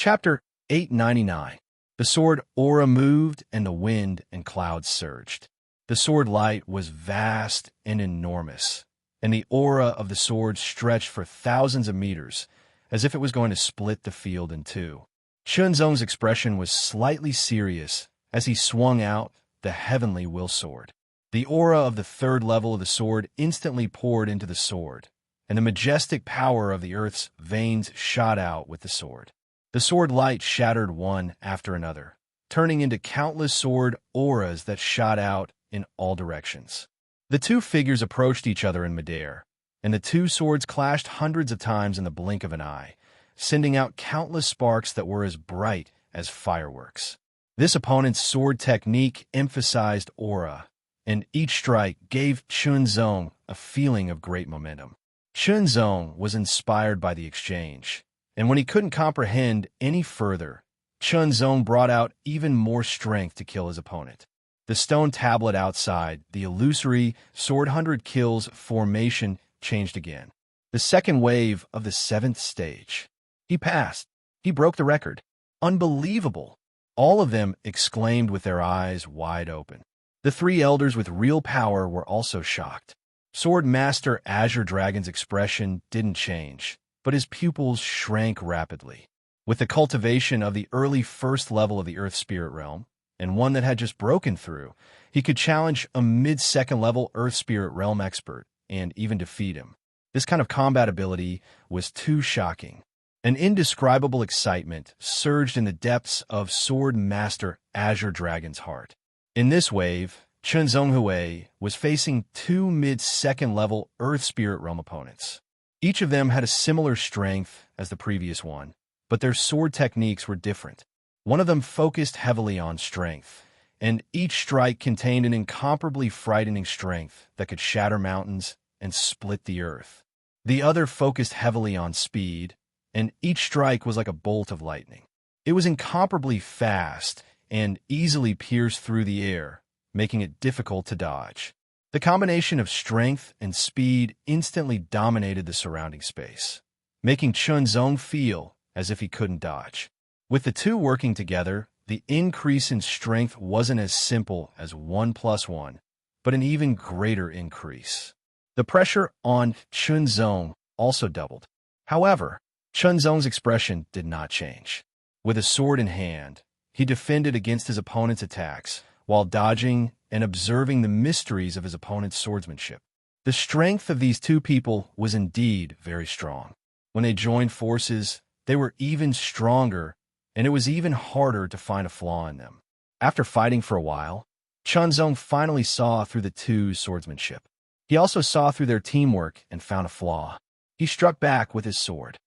Chapter 899. The sword aura moved, and the wind and clouds surged. The sword light was vast and enormous, and the aura of the sword stretched for thousands of meters, as if it was going to split the field in two. Chunzong's expression was slightly serious as he swung out the heavenly will sword. The aura of the third level of the sword instantly poured into the sword, and the majestic power of the earth's veins shot out with the sword. The sword light shattered one after another, turning into countless sword auras that shot out in all directions. The two figures approached each other in midair, and the two swords clashed hundreds of times in the blink of an eye, sending out countless sparks that were as bright as fireworks. This opponent's sword technique emphasized aura, and each strike gave Chunzong a feeling of great momentum. Chunzong was inspired by the exchange, and when he couldn't comprehend any further, Chunzong brought out even more strength to kill his opponent. The stone tablet outside, the illusory sword 100 kills formation changed again. The second wave of the 7th stage. He passed. He broke the record. Unbelievable! All of them exclaimed with their eyes wide open. The three elders with real power were also shocked. Sword Master Azure Dragon's expression didn't change, but his pupils shrank rapidly. With the cultivation of the early first level of the Earth Spirit Realm, and one that had just broken through, he could challenge a mid-second level Earth Spirit Realm expert and even defeat him. This kind of combat ability was too shocking. An indescribable excitement surged in the depths of Sword Master Azure Dragon's heart. In this wave, Chunzong Hui was facing two mid-second level Earth Spirit Realm opponents. Each of them had a similar strength as the previous one, but their sword techniques were different. One of them focused heavily on strength, and each strike contained an incomparably frightening strength that could shatter mountains and split the earth. The other focused heavily on speed, and each strike was like a bolt of lightning. It was incomparably fast and easily pierced through the air, making it difficult to dodge. The combination of strength and speed instantly dominated the surrounding space, making Chunzong feel as if he couldn't dodge. With the two working together, the increase in strength wasn't as simple as 1 + 1, but an even greater increase. The pressure on Chunzong also doubled. However, Chunzong's expression did not change. With a sword in hand, he defended against his opponent's attacks, while dodging and observing the mysteries of his opponent's swordsmanship. The strength of these two people was indeed very strong. When they joined forces, they were even stronger, and it was even harder to find a flaw in them. After fighting for a while, Chunzong finally saw through the two's swordsmanship. He also saw through their teamwork and found a flaw. He struck back with his sword.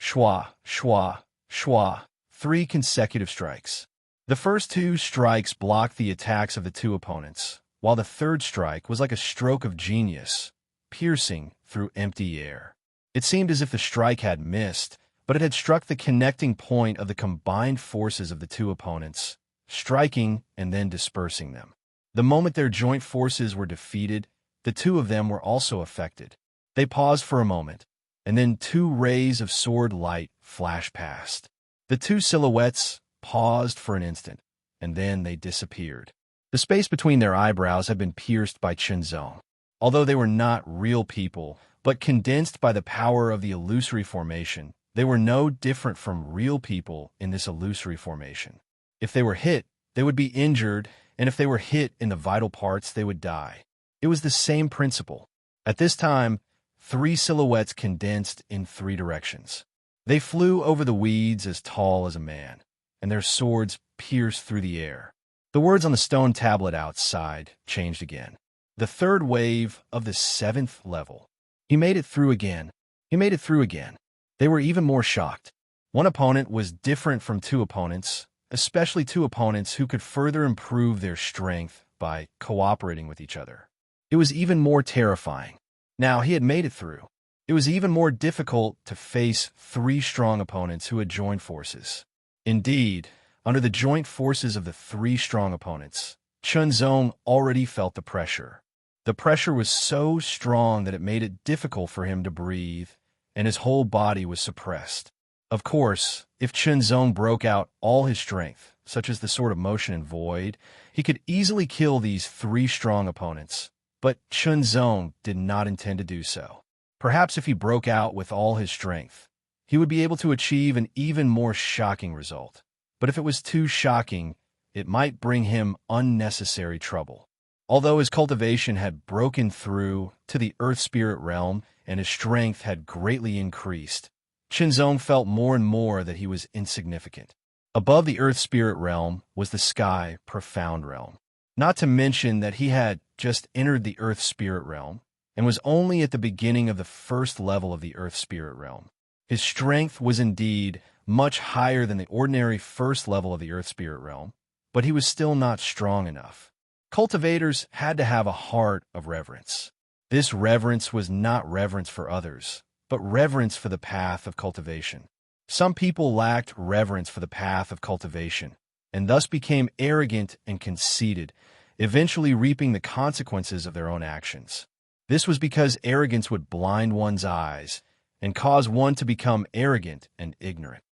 Shwa, shwa, shwa, 3 consecutive strikes. The first 2 strikes blocked the attacks of the two opponents, while the third strike was like a stroke of genius, piercing through empty air. It seemed as if the strike had missed, but it had struck the connecting point of the combined forces of the two opponents, striking and then dispersing them. The moment their joint forces were defeated, the two of them were also affected. They paused for a moment, and then 2 rays of sword light flashed past. The two silhouettes paused for an instant, and then they disappeared. The space between their eyebrows had been pierced by Chunzong. Although they were not real people, but condensed by the power of the illusory formation, they were no different from real people in this illusory formation. If they were hit, they would be injured, and if they were hit in the vital parts, they would die. It was the same principle. At this time, 3 silhouettes condensed in 3 directions. They flew over the weeds as tall as a man, and their swords pierced through the air. The words on the stone tablet outside changed again. The third wave of the 7th level. He made it through again. He made it through again. They were even more shocked. One opponent was different from 2 opponents, especially 2 opponents who could further improve their strength by cooperating with each other. It was even more terrifying. Now he had made it through. It was even more difficult to face 3 strong opponents who had joined forces. Indeed, under the joint forces of the 3 strong opponents, Chunzong already felt the pressure. The pressure was so strong that it made it difficult for him to breathe, and his whole body was suppressed. Of course, if Chunzong broke out all his strength, such as the Sword of Motion and Void, he could easily kill these three strong opponents. But Chunzong did not intend to do so. Perhaps if he broke out with all his strength, he would be able to achieve an even more shocking result. But if it was too shocking, it might bring him unnecessary trouble. Although his cultivation had broken through to the Earth Spirit realm and his strength had greatly increased, Chunzong felt more and more that he was insignificant. Above the Earth Spirit realm was the Sky Profound realm. Not to mention that he had just entered the Earth Spirit realm and was only at the beginning of the first level of the Earth Spirit realm. His strength was indeed much higher than the ordinary first level of the Earth Spirit realm, but he was still not strong enough. Cultivators had to have a heart of reverence. This reverence was not reverence for others, but reverence for the path of cultivation. Some people lacked reverence for the path of cultivation, and thus became arrogant and conceited, eventually reaping the consequences of their own actions. This was because arrogance would blind one's eyes and cause one to become arrogant and ignorant.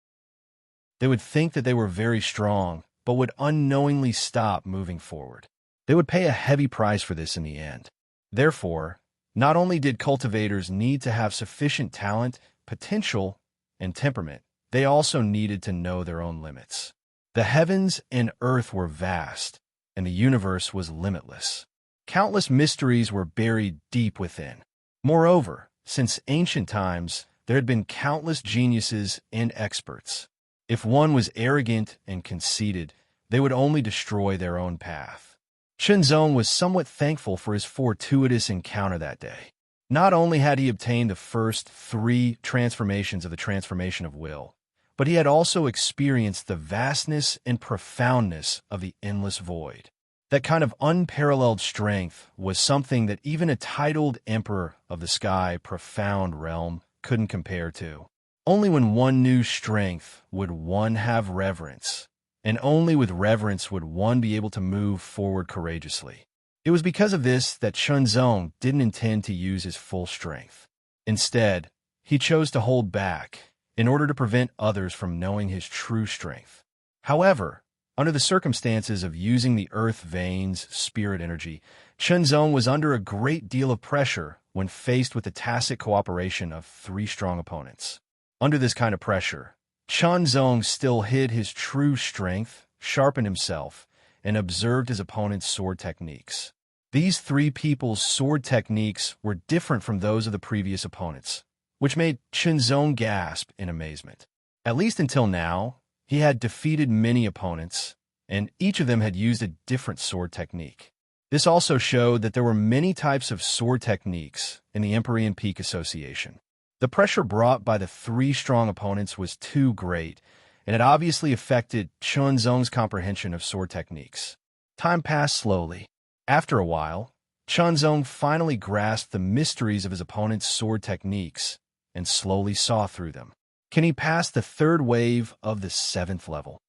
They would think that they were very strong, but would unknowingly stop moving forward. They would pay a heavy price for this in the end. Therefore, not only did cultivators need to have sufficient talent, potential, and temperament, they also needed to know their own limits. The heavens and earth were vast, and the universe was limitless. Countless mysteries were buried deep within. Moreover, since ancient times, there had been countless geniuses and experts. If one was arrogant and conceited, they would only destroy their own path. Chunzong was somewhat thankful for his fortuitous encounter that day. Not only had he obtained the first three transformations of the transformation of will, but he had also experienced the vastness and profoundness of the endless void. That kind of unparalleled strength was something that even a titled emperor of the Sky Profound realm couldn't compare to. Only when one knew strength would one have reverence, and only with reverence would one be able to move forward courageously. It was because of this that Chunzong didn't intend to use his full strength. Instead, he chose to hold back in order to prevent others from knowing his true strength. However, under the circumstances of using the Earth Veins spirit energy, Chunzong was under a great deal of pressure when faced with the tacit cooperation of three strong opponents. Under this kind of pressure, Chunzong still hid his true strength, sharpened himself, and observed his opponent's sword techniques. These three people's sword techniques were different from those of the previous opponents, which made Chunzong gasp in amazement. At least until now, he had defeated many opponents, and each of them had used a different sword technique. This also showed that there were many types of sword techniques in the Empyrean Peak Association. The pressure brought by the three strong opponents was too great, and it obviously affected Chunzong's comprehension of sword techniques. Time passed slowly. After a while, Chunzong finally grasped the mysteries of his opponent's sword techniques and slowly saw through them. Can he pass the third wave of the 7th level?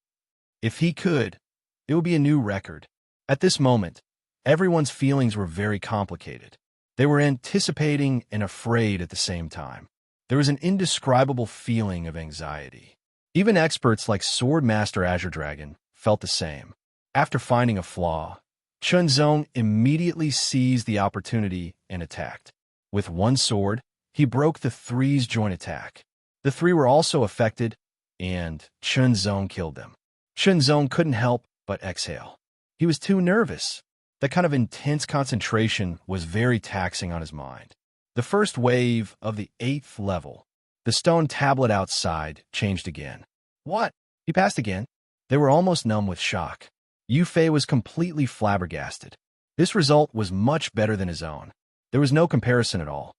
If he could, it would be a new record. At this moment, everyone's feelings were very complicated. They were anticipating and afraid at the same time. There was an indescribable feeling of anxiety. Even experts like Sword Master Azure Dragon felt the same. After finding a flaw, Chunzong immediately seized the opportunity and attacked. With one sword, he broke the three's joint attack. The three were also affected, and Chunzong killed them. Chunzong couldn't help but exhale. He was too nervous. That kind of intense concentration was very taxing on his mind. The first wave of the 8th level, the stone tablet outside, changed again. What? He passed again? They were almost numb with shock. Yufei was completely flabbergasted. This result was much better than his own. There was no comparison at all.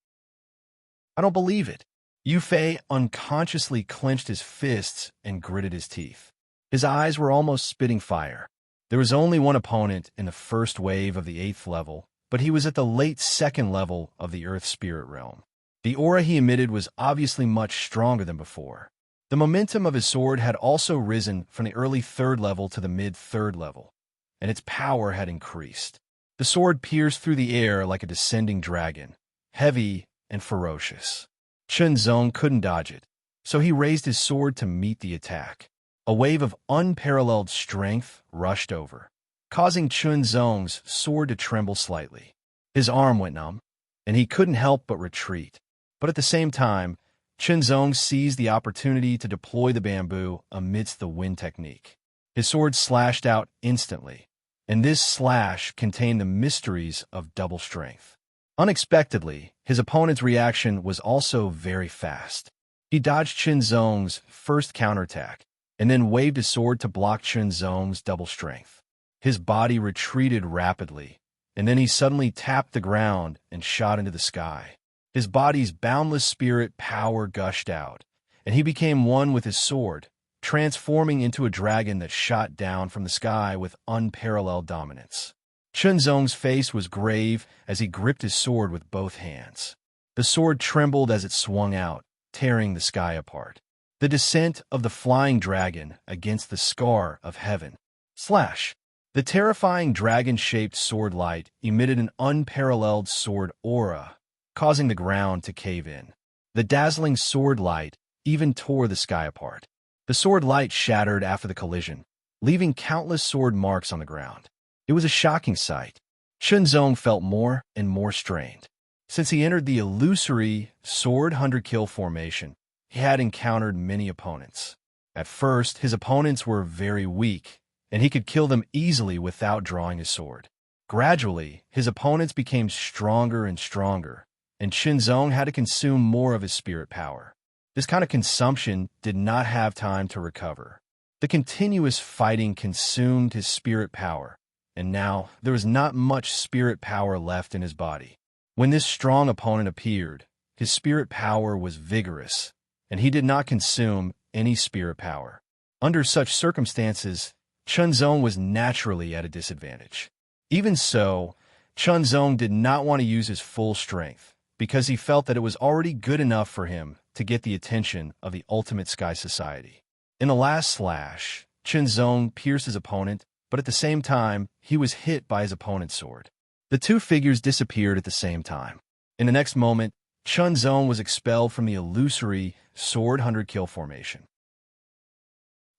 I don't believe it. Yufei unconsciously clenched his fists and gritted his teeth. His eyes were almost spitting fire. There was only one opponent in the first wave of the 8th level, but he was at the late 2nd level of the Earth Spirit realm. The aura he emitted was obviously much stronger than before. The momentum of his sword had also risen from the early 3rd level to the mid-3rd level, and its power had increased. The sword pierced through the air like a descending dragon, heavy and ferocious. Chunzong couldn't dodge it. So he raised his sword to meet the attack. A wave of unparalleled strength rushed over, causing Chunzong's sword to tremble slightly. His arm went numb, and he couldn't help but retreat. But at the same time, Chunzong seized the opportunity to deploy the bamboo amidst the wind technique. His sword slashed out instantly, and this slash contained the mysteries of double strength. Unexpectedly, his opponent's reaction was also very fast. He dodged Chunzong's first counterattack, and then waved his sword to block Chunzong's double strength. His body retreated rapidly, and then he suddenly tapped the ground and shot into the sky. His body's boundless spirit power gushed out, and he became one with his sword, transforming into a dragon that shot down from the sky with unparalleled dominance. Chunzong's face was grave as he gripped his sword with both hands. The sword trembled as it swung out, tearing the sky apart. The descent of the flying dragon against the scar of heaven. Slash! The terrifying dragon-shaped sword light emitted an unparalleled sword aura, causing the ground to cave in. The dazzling sword light even tore the sky apart. The sword light shattered after the collision, leaving countless sword marks on the ground. It was a shocking sight. Chunzong felt more and more strained. Since he entered the illusory sword 100-kill formation, he had encountered many opponents. At first, his opponents were very weak, and he could kill them easily without drawing his sword. Gradually, his opponents became stronger and stronger, and Chunzong had to consume more of his spirit power. This kind of consumption did not have time to recover. The continuous fighting consumed his spirit power, and now there was not much spirit power left in his body. When this strong opponent appeared, his spirit power was vigorous, and he did not consume any spirit power. Under such circumstances, Chunzong was naturally at a disadvantage. Even so, Chunzong did not want to use his full strength, because he felt that it was already good enough for him to get the attention of the ultimate Sky Society. In the last slash, Chunzong pierced his opponent, but at the same time, he was hit by his opponent's sword. The two figures disappeared at the same time. In the next moment, Chunzong was expelled from the illusory sword 100-kill formation.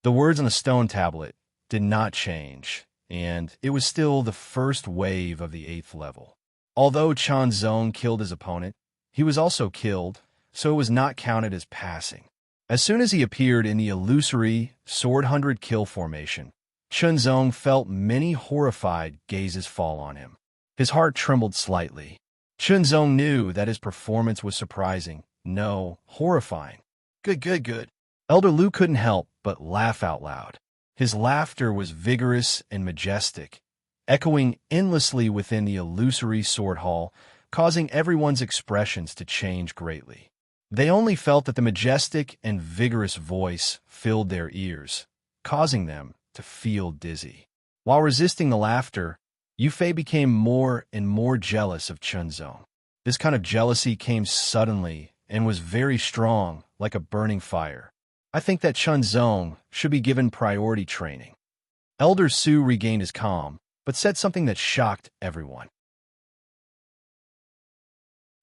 The words on the stone tablet did not change, and it was still the first wave of the 8th level. Although Chunzong killed his opponent, he was also killed, so it was not counted as passing. As soon as he appeared in the illusory sword 100-kill formation, Chunzong felt many horrified gazes fall on him. His heart trembled slightly. Chunzong knew that his performance was surprising, no, horrifying. Good. Elder Lu couldn't help but laugh out loud. His laughter was vigorous and majestic, echoing endlessly within the illusory sword hall, causing everyone's expressions to change greatly. They only felt that the majestic and vigorous voice filled their ears, causing them to feel dizzy. While resisting the laughter, Yufei became more and more jealous of Chunzong. This kind of jealousy came suddenly and was very strong, like a burning fire. I think that Chunzong should be given priority training. Elder Su regained his calm, but said something that shocked everyone.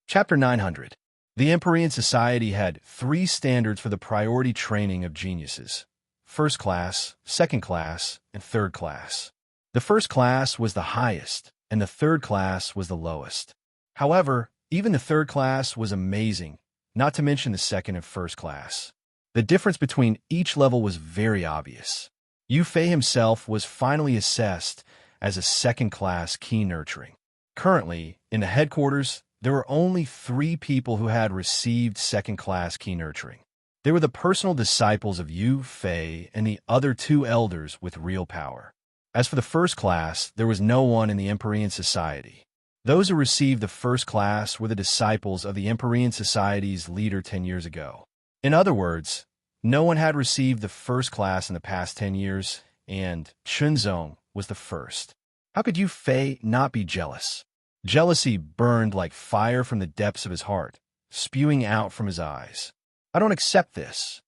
Chapter 900. The Empyrean Society had 3 standards for the priority training of geniuses: first class, second class, and third class. The first class was the highest, and the third class was the lowest. However, even the third class was amazing, not to mention the second and first class. The difference between each level was very obvious. Yufei himself was finally assessed as a second-class key nurturing. Currently, in the headquarters, there were only 3 people who had received second-class key nurturing. They were the personal disciples of Yufei and the other 2 elders with real power. As for the first class, there was no one in the Empyrean Society. Those who received the first class were the disciples of the Empyrean Society's leader 10 years ago. In other words, no one had received the first class in the past 10 years, and Chunzong was the first. How could Yufei not be jealous? Jealousy burned like fire from the depths of his heart, spewing out from his eyes. I don't accept this.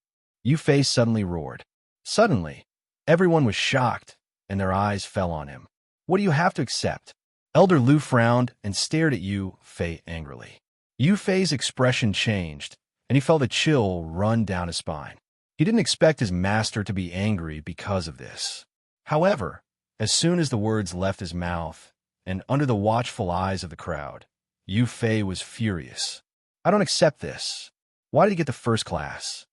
Yufei suddenly roared. Suddenly, everyone was shocked, and their eyes fell on him. What do you have to accept? Elder Lu frowned and stared at Yufei angrily. Yufei's expression changed, and he felt a chill run down his spine. He didn't expect his master to be angry because of this. However, as soon as the words left his mouth, and under the watchful eyes of the crowd, Yu Fei was furious. "I don't accept this. Why did he get the first class?"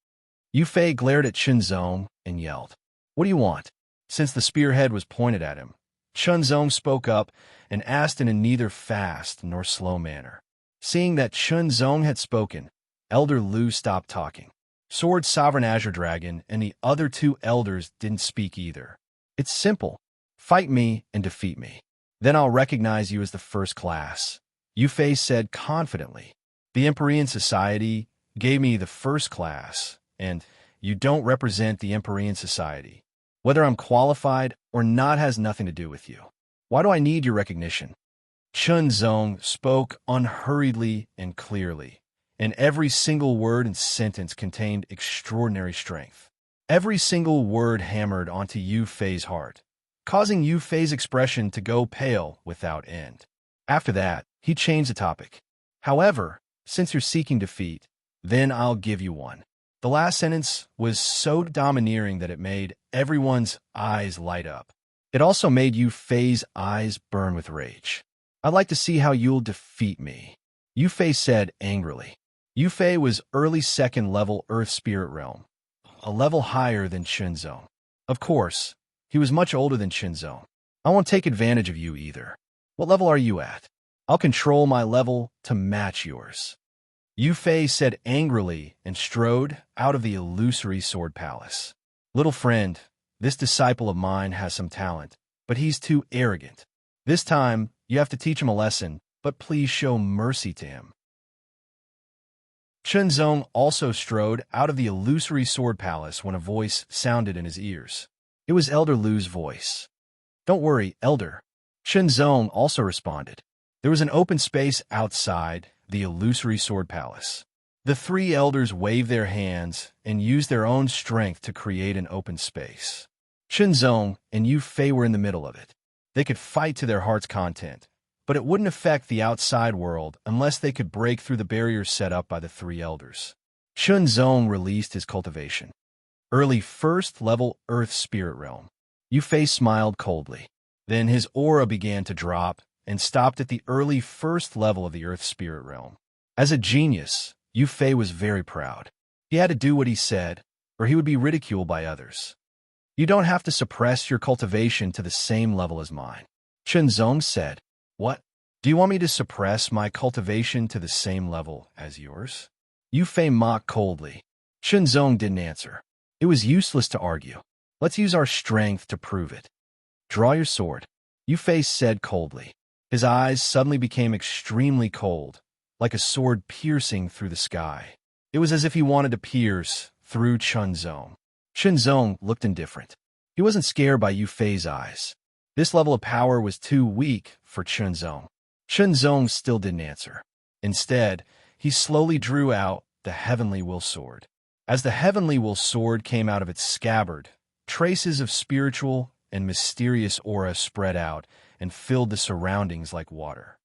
Yu Fei glared at Chunzong and yelled, "What do you want?" Since the spearhead was pointed at him, Chunzong spoke up and asked in a neither fast nor slow manner. Seeing that Chunzong had spoken, Elder Lu stopped talking. Sword Sovereign Azure Dragon and the other two elders didn't speak either. "It's simple. Fight me and defeat me. Then I'll recognize you as the first class," Yu Fei said confidently. "The Empyrean Society gave me the first class, and you don't represent the Empyrean Society. Whether I'm qualified or not has nothing to do with you. Why do I need your recognition?" Chunzong spoke unhurriedly and clearly, and every single word and sentence contained extraordinary strength. Every single word hammered onto Yu Fei's heart, causing Yu Fei's expression to go pale without end. After that, he changed the topic. "However, since you're seeking defeat, then I'll give you one." The last sentence was so domineering that it made everyone's eyes light up. It also made Yu Fei's eyes burn with rage. "I'd like to see how you'll defeat me," Yu Fei said angrily. Yu Fei was early second level Earth Spirit Realm, a level higher than Chunzong. Of course, he was much older than Chunzong. "I won't take advantage of you either. What level are you at? I'll control my level to match yours," Yu Fei said angrily and strode out of the illusory sword palace. "Little friend, this disciple of mine has some talent, but he's too arrogant. This time, you have to teach him a lesson, but please show mercy to him." Chunzong also strode out of the illusory sword palace when a voice sounded in his ears. It was Elder Lu's voice. "Don't worry, Elder," Chunzong also responded. There was an open space outside the illusory sword palace. The three elders waved their hands and used their own strength to create an open space. Chunzong and Yu Fei were in the middle of it. They could fight to their heart's content, but it wouldn't affect the outside world unless they could break through the barriers set up by the three elders. Chunzong released his cultivation. Early first-level Earth Spirit Realm. Yu Fei smiled coldly. Then his aura began to drop and stopped at the early first level of the Earth Spirit Realm. As a genius, Yu Fei was very proud. He had to do what he said, or he would be ridiculed by others. "You don't have to suppress your cultivation to the same level as mine," Chunzong said. "What? Do you want me to suppress my cultivation to the same level as yours?" Yu Fei mocked coldly. Chunzong didn't answer. It was useless to argue. "Let's use our strength to prove it. Draw your sword," Yu Fei said coldly. His eyes suddenly became extremely cold, like a sword piercing through the sky. It was as if he wanted to pierce through Chunzong. Chunzong looked indifferent. He wasn't scared by Yu Fei's eyes. This level of power was too weak for Chunzong. Chunzong still didn't answer. Instead, he slowly drew out the Heavenly Will Sword. As the Heavenly Will Sword came out of its scabbard, traces of spiritual and mysterious aura spread out and filled the surroundings like water.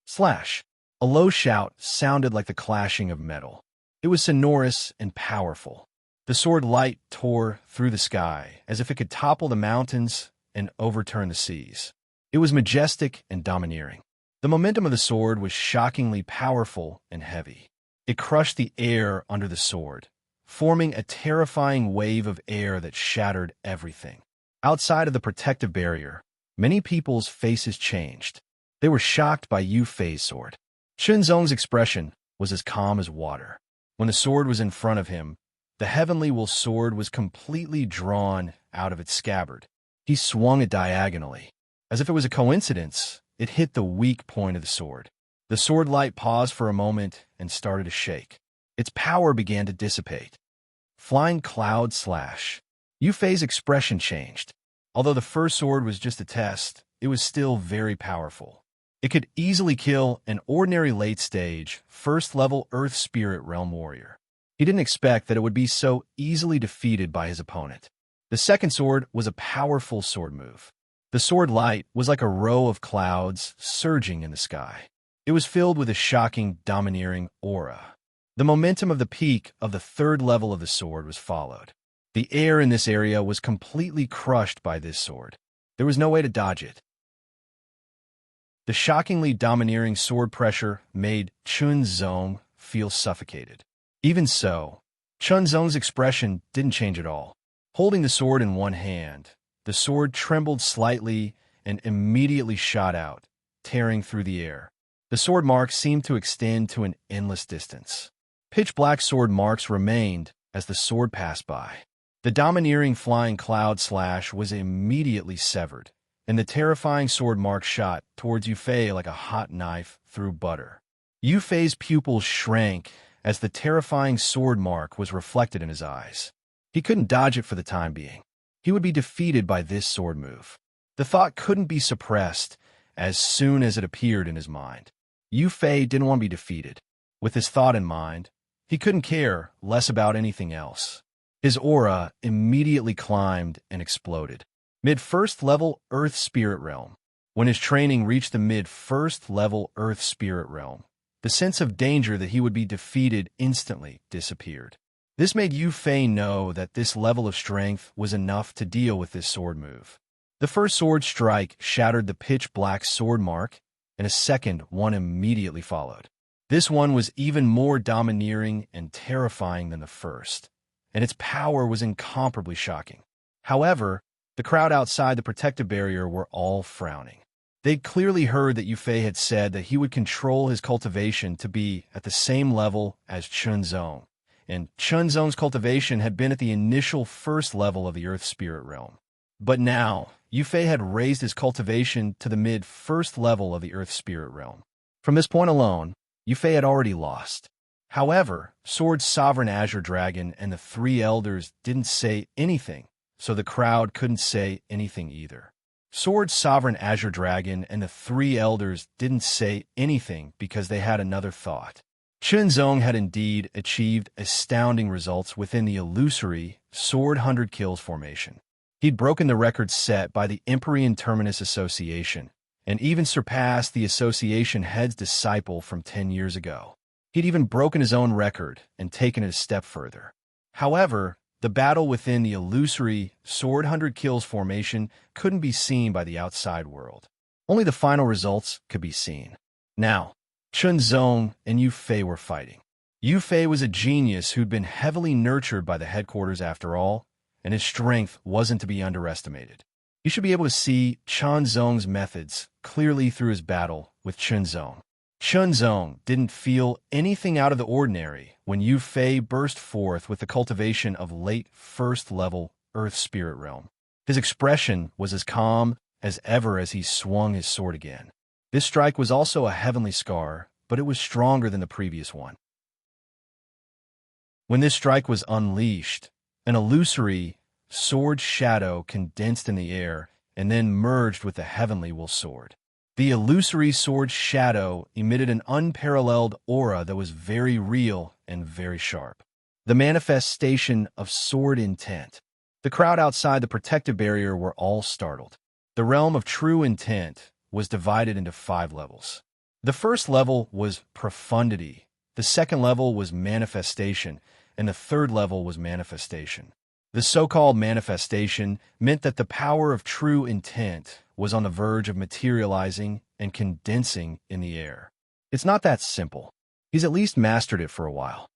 Slash! A low shout sounded like the clashing of metal. It was sonorous and powerful. The sword light tore through the sky as if it could topple the mountains and overturn the seas. It was majestic and domineering. The momentum of the sword was shockingly powerful and heavy. It crushed the air under the sword, forming a terrifying wave of air that shattered everything. Outside of the protective barrier, many people's faces changed. They were shocked by Yu Fei's sword. Chunzong's expression was as calm as water. When the sword was in front of him, the Heavenly Will Sword was completely drawn out of its scabbard. He swung it diagonally. As if it was a coincidence, it hit the weak point of the sword. The sword light paused for a moment and started to shake. Its power began to dissipate. Flying cloud slash. Yu Fei's expression changed. Although the first sword was just a test, it was still very powerful. It could easily kill an ordinary late-stage, first-level Earth Spirit Realm warrior. He didn't expect that it would be so easily defeated by his opponent. The second sword was a powerful sword move. The sword light was like a row of clouds surging in the sky. It was filled with a shocking, domineering aura. The momentum of the peak of the third level of the sword was followed. The air in this area was completely crushed by this sword. There was no way to dodge it. The shockingly domineering sword pressure made Chunzong feel suffocated. Even so, Chunzong's expression didn't change at all. Holding the sword in one hand, the sword trembled slightly and immediately shot out, tearing through the air. The sword marks seemed to extend to an endless distance. Pitch-black sword marks remained as the sword passed by. The domineering flying cloud slash was immediately severed, and the terrifying sword mark shot towards Yufei like a hot knife through butter. Yufei's pupils shrank as the terrifying sword mark was reflected in his eyes. He couldn't dodge it for the time being. He would be defeated by this sword move. The thought couldn't be suppressed as soon as it appeared in his mind. Yufei didn't want to be defeated. With this thought in mind, he couldn't care less about anything else. His aura immediately climbed and exploded. Mid-first level Earth Spirit Realm. When his training reached the mid-first level Earth Spirit Realm, the sense of danger that he would be defeated instantly disappeared. This made Yufei know that this level of strength was enough to deal with this sword move. The first sword strike shattered the pitch-black sword mark, and a second one immediately followed. This one was even more domineering and terrifying than the first, and its power was incomparably shocking. However, the crowd outside the protective barrier were all frowning. They'd clearly heard that Yufei had said that he would control his cultivation to be at the same level as Chunzong, and Chunzong's cultivation had been at the initial first level of the Earth Spirit Realm. But now, Yufei had raised his cultivation to the mid-first level of the Earth Spirit Realm. From this point alone, Yufei had already lost. However, Sword Sovereign Azure Dragon and the three elders didn't say anything, so the crowd couldn't say anything either. Sword Sovereign Azure Dragon and the three elders didn't say anything because they had another thought. Chunzong had indeed achieved astounding results within the illusory Sword 100 Kills formation. He'd broken the record set by the Empyrean Terminus Association, and even surpassed the association head's disciple from 10 years ago. He'd even broken his own record and taken it a step further. However, the battle within the illusory Sword 100 Kills formation couldn't be seen by the outside world. Only the final results could be seen. Now, Chunzong and Yufei were fighting. Yufei was a genius who'd been heavily nurtured by the headquarters after all, and his strength wasn't to be underestimated. You should be able to see Chunzong's methods clearly through his battle with Chunzong. Chunzong didn't feel anything out of the ordinary when Yufei burst forth with the cultivation of late first-level Earth Spirit Realm. His expression was as calm as ever as he swung his sword again. This strike was also a heavenly scar, but it was stronger than the previous one. When this strike was unleashed, an illusory sword shadow condensed in the air and then merged with the heavenly will sword. The illusory sword shadow emitted an unparalleled aura that was very real and very sharp. The manifestation of sword intent. The crowd outside the protective barrier were all startled. The realm of true intent was divided into 5 levels. The first level was profundity, the second level was manifestation, and the third level was manifestation. The so-called manifestation meant that the power of true intent was on the verge of materializing and condensing in the air. It's not that simple. He's at least mastered it for a while.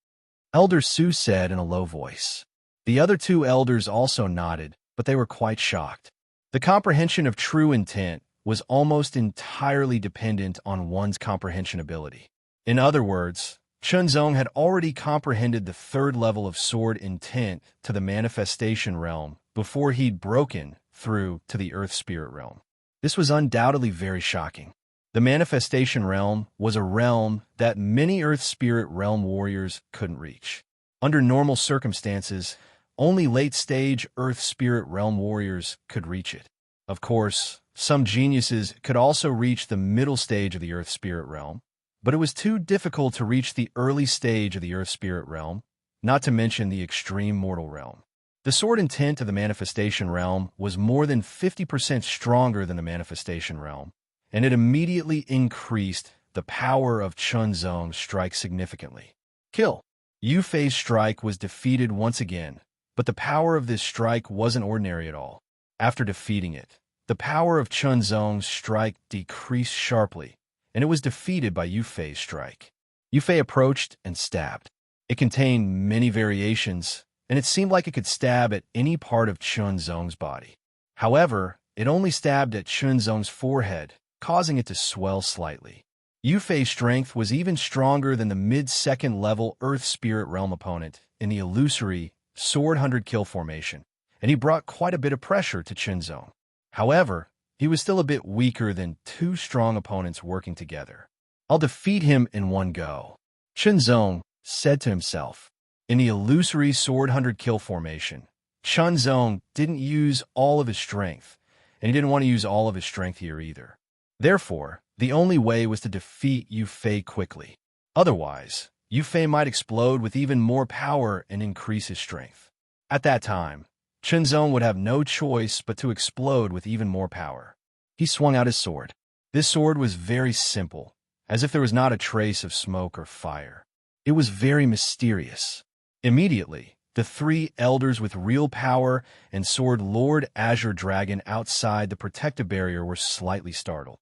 Elder Su said in a low voice. The other 2 elders also nodded, but they were quite shocked. The comprehension of true intent was almost entirely dependent on one's comprehension ability. In other words, Chunzong had already comprehended the third level of sword intent to the manifestation realm before he'd broken through to the Earth Spirit Realm. This was undoubtedly very shocking. The manifestation realm was a realm that many Earth Spirit Realm warriors couldn't reach. Under normal circumstances, only late-stage Earth Spirit Realm warriors could reach it. Of course, some geniuses could also reach the middle stage of the Earth Spirit Realm, but it was too difficult to reach the early stage of the Earth Spirit Realm, not to mention the extreme mortal realm. The sword intent of the manifestation realm was more than 50% stronger than the manifestation realm, and it immediately increased the power of Chunzong's strike significantly. Kill. Yu Fei's strike was defeated once again, but the power of this strike wasn't ordinary at all. After defeating it, the power of Chun Zong's strike decreased sharply, and it was defeated by Yu Fei's strike. Yu Fei approached and stabbed. It contained many variations, and it seemed like it could stab at any part of Chun Zong's body. However, it only stabbed at Chun Zong's forehead, causing it to swell slightly. Yu Fei's strength was even stronger than the mid-second level Earth Spirit Realm opponent in the illusory Sword 100 Kill formation, and he brought quite a bit of pressure to Chun Zong. However, he was still a bit weaker than two strong opponents working together. I'll defeat him in one go, Chun Zong said to himself. In the illusory Sword 100 Kill formation, Chun Zong didn't use all of his strength, and he didn't want to use all of his strength here either. Therefore, the only way was to defeat Yu Fei quickly. Otherwise, Yu Fei might explode with even more power and increase his strength. At that time, Chun Zong would have no choice but to explode with even more power. He swung out his sword. This sword was very simple, as if there was not a trace of smoke or fire. It was very mysterious. Immediately, the three elders with real power and sword Lord Azure Dragon outside the protective barrier were slightly startled.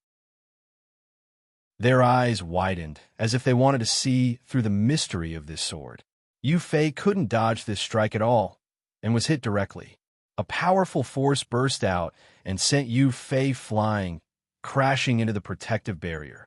Their eyes widened, as if they wanted to see through the mystery of this sword. Yu Fei couldn't dodge this strike at all, and was hit directly. A powerful force burst out and sent Yu Fei flying, crashing into the protective barrier.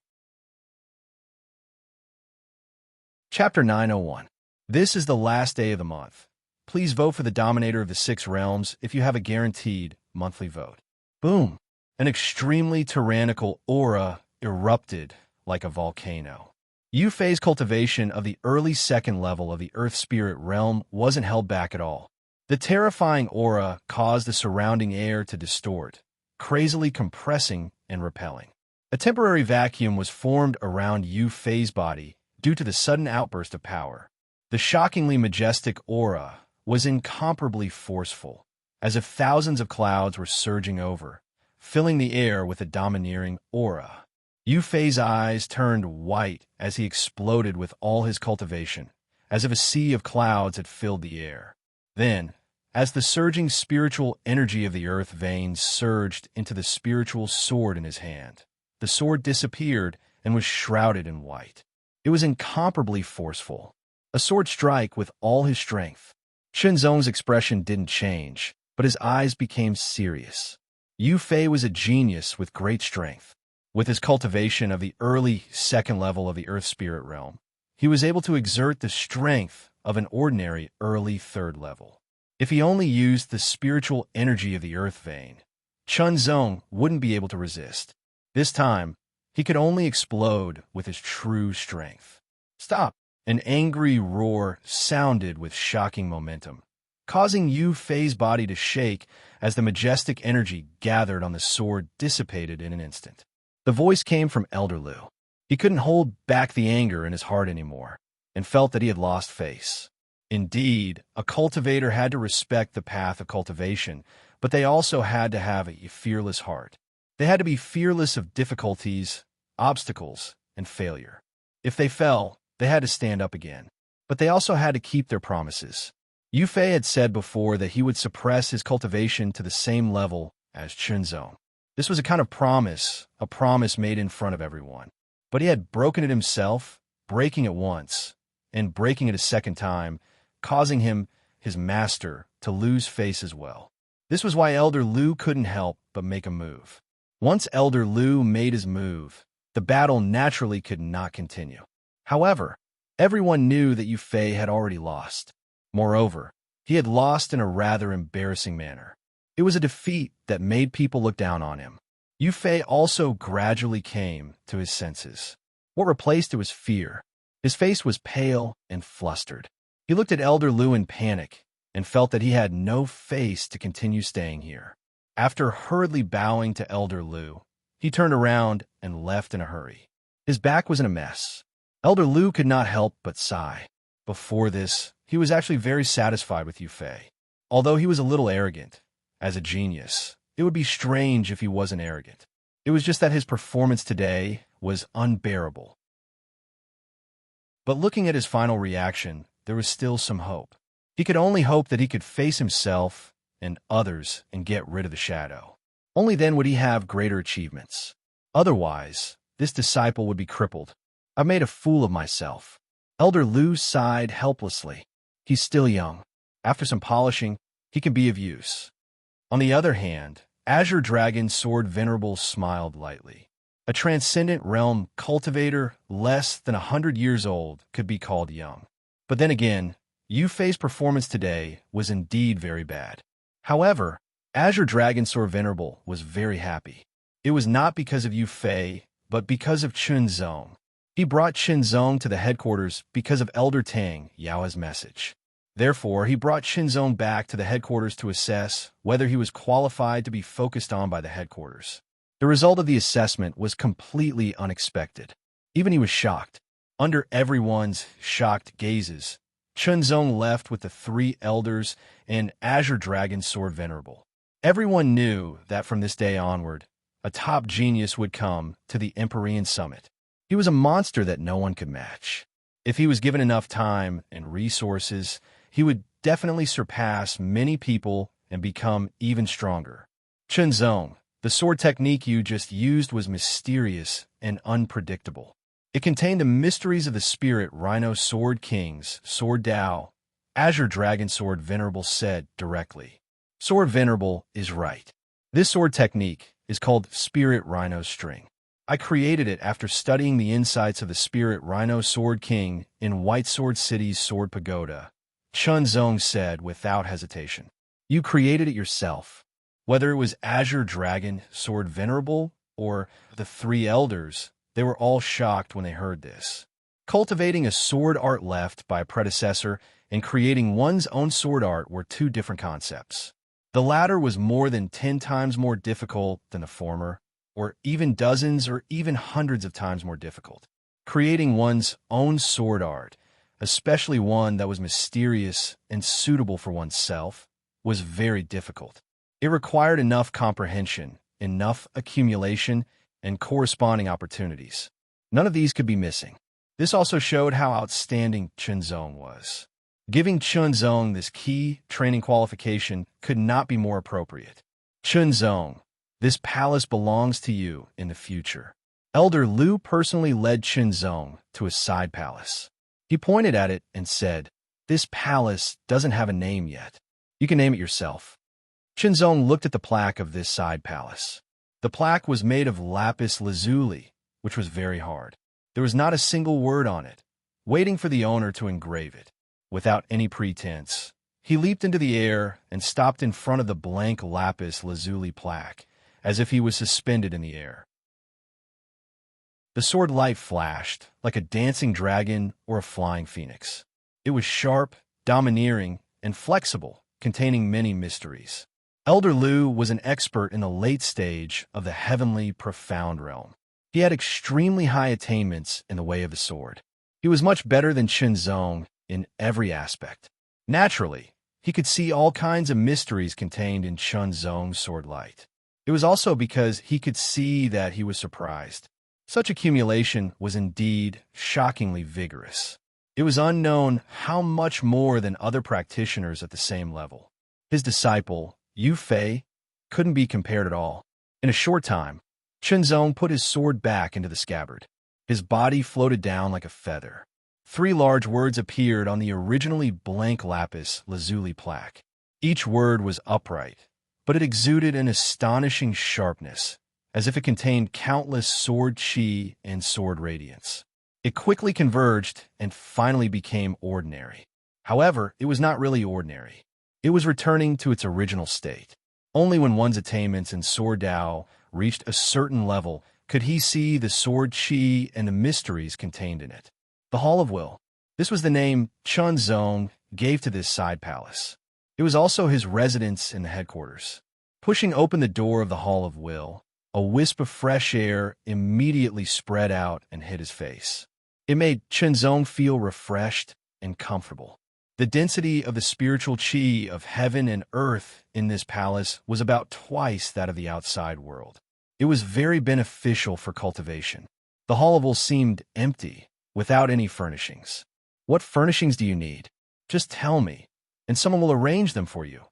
Chapter 901. This is the last day of the month. Please vote for the Dominator of the Six Realms if you have a guaranteed monthly vote. Boom! An extremely tyrannical aura erupted like a volcano. Yu Fei's cultivation of the early second level of the Earth Spirit Realm wasn't held back at all. The terrifying aura caused the surrounding air to distort, crazily compressing and repelling. A temporary vacuum was formed around Yu Fei's body due to the sudden outburst of power. The shockingly majestic aura was incomparably forceful, as if thousands of clouds were surging over, filling the air with a domineering aura. Yu Fei's eyes turned white as he exploded with all his cultivation, as if a sea of clouds had filled the air. Then, as the surging spiritual energy of the earth veins surged into the spiritual sword in his hand, the sword disappeared and was shrouded in white. It was incomparably forceful, a sword strike with all his strength. Chun Zong's expression didn't change, but his eyes became serious. Yu Fei was a genius with great strength. With his cultivation of the early second level of the Earth Spirit Realm, he was able to exert the strength of an ordinary early third level. If he only used the spiritual energy of the Earth Vein, Chun Zong wouldn't be able to resist. This time, he could only explode with his true strength. Stop! An angry roar sounded with shocking momentum, causing Yu Fei's body to shake as the majestic energy gathered on the sword dissipated in an instant. The voice came from Elder Lu. He couldn't hold back the anger in his heart anymore, and felt that he had lost face. Indeed, a cultivator had to respect the path of cultivation, but they also had to have a fearless heart. They had to be fearless of difficulties, obstacles, and failure. If they fell, they had to stand up again. But they also had to keep their promises. Yu Fei had said before that he would suppress his cultivation to the same level as Chun Zong. This was a kind of promise, a promise made in front of everyone. But he had broken it himself, breaking it once, and breaking it a second time, causing him, his master, to lose face as well. This was why Elder Lu couldn't help but make a move. Once Elder Lu made his move, the battle naturally could not continue. However, everyone knew that Yu Fei had already lost. Moreover, he had lost in a rather embarrassing manner. It was a defeat that made people look down on him. Yu Fei also gradually came to his senses. What replaced it was fear. His face was pale and flustered. He looked at Elder Lu in panic and felt that he had no face to continue staying here. After hurriedly bowing to Elder Lu, he turned around and left in a hurry. His back was in a mess. Elder Lu could not help but sigh. Before this, he was actually very satisfied with Yu Fei. Although he was a little arrogant, as a genius, it would be strange if he wasn't arrogant. It was just that his performance today was unbearable. But looking at his final reaction, there was still some hope. He could only hope that he could face himself and others and get rid of the shadow. Only then would he have greater achievements. Otherwise, this disciple would be crippled. I've made a fool of myself. Elder Lu sighed helplessly. He's still young. After some polishing, he can be of use. On the other hand, Azure Dragon Sword Venerable smiled lightly. A transcendent realm cultivator less than 100 years old could be called young. But then again, Yu Fei's performance today was indeed very bad. However, Azure Dragon Sword Venerable was very happy. It was not because of Yu Fei, but because of Chun Zong. He brought Chun Zong to the headquarters because of Elder Tang Yao's message. Therefore, he brought Chun Zong back to the headquarters to assess whether he was qualified to be focused on by the headquarters. The result of the assessment was completely unexpected. Even he was shocked. Under everyone's shocked gazes, Chun Zong left with the 3 elders and Azure Dragon Sword Venerable. Everyone knew that from this day onward, a top genius would come to the Empyrean Summit. He was a monster that no one could match. If he was given enough time and resources, he would definitely surpass many people and become even stronger. Chun Zong, the sword technique you just used was mysterious and unpredictable. It contained the mysteries of the spirit Rhino Sword King's Sword Dao. Azure Dragon Sword Venerable said directly. Sword Venerable is right. This sword technique is called Spirit Rhino String. I created it after studying the insights of the Spirit Rhino Sword King in White Sword City's Sword Pagoda. Chun Zong said without hesitation. You created it yourself. Whether it was Azure Dragon Sword Venerable or the 3 elders, they were all shocked when they heard this. Cultivating a sword art left by a predecessor and creating one's own sword art were 2 different concepts. The latter was more than 10 times more difficult than the former, or even dozens or even hundreds of times more difficult. Creating one's own sword art, especially one that was mysterious and suitable for oneself, was very difficult. It required enough comprehension, enough accumulation, and corresponding opportunities. None of these could be missing. This also showed how outstanding Chun Zong was. Giving Chun Zong this key training qualification could not be more appropriate. Chun Zong, this palace belongs to you in the future. Elder Lu personally led Chun Zong to a side palace. He pointed at it and said, "This palace doesn't have a name yet. You can name it yourself." Chun Zong looked at the plaque of this side palace. The plaque was made of lapis lazuli, which was very hard. There was not a single word on it, waiting for the owner to engrave it. Without any pretense, he leaped into the air and stopped in front of the blank lapis lazuli plaque, as if he was suspended in the air. The sword light flashed, like a dancing dragon or a flying phoenix. It was sharp, domineering, and flexible, containing many mysteries. Elder Lu was an expert in the late stage of the heavenly profound realm. He had extremely high attainments in the way of the sword. He was much better than Chun Zong in every aspect. Naturally, he could see all kinds of mysteries contained in Chun Zong's sword light. It was also because he could see that he was surprised. Such accumulation was indeed shockingly vigorous. It was unknown how much more than other practitioners at the same level. His disciple, Yu Fei, couldn't be compared at all. In a short time, Chun Zong put his sword back into the scabbard. His body floated down like a feather. 3 large words appeared on the originally blank lapis lazuli plaque. Each word was upright, but it exuded an astonishing sharpness, as if it contained countless sword chi and sword radiance. It quickly converged and finally became ordinary. However, it was not really ordinary. It was returning to its original state. Only when one's attainments in Sword Dao reached a certain level could he see the sword chi and the mysteries contained in it. The Hall of Will. This was the name Chun Zong gave to this side palace. It was also his residence in the headquarters. Pushing open the door of the Hall of Will, a wisp of fresh air immediately spread out and hit his face. It made Chun Zong feel refreshed and comfortable. The density of the spiritual chi of heaven and earth in this palace was about twice that of the outside world. It was very beneficial for cultivation. The Hall of Will seemed empty, without any furnishings. What furnishings do you need? Just tell me, and someone will arrange them for you,"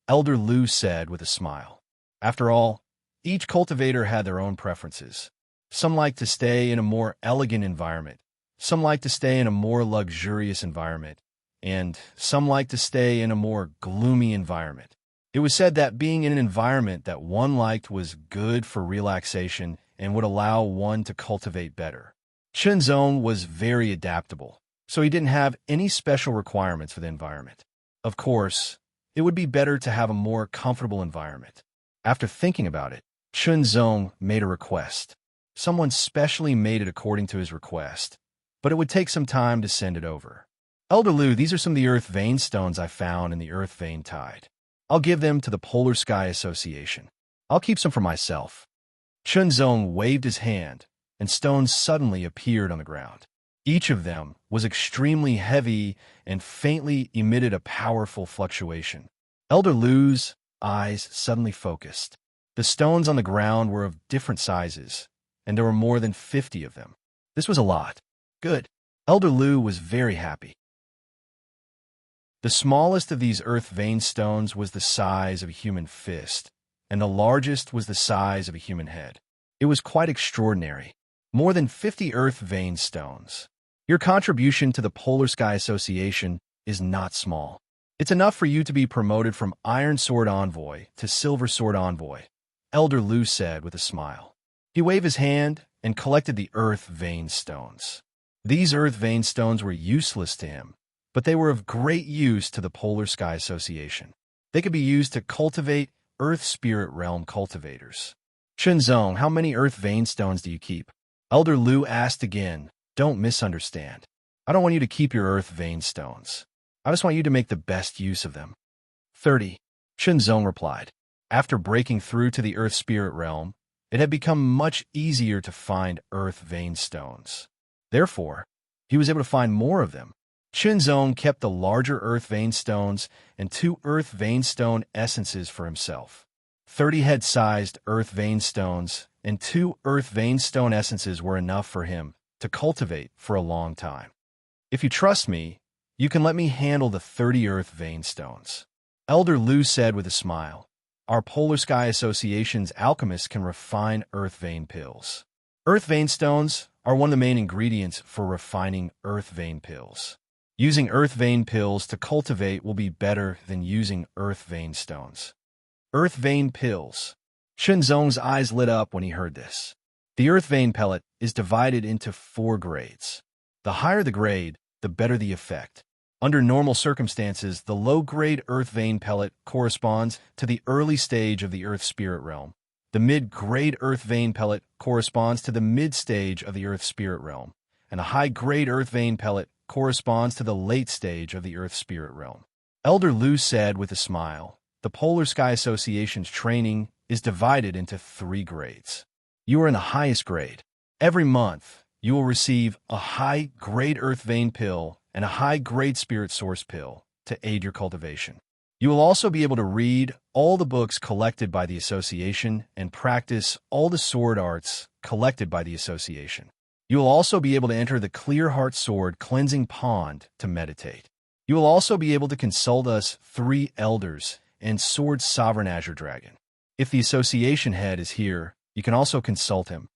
Elder Lu said with a smile. After all, each cultivator had their own preferences. Some liked to stay in a more elegant environment, some liked to stay in a more luxurious environment, and some liked to stay in a more gloomy environment. It was said that being in an environment that one liked was good for relaxation and would allow one to cultivate better. Shenzong was very adaptable, so he didn't have any special requirements for the environment. Of course, it would be better to have a more comfortable environment. After thinking about it, Shenzong made a request. Someone specially made it according to his request, but it would take some time to send it over. "Elder Lu, these are some of the earth vein stones I found in the earth vein tide. I'll give them to the Polar Sky Association. I'll keep some for myself." Shenzong waved his hand, and stones suddenly appeared on the ground. Each of them was extremely heavy and faintly emitted a powerful fluctuation. Elder Lu's eyes suddenly focused. The stones on the ground were of different sizes, and there were more than 50 of them. This was a lot. Good. Elder Lu was very happy. The smallest of these earth vein stones was the size of a human fist, and the largest was the size of a human head. It was quite extraordinary. More than 50 earth vein stones. Your contribution to the Polar Sky Association is not small. It's enough for you to be promoted from Iron Sword Envoy to Silver Sword Envoy, Elder Lu said with a smile. He waved his hand and collected the earth vein stones. These earth vein stones were useless to him, but they were of great use to the Polar Sky Association. They could be used to cultivate Earth Spirit Realm cultivators. "Shenzong, how many earth vein stones do you keep?" Elder Lu asked again. "Don't misunderstand. I don't want you to keep your earth vein stones. I just want you to make the best use of them." 30. Shenzong replied. After breaking through to the Earth Spirit Realm, it had become much easier to find earth vein stones. Therefore, he was able to find more of them. Shenzong kept the larger earth vein stones and 2 earth vein stone essences for himself. 30 head-sized earth vein stones and 2 earth vein stone essences were enough for him to cultivate for a long time. "If you trust me, you can let me handle the 30 earth vein stones," Elder Lu said with a smile. "Our Polar Sky Association's alchemists can refine earth vein pills. Earth vein stones are one of the main ingredients for refining earth vein pills. Using earth vein pills to cultivate will be better than using earth vein stones." Earth vein pills. Shenzong's eyes lit up when he heard this. The earth vein pellet is divided into 4 grades. The higher the grade, the better the effect. Under normal circumstances, the low-grade earth vein pellet corresponds to the early stage of the earth spirit realm. The mid-grade earth vein pellet corresponds to the mid-stage of the earth spirit realm, and a high-grade earth vein pellet corresponds to the late stage of the earth spirit realm. Elder Lu said with a smile, "The Polar Sky Association's training is divided into 3 grades. You are in the highest grade. Every month, you will receive a high-grade earth vein pill and a high-grade spirit source pill to aid your cultivation. You will also be able to read all the books collected by the association and practice all the sword arts collected by the association. You will also be able to enter the Clear Heart Sword Cleansing Pond to meditate. You will also be able to consult us 3 elders and Sword Sovereign Azure Dragon. If the association head is here, you can also consult him."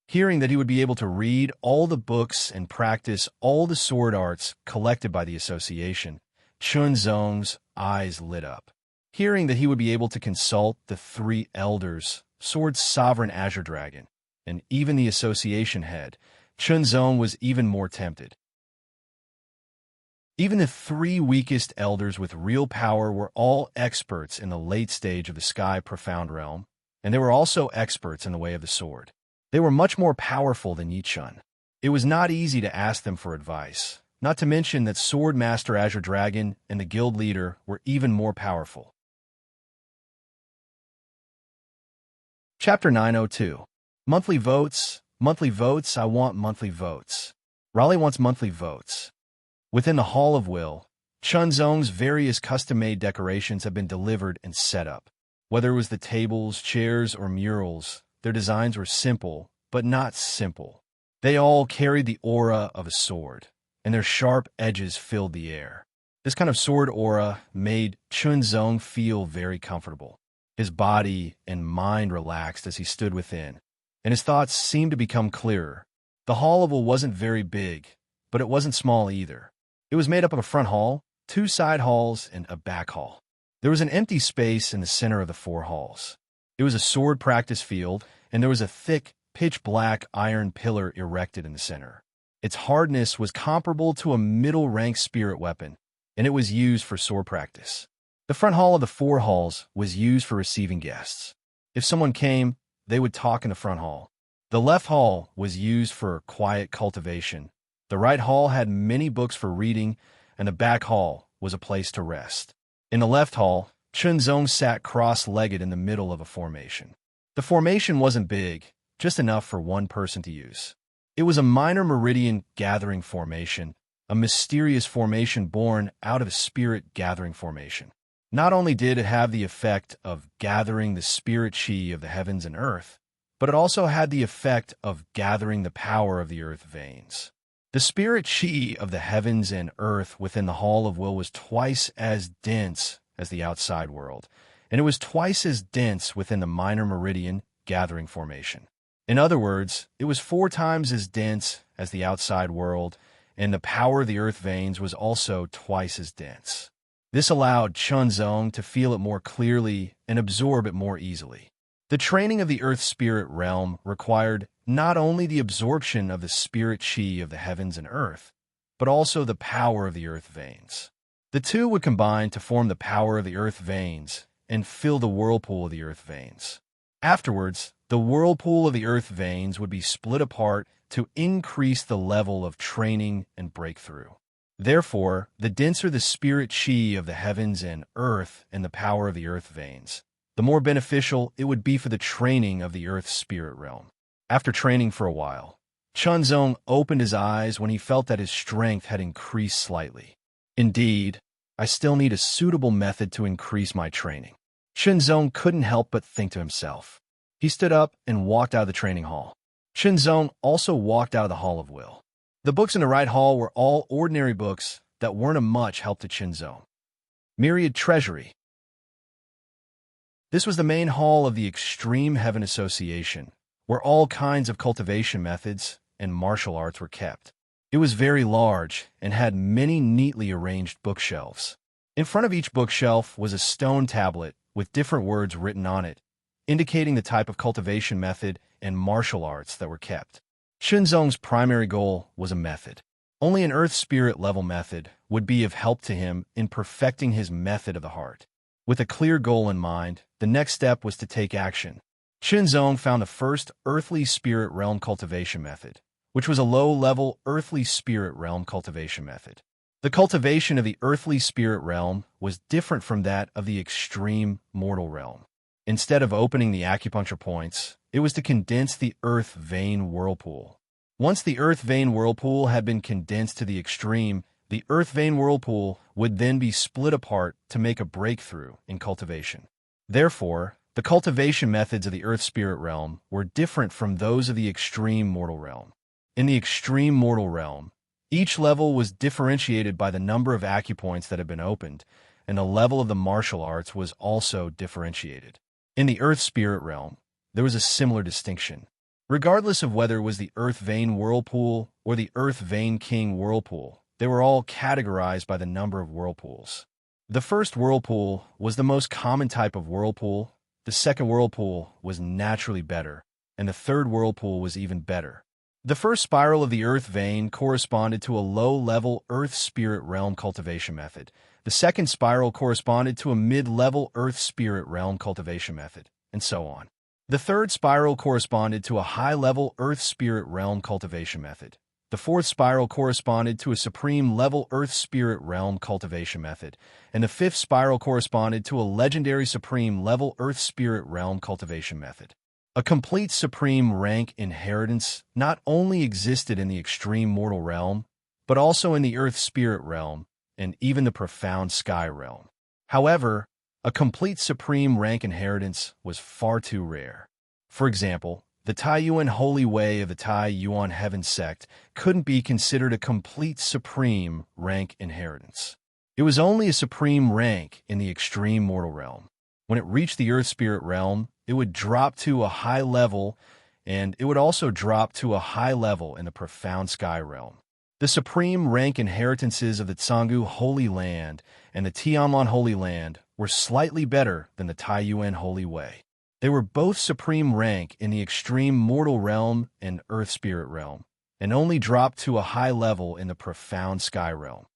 Hearing that he would be able to read all the books and practice all the sword arts collected by the association, Shenzong's eyes lit up. Hearing that he would be able to consult the 3 elders, Sword Sovereign Azure Dragon, and even the association head, Shenzong was even more tempted. Even the 3 weakest elders with real power were all experts in the late stage of the Sky Profound Realm, and they were also experts in the way of the sword. They were much more powerful than Yichun. It was not easy to ask them for advice, not to mention that Sword Master Azure Dragon and the guild leader were even more powerful. Chapter 902. Monthly votes. Monthly votes. I want monthly votes. Raleigh wants monthly votes. Within the Hall of Will, Shenzong's various custom-made decorations have been delivered and set up. Whether it was the tables, chairs, or murals, their designs were simple, but not simple. They all carried the aura of a sword, and their sharp edges filled the air. This kind of sword aura made Chunzong feel very comfortable. His body and mind relaxed as he stood within, and his thoughts seemed to become clearer. The hall level wasn't very big, but it wasn't small either. It was made up of a front hall, two side halls, and a back hall. There was an empty space in the center of the four halls. It was a sword practice field, and there was a thick, pitch-black iron pillar erected in the center. Its hardness was comparable to a middle-rank spirit weapon, and it was used for sword practice. The front hall of the four halls was used for receiving guests. If someone came, they would talk in the front hall. The left hall was used for quiet cultivation. The right hall had many books for reading, and the back hall was a place to rest. In the left hall, Chunzong sat cross-legged in the middle of a formation. The formation wasn't big, just enough for one person to use. It was a minor meridian gathering formation, a mysterious formation born out of a spirit gathering formation. Not only did it have the effect of gathering the spirit chi of the heavens and earth, but it also had the effect of gathering the power of the earth veins. The spirit chi of the heavens and earth within the Hall of Will was twice as dense as the outside world, and it was twice as dense within the minor meridian gathering formation. In other words, it was 4 times as dense as the outside world, and the power of the earth veins was also twice as dense. This allowed Chunzong to feel it more clearly and absorb it more easily. The training of the earth spirit realm required not only the absorption of the spirit chi of the heavens and earth, but also the power of the earth veins. The two would combine to form the power of the earth veins and fill the whirlpool of the earth veins. Afterwards, the whirlpool of the earth veins would be split apart to increase the level of training and breakthrough. Therefore, the denser the spirit chi of the heavens and earth and the power of the earth veins, the more beneficial it would be for the training of the earth spirit realm. After training for a while, Chunzong opened his eyes when he felt that his strength had increased slightly. Indeed, I still need a suitable method to increase my training. Chunzong couldn't help but think to himself. He stood up and walked out of the training hall. Chunzong also walked out of the Hall of Will. The books in the right hall were all ordinary books that weren't of much help to Chunzong. Myriad Treasury. This was the main hall of the Extreme Heaven Association, where all kinds of cultivation methods and martial arts were kept. It was very large and had many neatly arranged bookshelves. In front of each bookshelf was a stone tablet with different words written on it, indicating the type of cultivation method and martial arts that were kept. Chunzong's primary goal was a method. Only an earth spirit level method would be of help to him in perfecting his method of the heart. With a clear goal in mind, the next step was to take action. Chunzong found the first earthly spirit realm cultivation method, which was a low-level earthly spirit realm cultivation method. The cultivation of the earthly spirit realm was different from that of the extreme mortal realm. Instead of opening the acupuncture points, it was to condense the earth vein whirlpool. Once the earth vein whirlpool had been condensed to the extreme, the earth vein whirlpool would then be split apart to make a breakthrough in cultivation. Therefore, the cultivation methods of the earth spirit realm were different from those of the extreme mortal realm. In the extreme mortal realm, each level was differentiated by the number of acupoints that had been opened, and the level of the martial arts was also differentiated. In the earth spirit realm, there was a similar distinction. Regardless of whether it was the earth vein whirlpool or the earth vein king whirlpool, they were all categorized by the number of whirlpools. The first whirlpool was the most common type of whirlpool, the second whirlpool was naturally better, and the third whirlpool was even better. The first spiral of the earth vein corresponded to a low-level earth spirit realm cultivation method. The second spiral corresponded to a mid-level earth spirit realm cultivation method, and so on. The third spiral corresponded to a high-level earth spirit realm cultivation method. The fourth spiral corresponded to a supreme-level earth spirit realm cultivation method, and the fifth spiral corresponded to a legendary supreme-level earth spirit realm cultivation method. A complete supreme rank inheritance not only existed in the extreme mortal realm, but also in the earth spirit realm and even the profound sky realm. However, a complete supreme rank inheritance was far too rare. For example, the Taiyuan Holy Way of the Taiyuan Heaven sect couldn't be considered a complete supreme rank inheritance. It was only a supreme rank in the extreme mortal realm. When it reached the earth spirit realm, it would drop to a high level, and it would also drop to a high level in the profound sky realm. The supreme rank inheritances of the Tsangu Holy Land and the Tianlan Holy Land were slightly better than the Taiyuan Holy Way. They were both supreme rank in the extreme mortal realm and earth spirit realm, and only dropped to a high level in the profound sky realm.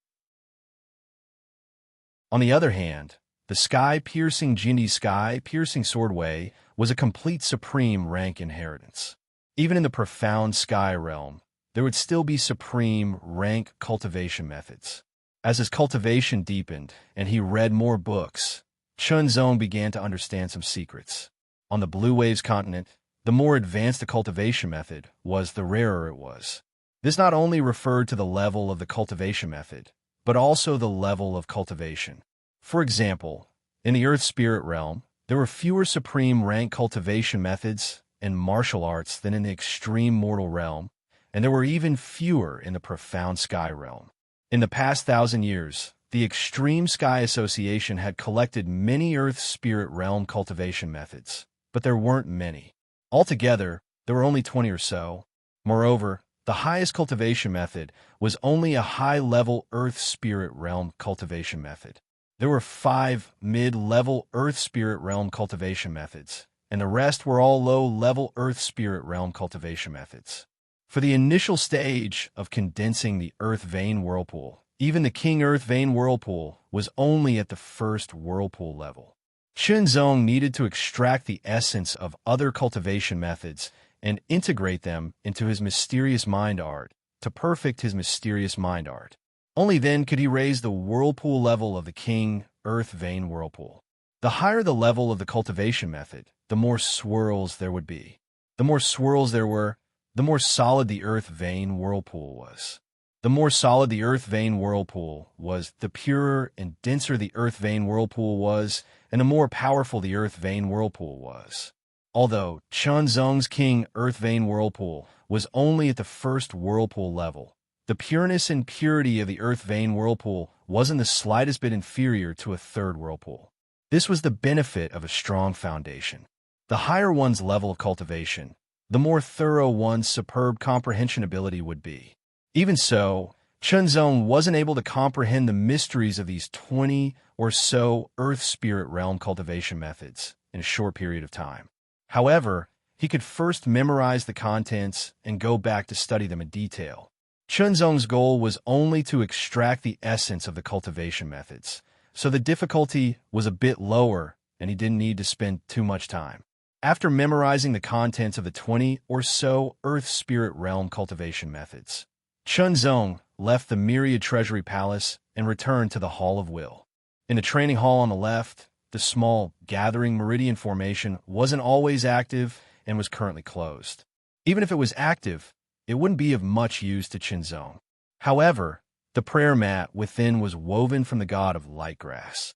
On the other hand, the sky-piercing Jindi's sky-piercing sword way was a complete supreme rank inheritance. Even in the profound sky realm, there would still be supreme rank cultivation methods. As his cultivation deepened and he read more books, Chunzong began to understand some secrets. On the Blue Waves continent, the more advanced the cultivation method was, the rarer it was. This not only referred to the level of the cultivation method, but also the level of cultivation. For example, in the Earth Spirit realm, there were fewer supreme rank cultivation methods and martial arts than in the extreme mortal realm, and there were even fewer in the profound sky realm. In the past 1,000 years, the Extreme Sky Association had collected many Earth Spirit realm cultivation methods, but there weren't many. Altogether, there were only 20 or so. Moreover, the highest cultivation method was only a high-level Earth Spirit realm cultivation method. There were 5 mid-level Earth Spirit realm cultivation methods, and the rest were all low-level Earth Spirit realm cultivation methods. For the initial stage of condensing the Earth Vein Whirlpool, even the King Earth Vein Whirlpool was only at the first whirlpool level. Chunzong needed to extract the essence of other cultivation methods and integrate them into his mysterious mind art to perfect his mysterious mind art. Only then could he raise the whirlpool level of the King Earth Vein Whirlpool. The higher the level of the cultivation method, the more swirls there would be. The more swirls there were, the more solid the Earth Vein Whirlpool was. The more solid the Earth Vein Whirlpool was, the purer and denser the Earth Vein Whirlpool was, and the more powerful the Earth Vein Whirlpool was. Although Chunzong's King Earth Vein Whirlpool was only at the first whirlpool level, the pureness and purity of the Earth Vein Whirlpool wasn't the slightest bit inferior to a third whirlpool. This was the benefit of a strong foundation. The higher one's level of cultivation, the more thorough one's superb comprehension ability would be. Even so, Chunzong wasn't able to comprehend the mysteries of these 20 or so Earth Spirit realm cultivation methods in a short period of time. However, he could first memorize the contents and go back to study them in detail. Chunzong's goal was only to extract the essence of the cultivation methods, so the difficulty was a bit lower and he didn't need to spend too much time. After memorizing the contents of the 20 or so Earth Spirit realm cultivation methods, Chunzong left the Myriad Treasury Palace and returned to the Hall of Will. In the training hall on the left, the small gathering meridian formation wasn't always active and was currently closed. Even if it was active, it wouldn't be of much use to Chunzong. However, the prayer mat within was woven from the god of light grass.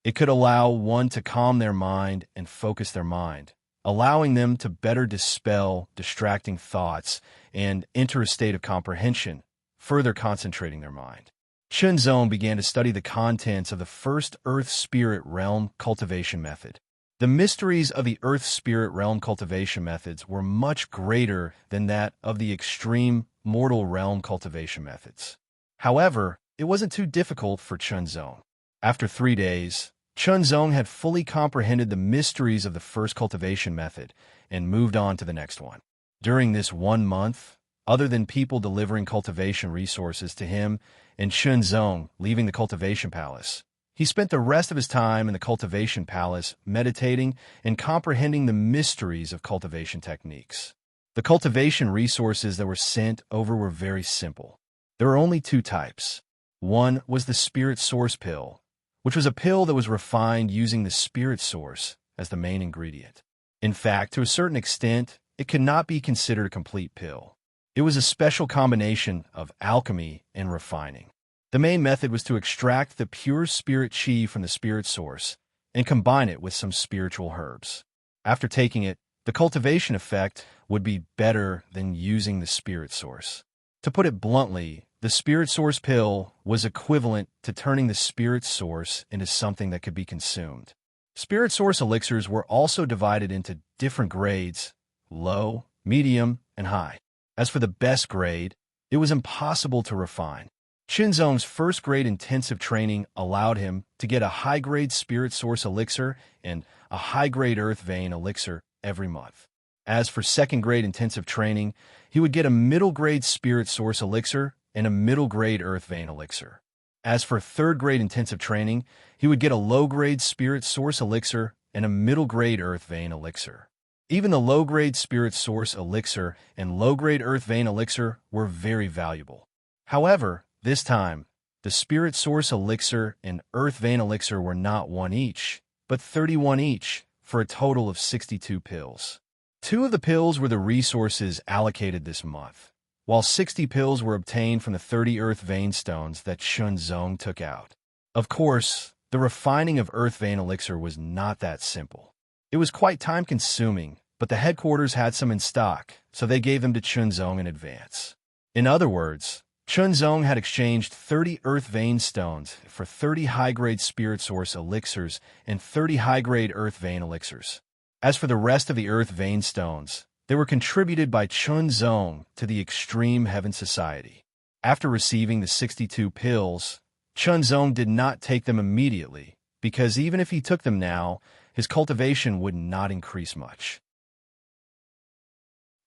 It could allow one to calm their mind and focus their mind, allowing them to better dispel distracting thoughts and enter a state of comprehension, further concentrating their mind. Chunzong began to study the contents of the first Earth Spirit Realm cultivation method. The mysteries of the Earth Spirit Realm cultivation methods were much greater than that of the extreme mortal realm cultivation methods. However, it wasn't too difficult for Chunzong. After 3 days, Chunzong had fully comprehended the mysteries of the first cultivation method and moved on to the next one. During this 1 month, other than people delivering cultivation resources to him and Chunzong leaving the cultivation palace, he spent the rest of his time in the cultivation palace meditating and comprehending the mysteries of cultivation techniques. The cultivation resources that were sent over were very simple. There were only 2 types. One was the Spirit Source Pill, which was a pill that was refined using the Spirit Source as the main ingredient. In fact, to a certain extent, it could not be considered a complete pill. It was a special combination of alchemy and refining. The main method was to extract the pure spirit chi from the spirit source and combine it with some spiritual herbs. After taking it, the cultivation effect would be better than using the spirit source. To put it bluntly, the spirit source pill was equivalent to turning the spirit source into something that could be consumed. Spirit source elixirs were also divided into different grades: low, medium, and high. As for the best grade, it was impossible to refine. Qinzong's first-grade intensive training allowed him to get a high-grade spirit source elixir and a high-grade earth vein elixir every month. As for second-grade intensive training, he would get a middle-grade spirit source elixir and a middle-grade earth vein elixir. As for third-grade intensive training, he would get a low-grade spirit source elixir and a middle-grade earth vein elixir. Even the low-grade spirit source elixir and low-grade earth vein elixir were very valuable. However, this time, the spirit source elixir and earth vein elixir were not 1 each, but 31 each, for a total of 62 pills. 2 of the pills were the resources allocated this month, while 60 pills were obtained from the 30 earth vein stones that Qinzong took out. Of course, the refining of earth vein elixir was not that simple. It was quite time-consuming, but the headquarters had some in stock, so they gave them to Qinzong in advance. In other words, Qinzong had exchanged 30 earth vein stones for 30 high-grade spirit source elixirs and 30 high-grade earth vein elixirs. As for the rest of the earth vein stones, they were contributed by Qinzong to the Extreme Heaven Society. After receiving the 62 pills, Qinzong did not take them immediately, because even if he took them now, his cultivation would not increase much.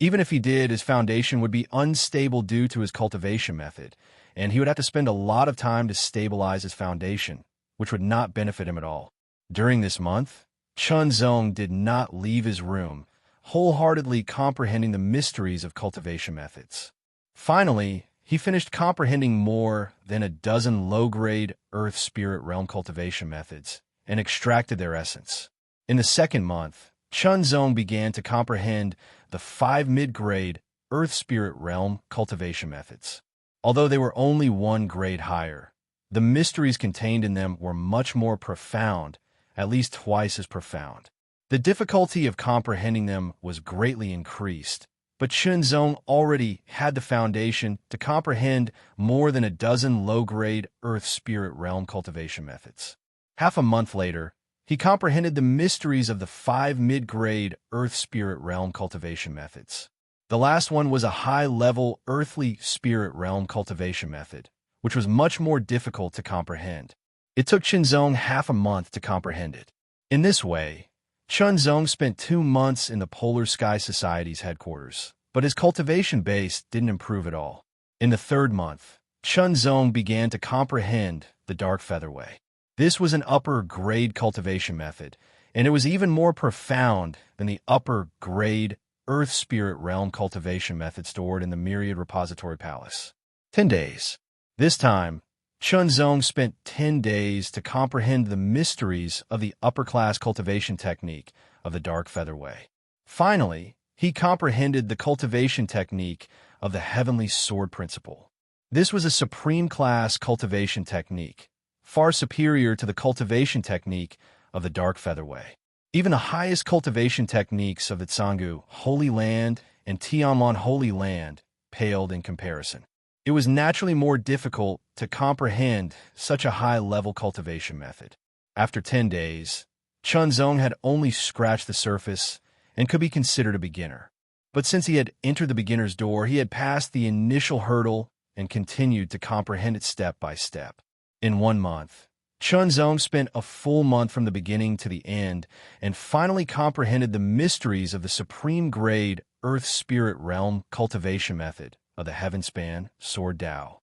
Even if he did, his foundation would be unstable due to his cultivation method, and he would have to spend a lot of time to stabilize his foundation, which would not benefit him at all. During this month, Qinzong did not leave his room, wholeheartedly comprehending the mysteries of cultivation methods. Finally, he finished comprehending more than a dozen low-grade Earth Spirit Realm cultivation methods and extracted their essence. In the second month, Qinzong began to comprehend the 5 mid-grade Earth Spirit Realm cultivation methods. Although they were only 1 grade higher, the mysteries contained in them were much more profound, at least twice as profound. The difficulty of comprehending them was greatly increased, but Qinzong already had the foundation to comprehend more than a dozen low-grade Earth Spirit Realm cultivation methods. Half a month later, he comprehended the mysteries of the 5 mid-grade Earth Spirit Realm cultivation methods. The last one was a high-level Earthly Spirit Realm cultivation method, which was much more difficult to comprehend. It took Qinzong half a month to comprehend it. In this way, Qinzong spent 2 months in the Polar Sky Society's headquarters, but his cultivation base didn't improve at all. In the 3rd month, Qinzong began to comprehend the Dark Featherway. This was an upper-grade cultivation method, and it was even more profound than the upper-grade Earth Spirit Realm cultivation method stored in the Myriad Repository Palace. 10 days. This time, Qinzong spent 10 days to comprehend the mysteries of the upper-class cultivation technique of the Dark Featherway. Finally, he comprehended the cultivation technique of the Heavenly Sword Principle. This was a supreme-class cultivation technique, far superior to the cultivation technique of the Dark Featherway. Even the highest cultivation techniques of the Canggu Holy Land and Tianlan Holy Land paled in comparison. It was naturally more difficult to comprehend such a high-level cultivation method. After 10 days, Qinzong had only scratched the surface and could be considered a beginner. But since he had entered the beginner's door, he had passed the initial hurdle and continued to comprehend it step by step. In 1 month, Qinzong spent a full month from the beginning to the end and finally comprehended the mysteries of the supreme grade Earth Spirit Realm cultivation method of the Heavenspan Sword Tao.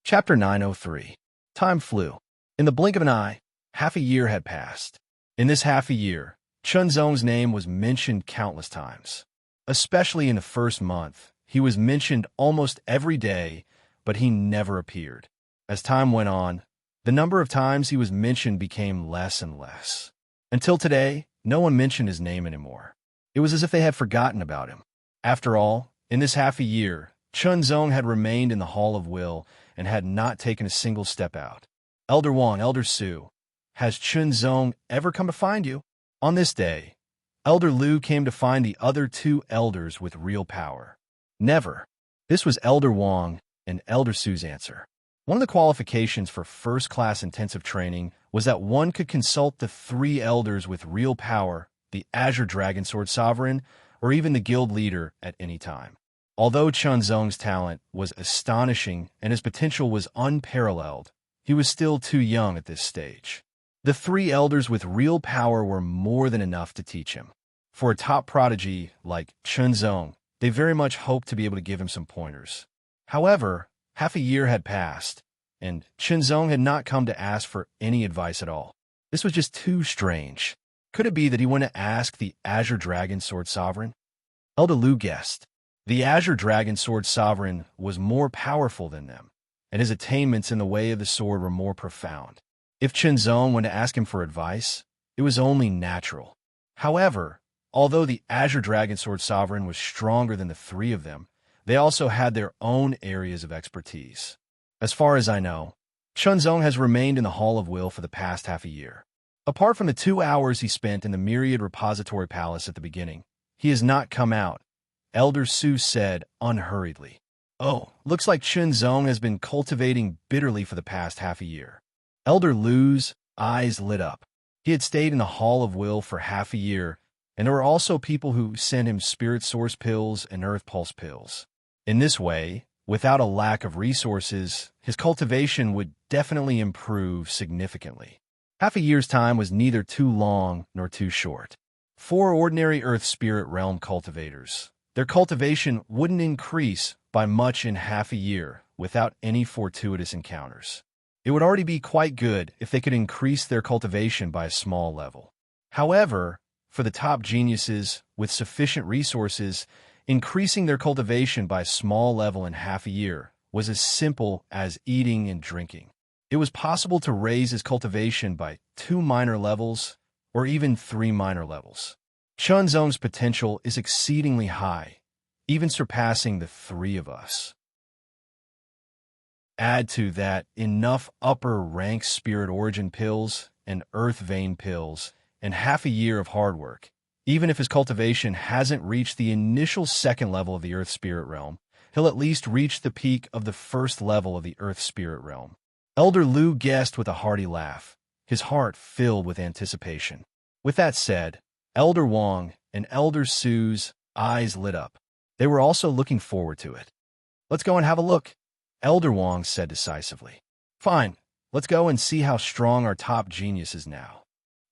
Chapter 903. Time flew. In the blink of an eye, half a year had passed. In this half a year, Qinzong's name was mentioned countless times. Especially in the first month, he was mentioned almost every day, but he never appeared. As time went on, the number of times he was mentioned became less and less. Until today, no one mentioned his name anymore. It was as if they had forgotten about him. After all, in this half a year, Qinzong had remained in the Hall of Will and had not taken a single step out. Elder Wang, Elder Su, has Qinzong ever come to find you? On this day, Elder Lu came to find the other 2 elders with real power. Never. This was Elder Wang and Elder Su's answer. One of the qualifications for first-class intensive training was that one could consult the 3 elders with real power, the Azure Dragon Sword Sovereign, or even the guild leader at any time. Although Chunzong's talent was astonishing and his potential was unparalleled, he was still too young at this stage. The 3 elders with real power were more than enough to teach him. For a top prodigy like Chunzong, they very much hoped to be able to give him some pointers. However, half a year had passed, and Chunzong had not come to ask for any advice at all. This was just too strange. Could it be that he went to ask the Azure Dragon Sword Sovereign? Elder Lu guessed. The Azure Dragon Sword Sovereign was more powerful than them, and his attainments in the way of the sword were more profound. If Chunzong went to ask him for advice, it was only natural. However, although the Azure Dragon Sword Sovereign was stronger than the 3 of them, they also had their own areas of expertise. As far as I know, Chunzong has remained in the Hall of Will for the past half a year. Apart from the 2 hours he spent in the Myriad Repository Palace at the beginning, he has not come out, Elder Su said unhurriedly. Oh, looks like Chunzong has been cultivating bitterly for the past half a year. Elder Lu's eyes lit up. He had stayed in the Hall of Will for half a year, and there were also people who sent him Spirit Source pills and Earth Pulse pills. In this way, without a lack of resources, his cultivation would definitely improve significantly. Half a year's time was neither too long nor too short. For ordinary Earth Spirit Realm cultivators, their cultivation wouldn't increase by much in half a year without any fortuitous encounters. It would already be quite good if they could increase their cultivation by a small level. However, for the top geniuses with sufficient resources, increasing their cultivation by a small level in half a year was as simple as eating and drinking. It was possible to raise his cultivation by 2 minor levels or even 3 minor levels. Chunzong's potential is exceedingly high, even surpassing the 3 of us. Add to that enough upper-rank spirit origin pills and earth vein pills and half a year of hard work. Even if his cultivation hasn't reached the initial 2nd level of the Earth Spirit Realm, he'll at least reach the peak of the 1st level of the Earth Spirit Realm. Elder Lu guessed with a hearty laugh, his heart filled with anticipation. With that said, Elder Wang and Elder Su's eyes lit up. They were also looking forward to it. Let's go and have a look, Elder Wang said decisively. Fine, let's go and see how strong our top genius is now.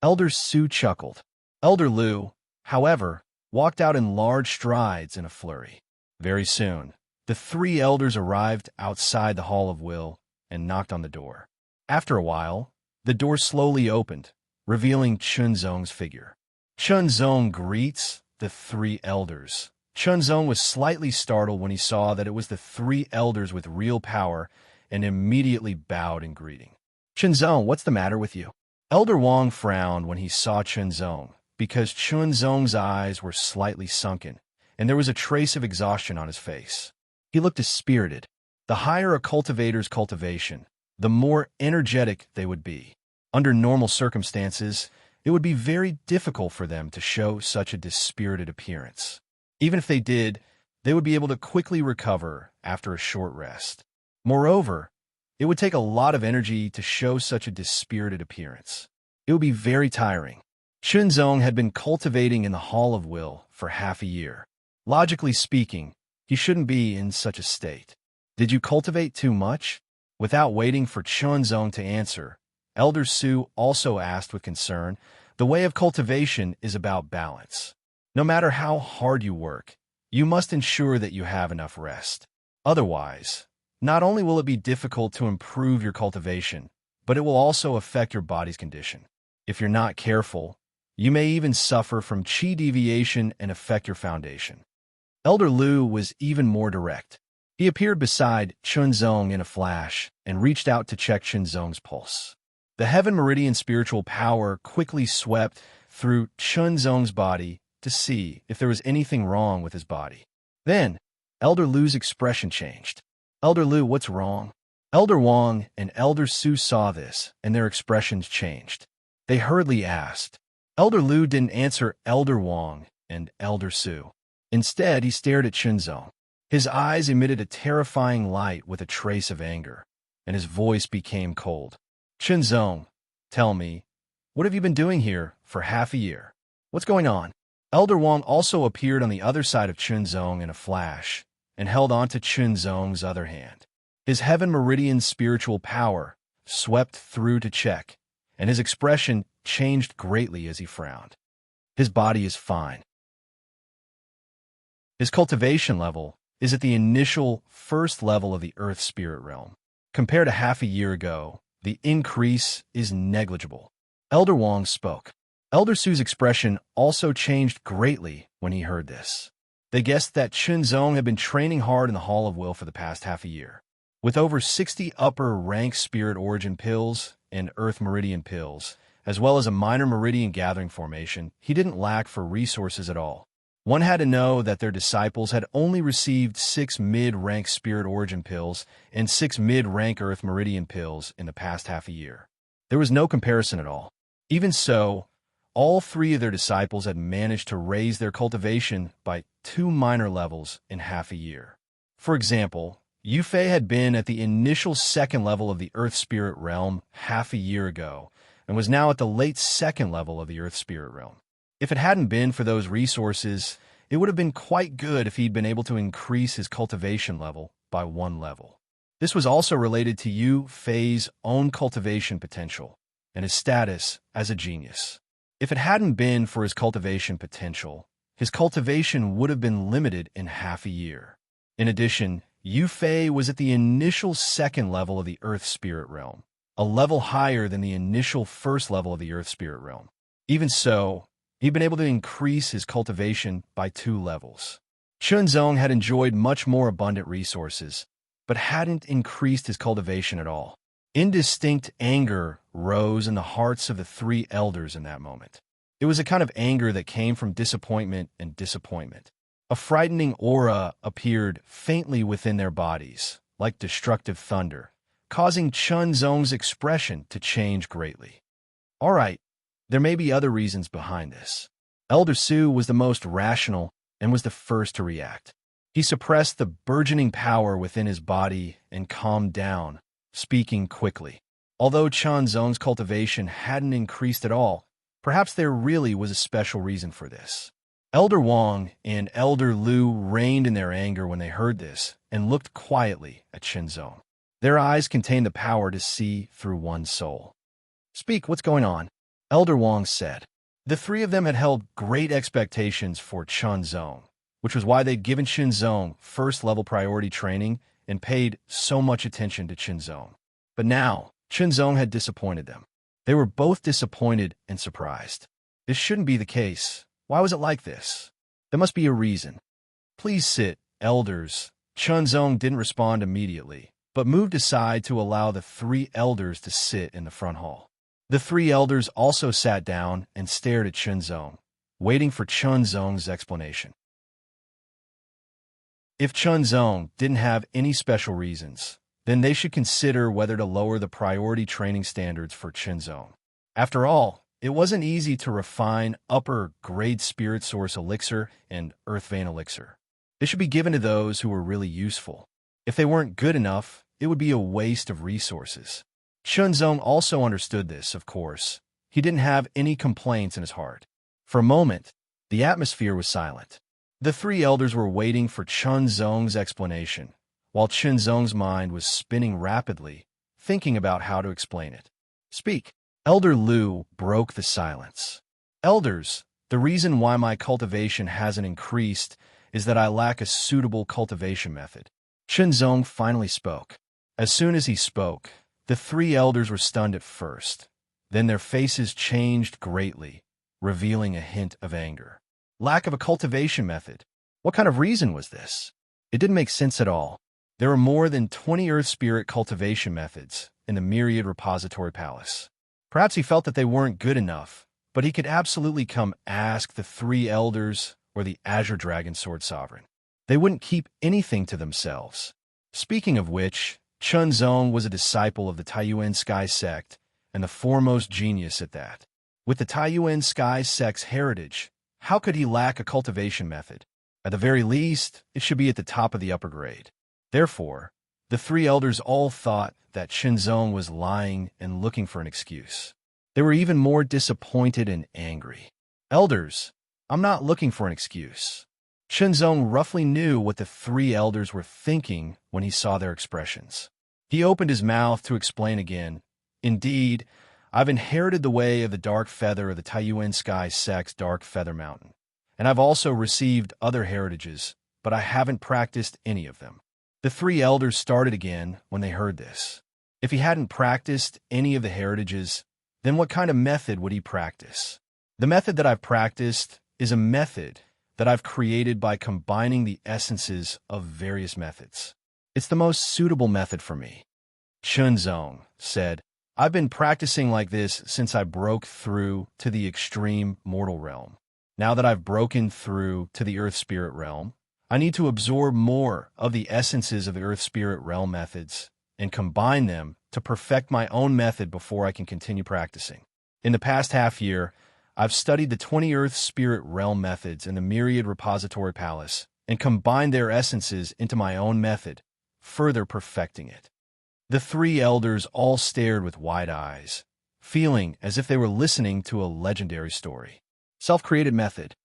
Elder Su chuckled. Elder Lu, however, walked out in large strides in a flurry. Very soon, the 3 elders arrived outside the Hall of Will and knocked on the door. After a while, the door slowly opened, revealing Chunzong's figure. Chunzong greets the 3 elders. Chunzong was slightly startled when he saw that it was the 3 elders with real power and immediately bowed in greeting. Chunzong, what's the matter with you? Elder Wang frowned when he saw Chunzong, because Chunzong's eyes were slightly sunken, and there was a trace of exhaustion on his face. He looked dispirited. The higher a cultivator's cultivation, the more energetic they would be. Under normal circumstances, it would be very difficult for them to show such a dispirited appearance. Even if they did, they would be able to quickly recover after a short rest. Moreover, it would take a lot of energy to show such a dispirited appearance. It would be very tiring. Chunzong had been cultivating in the Hall of Will for half a year. Logically speaking, he shouldn't be in such a state. Did you cultivate too much? Without waiting for Chunzong to answer, Elder Su also asked with concern, the way of cultivation is about balance. No matter how hard you work, you must ensure that you have enough rest. Otherwise, not only will it be difficult to improve your cultivation, but it will also affect your body's condition. If you're not careful, you may even suffer from qi deviation and affect your foundation. Elder Lu was even more direct. He appeared beside Chunzong in a flash and reached out to check Chunzong's pulse. The Heaven Meridian spiritual power quickly swept through Chunzong's body to see if there was anything wrong with his body. Then, Elder Lu's expression changed. Elder Lu, what's wrong? Elder Wang and Elder Su saw this, and their expressions changed. They hurriedly asked. Elder Lu didn't answer Elder Wang and Elder Su. Instead, he stared at Chunzong. His eyes emitted a terrifying light with a trace of anger, and his voice became cold. Qinzong, tell me, what have you been doing here for half a year? What's going on? Elder Wang also appeared on the other side of Qinzong in a flash, and held on to Qinzong's other hand. His heaven meridian spiritual power swept through to check, and his expression changed greatly as he frowned. His body is fine. His cultivation level is at the initial first level of the Earth Spirit realm. Compared to half a year ago, the increase is negligible. Elder Wang spoke. Elder Su's expression also changed greatly when he heard this. They guessed that Qinzong had been training hard in the Hall of Will for the past half a year. With over 60 upper rank spirit origin pills and Earth Meridian pills, as well as a minor meridian gathering formation, he didn't lack for resources at all. One had to know that their disciples had only received 6 mid-rank spirit origin pills and 6 mid-rank Earth Meridian pills in the past half a year. There was no comparison at all. Even so, all 3 of their disciples had managed to raise their cultivation by 2 minor levels in half a year. For example, Yufei had been at the initial 2nd level of the Earth Spirit realm half a year ago, and was now at the late 2nd level of the Earth Spirit realm. If it hadn't been for those resources, it would have been quite good if he'd been able to increase his cultivation level by 1 level. This was also related to Yu Fei's own cultivation potential and his status as a genius. If it hadn't been for his cultivation potential, his cultivation would have been limited in half a year. In addition, Yu Fei was at the initial 2nd level of the Earth Spirit realm, a level higher than the initial 1st level of the Earth Spirit realm. Even so, he'd been able to increase his cultivation by 2 levels. Qinzong had enjoyed much more abundant resources, but hadn't increased his cultivation at all. Indistinct anger rose in the hearts of the 3 elders in that moment. It was a kind of anger that came from disappointment and disappointment. A frightening aura appeared faintly within their bodies, like destructive thunder, causing Qinzong's expression to change greatly. All right, there may be other reasons behind this. Elder Su was the most rational and was the first to react. He suppressed the burgeoning power within his body and calmed down, speaking quickly. Although Qinzong's cultivation hadn't increased at all, perhaps there really was a special reason for this. Elder Wang and Elder Lu reigned in their anger when they heard this and looked quietly at Qinzong. Their eyes contained the power to see through one's soul. "Speak, what's going on?" Elder Wang said. The 3 of them had held great expectations for Qinzong, which was why they'd given Qinzong first-level priority training and paid so much attention to Qinzong. But now, Qinzong had disappointed them. They were both disappointed and surprised. This shouldn't be the case. Why was it like this? There must be a reason. "Please sit, elders." Qinzong didn't respond immediately, but moved aside to allow the 3 elders to sit in the front hall. The 3 elders also sat down and stared at Qinzong, waiting for Qinzong's explanation. If Qinzong didn't have any special reasons, then they should consider whether to lower the priority training standards for Qinzong. After all, it wasn't easy to refine upper-grade spirit source elixir and earth vein elixir. They should be given to those who were really useful. If they weren't good enough, it would be a waste of resources. Qinzong also understood this, of course. He didn't have any complaints in his heart. For a moment, the atmosphere was silent. The 3 elders were waiting for Qinzong's explanation, while Qinzong's mind was spinning rapidly, thinking about how to explain it. "Speak." Elder Lu broke the silence. "Elders, the reason why my cultivation hasn't increased is that I lack a suitable cultivation method." Qinzong finally spoke. As soon as he spoke, the 3 elders were stunned at first. Then their faces changed greatly, revealing a hint of anger. Lack of a cultivation method. What kind of reason was this? It didn't make sense at all. There were more than 20 Earth Spirit cultivation methods in the Myriad Repository Palace. Perhaps he felt that they weren't good enough, but he could absolutely come ask the 3 elders or the Azure Dragon Sword Sovereign. They wouldn't keep anything to themselves. Speaking of which, Qinzong was a disciple of the Taiyuan Sky Sect, and the foremost genius at that. With the Taiyuan Sky Sect's heritage, how could he lack a cultivation method? At the very least, it should be at the top of the upper grade. Therefore, the three elders all thought that Shenzong was lying and looking for an excuse. They were even more disappointed and angry. Elders, I'm not looking for an excuse. Shenzong roughly knew what the three elders were thinking when he saw their expressions. He opened his mouth to explain again. Indeed, I've inherited the way of the dark feather of the Taiyuan Sky Sect's Dark Feather Mountain, and I've also received other heritages, but I haven't practiced any of them. The three elders started again when they heard this. If he hadn't practiced any of the heritages, then what kind of method would he practice? The method that I've practiced is a method that I've created by combining the essences of various methods. It's the most suitable method for me. Shenzong said, I've been practicing like this since I broke through to the extreme mortal realm. Now that I've broken through to the earth spirit realm, I need to absorb more of the essences of the earth spirit realm methods and combine them to perfect my own method before I can continue practicing. In the past half year, I've studied the 20 earth spirit realm methods in the myriad repository palace and combined their essences into my own method, further perfecting it. The three elders all stared with wide eyes, feeling as if they were listening to a legendary story. Self-created method.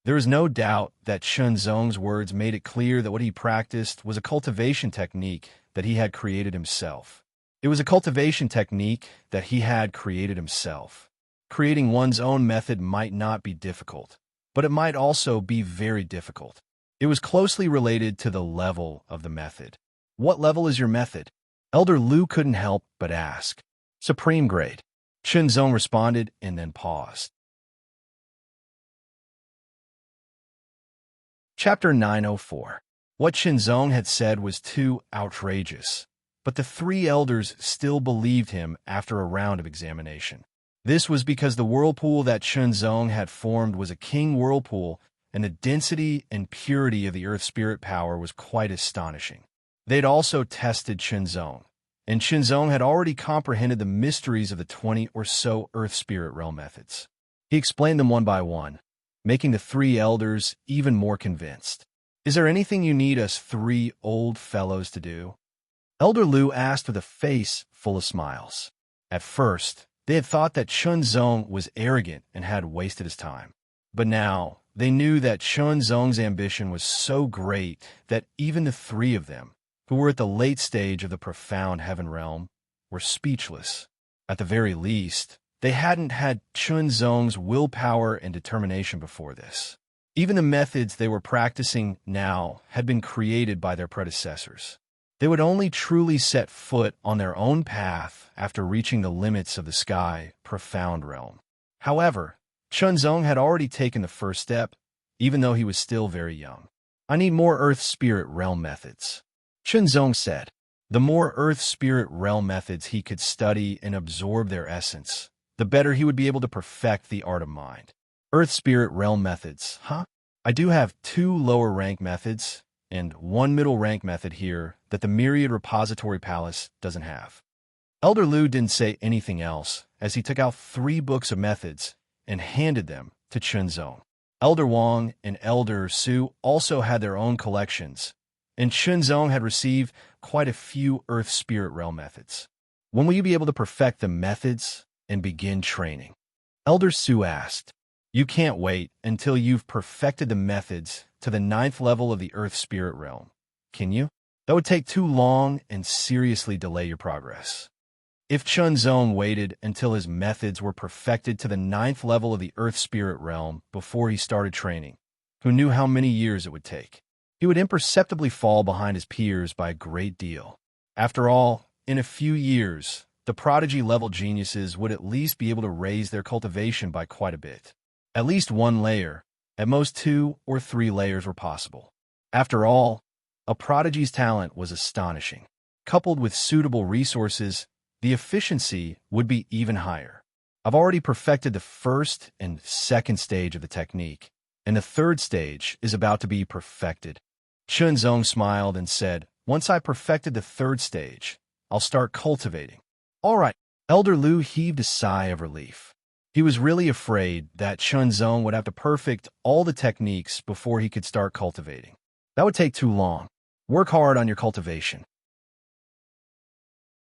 There is no doubt that Shenzong's words made it clear that what he practiced was a cultivation technique that he had created himself. It was a cultivation technique that he had created himself. Creating one's own method might not be difficult, but it might also be very difficult. It was closely related to the level of the method. What level is your method? Elder Lu couldn't help but ask. Supreme grade. Shenzong responded and then paused. Chapter 904. What Shenzong had said was too outrageous, but the three elders still believed him after a round of examination. This was because the whirlpool that Shenzong had formed was a king whirlpool, and the density and purity of the earth spirit power was quite astonishing. They'd also tested Shenzong, and Shenzong had already comprehended the mysteries of the 20 or so earth spirit realm methods. He explained them one by one, making the three elders even more convinced. Is there anything you need us three old fellows to do? Elder Lu asked with a face full of smiles. At first, they had thought that Shenzong was arrogant and had wasted his time. But now, they knew that Shenzong's ambition was so great that even the three of them, who were at the late stage of the profound heaven realm, were speechless. At the very least, they hadn't had Shenzong's willpower and determination before this. Even the methods they were practicing now had been created by their predecessors. They would only truly set foot on their own path after reaching the limits of the sky profound realm. However, Shenzong had already taken the first step, even though he was still very young. I need more earth spirit realm methods, Shenzong said. The more earth spirit realm methods he could study and absorb their essence, the better he would be able to perfect the art of mind. Earth spirit realm methods, huh? I do have 2 lower rank methods and 1 middle rank method here that the myriad repository palace doesn't have. Elder Lu didn't say anything else as he took out 3 books of methods and handed them to Shenzong. Elder Wang and Elder Su also had their own collections, and Shenzong had received quite a few earth spirit realm methods. When will you be able to perfect the methods and begin training? Elder Su asked. You can't wait until you've perfected the methods to the 9th level of the earth spirit realm, can you? That would take too long and seriously delay your progress. If Shenzong waited until his methods were perfected to the 9th level of the earth spirit realm before he started training, who knew how many years it would take? He would imperceptibly fall behind his peers by a great deal. After all, in a few years, the prodigy-level geniuses would at least be able to raise their cultivation by quite a bit. At least 1 layer, at most 2 or 3 layers were possible. After all, a prodigy's talent was astonishing. Coupled with suitable resources, the efficiency would be even higher. I've already perfected the 1st and 2nd stage of the technique, and the 3rd stage is about to be perfected. Shenzong smiled and said, once I perfected the 3rd stage, I'll start cultivating. All right. Elder Lu heaved a sigh of relief. He was really afraid that Chunzong would have to perfect all the techniques before he could start cultivating. That would take too long. Work hard on your cultivation.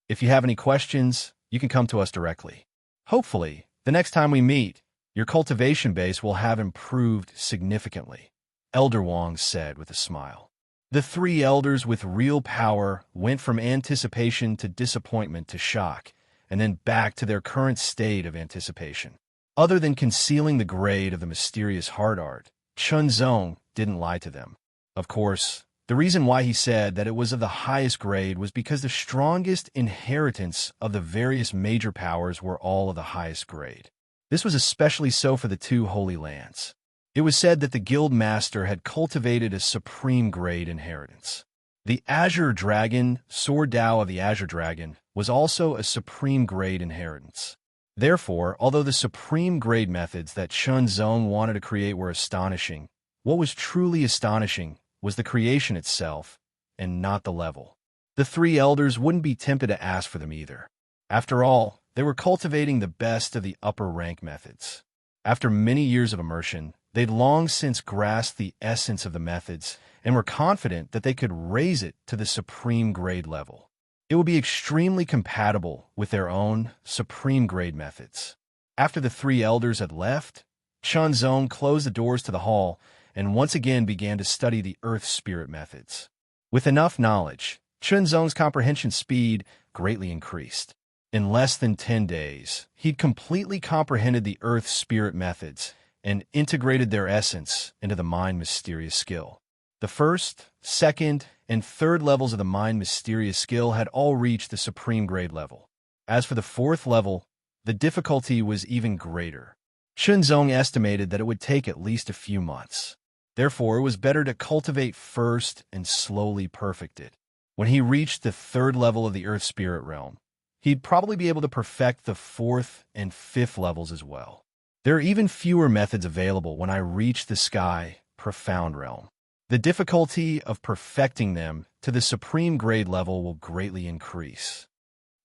If you have any questions, you can come to us directly. Hopefully, the next time we meet, your cultivation base will have improved significantly, Elder Wong said with a smile. The three elders with real power went from anticipation to disappointment to shock, and then back to their current state of anticipation. Other than concealing the grade of the mysterious heart art, Chunzong didn't lie to them. Of course, the reason why he said that it was of the highest grade was because the strongest inheritance of the various major powers were all of the highest grade. This was especially so for the two Holy Lands. It was said that the guild master had cultivated a supreme grade inheritance. The Azure Dragon, Sword Dao of the Azure Dragon, was also a supreme grade inheritance. Therefore, although the supreme grade methods that Chunzong wanted to create were astonishing, what was truly astonishing was the creation itself, and not the level. The three elders wouldn't be tempted to ask for them either. After all, they were cultivating the best of the upper rank methods. After many years of immersion, they'd long since grasped the essence of the methods and were confident that they could raise it to the supreme grade level. It would be extremely compatible with their own supreme grade methods. After the three elders had left, Chunzong closed the doors to the hall and once again began to study the earth spirit methods. With enough knowledge, Chunzong's comprehension speed greatly increased. In less than 10 days, he'd completely comprehended the earth spirit methods and integrated their essence into the mind mysterious skill. The first, second, and third levels of the mind mysterious skill had all reached the supreme grade level. As for the fourth level, the difficulty was even greater. Chunzong estimated that it would take at least a few months. Therefore, it was better to cultivate first and slowly perfect it. When he reached the third level of the earth spirit realm, he'd probably be able to perfect the fourth and fifth levels as well. There are even fewer methods available when I reach the sky profound realm. The difficulty of perfecting them to the supreme grade level will greatly increase.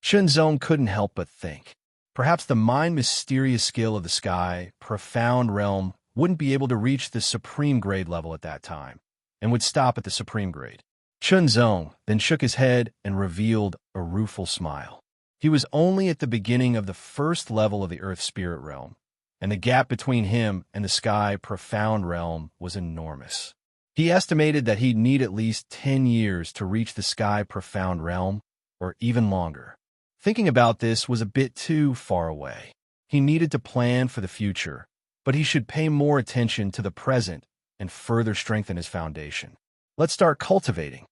Chunzong couldn't help but think. Perhaps the mind mysterious skill of the sky profound realm wouldn't be able to reach the supreme grade level at that time, and would stop at the supreme grade. Chunzong then shook his head and revealed a rueful smile. He was only at the beginning of the first level of the earth spirit realm, and the gap between him and the sky profound realm was enormous. He estimated that he'd need at least 10 years to reach the sky profound realm, or even longer. Thinking about this was a bit too far away. He needed to plan for the future, but he should pay more attention to the present and further strengthen his foundation. Let's start cultivating.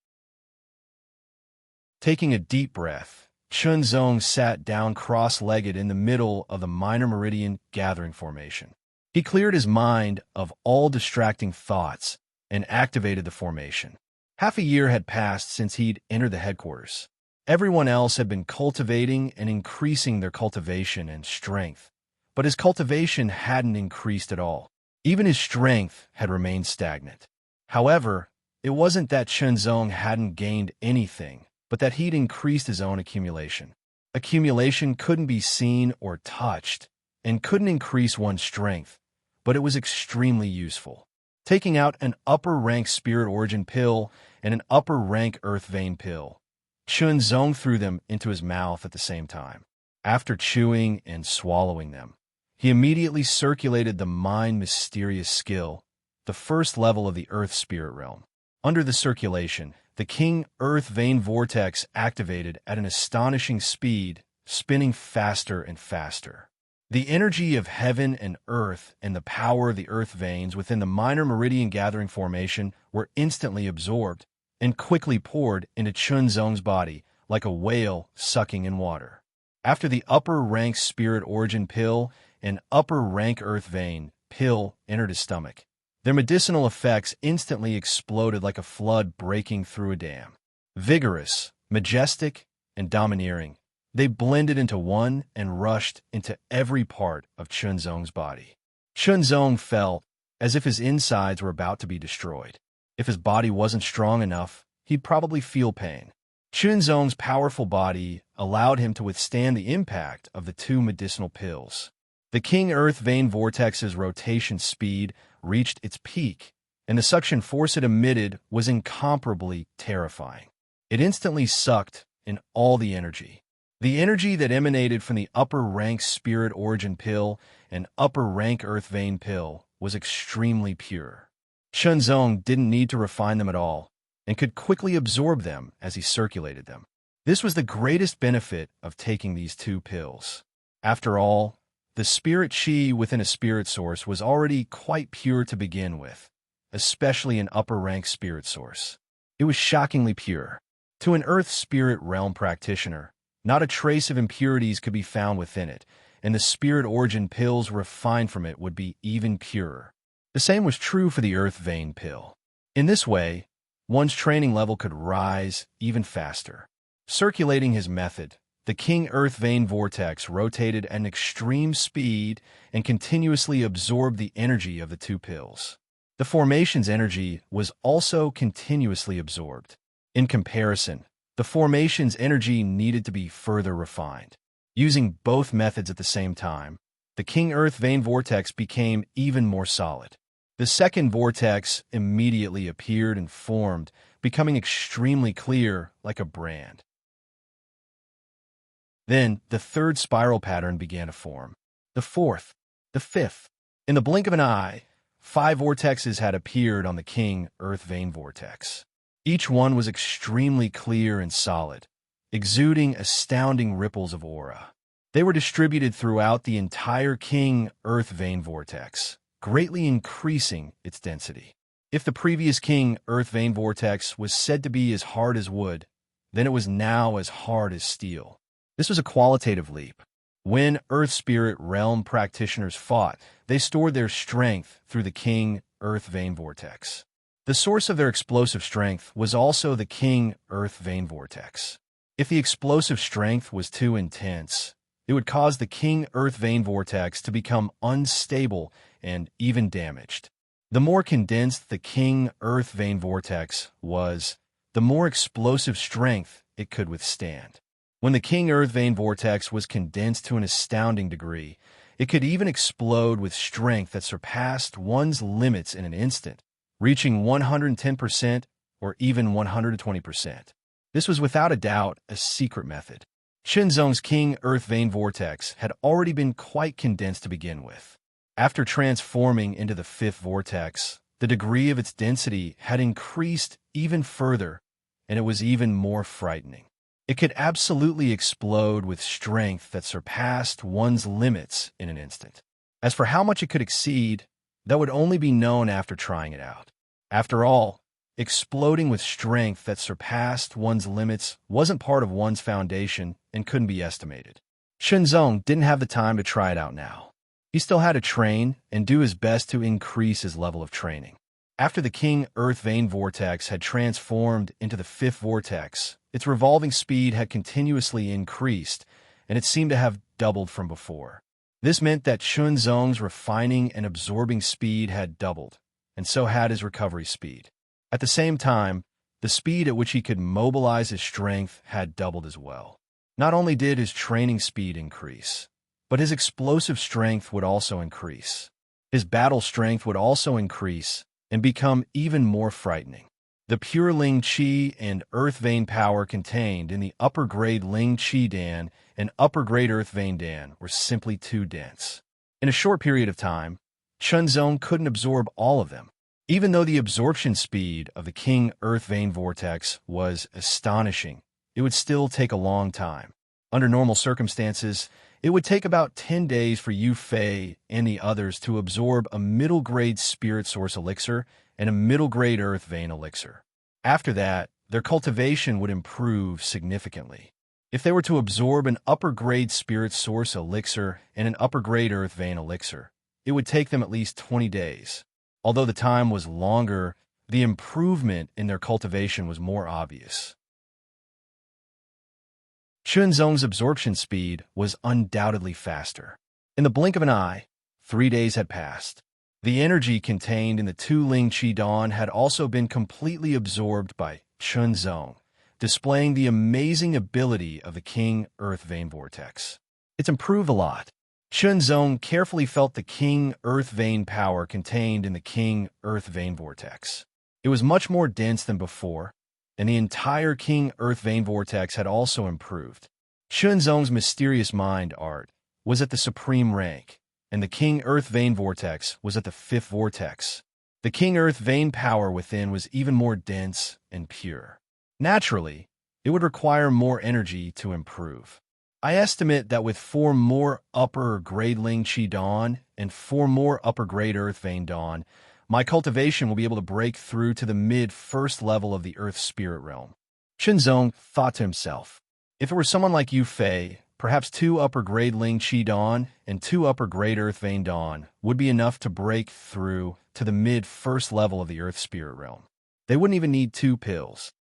Taking a deep breath, Chunzong sat down cross-legged in the middle of the minor meridian gathering formation. He cleared his mind of all distracting thoughts and activated the formation. Half a year had passed since he'd entered the headquarters. Everyone else had been cultivating and increasing their cultivation and strength, but his cultivation hadn't increased at all. Even his strength had remained stagnant. However, it wasn't that Chunzong hadn't gained anything, but that he'd increased his own accumulation. Accumulation couldn't be seen or touched, and couldn't increase one's strength, but it was extremely useful. Taking out an upper-rank spirit origin pill and an upper-rank earth vein pill, Chunzong threw them into his mouth at the same time. After chewing and swallowing them, he immediately circulated the mind mysterious skill, the first level of the earth spirit realm. Under the circulation, the King Earth Vein Vortex activated at an astonishing speed, spinning faster and faster. The energy of heaven and earth and the power of the earth veins within the minor meridian gathering formation were instantly absorbed and quickly poured into Chunzong's body like a whale sucking in water. After the upper-rank spirit origin pill and upper-rank earth vein pill entered his stomach, their medicinal effects instantly exploded like a flood breaking through a dam. Vigorous, majestic, and domineering, they blended into one and rushed into every part of Chunzong's body. Chunzong felt as if his insides were about to be destroyed. If his body wasn't strong enough, he'd probably feel pain. Chunzong's powerful body allowed him to withstand the impact of the two medicinal pills. The King Earth Vein Vortex's rotation speed reached its peak, and the suction force it emitted was incomparably terrifying. It instantly sucked in all the energy. The energy that emanated from the upper-rank Spirit Origin Pill and upper-rank Earth Vein Pill was extremely pure. Shenzong didn't need to refine them at all, and could quickly absorb them as he circulated them. This was the greatest benefit of taking these two pills. After all, the spirit chi within a spirit source was already quite pure to begin with, especially an upper-rank spirit source. It was shockingly pure. To an Earth Spirit Realm practitioner, not a trace of impurities could be found within it, and the Spirit Origin pills refined from it would be even purer. The same was true for the Earth Vein pill. In this way, one's training level could rise even faster. Circulating his method, the King Earth Vein Vortex rotated at an extreme speed and continuously absorbed the energy of the two pills. The formation's energy was also continuously absorbed. In comparison, the formation's energy needed to be further refined. Using both methods at the same time, the King Earth Vein Vortex became even more solid. The second vortex immediately appeared and formed, becoming extremely clear like a brand. Then, the third spiral pattern began to form. The fourth, the fifth. In the blink of an eye, 5 vortexes had appeared on the King Earth Vein Vortex. Each one was extremely clear and solid, exuding astounding ripples of aura. They were distributed throughout the entire King Earth Vein Vortex, greatly increasing its density. If the previous King Earth Vein Vortex was said to be as hard as wood, then it was now as hard as steel. This was a qualitative leap. When Earth Spirit Realm practitioners fought, they stored their strength through the King Earth Vein Vortex. The source of their explosive strength was also the King Earth Vein Vortex. If the explosive strength was too intense, it would cause the King Earth Vein Vortex to become unstable and even damaged. The more condensed the King Earth Vein Vortex was, the more explosive strength it could withstand. When the King Earth Vein Vortex was condensed to an astounding degree, it could even explode with strength that surpassed one's limits in an instant, reaching 110% or even 120%. This was without a doubt a secret method. Shenzong's King Earth Vein Vortex had already been quite condensed to begin with. After transforming into the fifth vortex, the degree of its density had increased even further, and it was even more frightening. It could absolutely explode with strength that surpassed one's limits in an instant. As for how much it could exceed, that would only be known after trying it out. After all, exploding with strength that surpassed one's limits wasn't part of one's foundation and couldn't be estimated. Shenzong didn't have the time to try it out now. He still had to train and do his best to increase his level of training. After the King Earth Vein Vortex had transformed into the fifth vortex, its revolving speed had continuously increased, and it seemed to have doubled from before. This meant that Shenzong's refining and absorbing speed had doubled, and so had his recovery speed. At the same time, the speed at which he could mobilize his strength had doubled as well. Not only did his training speed increase, but his explosive strength would also increase. His battle strength would also increase and become even more frightening. The pure Ling Qi and Earth Vein power contained in the upper-grade Ling Qi Dan and upper-grade Earth Vein Dan were simply too dense. In a short period of time, Shenzong couldn't absorb all of them. Even though the absorption speed of the King Earth Vein Vortex was astonishing, it would still take a long time. Under normal circumstances, it would take about 10 days for Yu Fei and the others to absorb a middle-grade Spirit Source Elixir and a middle-grade Earth Vein Elixir. After that, their cultivation would improve significantly. If they were to absorb an upper-grade Spirit Source Elixir and an upper-grade Earth Vein Elixir, it would take them at least 20 days. Although the time was longer, the improvement in their cultivation was more obvious. Shenzong's absorption speed was undoubtedly faster. In the blink of an eye, 3 days had passed. The energy contained in the two Ling Qi Dan had also been completely absorbed by Shenzong, displaying the amazing ability of the King Earth Vein Vortex. It's improved a lot. Chunzong carefully felt the King Earth Vein power contained in the King Earth Vein vortex. It was much more dense than before, and the entire King Earth Vein vortex had also improved. Chunzong's mysterious mind art was at the supreme rank, and the King Earth Vein vortex was at the 5th vortex. The King Earth Vein power within was even more dense and pure. Naturally, it would require more energy to improve. I estimate that with 4 more upper-grade Ling Qi Dawn and 4 more upper-grade Earth Vein Dawn, my cultivation will be able to break through to the mid-first level of the Earth Spirit Realm. Chunzong thought to himself, if it were someone like Yu Fei, perhaps 2 upper-grade Ling Qi Dawn and 2 upper-grade Earth Vein Dawn would be enough to break through to the mid-first level of the Earth Spirit Realm. They wouldn't even need 2 pills.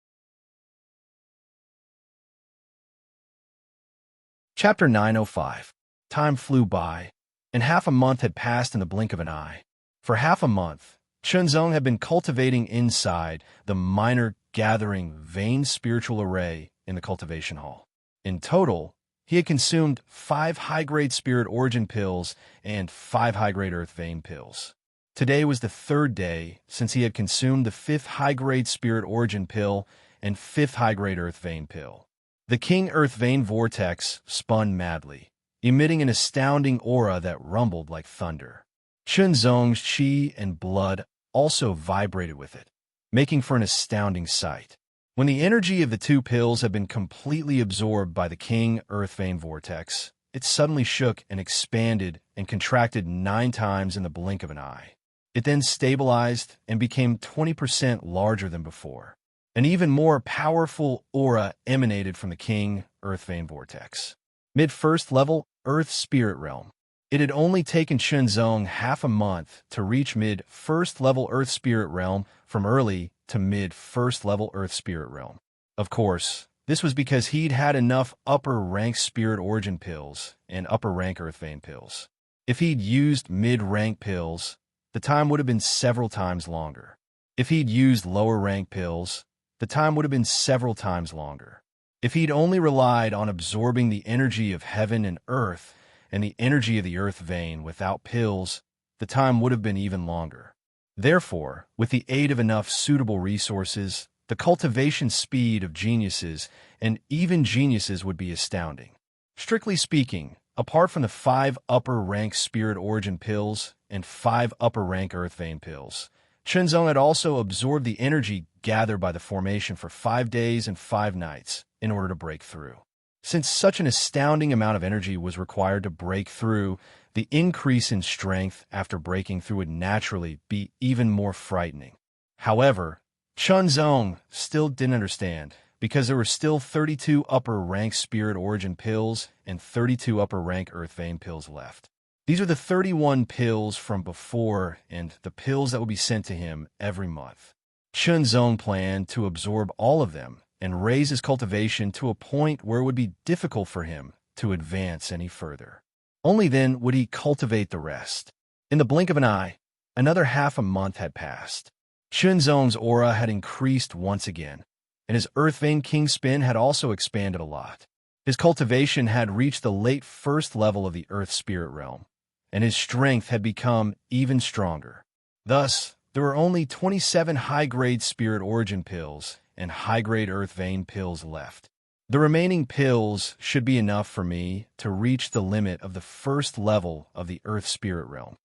Chapter 905. Time flew by, and half a month had passed in the blink of an eye. For half a month, Chunzong had been cultivating inside the minor gathering vein spiritual array in the cultivation hall. In total, he had consumed 5 high-grade spirit origin pills and 5 high-grade earth vein pills. Today was the 3rd day since he had consumed the 5th high-grade spirit origin pill and 5th high-grade earth vein pill. The King Earth Vein vortex spun madly, emitting an astounding aura that rumbled like thunder. Chunzong's qi and blood also vibrated with it, making for an astounding sight. When the energy of the 2 pills had been completely absorbed by the King Earth Vein vortex, it suddenly shook and expanded and contracted 9 times in the blink of an eye. It then stabilized and became 20% larger than before. An even more powerful aura emanated from the King Earth Vein vortex. Mid-first level Earth Spirit Realm. It had only taken Chunzong half a month to reach mid-first level Earth Spirit Realm from early to mid-first level Earth Spirit Realm. Of course, this was because he'd had enough upper-rank Spirit Origin pills and upper-rank Earth Vein pills. If he'd used mid-rank pills, the time would have been several times longer. If he'd used lower-rank pills, the time would have been several times longer. If he'd only relied on absorbing the energy of heaven and earth and the energy of the earth vein without pills, the time would have been even longer. Therefore, with the aid of enough suitable resources, the cultivation speed of geniuses and even geniuses would be astounding. Strictly speaking, apart from the 5 upper-rank spirit origin pills and 5 upper-rank earth vein pills, Chunzong had also absorbed the energy gathered by the formation for 5 days and 5 nights in order to break through. Since such an astounding amount of energy was required to break through, the increase in strength after breaking through would naturally be even more frightening. However, Chunzong still didn't understand, because there were still 32 upper-rank spirit origin pills and 32 upper-rank earth vein pills left. These are the 31 pills from before and the pills that will be sent to him every month. Chunzong planned to absorb all of them and raise his cultivation to a point where it would be difficult for him to advance any further. Only then would he cultivate the rest. In the blink of an eye, another half a month had passed. Chunzong's aura had increased once again, and his earth vein king spin had also expanded a lot. His cultivation had reached the late first level of the earth spirit realm, and his strength had become even stronger. Thus, there were only 27 high-grade spirit origin pills and high-grade earth vein pills left. The remaining pills should be enough for me to reach the limit of the first level of the earth spirit realm.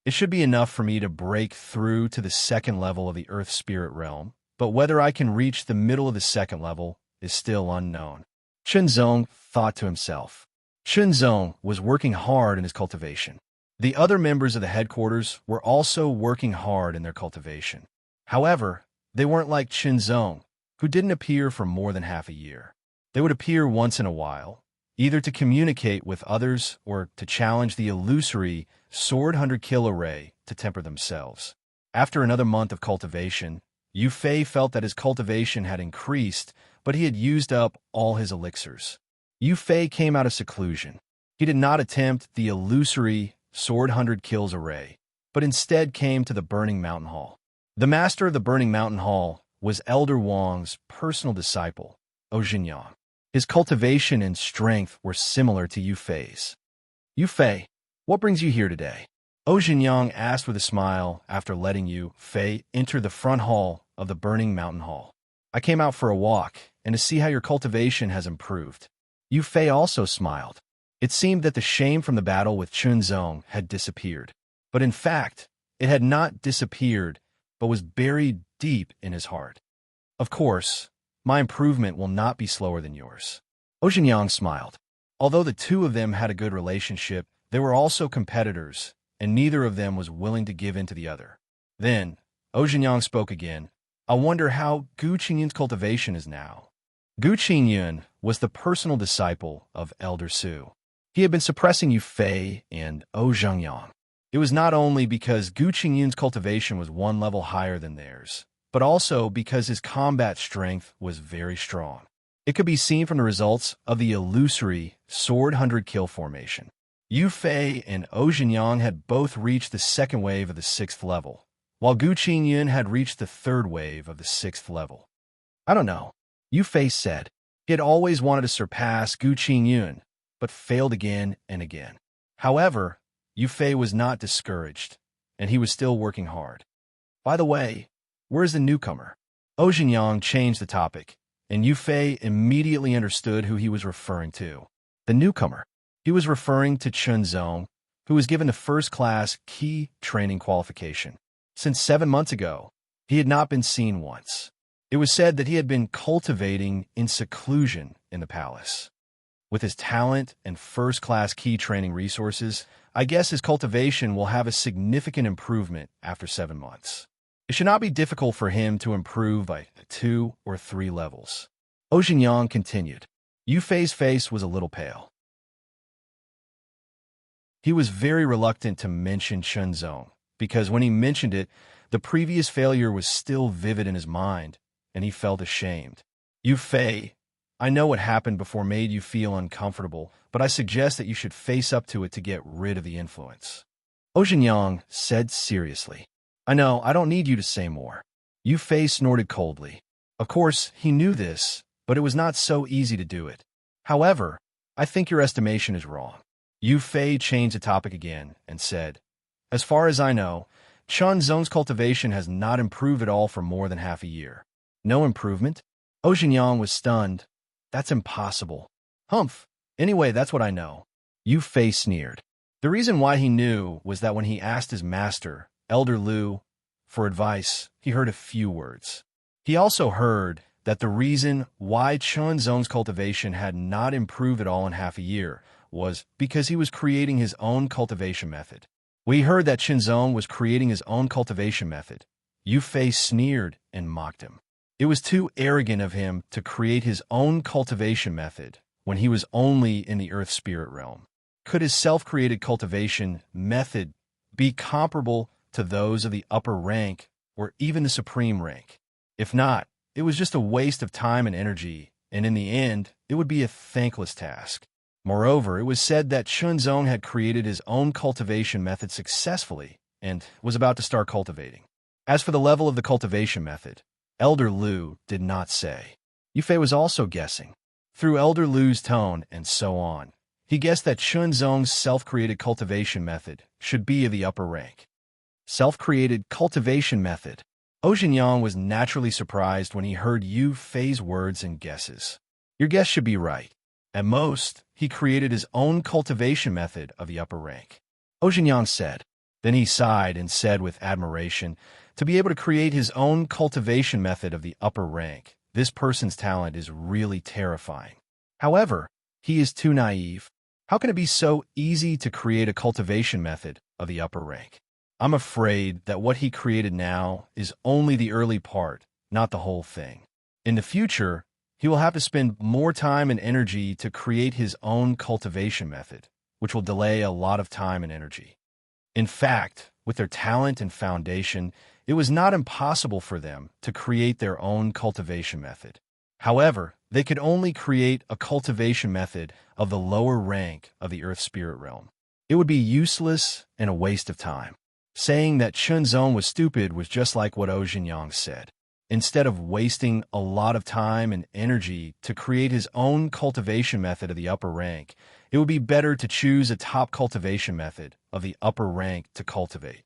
It should be enough for me to break through to the second level of the earth spirit realm, but whether I can reach the middle of the second level is still unknown. Chunzong thought to himself. Chunzong was working hard in his cultivation. The other members of the headquarters were also working hard in their cultivation. However, they weren't like Chunzong, who didn't appear for more than half a year. They would appear once in a while, either to communicate with others or to challenge the illusory Sword 100 kill array to temper themselves. After another month of cultivation, Yu Fei felt that his cultivation had increased, but he had used up all his elixirs. Yu Fei came out of seclusion. He did not attempt the illusory Sword 100 kills array, but instead came to the Burning Mountain Hall. The master of the Burning Mountain Hall was Elder Wang's personal disciple, Ojinyang. His cultivation and strength were similar to Yu Fei's. Yu Fei, what brings you here today? Ojianyang asked with a smile after letting Yu Fei enter the front hall of the burning mountain hall. I came out for a walk and to see how your cultivation has improved. Yu Fei also smiled. It seemed that the shame from the battle with Chunzong had disappeared. But in fact, it had not disappeared, but was buried deep in his heart. Of course, my improvement will not be slower than yours. Ojianyang smiled. Although the two of them had a good relationship, they were also competitors, and neither of them was willing to give in to the other. Then, Ojianyang spoke again. I wonder how Gu Qingyun's cultivation is now. Gu Qingyun was the personal disciple of Elder Su. He had been suppressing Yu Fei and Ojianyang. It was not only because Gu Qingyun's cultivation was one level higher than theirs, but also because his combat strength was very strong. It could be seen from the results of the illusory sword 100 kill formation. Yu Fei and Ojianyang had both reached the second wave of the 6th level, while Gu Qingyun had reached the 3rd wave of the 6th level. I don't know, Yu Fei said. He had always wanted to surpass Gu Qingyun, but failed again and again. However, Yu Fei was not discouraged, and he was still working hard. By the way, where is the newcomer? Ojianyang changed the topic, and Yu Fei immediately understood who he was referring to. The newcomer. He was referring to Chunzong, who was given the first-class key training qualification. Since 7 months ago, he had not been seen once. It was said that he had been cultivating in seclusion in the palace. With his talent and first-class key training resources, I guess his cultivation will have a significant improvement after 7 months. It should not be difficult for him to improve by 2 or 3 levels. Ojianyang continued. Yu Fei's face was a little pale. He was very reluctant to mention Chunzong, because when he mentioned it, the previous failure was still vivid in his mind, and he felt ashamed. Yu Fei, I know what happened before made you feel uncomfortable, but I suggest that you should face up to it to get rid of the influence. Ojianyang said seriously. I know, I don't need you to say more. Yu Fei snorted coldly. Of course, he knew this, but it was not so easy to do it. However, I think your estimation is wrong. Yu Fei changed the topic again and said, as far as I know, Chunzong's cultivation has not improved at all for more than half a year. No improvement? Ojianyang was stunned. That's impossible. Humph. Anyway, that's what I know. Yu Fei sneered. The reason why he knew was that when he asked his master, Elder Lu, for advice, he heard a few words. He also heard that the reason why Chunzong's cultivation had not improved at all in half a year was because he was creating his own cultivation method. When he heard that Chunzong was creating his own cultivation method, Yu Fei sneered and mocked him. It was too arrogant of him to create his own cultivation method when he was only in the Earth Spirit realm. Could his self-created cultivation method be comparable to those of the upper rank or even the supreme rank? If not, it was just a waste of time and energy, and in the end, it would be a thankless task. Moreover, it was said that Chunzong had created his own cultivation method successfully and was about to start cultivating. As for the level of the cultivation method, Elder Lu did not say. Yu Fei was also guessing. Through Elder Lu's tone and so on, he guessed that Chunzong's self-created cultivation method should be of the upper rank. Self-created cultivation method. Ojianyang was naturally surprised when he heard Yu Fei's words and guesses. Your guess should be right. At most, he created his own cultivation method of the upper rank. Ojianyang said. Then he sighed and said with admiration, to be able to create his own cultivation method of the upper rank, this person's talent is really terrifying. However, he is too naive. How can it be so easy to create a cultivation method of the upper rank? I'm afraid that what he created now is only the early part, not the whole thing. In the future, he will have to spend more time and energy to create his own cultivation method, which will delay a lot of time and energy. In fact, with their talent and foundation, it was not impossible for them to create their own cultivation method. However, they could only create a cultivation method of the lower rank of the Earth Spirit realm. It would be useless and a waste of time. Saying that Chunzong was stupid was just like what Ojianyang said. Instead of wasting a lot of time and energy to create his own cultivation method of the upper rank, it would be better to choose a top cultivation method of the upper rank to cultivate.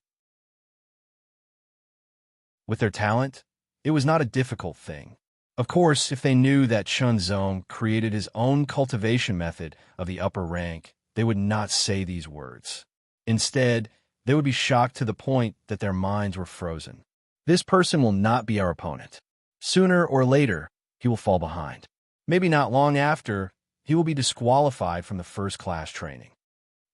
With their talent, it was not a difficult thing. Of course, if they knew that Chunzong created his own cultivation method of the upper rank, they would not say these words. Instead, they would be shocked to the point that their minds were frozen. This person will not be our opponent. Sooner or later, he will fall behind. Maybe not long after, he will be disqualified from the first-class training.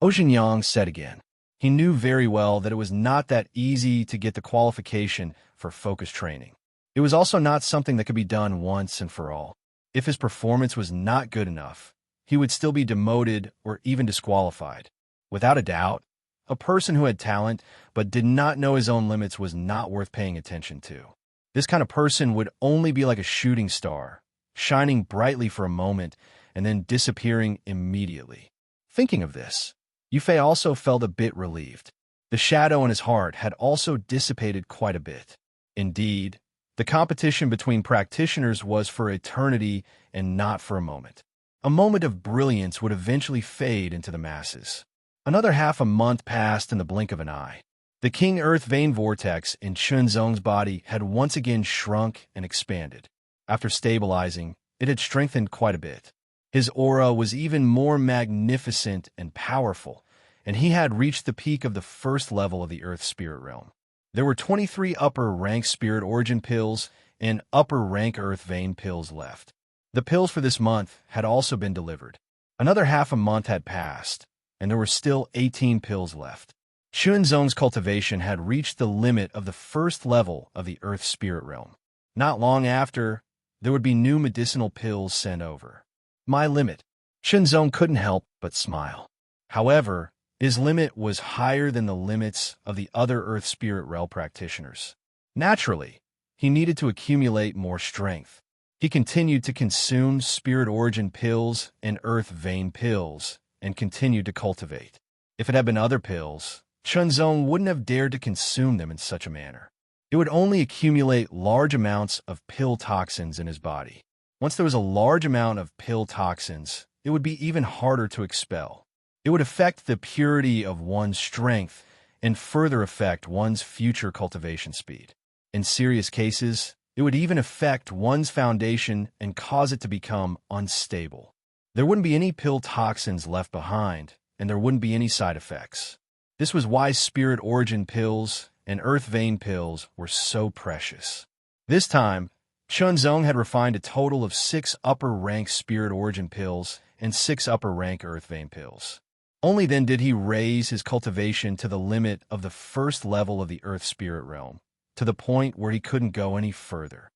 Ocean Yang said again. He knew very well that it was not that easy to get the qualification for focus training. It was also not something that could be done once and for all. If his performance was not good enough, he would still be demoted or even disqualified. Without a doubt, a person who had talent but did not know his own limits was not worth paying attention to. This kind of person would only be like a shooting star, shining brightly for a moment and then disappearing immediately. Thinking of this, Yufei also felt a bit relieved. The shadow in his heart had also dissipated quite a bit. Indeed, the competition between practitioners was for eternity and not for a moment. A moment of brilliance would eventually fade into the masses. Another half a month passed in the blink of an eye. The King Earth Vein Vortex in Chunzong's body had once again shrunk and expanded. After stabilizing, it had strengthened quite a bit. His aura was even more magnificent and powerful, and he had reached the peak of the first level of the Earth Spirit Realm. There were 23 upper-rank Spirit Origin pills and upper-rank Earth Vein pills left. The pills for this month had also been delivered. Another half a month had passed, and there were still 18 pills left. Chunzong's cultivation had reached the limit of the first level of the Earth Spirit Realm. Not long after, there would be new medicinal pills sent over. My limit. Chunzong couldn't help but smile. However, his limit was higher than the limits of the other Earth Spirit Realm practitioners. Naturally, he needed to accumulate more strength. He continued to consume Spirit Origin pills and Earth Vein pills, and continued to cultivate. If it had been other pills, Chunzong wouldn't have dared to consume them in such a manner. It would only accumulate large amounts of pill toxins in his body. Once there was a large amount of pill toxins, it would be even harder to expel. It would affect the purity of one's strength and further affect one's future cultivation speed. In serious cases, it would even affect one's foundation and cause it to become unstable. There wouldn't be any pill toxins left behind, and there wouldn't be any side effects. This was why Spirit Origin pills and Earth Vein pills were so precious. This time, Chunzong had refined a total of 6 upper-rank Spirit Origin pills and 6 upper-rank Earth Vein pills. Only then did he raise his cultivation to the limit of the first level of the Earth Spirit Realm, to the point where he couldn't go any further.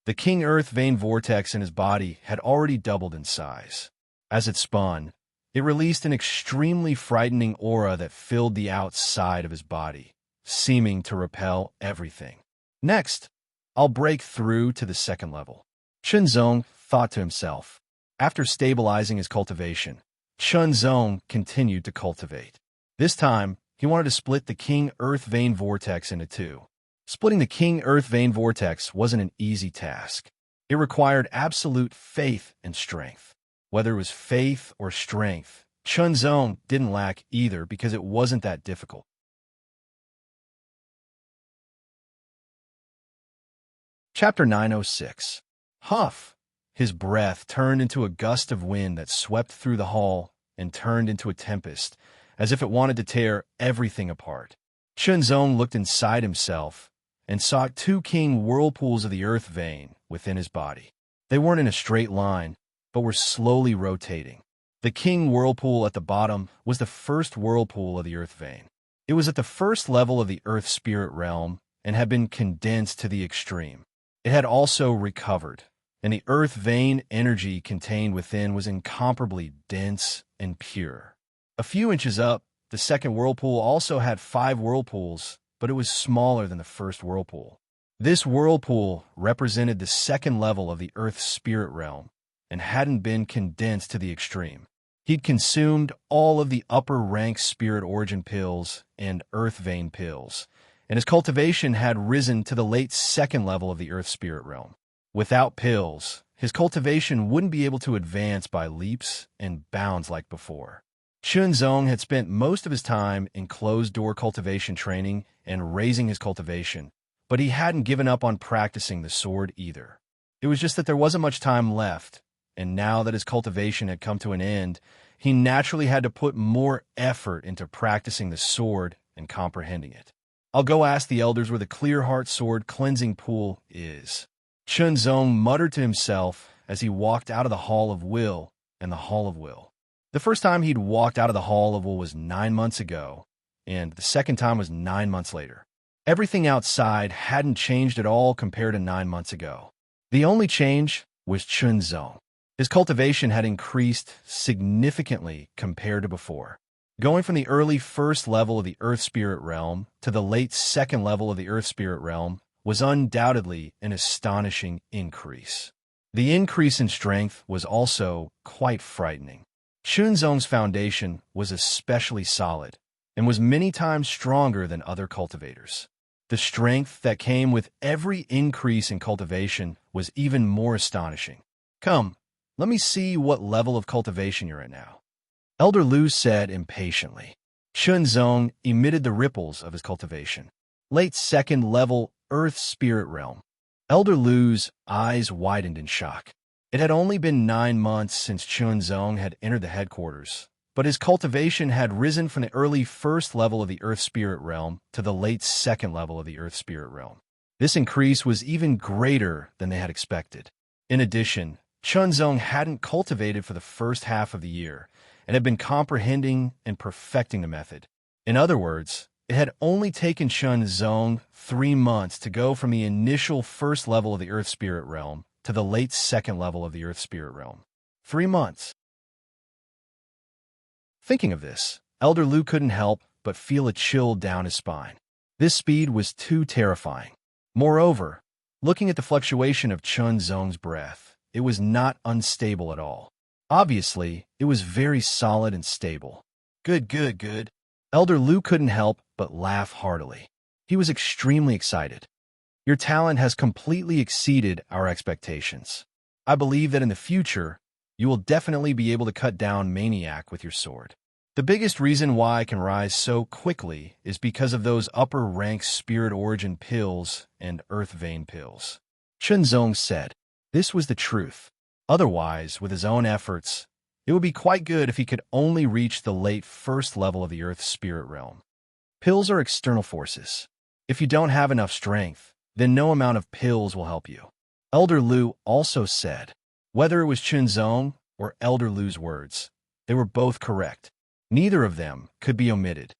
The King Earth Vein Vortex in his body had already doubled in size. As it spun, it released an extremely frightening aura that filled the outside of his body, seeming to repel everything. Next, I'll break through to the second level. Chunzong thought to himself. After stabilizing his cultivation, Chunzong continued to cultivate. This time, he wanted to split the King Earth Vein Vortex into 2. Splitting the King Earth Vein Vortex wasn't an easy task. It required absolute faith and strength. Whether it was faith or strength, Chunzong didn't lack either because it wasn't that difficult. Chapter 906. Huff! His breath turned into a gust of wind that swept through the hall and turned into a tempest, as if it wanted to tear everything apart. Chunzong looked inside himself and saw 2 king whirlpools of the Earth Vein within his body. They weren't in a straight line, but were slowly rotating. The king whirlpool at the bottom was the first whirlpool of the Earth Vein. It was at the first level of the Earth Spirit Realm and had been condensed to the extreme. It had also recovered, and the Earth Vein energy contained within was incomparably dense and pure. A few inches up, the second whirlpool also had 5 whirlpools, but it was smaller than the first whirlpool. This whirlpool represented the second level of the Earth Spirit Realm and hadn't been condensed to the extreme. He'd consumed all of the upper-rank Spirit Origin pills and Earth Vein pills, and his cultivation had risen to the late second level of the earth spirit realm. Without pills, his cultivation wouldn't be able to advance by leaps and bounds like before. Chunzong had spent most of his time in closed-door cultivation training and raising his cultivation, but he hadn't given up on practicing the sword either. It was just that there wasn't much time left, and now that his cultivation had come to an end, he naturally had to put more effort into practicing the sword and comprehending it. I'll go ask the elders where the Clear Heart Sword cleansing pool is. Chunzong muttered to himself as he walked out of the Hall of Will and the Hall of Will. The first time he'd walked out of the Hall of Will was 9 months ago, and the second time was 9 months later. Everything outside hadn't changed at all compared to 9 months ago. The only change was Chunzong. His cultivation had increased significantly compared to before. Going from the early first level of the Earth Spirit Realm to the late second level of the Earth Spirit Realm was undoubtedly an astonishing increase. The increase in strength was also quite frightening. Chunzong's foundation was especially solid and was many times stronger than other cultivators. The strength that came with every increase in cultivation was even more astonishing. Come, let me see what level of cultivation you're at now, Elder Lu said impatiently. Chunzong emitted the ripples of his cultivation. Late second level Earth Spirit Realm. Elder Lu's eyes widened in shock. It had only been 9 months since Chunzong had entered the headquarters, but his cultivation had risen from the early first level of the Earth Spirit Realm to the late second level of the Earth Spirit Realm. This increase was even greater than they had expected. In addition, Chunzong hadn't cultivated for the first half of the year and had been comprehending and perfecting the method. In other words, it had only taken Chunzong 3 months to go from the initial first level of the Earth Spirit Realm to the late second level of the Earth Spirit Realm. 3 months. Thinking of this, Elder Lu couldn't help but feel a chill down his spine. This speed was too terrifying. Moreover, looking at the fluctuation of Chunzong's breath, it was not unstable at all. Obviously, it was very solid and stable. Good. Elder Lu couldn't help but laugh heartily. He was extremely excited. Your talent has completely exceeded our expectations. I believe that in the future, you will definitely be able to cut down Maniac with your sword. The biggest reason why I can rise so quickly is because of those upper-rank Spirit Origin pills and Earth Vein pills. Chunzong said. This was the truth. Otherwise, with his own efforts, it would be quite good if he could only reach the late first level of the Earth Spirit Realm. Pills are external forces. If you don't have enough strength, then no amount of pills will help you. Elder Lu also said. Whether it was Chunzong or Elder Lu's words, they were both correct. Neither of them could be omitted.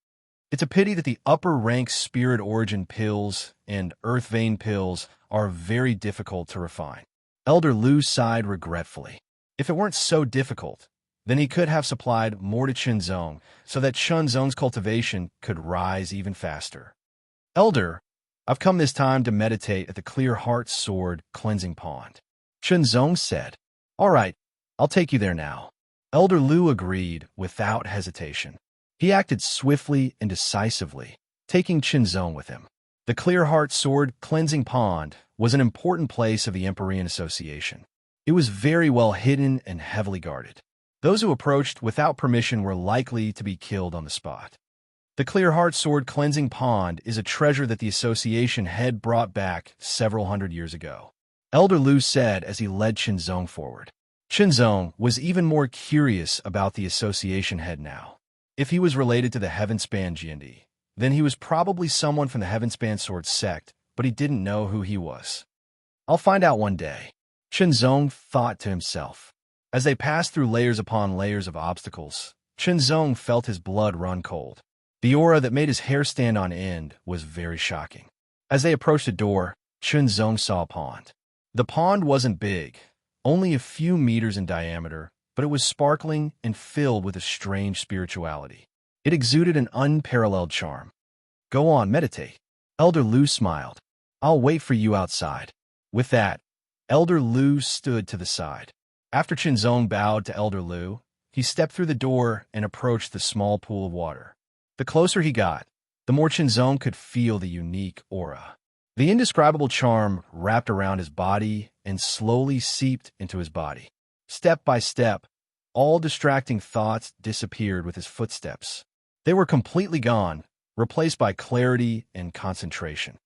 It's a pity that the upper-rank Spirit Origin pills and Earth Vein pills are very difficult to refine. Elder Lu sighed regretfully. If it weren't so difficult, then he could have supplied more to Chunzong so that Chunzong's cultivation could rise even faster. Elder, I've come this time to meditate at the Clear Heart Sword cleansing pond. Chunzong said. All right, I'll take you there now. Elder Lu agreed without hesitation. He acted swiftly and decisively, taking Chunzong with him. The Clear Heart Sword cleansing pond was an important place of the Empyrean Association. It was very well hidden and heavily guarded. Those who approached without permission were likely to be killed on the spot. The Clear Heart Sword cleansing pond is a treasure that the association had brought back several hundred years ago. Elder Lu said as he led Chunzong forward. Chunzong was even more curious about the association head now. If he was related to the Heavenspan Jiandi, then he was probably someone from the Heavenspan Sword sect, but he didn't know who he was. I'll find out one day, Chunzong thought to himself. As they passed through layers upon layers of obstacles, Chunzong felt his blood run cold. The aura that made his hair stand on end was very shocking. As they approached the door, Chunzong saw a pond. The pond wasn't big, only a few meters in diameter, but it was sparkling and filled with a strange spirituality. It exuded an unparalleled charm. Go on, meditate. Elder Lu smiled. I'll wait for you outside. With that, Elder Lu stood to the side. After Chunzong bowed to Elder Lu, he stepped through the door and approached the small pool of water. The closer he got, the more Chinzong could feel the unique aura. The indescribable charm wrapped around his body and slowly seeped into his body. Step by step, all distracting thoughts disappeared with his footsteps. They were completely gone, replaced by clarity and concentration.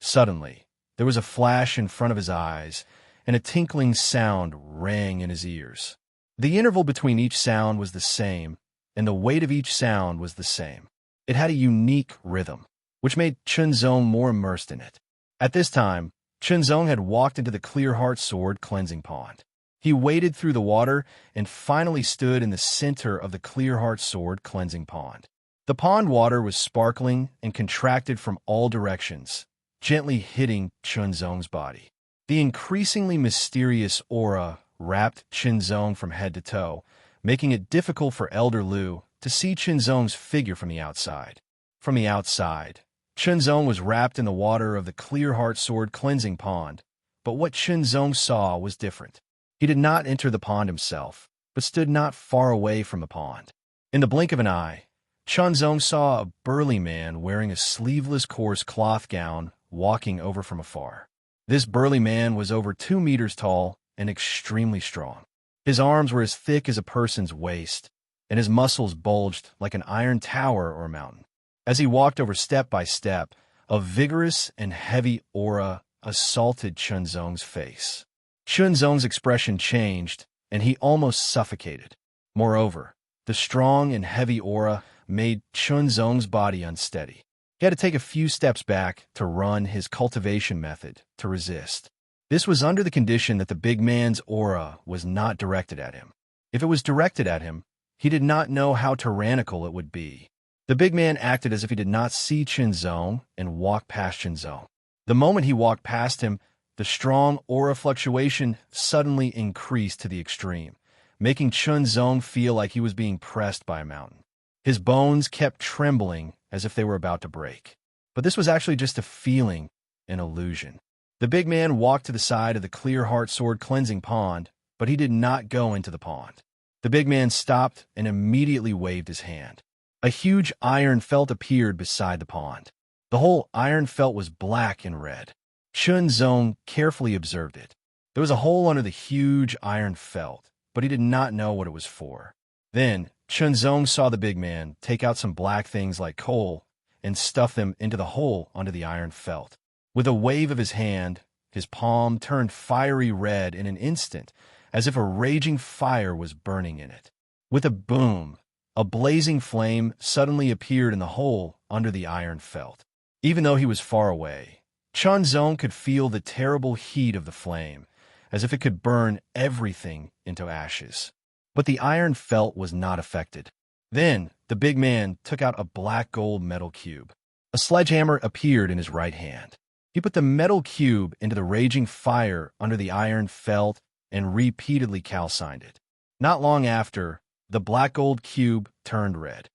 Suddenly, there was a flash in front of his eyes, and a tinkling sound rang in his ears. The interval between each sound was the same, and the weight of each sound was the same. It had a unique rhythm, which made Chinzong more immersed in it. At this time, Chinzong had walked into the Clear Heart Sword cleansing pond. He waded through the water and finally stood in the center of the Clear Heart Sword cleansing pond. The pond water was sparkling and contracted from all directions, gently hitting Chinzong's body. The increasingly mysterious aura wrapped Chinzong from head to toe, making it difficult for Elder Lu to see Chinzong's figure from the outside. From the outside, Chinzong was wrapped in the water of the Clear Heart Sword cleansing pond, but what Chinzong saw was different. He did not enter the pond himself, but stood not far away from the pond. In the blink of an eye, Chinzong saw a burly man wearing a sleeveless coarse cloth gown walking over from afar. This burly man was over 2 meters tall and extremely strong. His arms were as thick as a person's waist, and his muscles bulged like an iron tower or mountain. As he walked over step by step, a vigorous and heavy aura assaulted Chinzong's face. Chinzong's expression changed, and he almost suffocated. Moreover, the strong and heavy aura made Chinzong's body unsteady. He had to take a few steps back to run his cultivation method to resist. This was under the condition that the big man's aura was not directed at him. If it was directed at him, he did not know how tyrannical it would be. The big man acted as if he did not see Chinzong and walked past Chinzong. The moment he walked past him, the strong aura fluctuation suddenly increased to the extreme, making Chinzong feel like he was being pressed by a mountain. His bones kept trembling as if they were about to break. But this was actually just a feeling, an illusion. The big man walked to the side of the Clear Heart Sword cleansing pond, but he did not go into the pond. The big man stopped and immediately waved his hand. A huge iron felt appeared beside the pond. The whole iron felt was black and red. Chinzong carefully observed it. There was a hole under the huge iron felt, but he did not know what it was for. Then, Chinzong saw the big man take out some black things like coal and stuff them into the hole under the iron felt. With a wave of his hand, his palm turned fiery red in an instant, as if a raging fire was burning in it. With a boom, a blazing flame suddenly appeared in the hole under the iron felt. Even though he was far away, Chinzong could feel the terrible heat of the flame, as if it could burn everything into ashes. But the iron felt was not affected. Then, the big man took out a black gold metal cube. A sledgehammer appeared in his right hand. He put the metal cube into the raging fire under the iron felt and repeatedly calcined it. Not long after, the black gold cube turned red.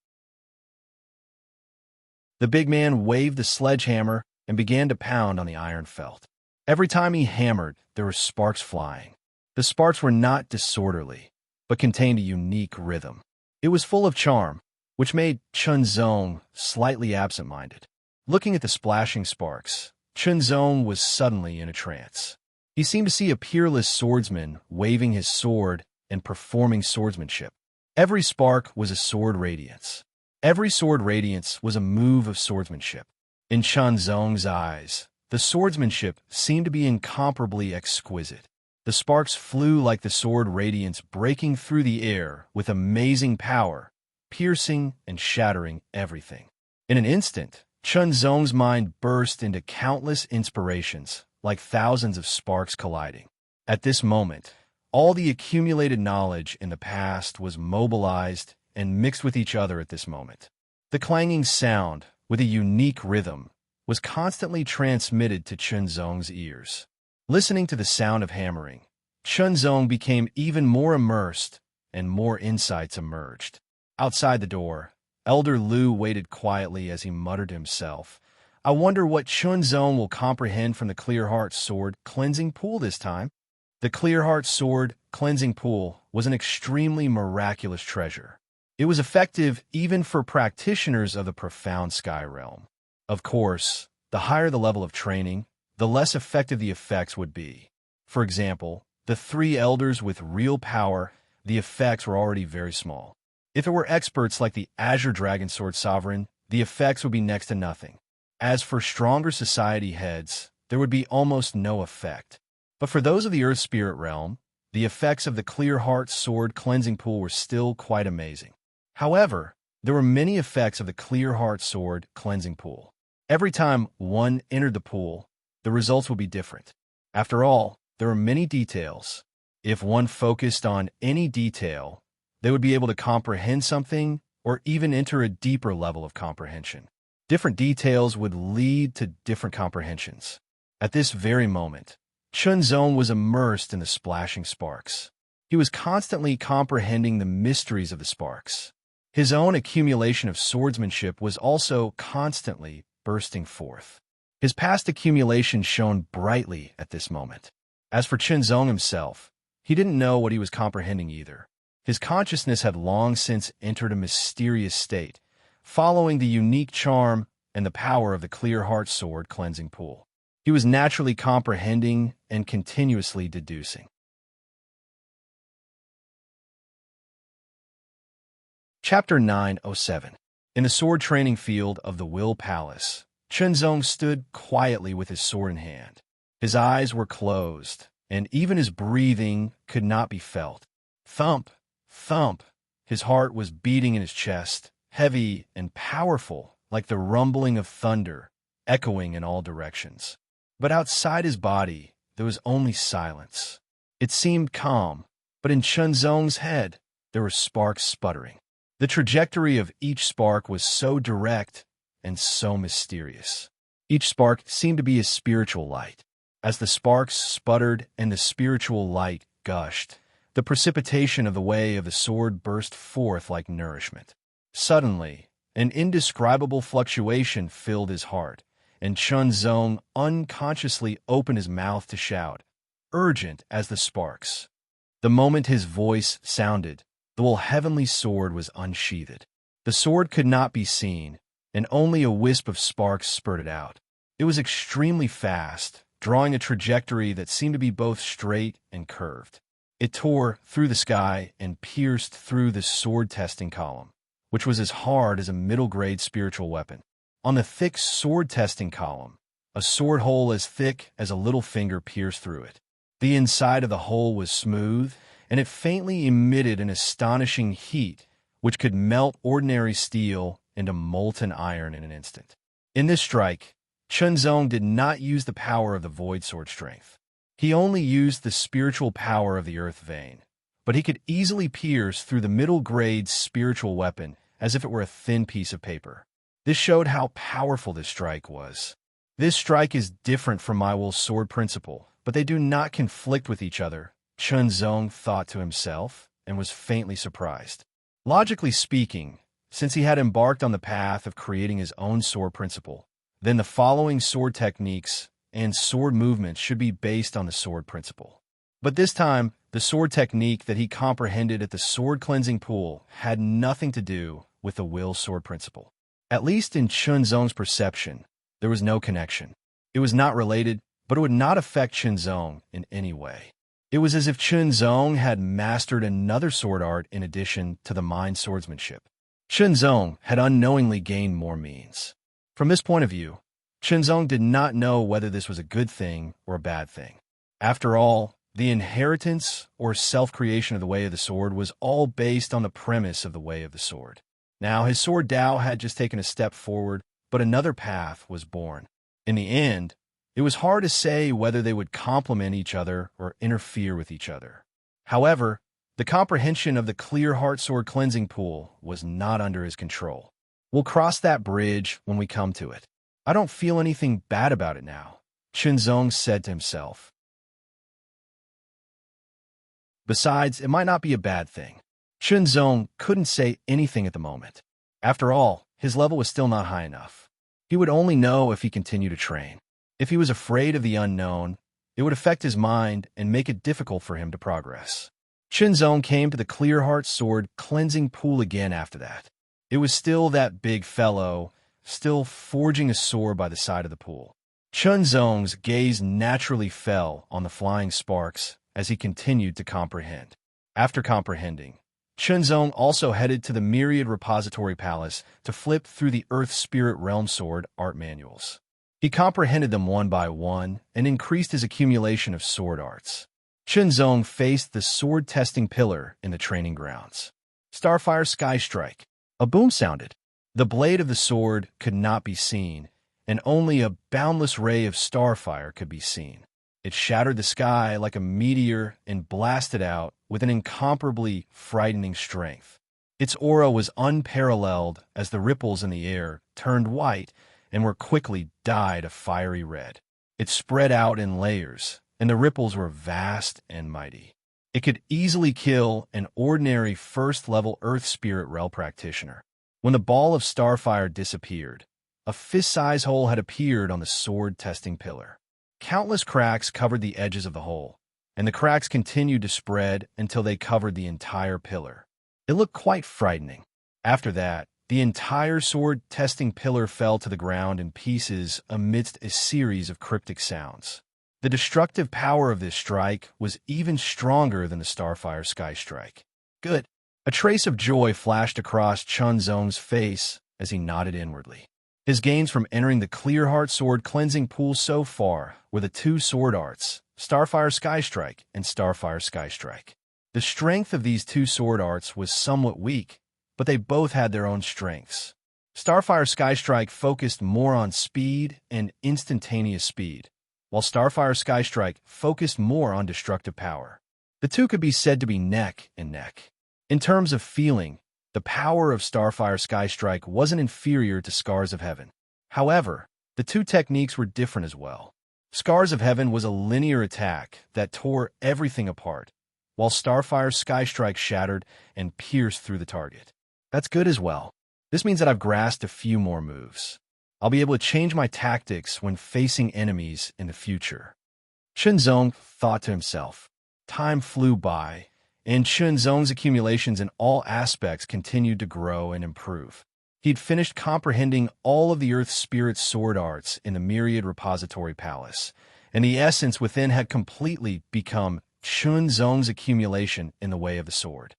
The big man waved the sledgehammer and began to pound on the iron felt. Every time he hammered, there were sparks flying. The sparks were not disorderly, but contained a unique rhythm. It was full of charm, which made Chinzong slightly absent-minded. Looking at the splashing sparks, Chinzong was suddenly in a trance. He seemed to see a peerless swordsman waving his sword and performing swordsmanship. Every spark was a sword radiance. Every sword radiance was a move of swordsmanship. In Chinzong's eyes, the swordsmanship seemed to be incomparably exquisite. The sparks flew like the sword radiance, breaking through the air with amazing power, piercing and shattering everything. In an instant, Chinzong's mind burst into countless inspirations, like thousands of sparks colliding. At this moment, all the accumulated knowledge in the past was mobilized and mixed with each other at this moment. The clanging sound, with a unique rhythm, was constantly transmitted to Chinzong's ears. Listening to the sound of hammering, Chinzong became even more immersed, and more insights emerged. Outside the door, Elder Lu waited quietly as he muttered to himself, "I wonder what Chinzong will comprehend from the Clear Heart Sword cleansing pool this time." The Clear Heart Sword cleansing pool was an extremely miraculous treasure. It was effective even for practitioners of the profound sky realm. Of course, the higher the level of training, the less effective the effects would be. For example, the three elders with real power, the effects were already very small. If it were experts like the Azure Dragon Sword Sovereign, the effects would be next to nothing. As for stronger society heads, there would be almost no effect. But for those of the Earth Spirit realm, the effects of the Clear Heart Sword Cleansing Pool were still quite amazing. However, there were many effects of the Clear Heart Sword Cleansing Pool. Every time one entered the pool, the results would be different. After all, there are many details. If one focused on any detail, they would be able to comprehend something or even enter a deeper level of comprehension. Different details would lead to different comprehensions. At this very moment, Chunzong was immersed in the splashing sparks. He was constantly comprehending the mysteries of the sparks. His own accumulation of swordsmanship was also constantly bursting forth. His past accumulation shone brightly at this moment. As for Chunzong himself, he didn't know what he was comprehending either. His consciousness had long since entered a mysterious state, following the unique charm and the power of the Clear Heart Sword Cleansing Pool. He was naturally comprehending and continuously deducing. Chapter 907. In the sword training field of the Will Palace, Chunzong stood quietly with his sword in hand. His eyes were closed, and even his breathing could not be felt. Thump, thump. His heart was beating in his chest, heavy and powerful, like the rumbling of thunder, echoing in all directions. But outside his body, there was only silence. It seemed calm, but in Chunzong's head, there were sparks sputtering. The trajectory of each spark was so direct and so mysterious. Each spark seemed to be a spiritual light. As the sparks sputtered and the spiritual light gushed, the precipitation of the way of the sword burst forth like nourishment. Suddenly, an indescribable fluctuation filled his heart, and Chunzong unconsciously opened his mouth to shout, urgent as the sparks. The moment his voice sounded, the whole heavenly sword was unsheathed. The sword could not be seen, and only a wisp of sparks spurted out. It was extremely fast, drawing a trajectory that seemed to be both straight and curved. It tore through the sky and pierced through the sword testing column, which was as hard as a middle-grade spiritual weapon. On the thick sword testing column, a sword hole as thick as a little finger pierced through it. The inside of the hole was smooth, and it faintly emitted an astonishing heat which could melt ordinary steel into molten iron in an instant. In this strike, Chunzong did not use the power of the void sword strength. He only used the spiritual power of the earth vein, but he could easily pierce through the middle-grade spiritual weapon as if it were a thin piece of paper. This showed how powerful this strike was. This strike is different from my will sword principle, but they do not conflict with each other, Chunzong thought to himself, and was faintly surprised. Logically speaking, since he had embarked on the path of creating his own sword principle, then the following sword techniques and sword movements should be based on the sword principle. But this time, the sword technique that he comprehended at the sword cleansing pool had nothing to do with the will sword principle. At least in Chunzong's perception, there was no connection. It was not related, but it would not affect Chunzong in any way. It was as if Chunzong had mastered another sword art in addition to the mind swordsmanship. Chunzong had unknowingly gained more means. From this point of view, Chunzong did not know whether this was a good thing or a bad thing. After all, the inheritance or self-creation of the way of the sword was all based on the premise of the way of the sword. Now, his sword Dao had just taken a step forward, but another path was born. In the end, it was hard to say whether they would complement each other or interfere with each other. However, the comprehension of the Clear Heart Sword Cleansing Pool was not under his control. We'll cross that bridge when we come to it. I don't feel anything bad about it now, Chunzong said to himself. Besides, it might not be a bad thing. Chunzong couldn't say anything at the moment. After all, his level was still not high enough. He would only know if he continued to train. If he was afraid of the unknown, it would affect his mind and make it difficult for him to progress. Zhong came to the clear heart sword cleansing pool again after that. It was still that big fellow, still forging a sword by the side of the pool. Zhong's gaze naturally fell on the flying sparks as he continued to comprehend. After comprehending, Zhong also headed to the Myriad Repository Palace to flip through the Earth Spirit Realm Sword art manuals. He comprehended them one by one and increased his accumulation of sword arts. Zhong faced the sword-testing pillar in the training grounds. Starfire Sky Strike. A boom sounded. The blade of the sword could not be seen, and only a boundless ray of starfire could be seen. It shattered the sky like a meteor and blasted out with an incomparably frightening strength. Its aura was unparalleled as the ripples in the air turned white and were quickly dyed a fiery red. It spread out in layers, and the ripples were vast and mighty. It could easily kill an ordinary first-level Earth Spirit Realm practitioner. When the ball of starfire disappeared, a fist-sized hole had appeared on the sword-testing pillar. Countless cracks covered the edges of the hole, and the cracks continued to spread until they covered the entire pillar. It looked quite frightening. After that, the entire sword-testing pillar fell to the ground in pieces amidst a series of cryptic sounds. The destructive power of this strike was even stronger than the Starfire Sky Strike. Good. A trace of joy flashed across Zhong's face as he nodded inwardly. His gains from entering the Clear Heart Sword cleansing pool so far were the two sword arts, Starfire Sky Strike and Starfire Sky Strike. The strength of these two sword arts was somewhat weak, but they both had their own strengths. Starfire Sky Strike focused more on speed and instantaneous speed, while Starfire Sky Strike focused more on destructive power. The two could be said to be neck and neck. In terms of feeling, the power of Starfire Sky Strike wasn't inferior to Scars of Heaven. However, the two techniques were different as well. Scars of Heaven was a linear attack that tore everything apart, while Starfire Sky Strike shattered and pierced through the target. That's good as well. This means that I've grasped a few more moves. I'll be able to change my tactics when facing enemies in the future. Zhong thought to himself. Time flew by, and Zhong's accumulations in all aspects continued to grow and improve. He'd finished comprehending all of the Earth Spirit sword arts in the Myriad Repository Palace, and the essence within had completely become Zhong's accumulation in the way of the sword.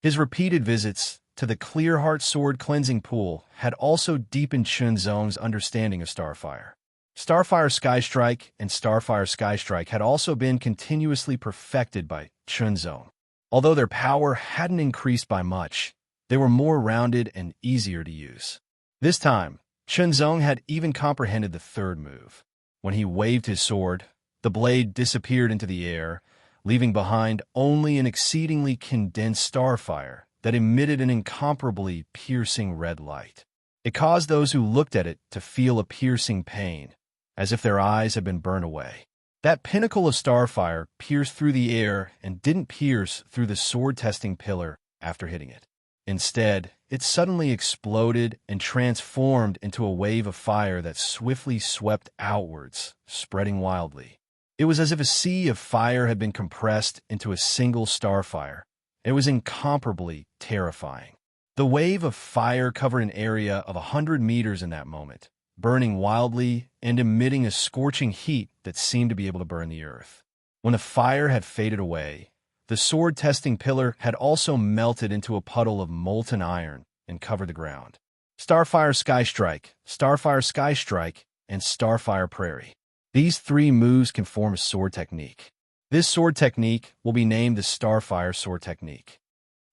His repeated visits to the Clear Heart Sword cleansing pool had also deepened Zhong's understanding of Starfire. Starfire Sky Strike and Starfire Sky Strike had also been continuously perfected by Zhong. Although their power hadn't increased by much, they were more rounded and easier to use. This time, Zhong had even comprehended the third move. When he waved his sword, the blade disappeared into the air, leaving behind only an exceedingly condensed starfire that emitted an incomparably piercing red light. It caused those who looked at it to feel a piercing pain, as if their eyes had been burned away. That pinnacle of starfire pierced through the air and didn't pierce through the sword-testing pillar after hitting it. Instead, it suddenly exploded and transformed into a wave of fire that swiftly swept outwards, spreading wildly. It was as if a sea of fire had been compressed into a single starfire. It was incomparably terrifying. The wave of fire covered an area of 100 meters in that moment, burning wildly and emitting a scorching heat that seemed to be able to burn the earth. When the fire had faded away, the sword-testing pillar had also melted into a puddle of molten iron and covered the ground. Starfire Sky Strike, Starfire Sky Strike, and Starfire Prairie. These three moves can form a sword technique. This sword technique will be named the Starfire Sword Technique.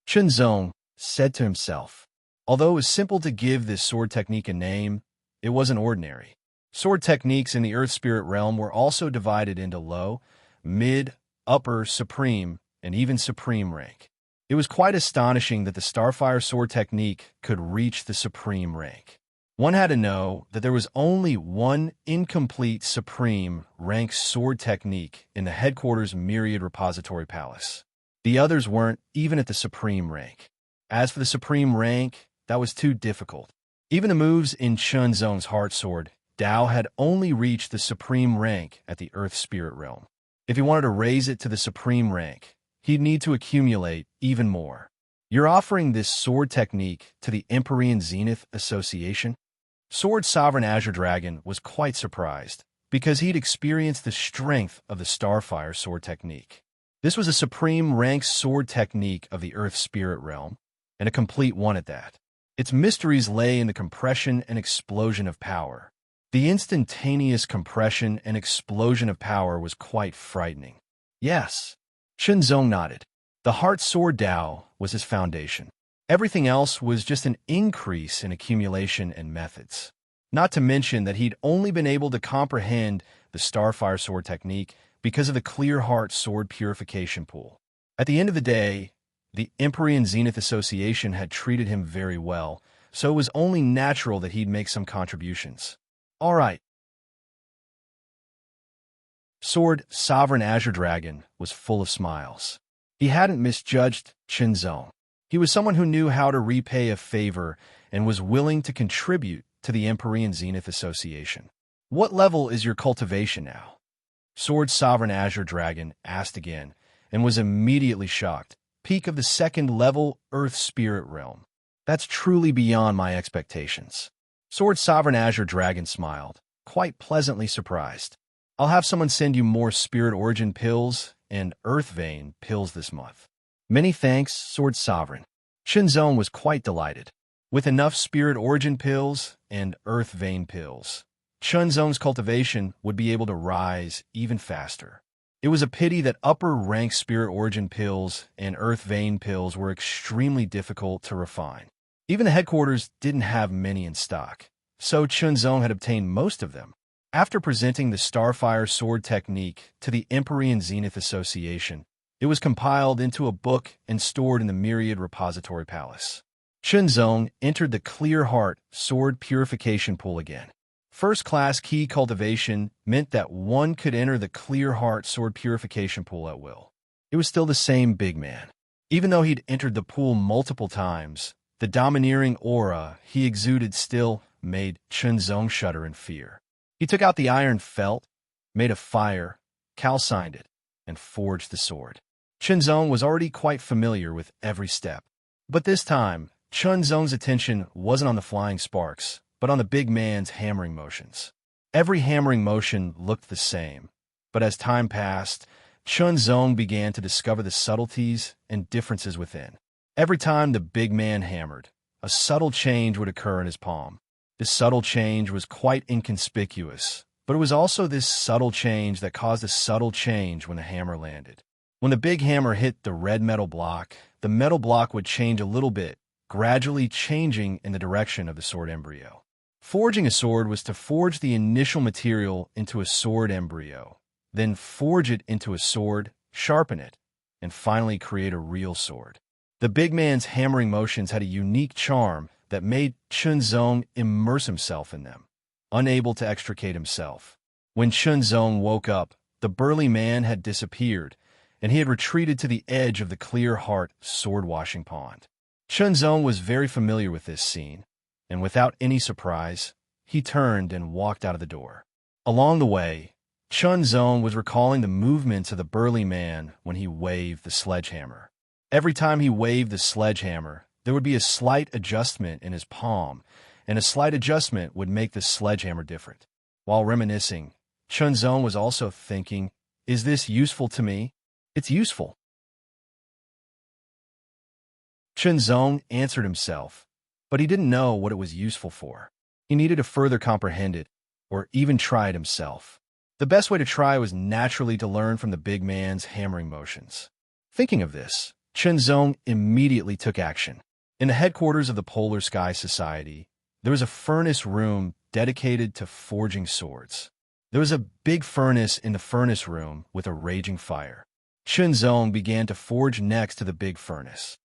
Zhong said to himself. Although it was simple to give this sword technique a name, it wasn't ordinary. Sword techniques in the Earth Spirit realm were also divided into low, mid, upper, supreme, and even supreme rank. It was quite astonishing that the Starfire sword technique could reach the supreme rank. One had to know that there was only one incomplete supreme rank sword technique in the headquarters Myriad Repository Palace. The others weren't even at the supreme rank. As for the supreme rank, that was too difficult. Even the moves in Zhong's Heart Sword, Dao had only reached the supreme rank at the Earth Spirit realm. If he wanted to raise it to the supreme rank, he'd need to accumulate even more. You're offering this sword technique to the Empyrean Zenith Association? Sword Sovereign Azure Dragon was quite surprised, because he'd experienced the strength of the Starfire sword technique. This was a supreme rank sword technique of the Earth Spirit realm, and a complete one at that. Its mysteries lay in the compression and explosion of power. The instantaneous compression and explosion of power was quite frightening. Yes, Shenzong nodded. The Heart Sword Dao was his foundation. Everything else was just an increase in accumulation and methods. Not to mention that he'd only been able to comprehend the Starfire sword technique because of the Clear Heart sword purification pool. At the end of the day, the Empyrean Zenith Association had treated him very well, so it was only natural that he'd make some contributions. All right. Sword Sovereign Azure Dragon was full of smiles. He hadn't misjudged Shenzong. He was someone who knew how to repay a favor and was willing to contribute to the Empyrean Zenith Association. What level is your cultivation now? Sword Sovereign Azure Dragon asked again, and was immediately shocked. Peak of the 2nd level Earth Spirit realm. That's truly beyond my expectations. Sword Sovereign Azure Dragon smiled, quite pleasantly surprised. I'll have someone send you more Spirit Origin pills and Earth Vein pills this month. Many thanks, Sword Sovereign. Shenzong was quite delighted. With enough Spirit Origin pills and Earth Vein pills, Shenzong's cultivation would be able to rise even faster. It was a pity that upper-rank Spirit Origin pills and Earth Vein pills were extremely difficult to refine. Even the headquarters didn't have many in stock, so Shenzong had obtained most of them. After presenting the Starfire sword technique to the Empyrean Zenith Association, it was compiled into a book and stored in the Myriad Repository Palace. Shenzong entered the Clear Heart sword purification pool again. First-class key cultivation meant that one could enter the Clear Heart sword purification pool at will. It was still the same big man. Even though he'd entered the pool multiple times, the domineering aura he exuded still made Shenzong shudder in fear. He took out the iron felt, made a fire, calcined it, and forged the sword. Shenzong was already quite familiar with every step. But this time, Shenzong's attention wasn't on the flying sparks, but on the big man's hammering motions. Every hammering motion looked the same, but as time passed, Shenzong began to discover the subtleties and differences within. Every time the big man hammered, a subtle change would occur in his palm. This subtle change was quite inconspicuous, but it was also this subtle change that caused a subtle change when the hammer landed. When the big hammer hit the red metal block, the metal block would change a little bit, gradually changing in the direction of the sword embryo. Forging a sword was to forge the initial material into a sword embryo, then forge it into a sword, sharpen it, and finally create a real sword. The big man's hammering motions had a unique charm that made Shenzong immerse himself in them, unable to extricate himself. When Shenzong woke up, the burly man had disappeared, and he had retreated to the edge of the Clear Heart sword-washing pond. Shenzong was very familiar with this scene, and without any surprise, he turned and walked out of the door. Along the way, Shenzong was recalling the movements of the burly man when he waved the sledgehammer. Every time he waved the sledgehammer, there would be a slight adjustment in his palm, and a slight adjustment would make the sledgehammer different. While reminiscing, Shenzong was also thinking, is this useful to me? It's useful. Shenzong answered himself, but he didn't know what it was useful for. He needed to further comprehend it, or even try it himself. The best way to try was naturally to learn from the big man's hammering motions. Thinking of this, Shenzong immediately took action. In the headquarters of the Polar Sky Society, there was a furnace room dedicated to forging swords. There was a big furnace in the furnace room with a raging fire. Shenzong began to forge next to the big furnace.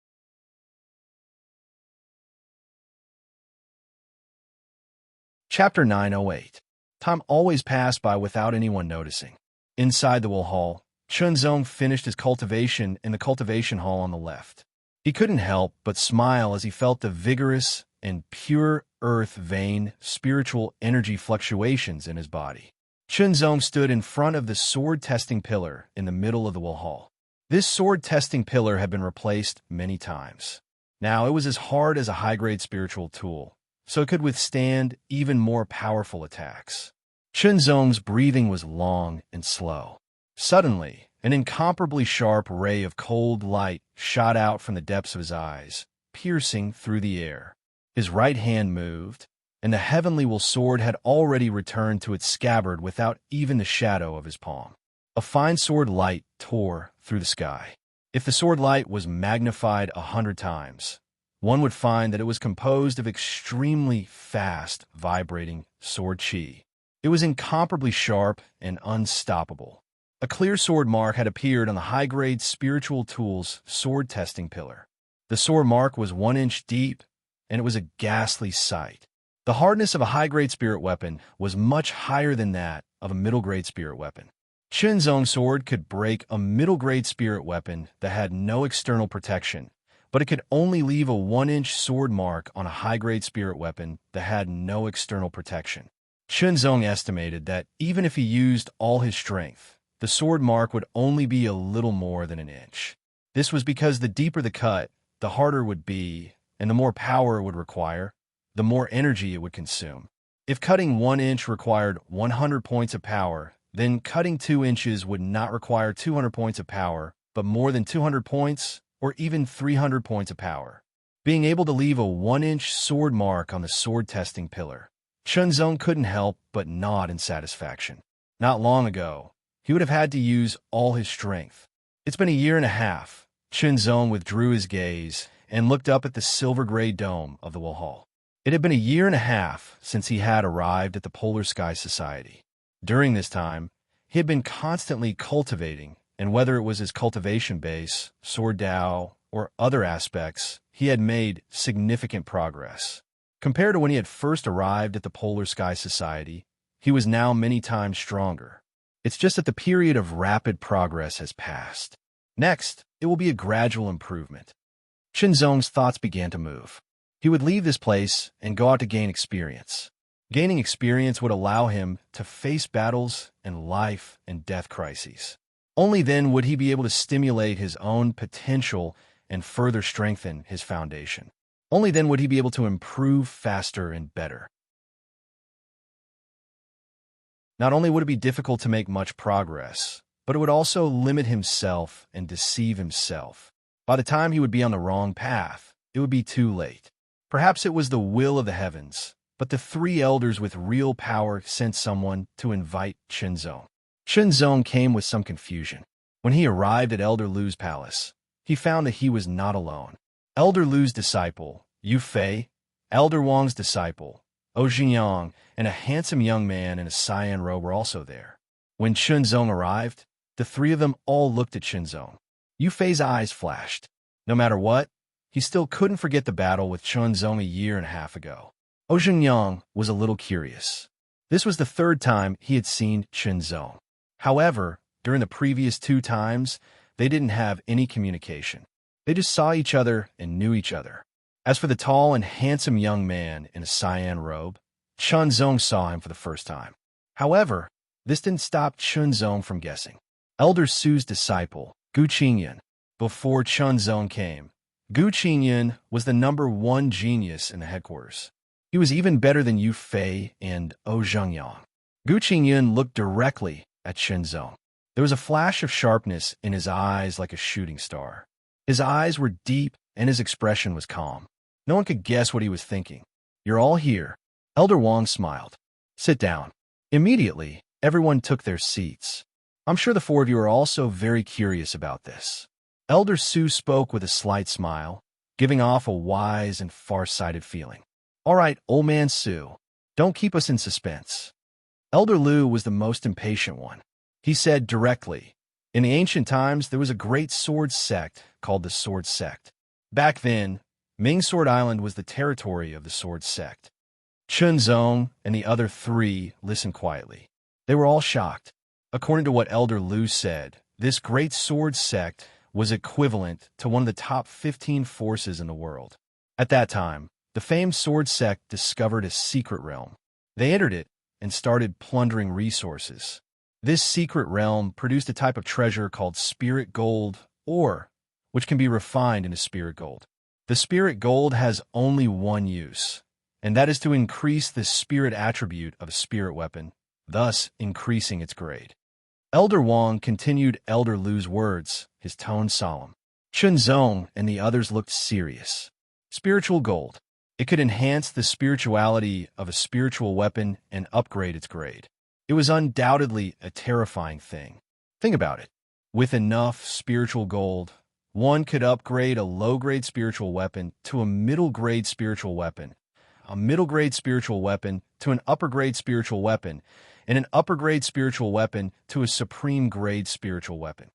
Chapter 908. Time always passed by without anyone noticing. Inside the wool hall, Shenzong finished his cultivation in the cultivation hall on the left. He couldn't help but smile as he felt the vigorous and pure earth vein spiritual energy fluctuations in his body. Chunzong stood in front of the sword-testing pillar in the middle of the hall. This sword-testing pillar had been replaced many times. Now it was as hard as a high-grade spiritual tool, so it could withstand even more powerful attacks. Chunzong's breathing was long and slow. Suddenly, an incomparably sharp ray of cold light shot out from the depths of his eyes, piercing through the air. His right hand moved, and the heavenly will sword had already returned to its scabbard without even the shadow of his palm. A fine sword light tore through the sky. If the sword light was magnified 100 times, one would find that it was composed of extremely fast, vibrating sword chi. It was incomparably sharp and unstoppable. A clear sword mark had appeared on the high-grade spiritual tool's sword-testing pillar. The sword mark was 1 inch deep, and it was a ghastly sight. The hardness of a high-grade spirit weapon was much higher than that of a middle-grade spirit weapon. Chunzong's sword could break a middle-grade spirit weapon that had no external protection, but it could only leave a 1 inch sword mark on a high-grade spirit weapon that had no external protection. Chunzong estimated that even if he used all his strength, the sword mark would only be a little more than an inch. This was because the deeper the cut, the harder it would be, and the more power it would require, the more energy it would consume. If cutting 1 inch required 100 points of power, then cutting 2 inches would not require 200 points of power, but more than 200 points, or even 300 points of power. Being able to leave a 1 inch sword mark on the sword-testing pillar, Chunzong couldn't help but nod in satisfaction. Not long ago, he would have had to use all his strength. It's been a year and a half. Chunzong withdrew his gaze and looked up at the silver-gray dome of the hall. It had been a year and a half since he had arrived at the Polar Sky Society. During this time, he had been constantly cultivating, and whether it was his cultivation base, sword Dao, or other aspects, he had made significant progress. Compared to when he had first arrived at the Polar Sky Society, he was now many times stronger. It's just that the period of rapid progress has passed. Next, it will be a gradual improvement. Chunzong's thoughts began to move. He would leave this place and go out to gain experience. Gaining experience would allow him to face battles and life and death crises. Only then would he be able to stimulate his own potential and further strengthen his foundation. Only then would he be able to improve faster and better. Not only would it be difficult to make much progress, but it would also limit himself and deceive himself. By the time he would be on the wrong path, it would be too late. Perhaps it was the will of the heavens, but the 3 elders with real power sent someone to invite Chunzong. Chunzong came with some confusion. When he arrived at Elder Lu's palace, he found that he was not alone. Elder Lu's disciple, Yu Fei, Elder Wang's disciple, Ojinyang, and a handsome young man in a cyan robe were also there. When Chunzong arrived, the 3 of them all looked at Chunzong. Yu Fei's eyes flashed. No matter what, he still couldn't forget the battle with Chunzong a year and a half ago. Ojinyang was a little curious. This was the 3rd time he had seen Chunzong. However, during the previous 2 times, they didn't have any communication. They just saw each other and knew each other. As for the tall and handsome young man in a cyan robe, Chunzong saw him for the first time. However, this didn't stop Chunzong from guessing. Elder Su's disciple, Gu Qingyan. Before Chunzong came, Gu Qingyan was the #1 genius in the headquarters. He was even better than Yu Fei and Ojinyang. Gu Qingyan looked directly at Chunzong. There was a flash of sharpness in his eyes like a shooting star. His eyes were deep and his expression was calm. No one could guess what he was thinking. "You're all here." Elder Wang smiled. "Sit down." Immediately, everyone took their seats. "I'm sure the 4 of you are also very curious about this." Elder Su spoke with a slight smile, giving off a wise and far-sighted feeling. "All right, old man Su, don't keep us in suspense." Elder Lu was the most impatient one. He said directly, "In the ancient times, there was a great sword sect called the Sword Sect. Back then, Ming Sword Island was the territory of the Sword Sect." Chunzong and the other 3 listened quietly. They were all shocked. According to what Elder Lu said, this great sword sect was equivalent to one of the top 15 forces in the world. At that time, the famed sword sect discovered a secret realm. They entered it, and started plundering resources. This secret realm produced a type of treasure called spirit gold, or which can be refined into spirit gold. The spirit gold has only one use, and that is to increase the spirit attribute of a spirit weapon, thus increasing its grade. Elder Wang continued Elder Lu's words, his tone solemn. Chunzong and the others looked serious. Spiritual gold. It could enhance the spirituality of a spiritual weapon and upgrade its grade. It was undoubtedly a terrifying thing. Think about it. With enough spiritual gold, one could upgrade a low-grade spiritual weapon to a middle-grade spiritual weapon, a middle-grade spiritual weapon to an upper-grade spiritual weapon, and an upper-grade spiritual weapon to a supreme-grade spiritual weapon.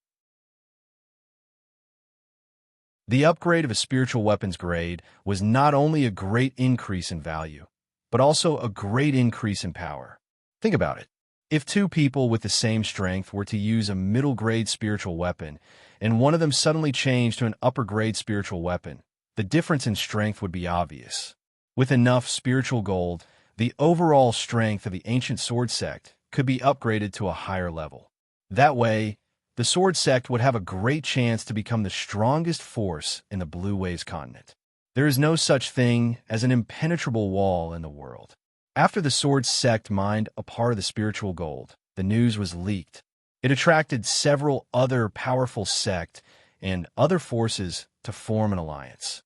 The upgrade of a spiritual weapon's grade was not only a great increase in value, but also a great increase in power. Think about it. If two people with the same strength were to use a middle-grade spiritual weapon, and one of them suddenly changed to an upper-grade spiritual weapon, the difference in strength would be obvious. With enough spiritual gold, the overall strength of the ancient sword sect could be upgraded to a higher level. That way, the sword sect would have a great chance to become the strongest force in the Blue Waves continent. There is no such thing as an impenetrable wall in the world. After the sword sect mined a part of the spiritual gold, the news was leaked. It attracted several other powerful sects and other forces to form an alliance.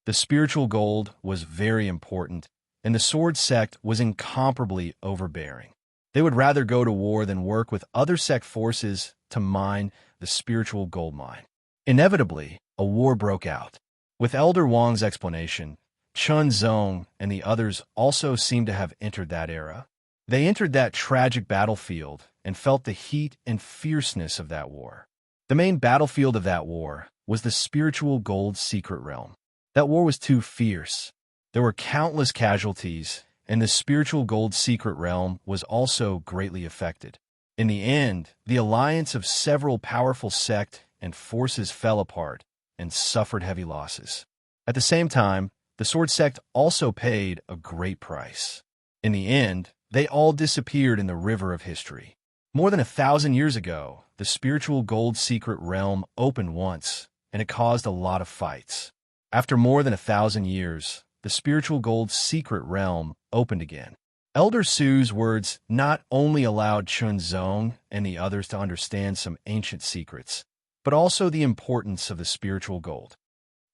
The spiritual gold was very important, and the sword sect was incomparably overbearing. They would rather go to war than work with other sect forces to mine the spiritual gold mine. Inevitably, a war broke out. With Elder Wang's explanation, Chun Zong and the others also seemed to have entered that era. They entered that tragic battlefield and felt the heat and fierceness of that war. The main battlefield of that war was the spiritual gold secret realm. That war was too fierce. There were countless casualties, and the spiritual gold secret realm was also greatly affected. In the end, the alliance of several powerful sects and forces fell apart and suffered heavy losses. At the same time, the sword sect also paid a great price. In the end, they all disappeared in the river of history. More than 1,000 years ago, the spiritual gold secret realm opened once, and it caused a lot of fights. After more than 1,000 years, the spiritual gold secret realm opened again. Elder Su's words not only allowed Chun Zong and the others to understand some ancient secrets, but also the importance of the spiritual gold.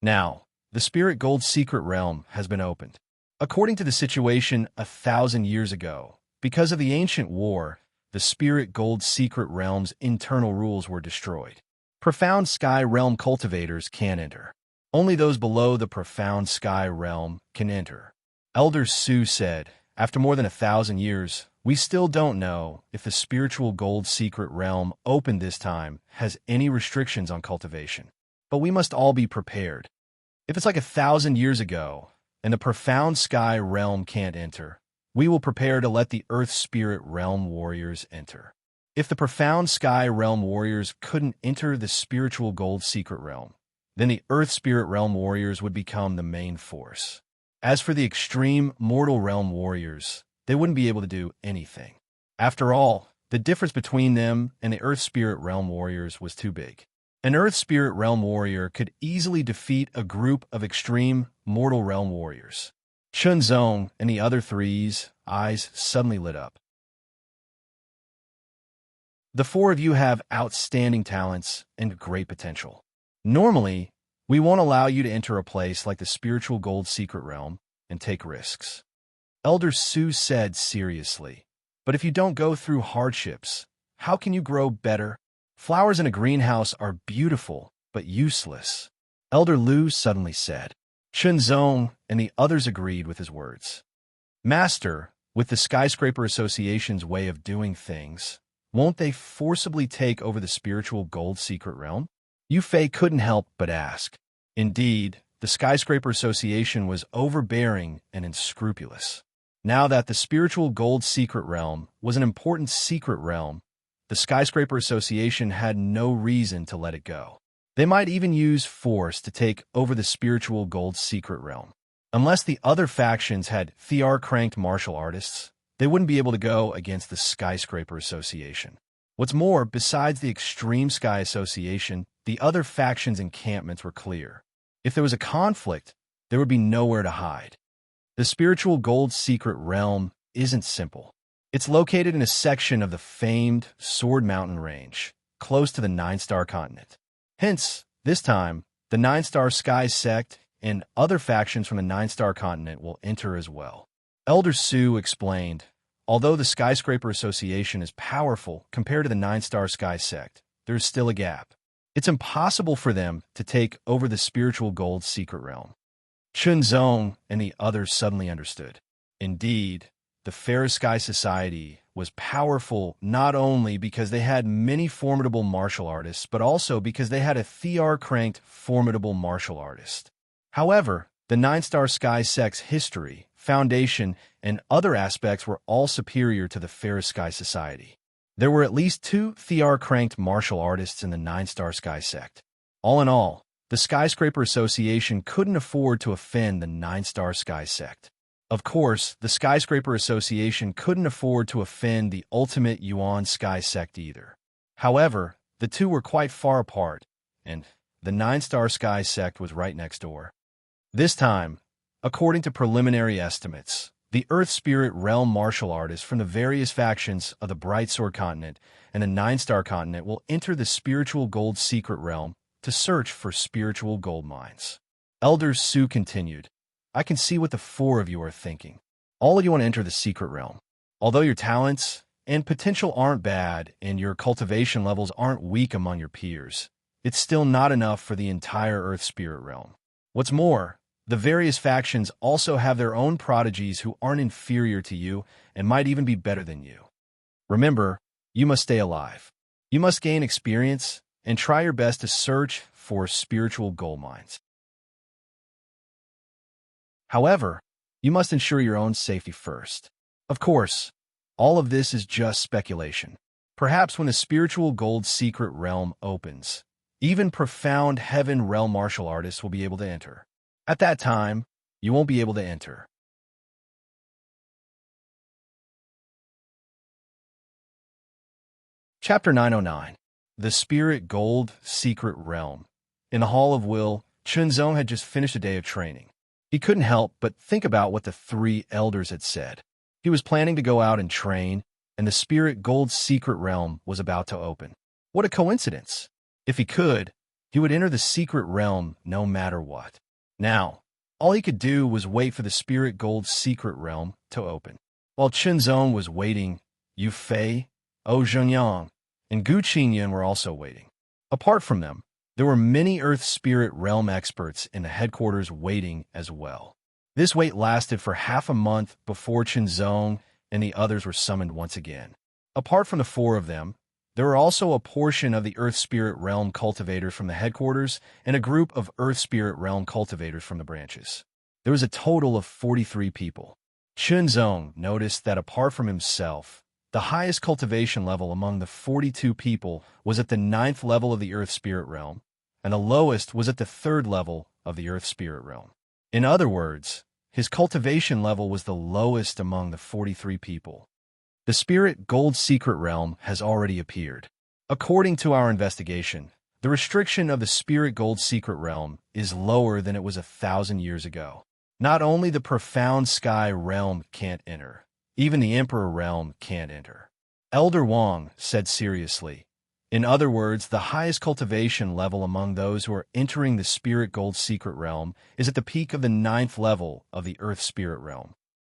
Now, the spirit gold secret realm has been opened. According to the situation 1,000 years ago, because of the ancient war, the spirit gold secret realm's internal rules were destroyed. Profound Sky Realm cultivators can't enter. Only those below the Profound Sky Realm can enter. Elder Su said, after more than 1,000 years, we still don't know if the spiritual gold secret realm opened this time has any restrictions on cultivation. But we must all be prepared. If it's like 1,000 years ago, and the Profound Sky Realm can't enter, we will prepare to let the Earth Spirit Realm warriors enter. If the Profound Sky Realm warriors couldn't enter the spiritual gold secret realm, then the Earth Spirit Realm warriors would become the main force. As for the extreme mortal realm warriors, they wouldn't be able to do anything. After all, the difference between them and the Earth Spirit Realm warriors was too big. An Earth Spirit Realm warrior could easily defeat a group of extreme mortal realm warriors. Chun Zong and the other three's eyes suddenly lit up. The four of you have outstanding talents and great potential. Normally, we won't allow you to enter a place like the spiritual gold secret realm and take risks. Elder Su said seriously, but if you don't go through hardships, how can you grow better? Flowers in a greenhouse are beautiful, but useless. Elder Lu suddenly said. Chun Zong and the others agreed with his words. Master, with the Skyscraper Association's way of doing things, won't they forcibly take over the spiritual gold secret realm? Yufei couldn't help but ask. Indeed, the Skyscraper Association was overbearing and unscrupulous. Now that the spiritual gold secret realm was an important secret realm, the Skyscraper Association had no reason to let it go. They might even use force to take over the spiritual gold secret realm. Unless the other factions had Thear-cranked martial artists, they wouldn't be able to go against the Skyscraper Association. What's more, besides the Extreme Sky Association, the other factions' encampments were clear. If there was a conflict, there would be nowhere to hide. The spiritual gold secret realm isn't simple. It's located in a section of the famed Sword Mountain Range, close to the Nine-Star Continent. Hence, this time, the Nine-Star Sky Sect and other factions from the Nine-Star Continent will enter as well. Elder Sue explained, although the Skyscraper Association is powerful compared to the Nine-Star Sky Sect, there is still a gap. It's impossible for them to take over the spiritual gold secret realm. Chunzong and the others suddenly understood. Indeed, the Fair Sky Society was powerful not only because they had many formidable martial artists, but also because they had a Thear-cranked formidable martial artist. However, the Nine-Star Sky Sect's history, foundation, and other aspects were all superior to the Fair Sky Society. There were at least 2 Thear-cranked martial artists in the Nine-Star Sky Sect. All in all, the Skyscraper Association couldn't afford to offend the Nine-Star Sky Sect. Of course, the Skyscraper Association couldn't afford to offend the Ultimate Yuan Sky Sect either. However, the two were quite far apart, and the Nine-Star Sky Sect was right next door. This time, according to preliminary estimates, the Earth Spirit Realm martial artists from the various factions of the Bright Sword Continent and the Nine-Star Continent will enter the Spiritual Gold Secret Realm to search for spiritual gold mines. Elder Sue continued, I can see what the 4 of you are thinking. All of you want to enter the secret realm. Although your talents and potential aren't bad and your cultivation levels aren't weak among your peers, it's still not enough for the entire Earth Spirit Realm. What's more, the various factions also have their own prodigies who aren't inferior to you and might even be better than you. Remember, you must stay alive. You must gain experience and try your best to search for spiritual gold mines. However, you must ensure your own safety first. Of course, all of this is just speculation. Perhaps when the spiritual gold secret realm opens, even profound heaven realm martial artists will be able to enter. At that time, you won't be able to enter. Chapter 909. The Spirit Gold Secret Realm. In the Hall of Will, Chunzong had just finished a day of training. He couldn't help but think about what the 3 elders had said. He was planning to go out and train, and the Spirit Gold Secret Realm was about to open. What a coincidence! If he could, he would enter the secret realm no matter what. Now, all he could do was wait for the Spirit Gold Secret Realm to open. While Chunzong was waiting, Yu Fei, Ou Zhenyang, and Gu Qingyun were also waiting. Apart from them, there were many Earth Spirit Realm experts in the headquarters waiting as well. This wait lasted for half a month before Chunzong and the others were summoned once again. Apart from the 4 of them, there were also a portion of the Earth Spirit Realm cultivators from the headquarters and a group of Earth Spirit Realm cultivators from the branches. There was a total of 43 people. Chunzong noticed that apart from himself, the highest cultivation level among the 42 people was at the 9th level of the Earth Spirit Realm, and the lowest was at the 3rd level of the Earth Spirit Realm. In other words, his cultivation level was the lowest among the 43 people. The Spirit Gold Secret Realm has already appeared. According to our investigation, the restriction of the Spirit Gold Secret Realm is lower than it was 1,000 years ago. Not only the Profound Sky Realm can't enter, even the Emperor Realm can't enter. Elder Wang said seriously. In other words, the highest cultivation level among those who are entering the Spirit Gold Secret Realm is at the peak of the 9th level of the Earth Spirit Realm.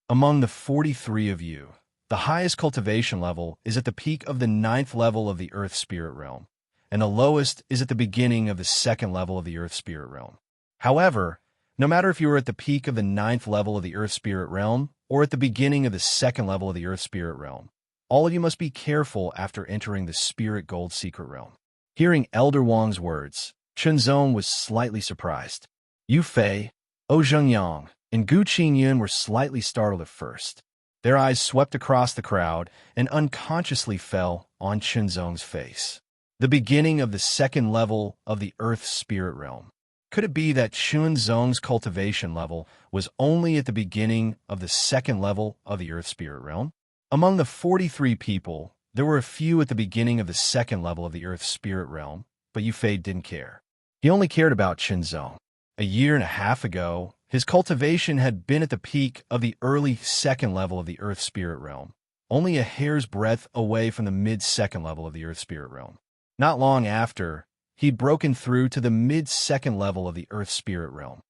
Among the 43 of you, the highest cultivation level is at the peak of the 9th level of the Earth Spirit Realm, and the lowest is at the beginning of the 2nd level of the Earth Spirit Realm. However, no matter if you are at the peak of the 9th level of the Earth Spirit Realm or at the beginning of the 2nd level of the Earth Spirit Realm, all of you must be careful after entering the Spirit Gold Secret Realm. Hearing Elder Wang's words, Chunzong was slightly surprised. Yu Fei, Ou Zhenyang, and Gu Qingyun were slightly startled at first. Their eyes swept across the crowd and unconsciously fell on Chunzong's face. The beginning of the 2nd level of the Earth Spirit Realm. Could it be that Chunzong's cultivation level was only at the beginning of the 2nd level of the Earth Spirit Realm? Among the 43 people, there were a few at the beginning of the second level of the Earth's spirit realm, but Yufei didn't care. He only cared about Qinzhong. A year and a half ago, his cultivation had been at the peak of the early second level of the Earth spirit realm, only a hair's breadth away from the mid-second level of the Earth spirit realm. Not long after, he'd broken through to the mid-second level of the Earth spirit realm.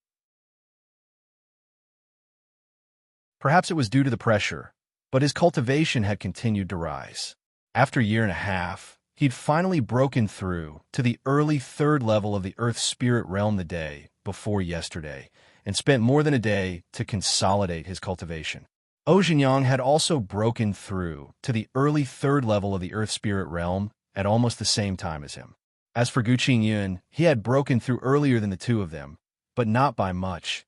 Perhaps it was due to the pressure, but his cultivation had continued to rise. After a year and a half, he'd finally broken through to the early third level of the Earth spirit realm the day before yesterday, and spent more than a day to consolidate his cultivation. Ojinyang had also broken through to the early third level of the Earth spirit realm at almost the same time as him. As for Gu Qingyun, he had broken through earlier than the two of them, but not by much.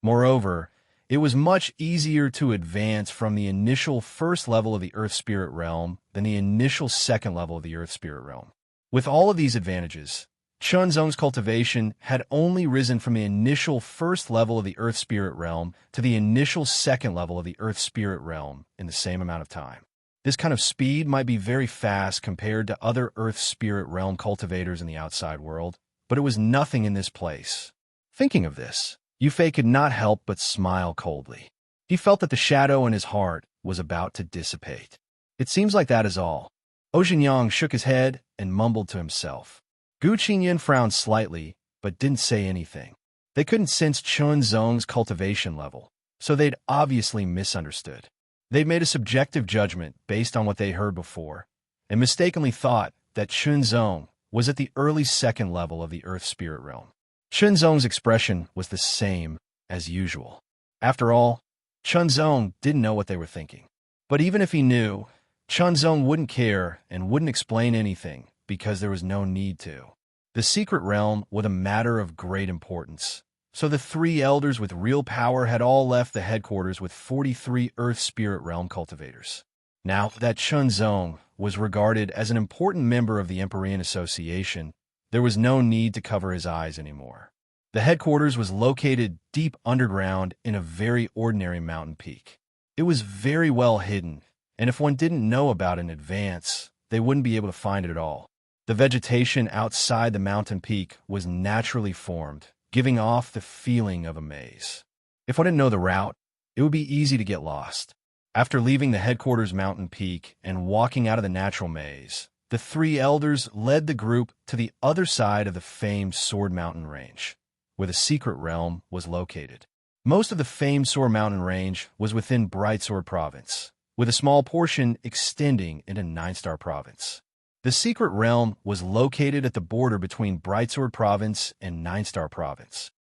Moreover, it was much easier to advance from the initial first level of the Earth spirit realm than the initial second level of the Earth spirit realm. With all of these advantages, Chunzong's cultivation had only risen from the initial first level of the Earth spirit realm to the initial second level of the Earth spirit realm in the same amount of time. This kind of speed might be very fast compared to other Earth spirit realm cultivators in the outside world, but it was nothing in this place. Thinking of this, Yufei could not help but smile coldly. He felt that the shadow in his heart was about to dissipate. It seems like that is all. Ojinyang shook his head and mumbled to himself. Gu Qingyun frowned slightly, but didn't say anything. They couldn't sense Chunzong's cultivation level, so they'd obviously misunderstood. They'd made a subjective judgment based on what they heard before, and mistakenly thought that Chunzong was at the early second level of the Earth spirit realm. Chunzong's expression was the same as usual. After all, Chunzong didn't know what they were thinking. But even if he knew, Chunzong wouldn't care and wouldn't explain anything because there was no need to. The secret realm was a matter of great importance, so the three elders with real power had all left the headquarters with 43 Earth spirit realm cultivators. Now that Chunzong was regarded as an important member of the Empyrean Association, there was no need to cover his eyes anymore. The headquarters was located deep underground in a very ordinary mountain peak. It was very well hidden, and if one didn't know about it in advance, they wouldn't be able to find it at all. The vegetation outside the mountain peak was naturally formed, giving off the feeling of a maze. If one didn't know the route, it would be easy to get lost. After leaving the headquarters mountain peak and walking out of the natural maze, the three elders led the group to the other side of the famed Sword Mountain Range, where the secret realm was located. Most of the famed Sword Mountain Range was within Brightsword Province, with a small portion extending into Nine-Star Province. The secret realm was located at the border between Brightsword Province and Nine-Star Province.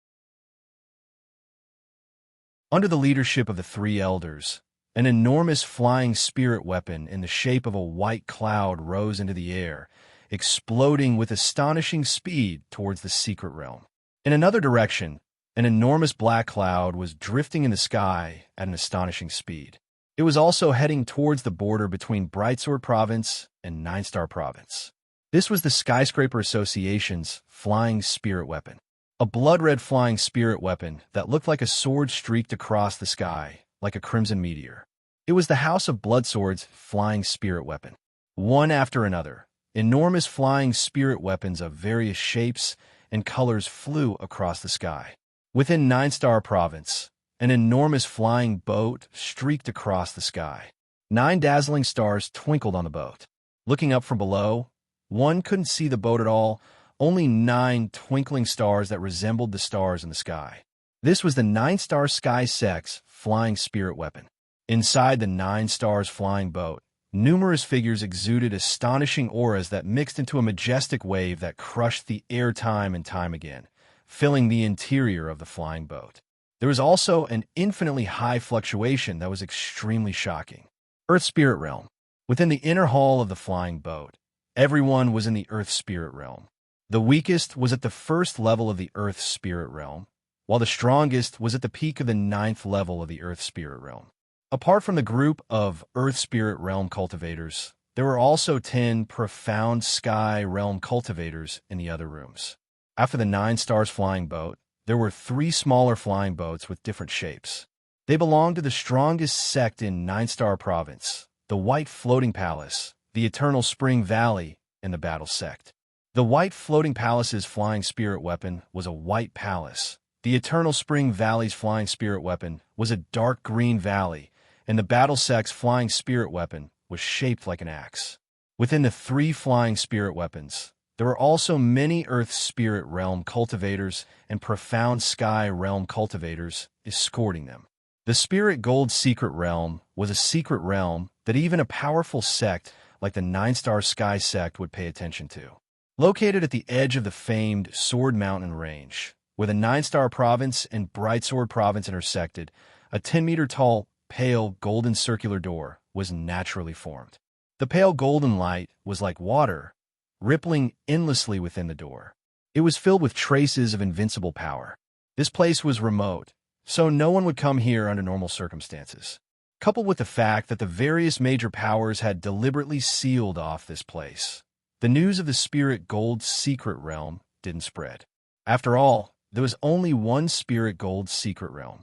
Under the leadership of the three elders, an enormous flying spirit weapon in the shape of a white cloud rose into the air, exploding with astonishing speed towards the secret realm. In another direction, an enormous black cloud was drifting in the sky at an astonishing speed. It was also heading towards the border between Brightsword Province and Nine-Star Province. This was the Skyscraper Association's flying spirit weapon, a blood-red flying spirit weapon that looked like a sword streaked across the sky, like a crimson meteor. It was the House of Bloodsword's flying spirit weapon. One after another, enormous flying spirit weapons of various shapes and colors flew across the sky. Within Nine-Star Province, an enormous flying boat streaked across the sky. 9 dazzling stars twinkled on the boat. Looking up from below, one couldn't see the boat at all, only 9 twinkling stars that resembled the stars in the sky. This was the 9-star Sky Sex flying spirit weapon. Inside the 9 stars flying boat, numerous figures exuded astonishing auras that mixed into a majestic wave that crushed the air time and time again, filling the interior of the flying boat. There was also an infinitely high fluctuation that was extremely shocking. Earth Spirit Realm. Within the inner hall of the flying boat, everyone was in the Earth Spirit Realm. The weakest was at the first level of the Earth Spirit Realm, while the strongest was at the peak of the 9th level of the Earth Spirit Realm. Apart from the group of Earth Spirit Realm cultivators, there were also 10 profound Sky Realm cultivators in the other rooms. After the 9 stars flying boat, there were 3 smaller flying boats with different shapes. They belonged to the strongest sect in Nine-Star Province, the White Floating Palace, the Eternal Spring Valley, and the Battle Sect. The White Floating Palace's flying spirit weapon was a white palace. The Eternal Spring Valley's flying spirit weapon was a dark green valley, and the Battle Sect's flying spirit weapon was shaped like an axe. Within the three flying spirit weapons, there were also many Earth Spirit Realm cultivators and Profound Sky Realm cultivators escorting them. The Spirit Gold Secret Realm was a secret realm that even a powerful sect like the Nine-Star Sky Sect would pay attention to. Located at the edge of the famed Sword Mountain Range, where the Nine-Star Province and Brightsword Province intersected, a 10-meter-tall, pale, golden circular door was naturally formed. The pale golden light was like water, rippling endlessly within the door. It was filled with traces of invincible power. This place was remote, so no one would come here under normal circumstances. Coupled with the fact that the various major powers had deliberately sealed off this place, the news of the Spirit Gold Secret Realm didn't spread. After all, there was only one Spirit Gold Secret Realm.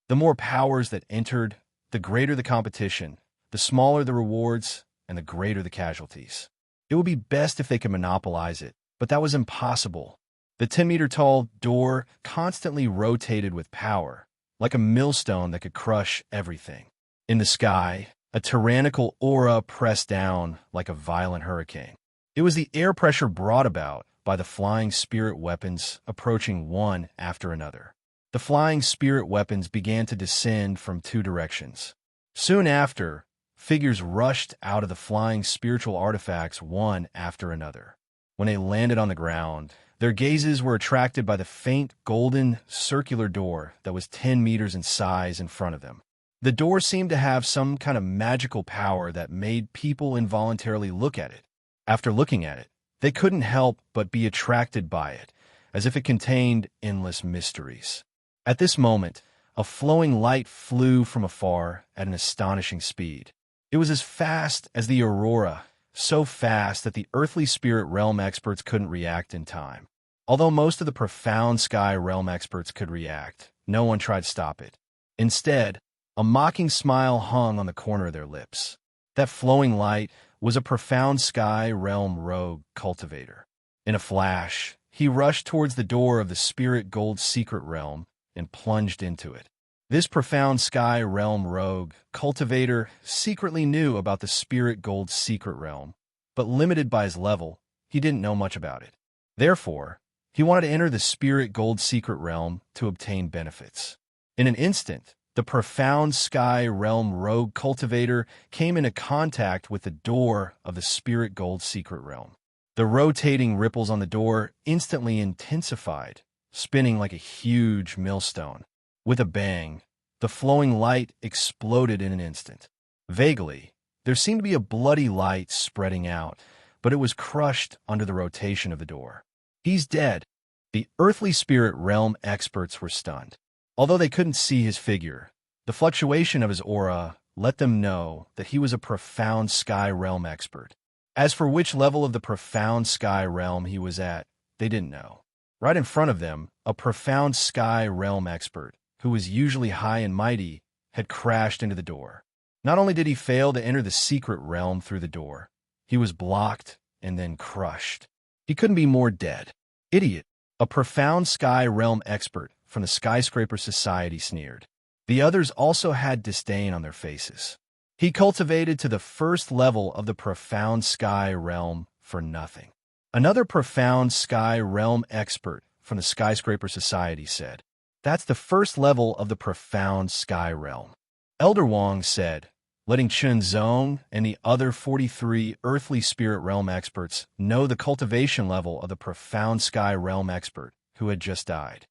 The more powers that entered, the greater the competition, the smaller the rewards, and the greater the casualties. It would be best if they could monopolize it, but that was impossible. The 10-meter-tall door constantly rotated with power, like a millstone that could crush everything. In the sky, a tyrannical aura pressed down like a violent hurricane. It was the air pressure brought about by the flying spirit weapons approaching one after another. The flying spirit weapons began to descend from two directions. Soon after, figures rushed out of the flying spiritual artifacts one after another. When they landed on the ground, their gazes were attracted by the faint golden circular door that was 10 meters in size in front of them. The door seemed to have some kind of magical power that made people involuntarily look at it. After looking at it, they couldn't help but be attracted by it, as if it contained endless mysteries. At this moment, a flowing light flew from afar at an astonishing speed. It was as fast as the aurora, so fast that the earthly spirit realm experts couldn't react in time. Although most of the profound sky realm experts could react, no one tried to stop it. Instead, a mocking smile hung on the corner of their lips. That flowing light was a profound sky realm rogue cultivator. In a flash, he rushed towards the door of the Spirit Gold Secret Realm and plunged into it. This profound sky realm rogue cultivator secretly knew about the Spirit Gold Secret Realm, but limited by his level, he didn't know much about it. Therefore, he wanted to enter the Spirit Gold Secret Realm to obtain benefits. In an instant, the profound sky realm rogue cultivator came into contact with the door of the Spirit Gold Secret Realm. The rotating ripples on the door instantly intensified, spinning like a huge millstone. With a bang, the flowing light exploded in an instant. Vaguely, there seemed to be a bloody light spreading out, but it was crushed under the rotation of the door. He's dead. The earthly spirit realm experts were stunned. Although they couldn't see his figure, the fluctuation of his aura let them know that he was a profound sky realm expert. As for which level of the profound sky realm he was at, they didn't know. Right in front of them, a profound sky realm expert, who was usually high and mighty, had crashed into the door. Not only did he fail to enter the secret realm through the door, he was blocked and then crushed. He couldn't be more dead. Idiot! A profound sky realm expert from the Skyscraper Society sneered. The others also had disdain on their faces. He cultivated to the first level of the profound sky realm for nothing. Another profound sky realm expert from the Skyscraper Society said, "That's the first level of the profound sky realm." Elder Wong said, letting Chen Zong and the other 43 earthly spirit realm experts know the cultivation level of the profound sky realm expert who had just died.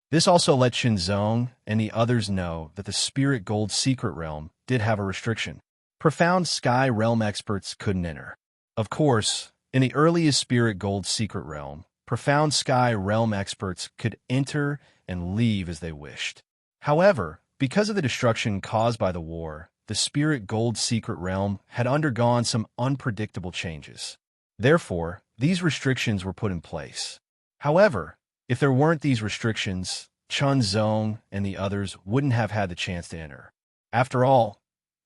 This also let Chen Zong and the others know that the Spirit Gold Secret Realm did have a restriction. Profound Sky Realm experts couldn't enter. Of course, in the earliest Spirit Gold Secret Realm, Profound Sky Realm experts could enter and leave as they wished. However, because of the destruction caused by the war, the Spirit Gold Secret Realm had undergone some unpredictable changes. Therefore, these restrictions were put in place. However, if there weren't these restrictions, Chun Zong and the others wouldn't have had the chance to enter. After all,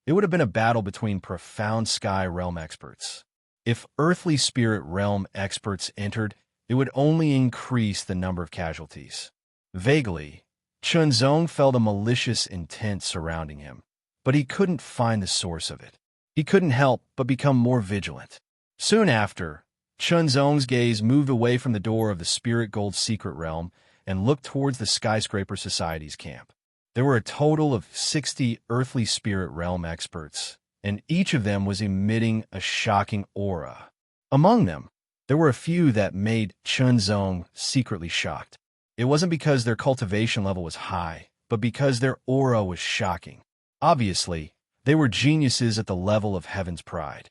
it would have been a battle between profound sky realm experts. If earthly spirit realm experts entered, it would only increase the number of casualties. Vaguely, Chun Zong felt a malicious intent surrounding him, but he couldn't find the source of it. He couldn't help but become more vigilant. Soon after, Chun Zong's gaze moved away from the door of the Spirit Gold Secret Realm and looked towards the Skyscraper Society's camp. There were a total of 60 earthly spirit realm experts, and each of them was emitting a shocking aura. Among them, there were a few that made Chun Zong secretly shocked. It wasn't because their cultivation level was high, but because their aura was shocking. Obviously, they were geniuses at the level of Heaven's Pride.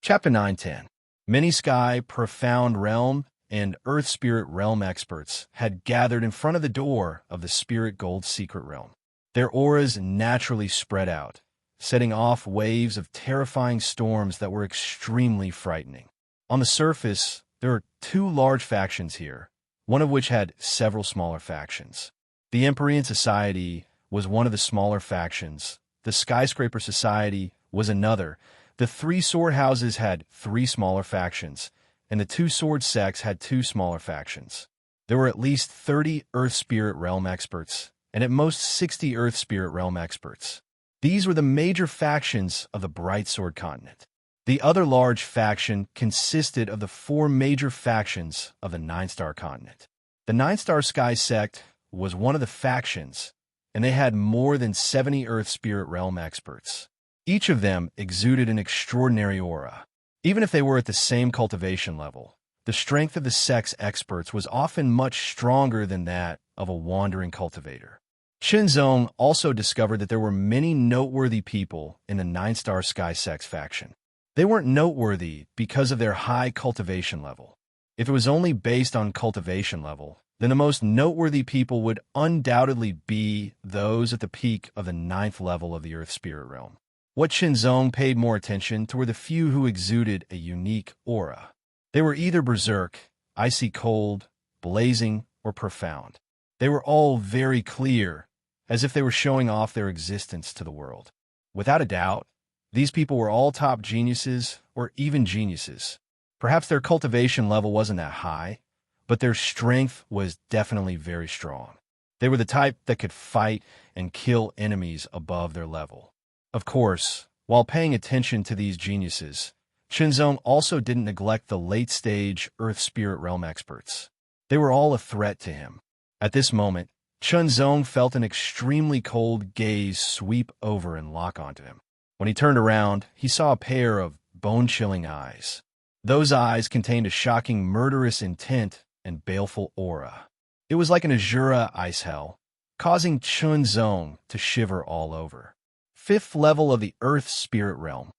Chapter 910. Many Sky, Profound Realm, and Earth Spirit Realm experts had gathered in front of the door of the Spirit Gold Secret Realm. Their auras naturally spread out, setting off waves of terrifying storms that were extremely frightening. On the surface, there are two large factions here, one of which had several smaller factions. The Empyrean Society was one of the smaller factions, the Skyscraper Society was another, the three sword houses had three smaller factions, and the two sword sects had two smaller factions. There were at least 30 Earth Spirit Realm experts, and at most 60 Earth Spirit Realm experts. These were the major factions of the Bright Sword Continent. The other large faction consisted of the four major factions of the Nine-Star Continent. The Nine-Star Sky Sect was one of the factions, and they had more than 70 Earth Spirit Realm experts. Each of them exuded an extraordinary aura. Even if they were at the same cultivation level, the strength of the sect's experts was often much stronger than that of a wandering cultivator. Chun Zong also discovered that there were many noteworthy people in the Nine-Star Sky Sect's faction. They weren't noteworthy because of their high cultivation level. If it was only based on cultivation level, then the most noteworthy people would undoubtedly be those at the peak of the 9th level of the Earth Spirit Realm. What Chun Zong paid more attention to were the few who exuded a unique aura. They were either berserk, icy cold, blazing, or profound. They were all very clear, as if they were showing off their existence to the world. Without a doubt, these people were all top geniuses or even geniuses. Perhaps their cultivation level wasn't that high, but their strength was definitely very strong. They were the type that could fight and kill enemies above their level. Of course, while paying attention to these geniuses, Chun Zong also didn't neglect the late-stage Earth Spirit Realm experts. They were all a threat to him. At this moment, Chun Zong felt an extremely cold gaze sweep over and lock onto him. When he turned around, he saw a pair of bone-chilling eyes. Those eyes contained a shocking murderous intent and baleful aura. It was like an Azura ice hell, causing Chun Zong to shiver all over. 5th level of the Earth Spirit Realm.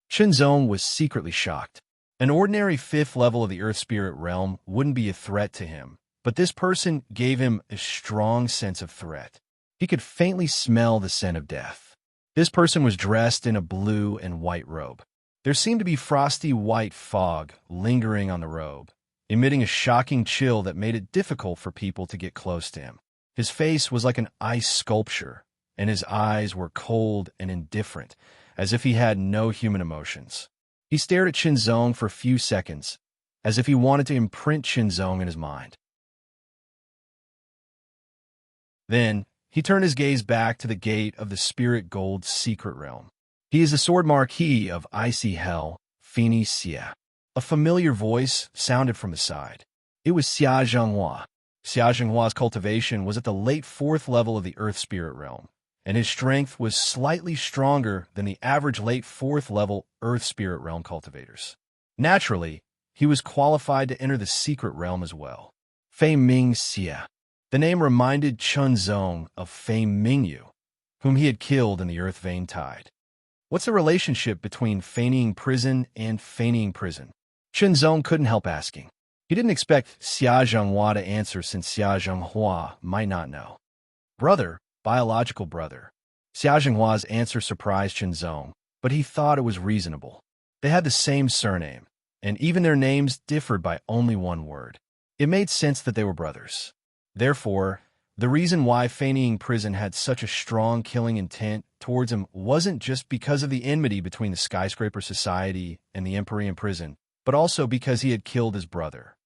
Chun Zong was secretly shocked. An ordinary 5th level of the Earth Spirit Realm wouldn't be a threat to him, but this person gave him a strong sense of threat. He could faintly smell the scent of death. This person was dressed in a blue and white robe. There seemed to be frosty white fog lingering on the robe, emitting a shocking chill that made it difficult for people to get close to him. His face was like an ice sculpture, and his eyes were cold and indifferent, as if he had no human emotions. He stared at Chun Zong for a few seconds, as if he wanted to imprint Chun Zong in his mind. Then, he turned his gaze back to the gate of the Spirit Gold Secret Realm. He is the Sword Marquis of Icy Hell, Phoenicia. A familiar voice sounded from the side. It was Xia Zhenghua. Xia Zhenghua's cultivation was at the late 4th level of the Earth Spirit Realm, and his strength was slightly stronger than the average late 4th level Earth Spirit Realm cultivators. Naturally, he was qualified to enter the Secret Realm as well. Fei Ming Xia. The name reminded Chun Zong of Fei Mingyu, whom he had killed in the Earth Vein Tide. What's the relationship between feigning prison and feigning prison? Chun Zong couldn't help asking. He didn't expect Xia Zhenghua to answer since Xia Zhenghua might not know. Brother, biological brother. Xia Zhenghua's answer surprised Chun Zong, but he thought it was reasonable. They had the same surname, and even their names differed by only one word. It made sense that they were brothers. Therefore, the reason why Feigning Prison had such a strong killing intent towards him wasn't just because of the enmity between the Skyscraper Society and the Empyrean Prison, but also because he had killed his brother.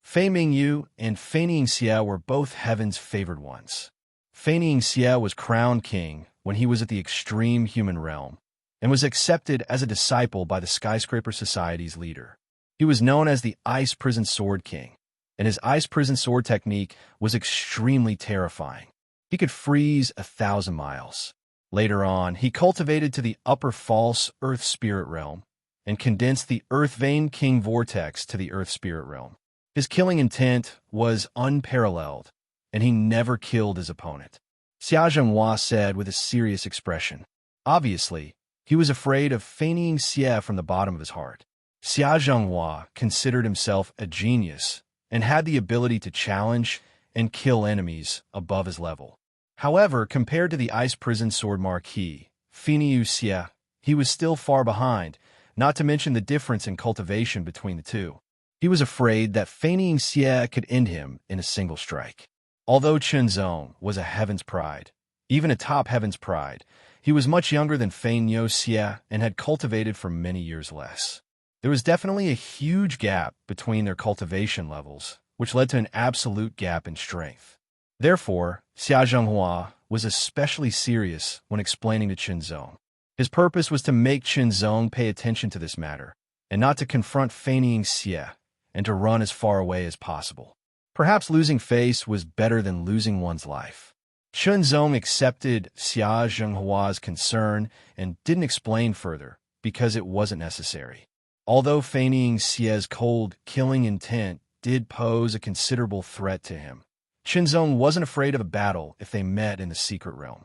Fei Mingyu and Feigning Xie were both heaven's favored ones. Feigning Xie was crowned king when he was at the extreme human realm, and was accepted as a disciple by the Skyscraper Society's leader. He was known as the Ice Prison Sword King, and his ice prison sword technique was extremely terrifying. He could freeze 1,000 miles. Later on, he cultivated to the upper false Earth Spirit realm and condensed the Earth Vein King Vortex to the Earth Spirit realm. His killing intent was unparalleled, and he never killed his opponent. Xia Zhenghua said with a serious expression. Obviously, he was afraid of Feigning Xie from the bottom of his heart. Xia Zhenghua considered himself a genius and had the ability to challenge and kill enemies above his level. However, compared to the Ice Prison Sword Marquis, Feigning Xie, he was still far behind, not to mention the difference in cultivation between the two. He was afraid that Feigning Xie could end him in a single strike. Although Chen Zong was a heaven's pride, even a top heaven's pride, he was much younger than Feigning Xie and had cultivated for many years less. There was definitely a huge gap between their cultivation levels, which led to an absolute gap in strength. Therefore, Xia Zhenghua was especially serious when explaining to Chen Zong. His purpose was to make Chen Zong pay attention to this matter, and not to confront Feigning Xie, and to run as far away as possible. Perhaps losing face was better than losing one's life. Chen Zong accepted Xia Zhenghua's concern and didn't explain further, because it wasn't necessary. Although Feigning Xie's cold, killing intent did pose a considerable threat to him, Chen Zong wasn't afraid of a battle if they met in the secret realm.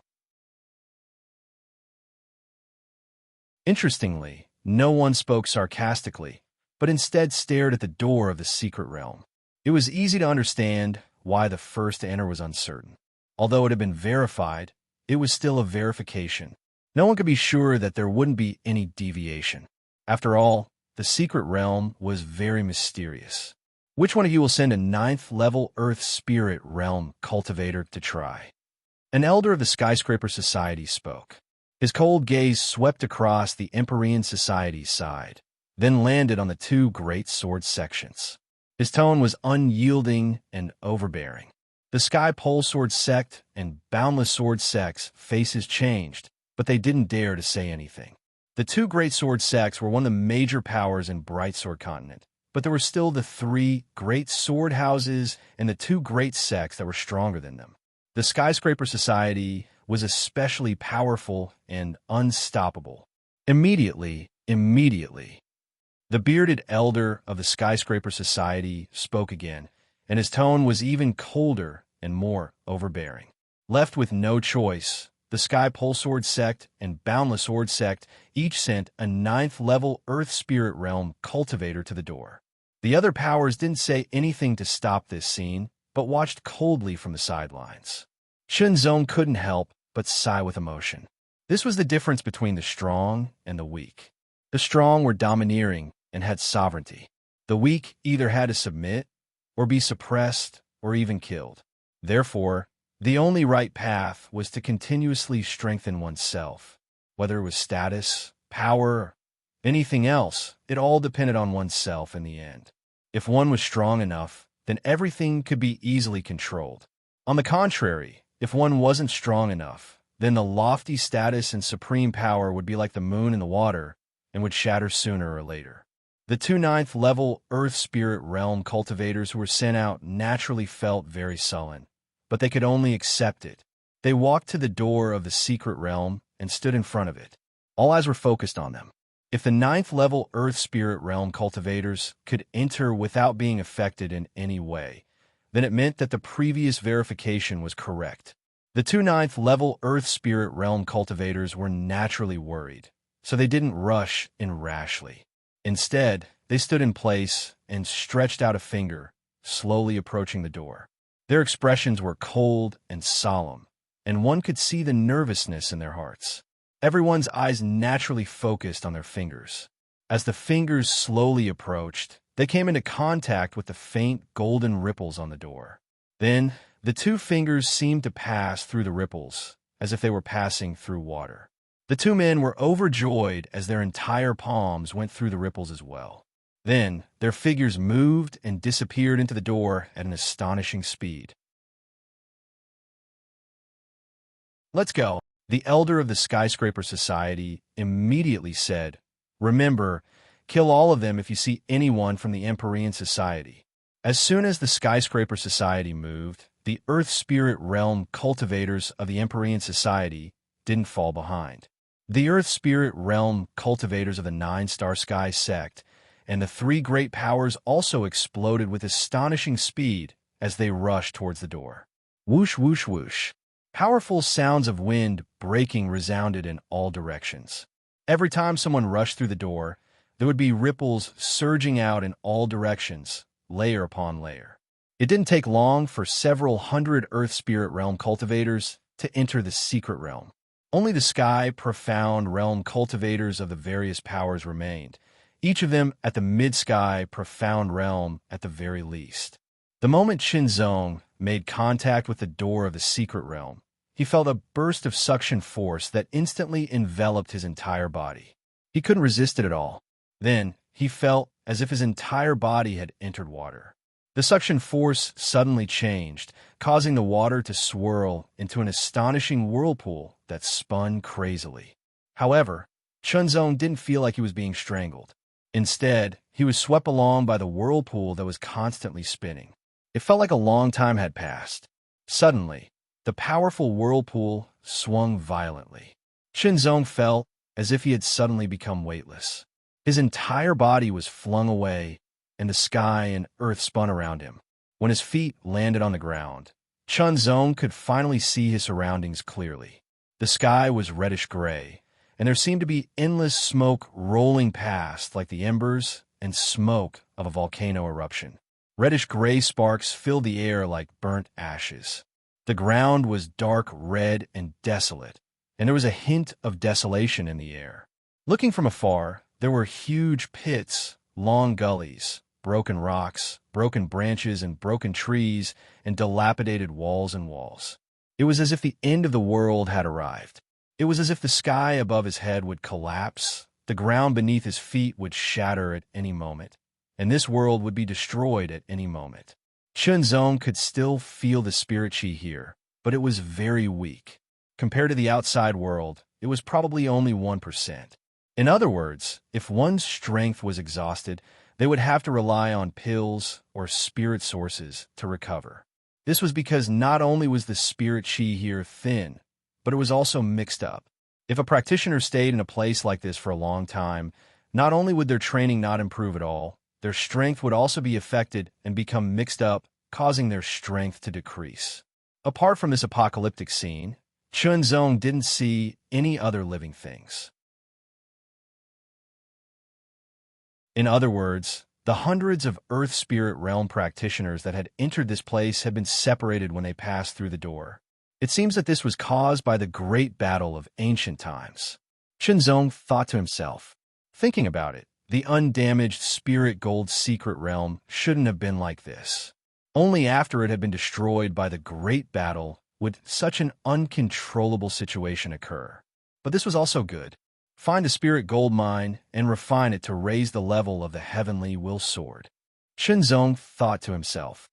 Interestingly, no one spoke sarcastically, but instead stared at the door of the secret realm. It was easy to understand why the first to enter was uncertain. Although it had been verified, it was still a verification. No one could be sure that there wouldn't be any deviation. After all, the secret realm was very mysterious. Which one of you will send a 9th-level Earth Spirit Realm cultivator to try? An elder of the Skyscraper Society spoke. His cold gaze swept across the Empyrean Society's side, then landed on the two great sword sections. His tone was unyielding and overbearing. The Sky Pole Sword Sect and Boundless Sword Sect's faces changed, but they didn't dare to say anything. The two great sword sects were one of the major powers in Bright Sword Continent, but there were still the 3 great sword houses and the 2 great sects that were stronger than them. The Skyscraper Society was especially powerful and unstoppable. Immediately, the bearded elder of the Skyscraper Society spoke again, and his tone was even colder and more overbearing. Left with no choice, the Sky Pole Sword Sect and Boundless Sword Sect each sent a 9th-level Earth Spirit Realm cultivator to the door. The other powers didn't say anything to stop this scene, but watched coldly from the sidelines. Chen Zong couldn't help but sigh with emotion. This was the difference between the strong and the weak. The strong were domineering and had sovereignty. The weak either had to submit, or be suppressed, or even killed. Therefore, the only right path was to continuously strengthen oneself. Whether it was status, power, or anything else, it all depended on oneself in the end. If one was strong enough, then everything could be easily controlled. On the contrary, if one wasn't strong enough, then the lofty status and supreme power would be like the moon in the water and would shatter sooner or later. The 2 9th-level Earth Spirit Realm cultivators who were sent out naturally felt very sullen, but they could only accept it. They walked to the door of the secret realm and stood in front of it. All eyes were focused on them. If the 9th-level Earth Spirit Realm cultivators could enter without being affected in any way, then it meant that the previous verification was correct. The 2 9th-level Earth Spirit Realm cultivators were naturally worried, so they didn't rush in rashly. Instead, they stood in place and stretched out a finger, slowly approaching the door. Their expressions were cold and solemn, and one could see the nervousness in their hearts. Everyone's eyes naturally focused on their fingers. As the fingers slowly approached, they came into contact with the faint golden ripples on the door. Then, the two fingers seemed to pass through the ripples, as if they were passing through water. The two men were overjoyed as their entire palms went through the ripples as well. Then, their figures moved and disappeared into the door at an astonishing speed. "Let's go," the elder of the Skyscraper Society immediately said. "Remember, kill all of them if you see anyone from the Empyrean Society." As soon as the Skyscraper Society moved, the Earth Spirit Realm cultivators of the Empyrean Society didn't fall behind. The Earth Spirit Realm cultivators of the Nine-Star Sky sect and the three great powers also exploded with astonishing speed as they rushed towards the door. Whoosh, whoosh, whoosh. Powerful sounds of wind breaking resounded in all directions. Every time someone rushed through the door, there would be ripples surging out in all directions, layer upon layer. It didn't take long for several hundred Earth Spirit Realm cultivators to enter the secret realm. Only the Sky Profound Realm cultivators of the various powers remained, each of them at the Mid-Sky Profound Realm at the very least. The moment Qinzong made contact with the door of the secret realm, he felt a burst of suction force that instantly enveloped his entire body. He couldn't resist it at all. Then, he felt as if his entire body had entered water. The suction force suddenly changed, causing the water to swirl into an astonishing whirlpool that spun crazily. However, Qinzong didn't feel like he was being strangled. Instead, he was swept along by the whirlpool that was constantly spinning. It felt like a long time had passed. Suddenly, the powerful whirlpool swung violently. Qinzong felt as if he had suddenly become weightless. His entire body was flung away, and the sky and earth spun around him. When his feet landed on the ground, Qinzong could finally see his surroundings clearly. The sky was reddish-gray, and there seemed to be endless smoke rolling past like the embers and smoke of a volcano eruption. Reddish-gray sparks filled the air like burnt ashes. The ground was dark red and desolate, and there was a hint of desolation in the air. Looking from afar, there were huge pits, long gullies, broken rocks, broken branches and broken trees, and dilapidated walls and walls. It was as if the end of the world had arrived. It was as if the sky above his head would collapse, the ground beneath his feet would shatter at any moment, and this world would be destroyed at any moment. Qinzong could still feel the spirit chi here, but it was very weak. Compared to the outside world, it was probably only 1%. In other words, if one's strength was exhausted, they would have to rely on pills or spirit sources to recover. This was because not only was the spirit chi here thin, but it was also mixed up. If a practitioner stayed in a place like this for a long time, not only would their training not improve at all, their strength would also be affected and become mixed up, causing their strength to decrease. Apart from this apocalyptic scene, Qinzong didn't see any other living things. In other words, the hundreds of Earth Spirit Realm practitioners that had entered this place had been separated when they passed through the door. It seems that this was caused by the great battle of ancient times. Qinzong thought to himself. Thinking about it, the undamaged Spirit Gold Secret Realm shouldn't have been like this. Only after it had been destroyed by the great battle would such an uncontrollable situation occur. But this was also good. Find a spirit gold mine and refine it to raise the level of the heavenly will sword. Qinzong thought to himself.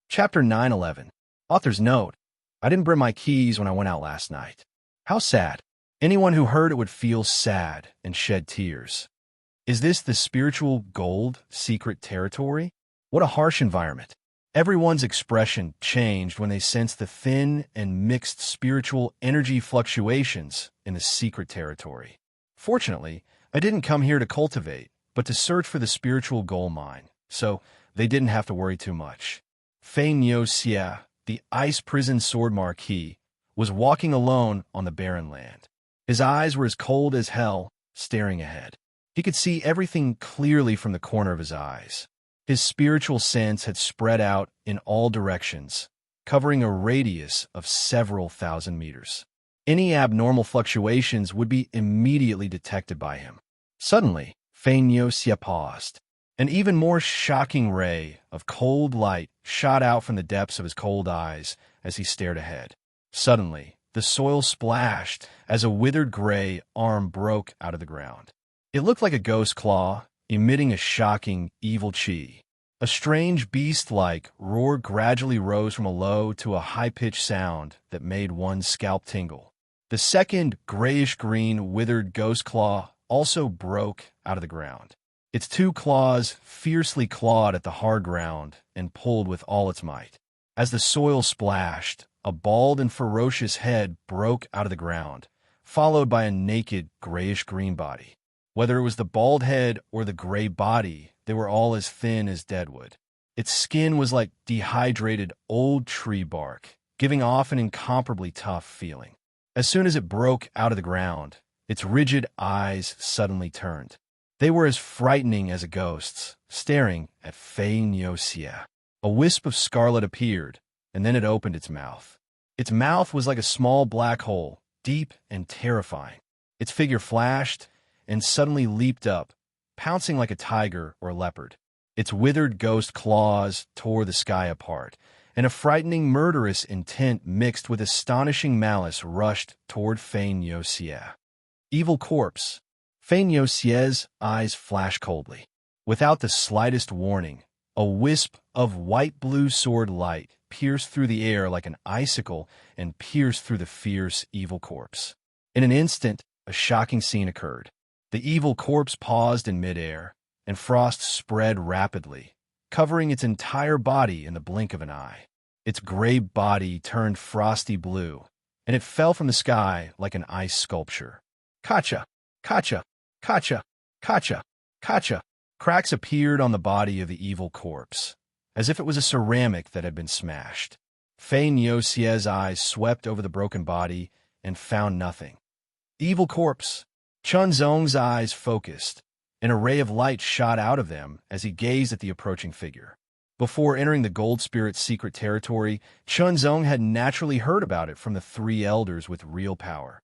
Chapter 911. Author's note. I didn't bring my keys when I went out last night. How sad. Anyone who heard it would feel sad and shed tears. Is this the spiritual gold secret territory? What a harsh environment. Everyone's expression changed when they sensed the thin and mixed spiritual energy fluctuations in the secret territory. Fortunately, I didn't come here to cultivate, but to search for the spiritual gold mine, so they didn't have to worry too much. Fei Niu Xia, the ice prison sword marquis, was walking alone on the barren land. His eyes were as cold as hell, staring ahead. He could see everything clearly from the corner of his eyes. His spiritual sense had spread out in all directions, covering a radius of several thousand meters. Any abnormal fluctuations would be immediately detected by him. Suddenly, Feign-Yeo-Xie paused. An even more shocking ray of cold light shot out from the depths of his cold eyes as he stared ahead. Suddenly, the soil splashed as a withered gray arm broke out of the ground. It looked like a ghost claw, emitting a shocking, evil chi. A strange beast-like roar gradually rose from a low to a high-pitched sound that made one's scalp tingle. The second grayish-green withered ghost claw also broke out of the ground. Its two claws fiercely clawed at the hard ground and pulled with all its might. As the soil splashed, a bald and ferocious head broke out of the ground, followed by a naked grayish-green body. Whether it was the bald head or the gray body, they were all as thin as deadwood. Its skin was like dehydrated old tree bark, giving off an incomparably tough feeling. As soon as it broke out of the ground, its rigid eyes suddenly turned. They were as frightening as a ghost's, staring at Feign-Yeo-Xie. A wisp of scarlet appeared, and then it opened its mouth. Its mouth was like a small black hole, deep and terrifying. Its figure flashed and suddenly leaped up, pouncing like a tiger or leopard. Its withered ghost claws tore the sky apart, and a frightening murderous intent mixed with astonishing malice rushed toward Feign-Yeo-Xie. Evil corpse. Feign-Yeo-Xie's eyes flashed coldly. Without the slightest warning, a wisp of white-blue sword light pierced through the air like an icicle and pierced through the fierce, evil corpse. In an instant, a shocking scene occurred. The evil corpse paused in midair, and frost spread rapidly, covering its entire body in the blink of an eye. Its gray body turned frosty blue, and it fell from the sky like an ice sculpture. Kacha! Kacha! Kacha! Kacha! Kacha! Cracks appeared on the body of the evil corpse, as if it was a ceramic that had been smashed. Feign-Yeo-Xie's eyes swept over the broken body and found nothing. Evil corpse! Chunzong's eyes focused. An ray of light shot out of them as he gazed at the approaching figure. Before entering the Gold Spirit's secret territory, Chunzong had naturally heard about it from the three elders with real power.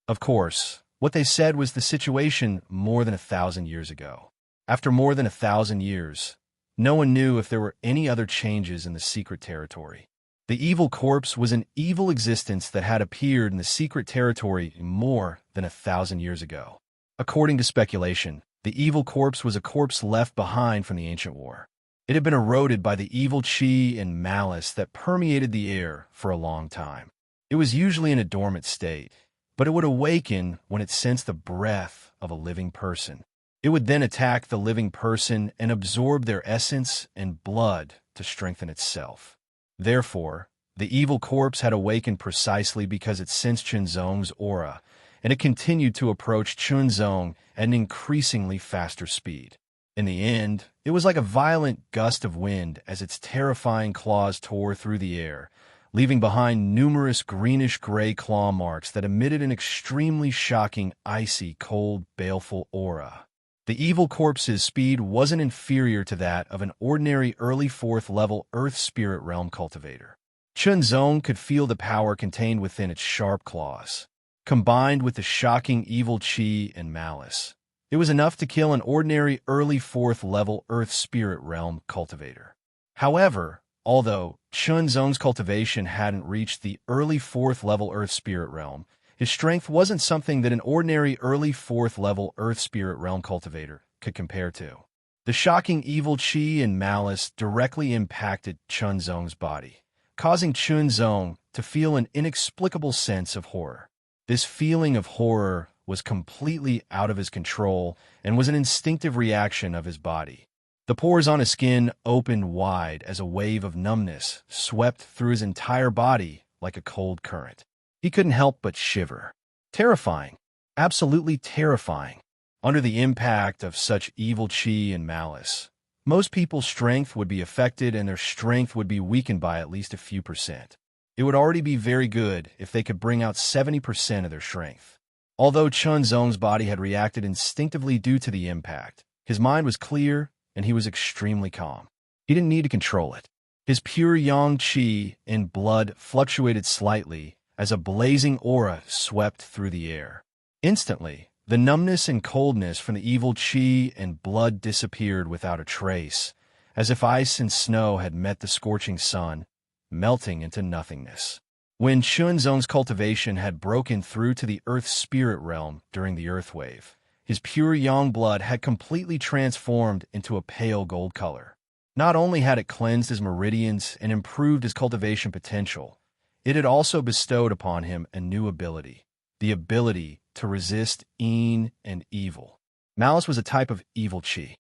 Of course, what they said was the situation more than 1,000 years ago. After more than 1,000 years, no one knew if there were any other changes in the secret territory. The evil corpse was an evil existence that had appeared in the secret territory more than 1,000 years ago. According to speculation, the evil corpse was a corpse left behind from the ancient war. It had been eroded by the evil chi and malice that permeated the air for a long time. It was usually in a dormant state, but it would awaken when it sensed the breath of a living person. It would then attack the living person and absorb their essence and blood to strengthen itself. Therefore, the evil corpse had awakened precisely because it sensed Chunzong's aura, and it continued to approach Chunzong at an increasingly faster speed. In the end, it was like a violent gust of wind as its terrifying claws tore through the air, leaving behind numerous greenish-gray claw marks that emitted an extremely shocking, icy, cold, baleful aura. The evil corpse's speed wasn't inferior to that of an ordinary early 4th level Earth Spirit Realm cultivator. Chunzong could feel the power contained within its sharp claws. Combined with the shocking evil chi and malice, it was enough to kill an ordinary early 4th level Earth Spirit Realm cultivator. However, although Chunzong's cultivation hadn't reached the early 4th level Earth Spirit Realm, his strength wasn't something that an ordinary early 4th level Earth Spirit Realm cultivator could compare to. The shocking evil chi and malice directly impacted Chunzong's body, causing Chunzong to feel an inexplicable sense of horror. This feeling of horror was completely out of his control and was an instinctive reaction of his body. The pores on his skin opened wide as a wave of numbness swept through his entire body like a cold current. He couldn't help but shiver. Terrifying. Absolutely terrifying. Under the impact of such evil chi and malice, most people's strength would be affected and their strength would be weakened by at least a few percent. It would already be very good if they could bring out 70% of their strength. Although Chunzong's body had reacted instinctively due to the impact, his mind was clear and he was extremely calm. He didn't need to control it. His pure yang qi in blood fluctuated slightly as a blazing aura swept through the air. Instantly, the numbness and coldness from the evil qi and blood disappeared without a trace, as if ice and snow had met the scorching sun, melting into nothingness. When Chunzong's cultivation had broken through to the Earth's spirit realm during the Earth Wave, his pure yang blood had completely transformed into a pale gold color. Not only had it cleansed his meridians and improved his cultivation potential, it had also bestowed upon him a new ability, the ability to resist yin and evil. Malice was a type of evil qi.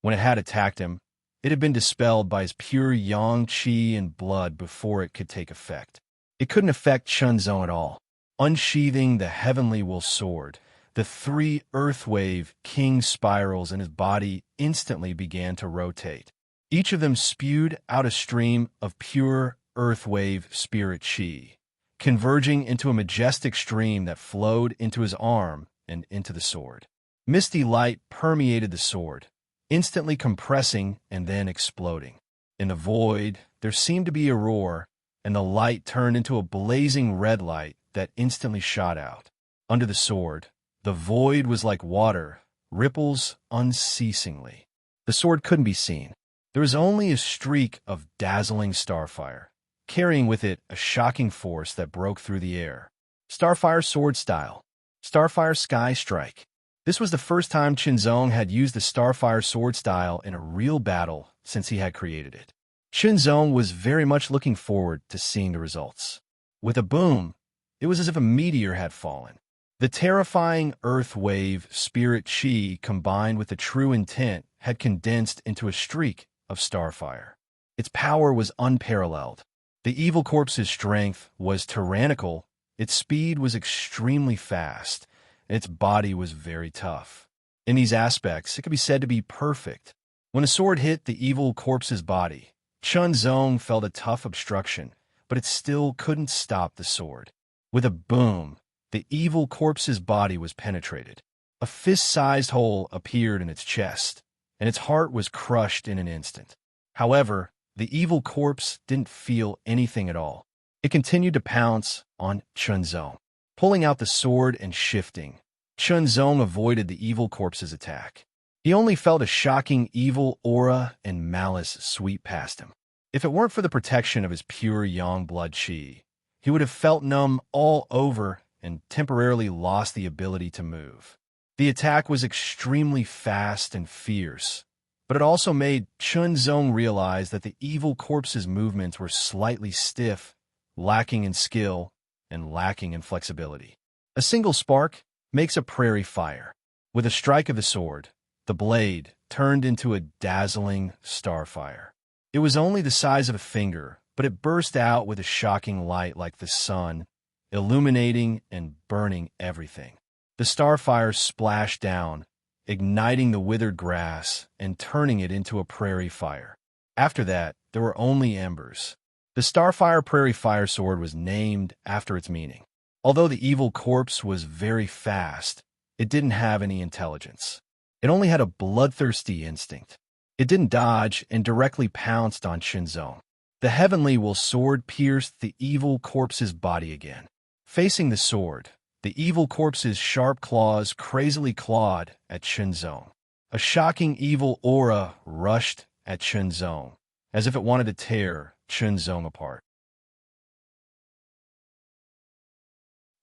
When it had attacked him, it had been dispelled by his pure yang qi and blood before it could take effect. It couldn't affect Chunzong at all. Unsheathing the heavenly will sword, the 3 Earthwave king spirals in his body instantly began to rotate. Each of them spewed out a stream of pure Earthwave spirit qi, converging into a majestic stream that flowed into his arm and into the sword. Misty light permeated the sword, instantly compressing and then exploding. In the void, there seemed to be a roar, and the light turned into a blazing red light that instantly shot out. Under the sword, the void was like water, ripples unceasingly. The sword couldn't be seen. There was only a streak of dazzling starfire, carrying with it a shocking force that broke through the air. Starfire sword style. Starfire sky strike. This was the first time Chunzong had used the Starfire sword style in a real battle since he had created it. Chunzong was very much looking forward to seeing the results. With a boom, it was as if a meteor had fallen. The terrifying earth wave spirit qi combined with the true intent had condensed into a streak of starfire. Its power was unparalleled. The evil corpse's strength was tyrannical, its speed was extremely fast, and its body was very tough. In these aspects, it could be said to be perfect. When a sword hit the evil corpse's body, Chunzong felt a tough obstruction, but it still couldn't stop the sword. With a boom, the evil corpse's body was penetrated. A fist-sized hole appeared in its chest, and its heart was crushed in an instant. However, the evil corpse didn't feel anything at all. It continued to pounce on Chunzong. Pulling out the sword and shifting, Chunzong avoided the evil corpse's attack. He only felt a shocking evil aura and malice sweep past him. If it weren't for the protection of his pure yang blood qi, he would have felt numb all over and temporarily lost the ability to move. The attack was extremely fast and fierce, but it also made Chunzong realize that the evil corpse's movements were slightly stiff, lacking in skill, and lacking in flexibility. A single spark makes a prairie fire. With a strike of the sword, the blade turned into a dazzling starfire. It was only the size of a finger, but it burst out with a shocking light like the sun, illuminating and burning everything. The starfire splashed down, igniting the withered grass and turning it into a prairie fire. After that, there were only embers. The Starfire Prairie Fire Sword was named after its meaning. Although the evil corpse was very fast, it didn't have any intelligence. It only had a bloodthirsty instinct. It didn't dodge and directly pounced on Chunzong. The heavenly will sword pierced the evil corpse's body again. Facing the sword, the evil corpse's sharp claws crazily clawed at Chunzong. A shocking evil aura rushed at Chunzong, as if it wanted to tear Chunzong apart.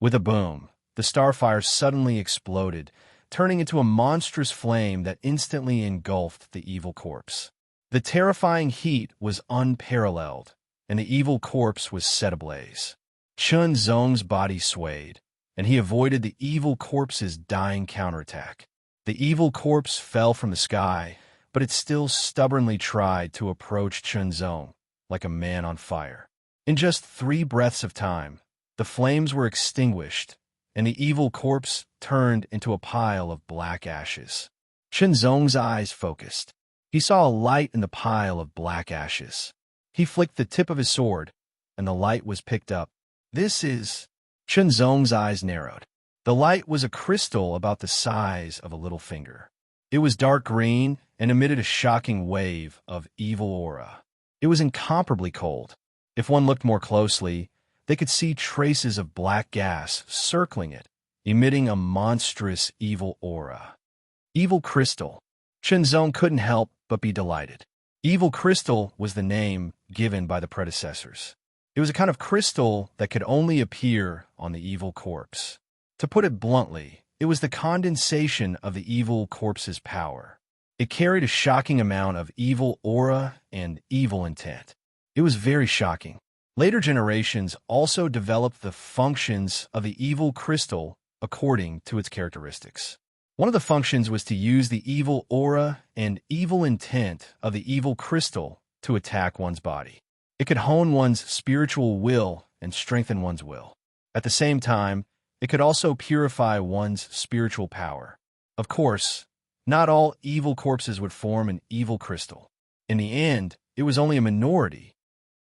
With a boom, the starfire suddenly exploded, turning into a monstrous flame that instantly engulfed the evil corpse. The terrifying heat was unparalleled, and the evil corpse was set ablaze. Chunzong's body swayed, and he avoided the evil corpse's dying counterattack. The evil corpse fell from the sky, but it still stubbornly tried to approach Chunzong like a man on fire. In just 3 breaths of time, the flames were extinguished, and the evil corpse turned into a pile of black ashes. Chunzong's eyes focused. He saw a light in the pile of black ashes. He flicked the tip of his sword, and the light was picked up. This is... Chunzong's eyes narrowed. The light was a crystal about the size of a little finger. It was dark green and emitted a shocking wave of evil aura. It was incomparably cold. If one looked more closely, they could see traces of black gas circling it, emitting a monstrous evil aura. Evil Crystal. Chunzong couldn't help but be delighted. Evil Crystal was the name given by the predecessors. It was a kind of crystal that could only appear on the evil corpse. To put it bluntly, it was the condensation of the evil corpse's power. It carried a shocking amount of evil aura and evil intent. It was very shocking. Later generations also developed the functions of the evil crystal according to its characteristics. One of the functions was to use the evil aura and evil intent of the evil crystal to attack one's body. It could hone one's spiritual will and strengthen one's will. At the same time, it could also purify one's spiritual power. Of course, not all evil corpses would form an evil crystal. In the end, it was only a minority.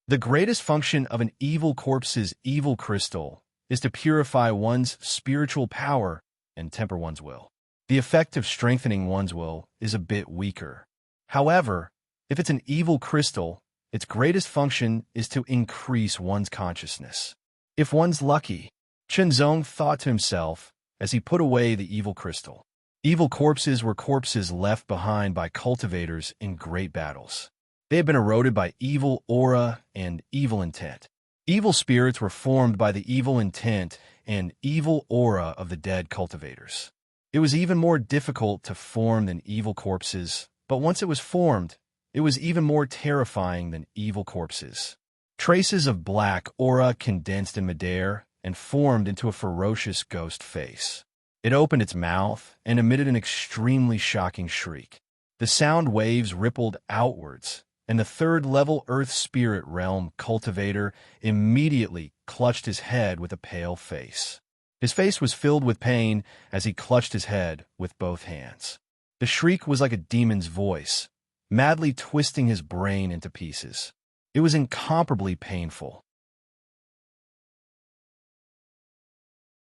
The greatest function of an evil corpse's evil crystal is to purify one's spiritual power and temper one's will. The effect of strengthening one's will is a bit weaker. However, if it's an evil crystal, its greatest function is to increase one's consciousness. If one's lucky, Chunzong thought to himself as he put away the evil crystal. Evil corpses were corpses left behind by cultivators in great battles. They had been eroded by evil aura and evil intent. Evil spirits were formed by the evil intent and evil aura of the dead cultivators. It was even more difficult to form than evil corpses, but once it was formed, it was even more terrifying than evil corpses. Traces of black aura condensed in midair and formed into a ferocious ghost face. It opened its mouth and emitted an extremely shocking shriek. The sound waves rippled outwards, and the third-level Earth Spirit Realm cultivator immediately clutched his head with a pale face. His face was filled with pain as he clutched his head with both hands. The shriek was like a demon's voice, madly twisting his brain into pieces. It was incomparably painful.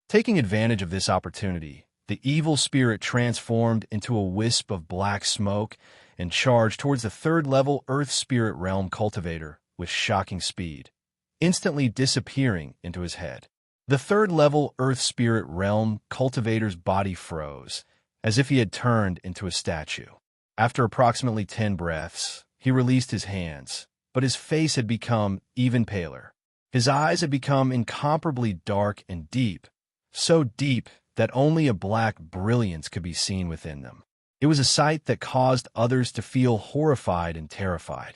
Taking advantage of this opportunity, the evil spirit transformed into a wisp of black smoke and charged towards the third-level Earth Spirit Realm cultivator with shocking speed, instantly disappearing into his head. The third-level Earth Spirit Realm cultivator's body froze, as if he had turned into a statue. After approximately 10 breaths, he released his hands, but his face had become even paler. His eyes had become incomparably dark and deep, so deep that only a black brilliance could be seen within them. It was a sight that caused others to feel horrified and terrified.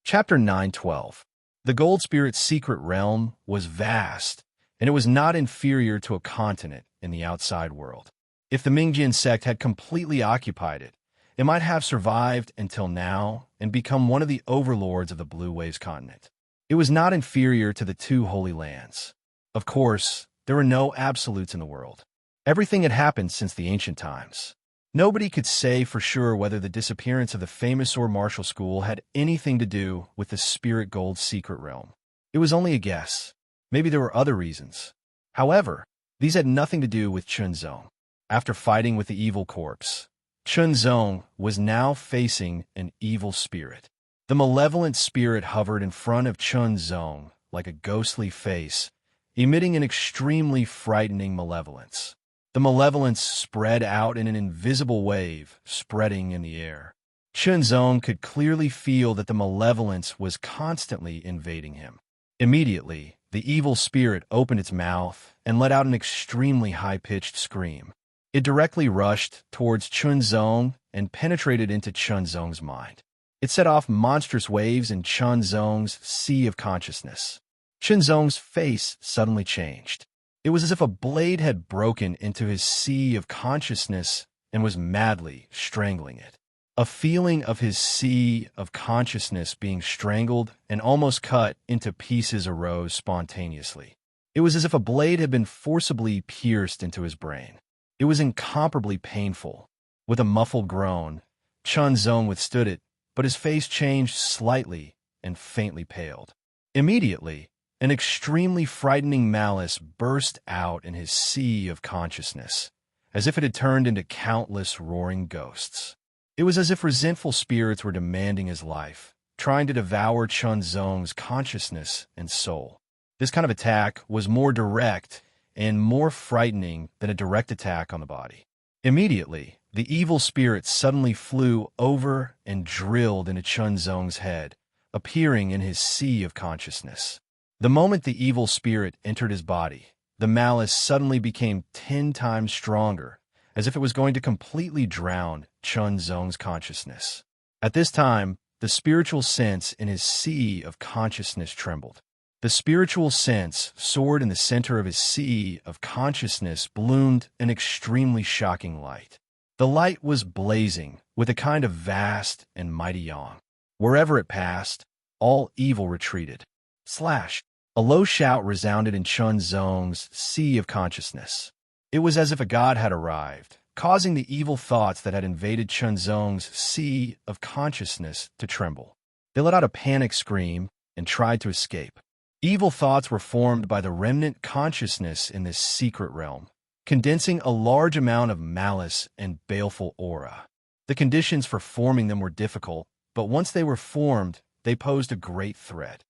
Chapter 9:12. The Gold Spirit's secret realm was vast, and it was not inferior to a continent in the outside world. If the Mingjian sect had completely occupied it, it might have survived until now and become one of the overlords of the Blue Waves continent. It was not inferior to the two Holy Lands. Of course, there were no absolutes in the world. Everything had happened since the ancient times. Nobody could say for sure whether the disappearance of the famous Or Martial School had anything to do with the Spirit Gold's secret realm. It was only a guess. Maybe there were other reasons. However, these had nothing to do with Chunzong. After fighting with the evil corpse, Chunzong was now facing an evil spirit. The malevolent spirit hovered in front of Chunzong like a ghostly face, emitting an extremely frightening malevolence. The malevolence spread out in an invisible wave, spreading in the air. Chunzong could clearly feel that the malevolence was constantly invading him. Immediately, the evil spirit opened its mouth and let out an extremely high-pitched scream. It directly rushed towards Chunzong and penetrated into Chunzong's mind. It set off monstrous waves in Chunzong's sea of consciousness. Chunzong's face suddenly changed. It was as if a blade had broken into his sea of consciousness and was madly strangling it. A feeling of his sea of consciousness being strangled and almost cut into pieces arose spontaneously. It was as if a blade had been forcibly pierced into his brain. It was incomparably painful. With a muffled groan, Chunzong withstood it, but his face changed slightly and faintly paled. Immediately, An extremely frightening malice burst out in his sea of consciousness, as if it had turned into countless roaring ghosts. It was as if resentful spirits were demanding his life, trying to devour Chunzong's consciousness and soul. This kind of attack was more direct and more frightening than a direct attack on the body. Immediately, the evil spirit suddenly flew over and drilled into Chunzong's head, appearing in his sea of consciousness. The moment the evil spirit entered his body, the malice suddenly became 10 times stronger, as if it was going to completely drown Chunzong's consciousness. At this time, the spiritual sense in his sea of consciousness trembled. The spiritual sense soared in the center of his sea of consciousness bloomed an extremely shocking light. The light was blazing with a kind of vast and mighty yang. Wherever it passed, all evil retreated. Slash! A low shout resounded in Chunzong's sea of consciousness. It was as if a god had arrived, causing the evil thoughts that had invaded Chunzong's sea of consciousness to tremble. They let out a panic scream and tried to escape. Evil thoughts were formed by the remnant consciousness in this secret realm, condensing a large amount of malice and baleful aura. The conditions for forming them were difficult, but once they were formed, they posed a great threat.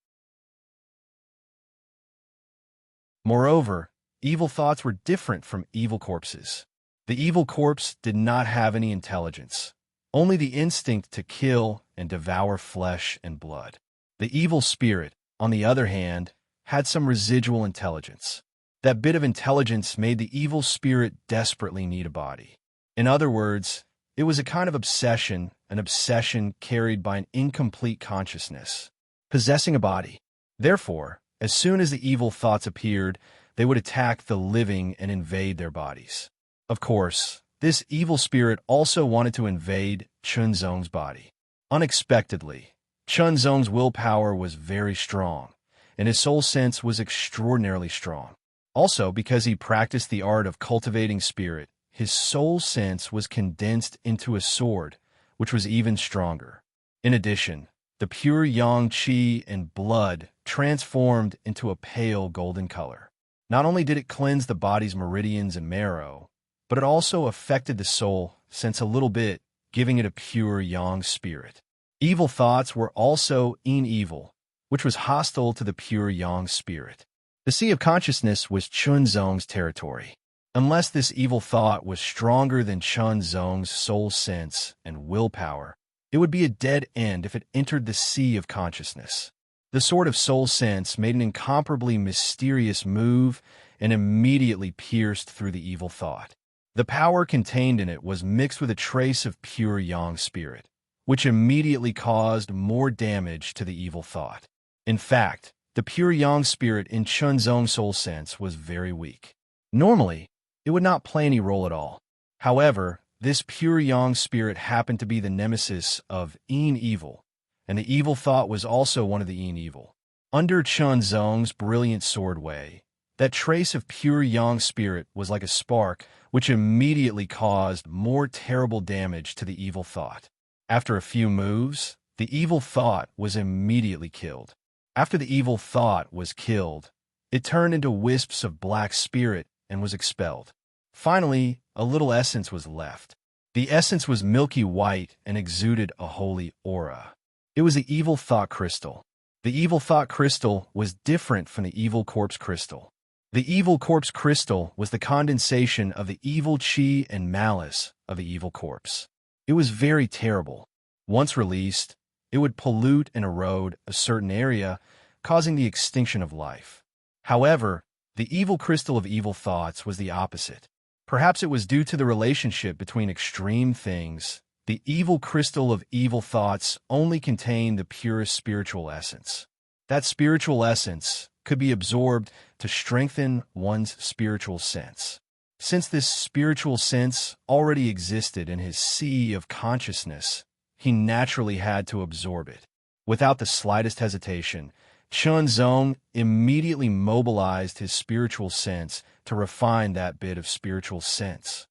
Moreover, evil thoughts were different from evil corpses. The evil corpse did not have any intelligence, only the instinct to kill and devour flesh and blood. The evil spirit, on the other hand, had some residual intelligence. That bit of intelligence made the evil spirit desperately need a body. In other words, it was a kind of obsession, an obsession carried by an incomplete consciousness, possessing a body. Therefore, as soon as the evil thoughts appeared, they would attack the living and invade their bodies. Of course, this evil spirit also wanted to invade Chunzong's body. Unexpectedly, Chunzong's willpower was very strong, and his soul sense was extraordinarily strong. Also, because he practiced the art of cultivating spirit, his soul sense was condensed into a sword, which was even stronger. In addition, the pure yang qi and blood transformed into a pale golden color. Not only did it cleanse the body's meridians and marrow, but it also affected the soul sense a little bit, giving it a pure yang spirit. Evil thoughts were also in evil, which was hostile to the pure yang spirit. The sea of consciousness was Chunzong's territory. Unless this evil thought was stronger than Chunzong's soul sense and willpower, it would be a dead end if it entered the sea of consciousness. The sword of soul sense made an incomparably mysterious move and immediately pierced through the evil thought. The power contained in it was mixed with a trace of pure yang spirit, which immediately caused more damage to the evil thought. In fact, the pure yang spirit in Chunzong's soul sense was very weak. Normally, it would not play any role at all. However, this pure yang spirit happened to be the nemesis of Yin evil, and the evil thought was also one of the Yin evil. Under Chunzong's brilliant sword way, that trace of pure yang spirit was like a spark which immediately caused more terrible damage to the evil thought. After a few moves, the evil thought was immediately killed. After the evil thought was killed, it turned into wisps of black spirit and was expelled. Finally, a little essence was left. The essence was milky white and exuded a holy aura. It was the evil thought crystal. The evil thought crystal was different from the evil corpse crystal. The evil corpse crystal was the condensation of the evil chi and malice of the evil corpse. It was very terrible. Once released, it would pollute and erode a certain area, causing the extinction of life. However, the evil crystal of evil thoughts was the opposite. Perhaps it was due to the relationship between extreme things. The evil crystal of evil thoughts only contained the purest spiritual essence. That spiritual essence could be absorbed to strengthen one's spiritual sense. Since this spiritual sense already existed in his sea of consciousness, he naturally had to absorb it. Without the slightest hesitation, Chunzong immediately mobilized his spiritual sense to refine that bit of spiritual sense.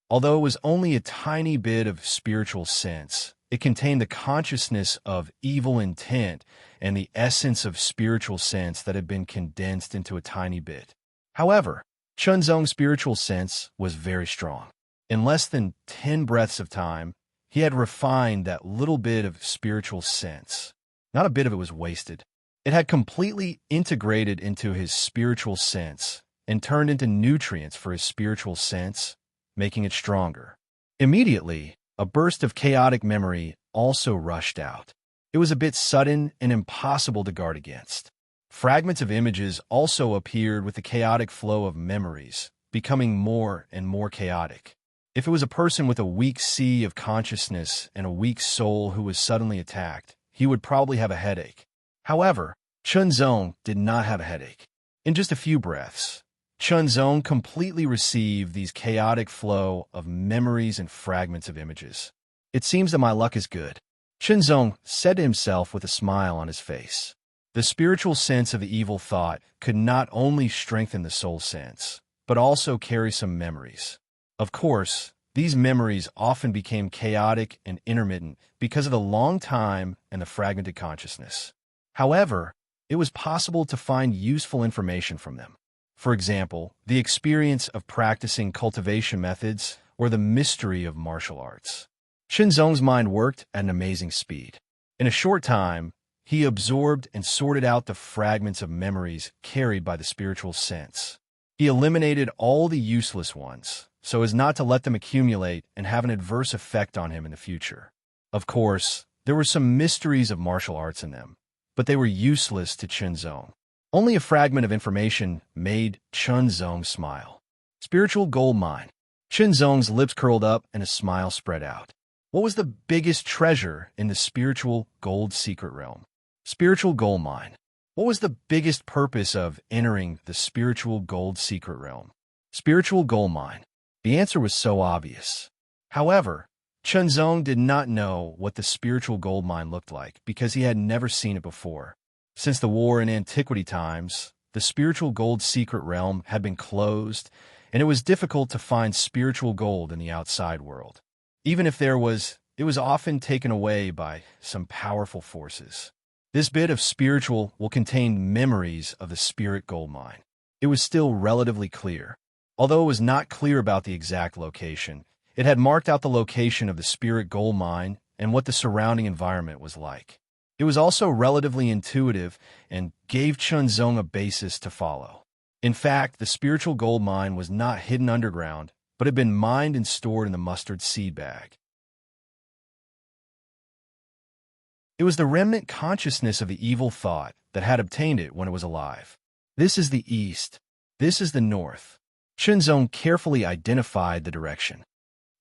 Although it was only a tiny bit of spiritual sense, It contained the consciousness of evil intent and the essence of spiritual sense that had been condensed into a tiny bit. However, Chunzong's spiritual sense was very strong. In less than 10 breaths of time, he had refined that little bit of spiritual sense. Not a bit of it was wasted. It had completely integrated into his spiritual sense and turned into nutrients for his spiritual sense, making it stronger. Immediately, a burst of chaotic memory also rushed out. It was a bit sudden and impossible to guard against. Fragments of images also appeared with the chaotic flow of memories, becoming more and more chaotic. If it was a person with a weak sea of consciousness and a weak soul who was suddenly attacked, he would probably have a headache. However, Chunzong did not have a headache. In just a few breaths, Chunzong completely received these chaotic flow of memories and fragments of images. It seems that my luck is good, Chunzong said to himself with a smile on his face. The spiritual sense of the evil thought could not only strengthen the soul sense, but also carry some memories. Of course, these memories often became chaotic and intermittent because of the long time and the fragmented consciousness. However, it was possible to find useful information from them. For example, the experience of practicing cultivation methods or the mystery of martial arts. Chunzong's mind worked at an amazing speed. In a short time, he absorbed and sorted out the fragments of memories carried by the spiritual sense. He eliminated all the useless ones, so as not to let them accumulate and have an adverse effect on him in the future. Of course, there were some mysteries of martial arts in them, but they were useless to Chunzong. Only a fragment of information made Chunzong smile. Spiritual gold mine. Chunzong's lips curled up and a smile spread out. What was the biggest treasure in the spiritual gold secret realm? Spiritual gold mine. What was the biggest purpose of entering the spiritual gold secret realm? Spiritual gold mine. The answer was so obvious. However, Chunzong did not know what the spiritual gold mine looked like because he had never seen it before. Since the war in antiquity times, the spiritual gold secret realm had been closed, and it was difficult to find spiritual gold in the outside world. Even if there was, it was often taken away by some powerful forces. This bit of spiritual will contain memories of the spirit gold mine. It was still relatively clear. Although it was not clear about the exact location, it had marked out the location of the spirit gold mine and what the surrounding environment was like. It was also relatively intuitive and gave Chunzong a basis to follow. In fact, the spiritual gold mine was not hidden underground, but had been mined and stored in the mustard seed bag. It was the remnant consciousness of the evil thought that had obtained it when it was alive. This is the east. This is the north. Chunzong carefully identified the direction.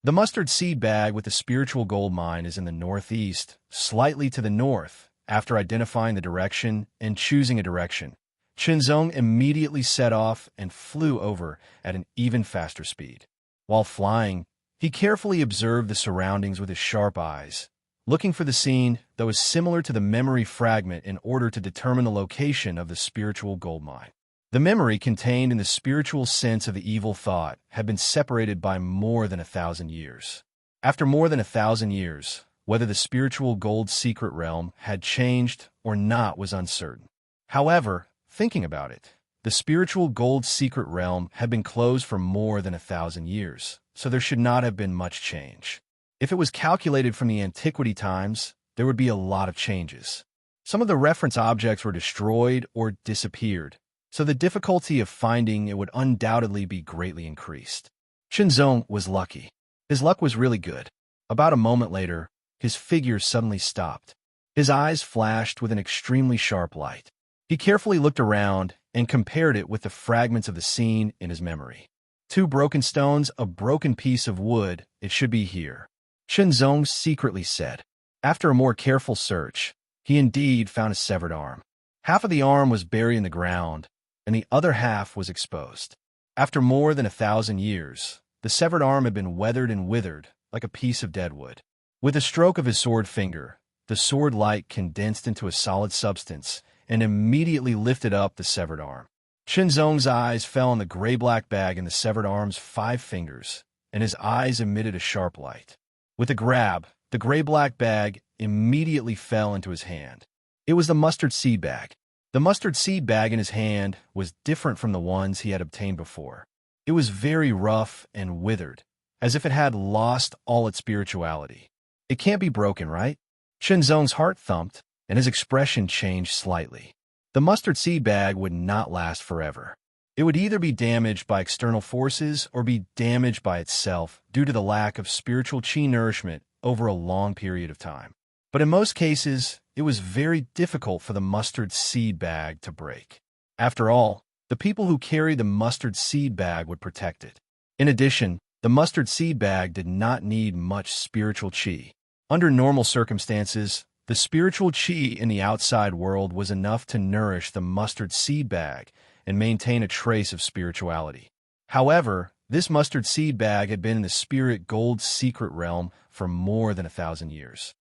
The mustard seed bag with the spiritual gold mine is in the northeast, slightly to the north. After identifying the direction and choosing a direction, Chunzong immediately set off and flew over at an even faster speed. While flying, he carefully observed the surroundings with his sharp eyes, looking for the scene that was similar to the memory fragment in order to determine the location of the spiritual gold mine. The memory contained in the spiritual sense of the evil thought had been separated by more than 1,000 years. After more than 1,000 years, whether the spiritual gold secret realm had changed or not was uncertain. However, thinking about it, the spiritual gold secret realm had been closed for more than 1,000 years, so there should not have been much change. If it was calculated from the antiquity times, there would be a lot of changes. Some of the reference objects were destroyed or disappeared, so the difficulty of finding it would undoubtedly be greatly increased. Chunzong was lucky. His luck was really good. About a moment later, his figure suddenly stopped. His eyes flashed with an extremely sharp light. He carefully looked around and compared it with the fragments of the scene in his memory. 2 broken stones, a broken piece of wood, it should be here, Chunzong secretly said. After a more careful search, he indeed found a severed arm. Half of the arm was buried in the ground, and the other half was exposed. After more than 1,000 years, the severed arm had been weathered and withered like a piece of dead wood. With a stroke of his sword finger, the sword light condensed into a solid substance and immediately lifted up the severed arm. Chunzong's eyes fell on the gray-black bag in the severed arm's 5 fingers, and his eyes emitted a sharp light. With a grab, the gray-black bag immediately fell into his hand. It was the mustard seed bag. The mustard seed bag in his hand was different from the ones he had obtained before. It was very rough and withered, as if it had lost all its spirituality. It can't be broken, right? Shenzong's heart thumped, and his expression changed slightly. The mustard seed bag would not last forever. It would either be damaged by external forces or be damaged by itself due to the lack of spiritual qi nourishment over a long period of time. But in most cases, it was very difficult for the mustard seed bag to break. After all, the people who carried the mustard seed bag would protect it. In addition, the mustard seed bag did not need much spiritual qi. Under normal circumstances, the spiritual qi in the outside world was enough to nourish the mustard seed bag and maintain a trace of spirituality. However, this mustard seed bag had been in the spirit gold secret realm for more than 1,000 years.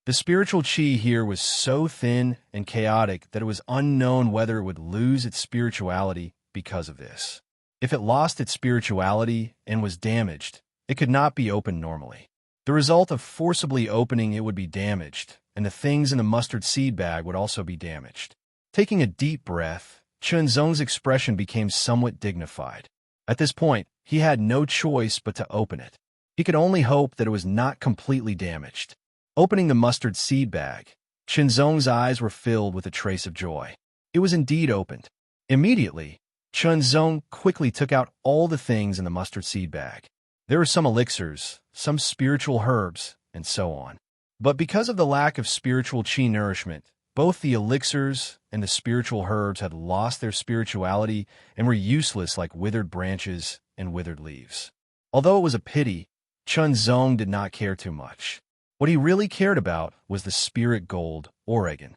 The spiritual qi here was so thin and chaotic that it was unknown whether it would lose its spirituality because of this. If it lost its spirituality and was damaged, it could not be opened normally. The result of forcibly opening it would be damaged, and the things in the mustard seed bag would also be damaged. Taking a deep breath, Chunzong's expression became somewhat dignified. At this point, he had no choice but to open it. He could only hope that it was not completely damaged. Opening the mustard seed bag, Chunzong's eyes were filled with a trace of joy. It was indeed opened. Immediately, Chunzong quickly took out all the things in the mustard seed bag. There were some elixirs, some spiritual herbs, and so on. But because of the lack of spiritual qi nourishment, both the elixirs and the spiritual herbs had lost their spirituality and were useless like withered branches and withered leaves. Although it was a pity, Chunzong did not care too much. What he really cared about was the spirit gold, Oregon.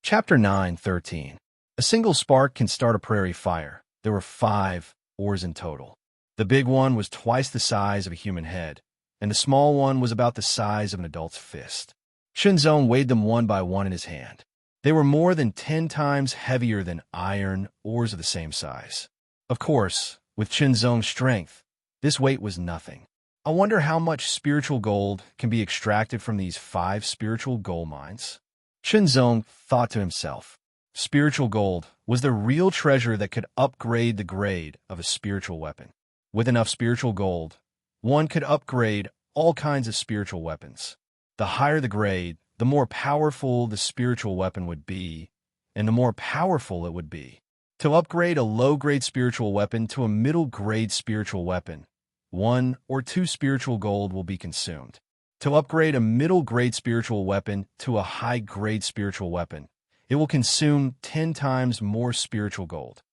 Chapter 9:13. A single spark can start a prairie fire. There were 5 ores in total. The big one was twice the size of a human head, and the small one was about the size of an adult's fist. Shenzong weighed them one by one in his hand. They were more than 10 times heavier than iron ores of the same size. Of course, with Shenzong's strength, this weight was nothing. I wonder how much spiritual gold can be extracted from these 5 spiritual gold mines. Shenzong thought to himself. Spiritual gold was the real treasure that could upgrade the grade of a spiritual weapon. With enough spiritual gold, one could upgrade all kinds of spiritual weapons. The higher the grade, the more powerful the spiritual weapon would be, and the more powerful it would be. To upgrade a low-grade spiritual weapon to a middle-grade spiritual weapon, 1 or 2 spiritual gold will be consumed. To upgrade a middle-grade spiritual weapon to a high-grade spiritual weapon, it will consume 10 times more spiritual gold.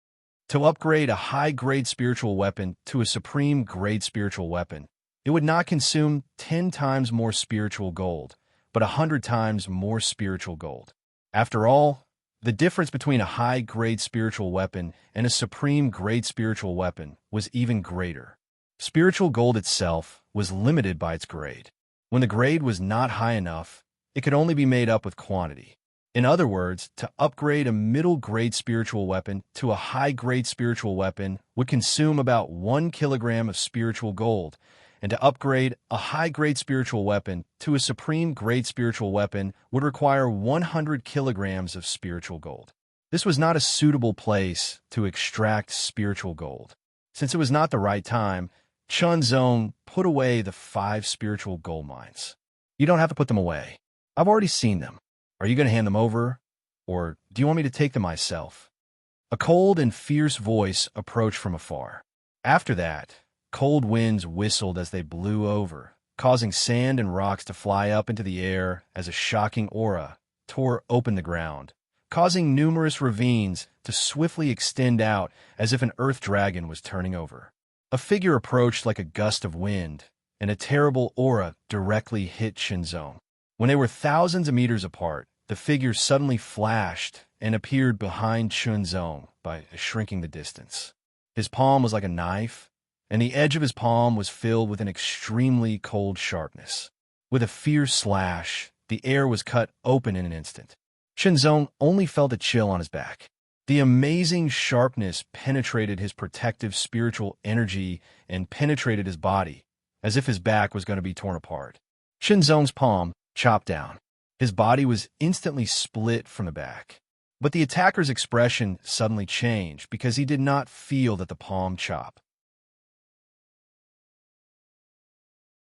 To upgrade a high-grade spiritual weapon to a supreme-grade spiritual weapon, it would not consume 10 times more spiritual gold, but 100 times more spiritual gold. After all, the difference between a high-grade spiritual weapon and a supreme-grade spiritual weapon was even greater. Spiritual gold itself was limited by its grade. When the grade was not high enough, it could only be made up with quantity. In other words, to upgrade a middle-grade spiritual weapon to a high-grade spiritual weapon would consume about 1 kilogram of spiritual gold, and to upgrade a high-grade spiritual weapon to a supreme-grade spiritual weapon would require 100 kilograms of spiritual gold. This was not a suitable place to extract spiritual gold. Since it was not the right time, Chunzong put away the 5 spiritual gold mines. You don't have to put them away. I've already seen them. Are you going to hand them over? Or do you want me to take them myself? A cold and fierce voice approached from afar. After that, cold winds whistled as they blew over, causing sand and rocks to fly up into the air as a shocking aura tore open the ground, causing numerous ravines to swiftly extend out as if an earth dragon was turning over. A figure approached like a gust of wind, and a terrible aura directly hit Shenzong. When they were thousands of meters apart, the figure suddenly flashed and appeared behind Shenzong by shrinking the distance. His palm was like a knife, and the edge of his palm was filled with an extremely cold sharpness. With a fierce slash, the air was cut open in an instant. Shenzong only felt a chill on his back. The amazing sharpness penetrated his protective spiritual energy and penetrated his body, as if his back was going to be torn apart. Shenzong's palm chopped down. His body was instantly split from the back. But the attacker's expression suddenly changed because he did not feel that the palm chop.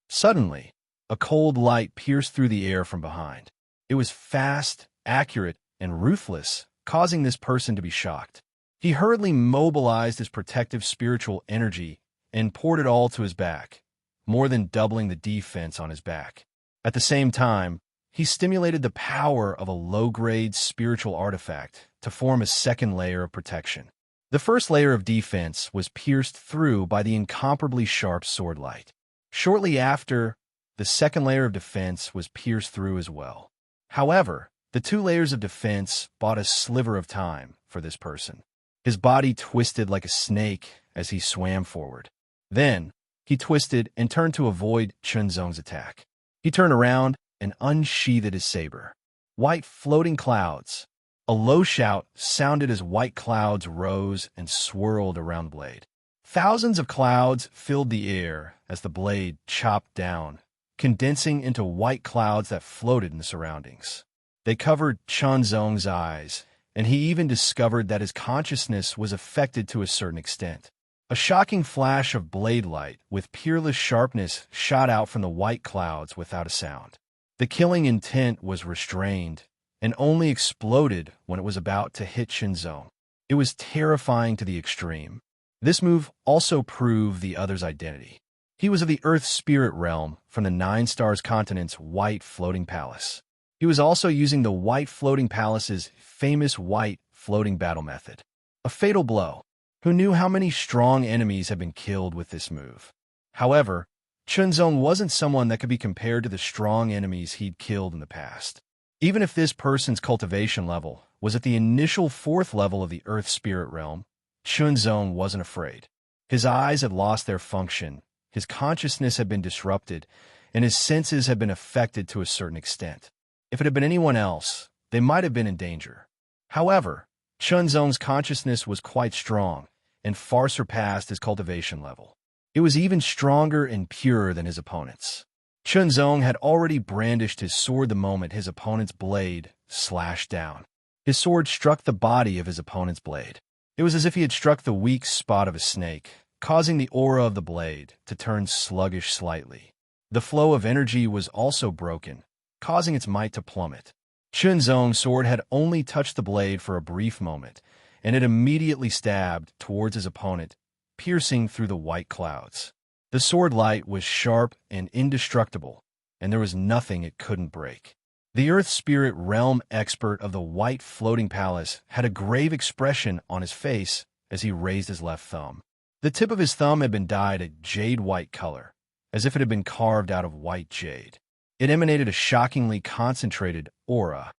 Suddenly, a cold light pierced through the air from behind. It was fast, accurate, and ruthless, causing this person to be shocked. He hurriedly mobilized his protective spiritual energy and poured it all to his back, more than doubling the defense on his back. At the same time, he stimulated the power of a low-grade spiritual artifact to form a second layer of protection. The first layer of defense was pierced through by the incomparably sharp sword light. Shortly after, the second layer of defense was pierced through as well. However, the two layers of defense bought a sliver of time for this person. His body twisted like a snake as he swam forward. Then, he twisted and turned to avoid Chunzong's attack. He turned around and unsheathed his saber. White floating clouds. A low shout sounded as white clouds rose and swirled around the blade. Thousands of clouds filled the air as the blade chopped down, condensing into white clouds that floated in the surroundings. They covered Chunzong's eyes, and he even discovered that his consciousness was affected to a certain extent. A shocking flash of blade light with peerless sharpness shot out from the white clouds without a sound. The killing intent was restrained and only exploded when it was about to hit Chunzong. It was terrifying to the extreme. This move also proved the other's identity. He was of the Earth Spirit realm from the Nine Stars Continent's White Floating Palace. He was also using the White Floating Palace's famous White Floating Battle method. A fatal blow. Who knew how many strong enemies had been killed with this move? However, Chunzong wasn't someone that could be compared to the strong enemies he'd killed in the past. Even if this person's cultivation level was at the initial 4th level of the Earth Spirit realm, Chunzong wasn't afraid. His eyes had lost their function, his consciousness had been disrupted, and his senses had been affected to a certain extent. If it had been anyone else, they might have been in danger. However, Chunzong's consciousness was quite strong and far surpassed his cultivation level. It was even stronger and purer than his opponent's. Chunzong had already brandished his sword the moment his opponent's blade slashed down. His sword struck the body of his opponent's blade. It was as if he had struck the weak spot of a snake, causing the aura of the blade to turn sluggish slightly. The flow of energy was also broken, causing its might to plummet. Chunzong's sword had only touched the blade for a brief moment, and it immediately stabbed towards his opponent, piercing through the white clouds. The sword light was sharp and indestructible, and there was nothing it couldn't break. The Earth Spirit realm expert of the White Floating Palace had a grave expression on his face as he raised his left thumb. The tip of his thumb had been dyed a jade-white color, as if it had been carved out of white jade. It emanated a shockingly concentrated aura.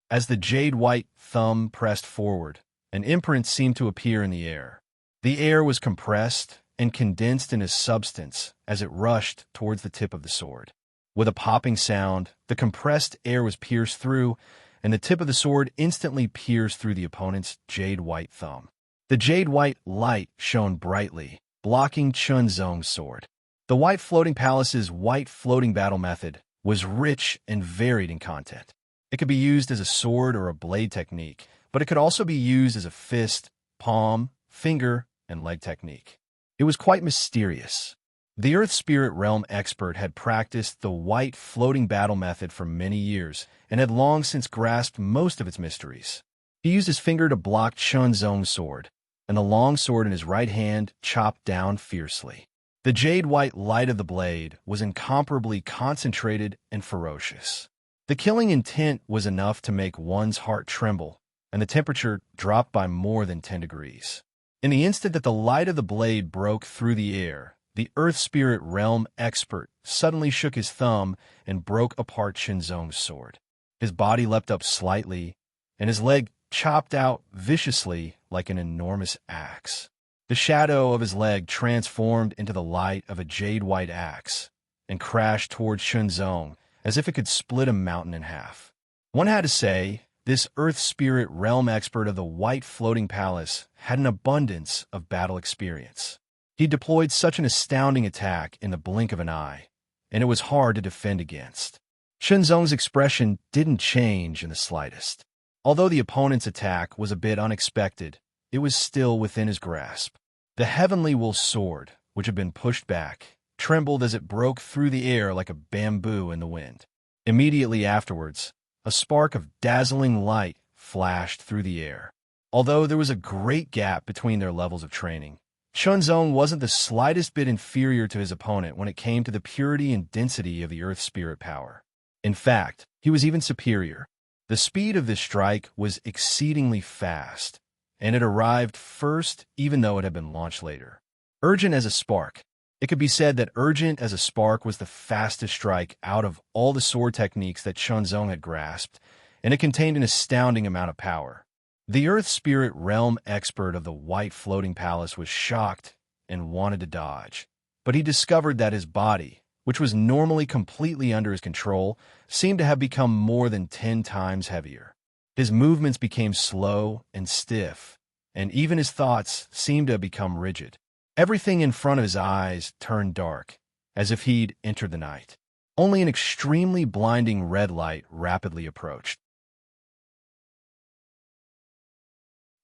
As the jade-white thumb pressed forward, an imprint seemed to appear in the air. The air was compressed and condensed in a substance as it rushed towards the tip of the sword. With a popping sound, the compressed air was pierced through, and the tip of the sword instantly pierced through the opponent's jade-white thumb. The jade-white light shone brightly, blocking Chunzong's sword. The White Floating Palace's White Floating Battle method was rich and varied in content. It could be used as a sword or a blade technique, but it could also be used as a fist, palm, finger, and leg technique. It was quite mysterious. The Earth Spirit Realm expert had practiced the White Floating Battle method for many years and had long since grasped most of its mysteries. He used his finger to block Chunzong's sword, and the long sword in his right hand chopped down fiercely. The jade-white light of the blade was incomparably concentrated and ferocious. The killing intent was enough to make one's heart tremble, and the temperature dropped by more than 10 degrees. In the instant that the light of the blade broke through the air, the Earth Spirit Realm expert suddenly shook his thumb and broke apart Chunzong's sword. His body leapt up slightly, and his leg chopped out viciously like an enormous axe. The shadow of his leg transformed into the light of a jade-white axe and crashed towards Chunzong as if it could split a mountain in half. One had to say, this Earth Spirit realm expert of the White Floating Palace had an abundance of battle experience. He deployed such an astounding attack in the blink of an eye, and it was hard to defend against. Shenzong's expression didn't change in the slightest. Although the opponent's attack was a bit unexpected, it was still within his grasp. The heavenly wool sword, which had been pushed back, trembled as it broke through the air like a bamboo in the wind. Immediately afterwards, a spark of dazzling light flashed through the air. Although there was a great gap between their levels of training, Shenzong wasn't the slightest bit inferior to his opponent when it came to the purity and density of the Earth Spirit power. In fact, he was even superior. The speed of this strike was exceedingly fast, and it arrived first even though it had been launched later. Urgent as a spark. It could be said that Urgent as a Spark was the fastest strike out of all the sword techniques that Shenzong had grasped, and it contained an astounding amount of power. The Earth Spirit realm expert of the White Floating Palace was shocked and wanted to dodge, but he discovered that his body, which was normally completely under his control, seemed to have become more than 10 times heavier. His movements became slow and stiff, and even his thoughts seemed to have become rigid. Everything in front of his eyes turned dark, as if he'd entered the night. Only an extremely blinding red light rapidly approached.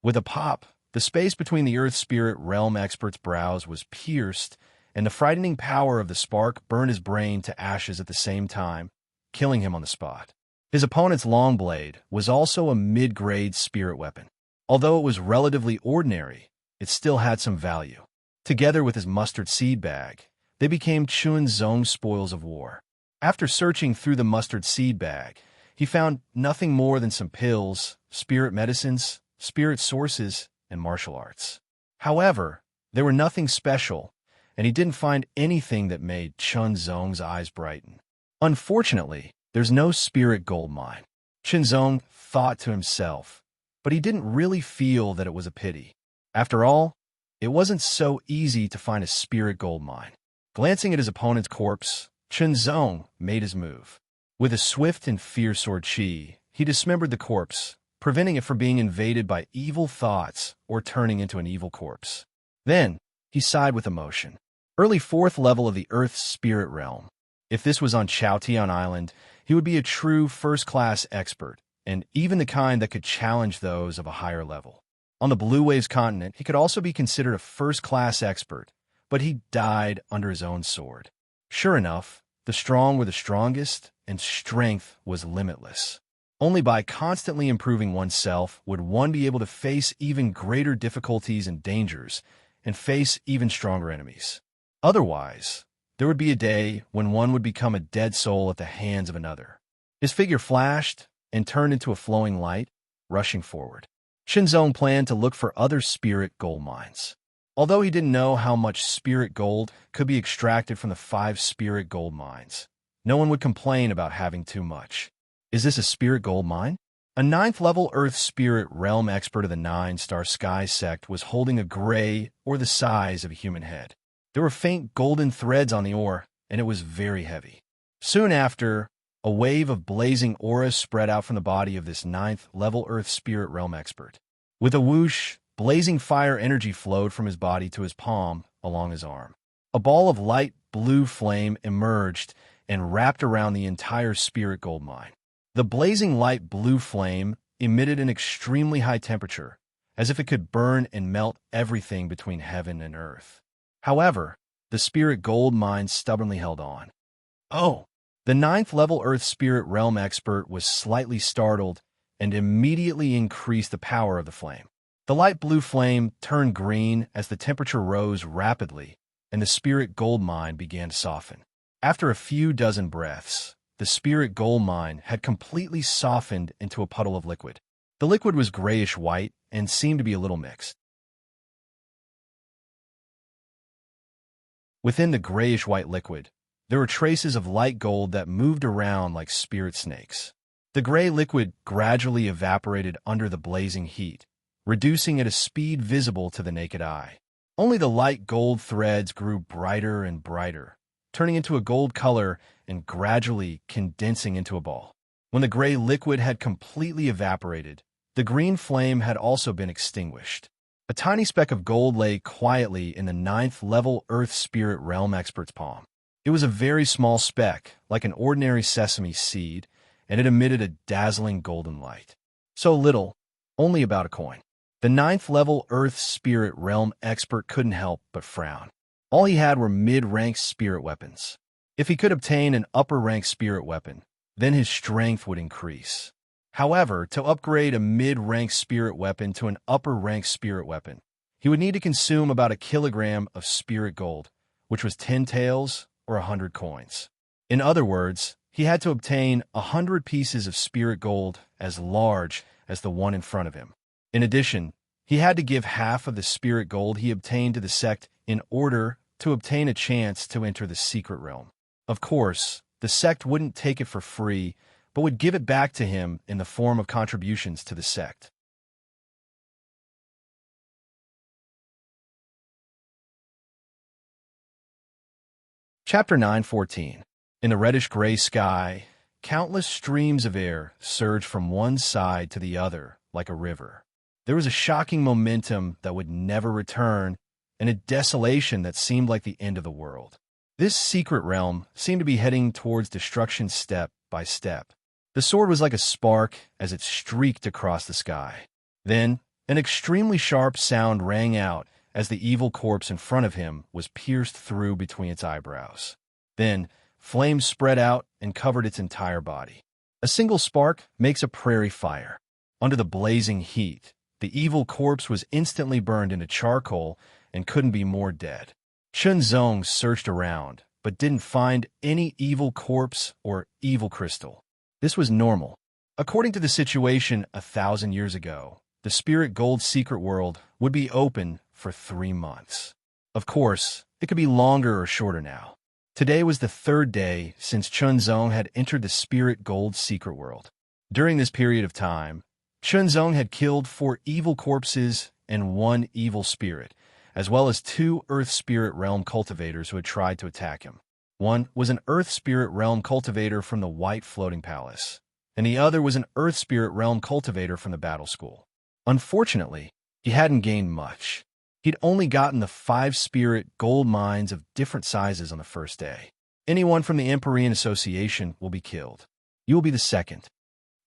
With a pop, the space between the Earth Spirit realm expert's brows was pierced, and the frightening power of the spark burned his brain to ashes at the same time, killing him on the spot. His opponent's long blade was also a mid-grade spirit weapon. Although it was relatively ordinary, it still had some value. Together with his mustard seed bag, they became Shenzong's spoils of war. After searching through the mustard seed bag, he found nothing more than some pills, spirit medicines, spirit sources, and martial arts. However, they were nothing special, and he didn't find anything that made Shenzong's eyes brighten. Unfortunately, there's no spirit gold mine. Shenzong thought to himself, but he didn't really feel that it was a pity. After all, it wasn't so easy to find a spirit gold mine. Glancing at his opponent's corpse, Shenzong made his move. With a swift and fierce sword chi, he dismembered the corpse, preventing it from being invaded by evil thoughts or turning into an evil corpse. Then, he sighed with emotion. Early 4th level of the Earth's Spirit Realm. If this was on Chaotian Island, he would be a true first-class expert, and even the kind that could challenge those of a higher level. On the Blue Waves continent, he could also be considered a first-class expert, but he died under his own sword. Sure enough, the strong were the strongest, and strength was limitless. Only by constantly improving oneself would one be able to face even greater difficulties and dangers, and face even stronger enemies. Otherwise, there would be a day when one would become a dead soul at the hands of another. His figure flashed and turned into a flowing light, rushing forward. Shenzong planned to look for other spirit gold mines. Although he didn't know how much spirit gold could be extracted from the 5 spirit gold mines, no one would complain about having too much. Is this a spirit gold mine? A 9th-level Earth Spirit Realm expert of the 9-star Sky Sect was holding a gray or the size of a human head. There were faint golden threads on the ore, and it was very heavy. Soon after, a wave of blazing auras spread out from the body of this 9th-level Earth Spirit Realm expert. With a whoosh, blazing fire energy flowed from his body to his palm along his arm. A ball of light blue flame emerged and wrapped around the entire spirit gold mine. The blazing light blue flame emitted an extremely high temperature, as if it could burn and melt everything between heaven and earth. However, the spirit gold mine stubbornly held on. Oh! The 9th-level Earth Spirit Realm expert was slightly startled and immediately increased the power of the flame. The light blue flame turned green as the temperature rose rapidly, and the spirit gold mine began to soften. After a few dozen breaths, the spirit gold mine had completely softened into a puddle of liquid. The liquid was grayish-white and seemed to be a little mixed. Within the grayish-white liquid, there were traces of light gold that moved around like spirit snakes. The gray liquid gradually evaporated under the blazing heat, reducing at a speed visible to the naked eye. Only the light gold threads grew brighter and brighter, turning into a gold color and gradually condensing into a ball. When the gray liquid had completely evaporated, the green flame had also been extinguished. A tiny speck of gold lay quietly in the 9th-level Earth Spirit Realm expert's palm. It was a very small speck, like an ordinary sesame seed, and it emitted a dazzling golden light. So little, only about a coin. The 9th-level Earth Spirit Realm expert couldn't help but frown. All he had were mid-rank spirit weapons. If he could obtain an upper-rank spirit weapon, then his strength would increase. However, to upgrade a mid-rank spirit weapon to an upper-rank spirit weapon, he would need to consume about a kilogram of spirit gold, which was 10 taels or 100 coins. In other words, he had to obtain 100 pieces of spirit gold as large as the one in front of him. In addition, he had to give half of the spirit gold he obtained to the sect in order to obtain a chance to enter the secret realm. Of course, the sect wouldn't take it for free, but would give it back to him in the form of contributions to the sect. Chapter 9:14. In the reddish-gray sky, countless streams of air surged from one side to the other like a river. There was a shocking momentum that would never return, and a desolation that seemed like the end of the world. This secret realm seemed to be heading towards destruction step by step. The sword was like a spark as it streaked across the sky. Then, an extremely sharp sound rang out as the evil corpse in front of him was pierced through between its eyebrows. Then, flames spread out and covered its entire body. A single spark makes a prairie fire. Under the blazing heat, the evil corpse was instantly burned into charcoal and couldn't be more dead. Chunzong searched around, but didn't find any evil corpse or evil crystal. This was normal. According to the situation 1,000 years ago, the Spirit Gold Secret World would be open for 3 months. Of course, it could be longer or shorter now. Today was the 3rd day since Chunzong had entered the Spirit Gold Secret World. During this period of time, Chunzong had killed 4 evil corpses and 1 evil spirit, as well as 2 Earth Spirit Realm cultivators who had tried to attack him. One was an Earth Spirit Realm cultivator from the White Floating Palace, and the other was an Earth Spirit Realm cultivator from the Battle School. Unfortunately, he hadn't gained much. He'd only gotten the 5 spirit gold mines of different sizes on the first day. Anyone from the Empyrean Association will be killed. You will be the second.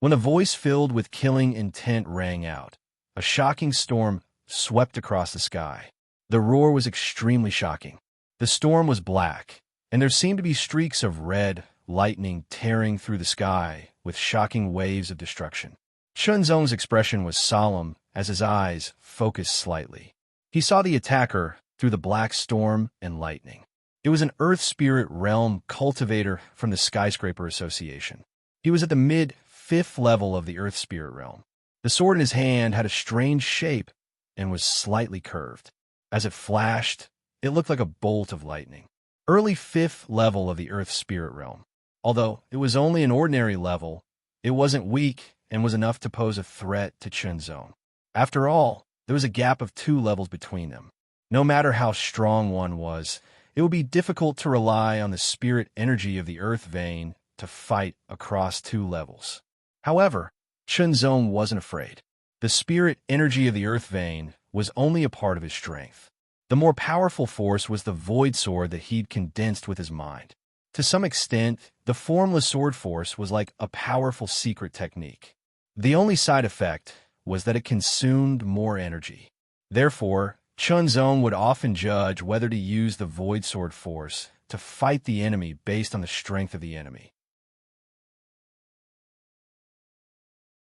When a voice filled with killing intent rang out, a shocking storm swept across the sky. The roar was extremely shocking. The storm was black, and there seemed to be streaks of red lightning tearing through the sky with shocking waves of destruction. Chunzong's expression was solemn as his eyes focused slightly. He saw the attacker through the black storm and lightning. It was an Earth Spirit Realm cultivator from the Skyscraper Association. He was at the mid-5th level of the Earth Spirit Realm. The sword in his hand had a strange shape and was slightly curved. As it flashed, it looked like a bolt of lightning. Early 5th level of the Earth Spirit Realm. Although it was only an ordinary level, it wasn't weak and was enough to pose a threat to Chunzong. After all, there was a gap of 2 levels between them. No matter how strong one was, it would be difficult to rely on the spirit energy of the Earth Vein to fight across 2 levels. However, Chunzong wasn't afraid. The spirit energy of the Earth Vein was only a part of his strength. The more powerful force was the void sword that he'd condensed with his mind. To some extent, the formless sword force was like a powerful secret technique. The only side effect was that it consumed more energy. Therefore, Chunzong would often judge whether to use the void sword force to fight the enemy based on the strength of the enemy.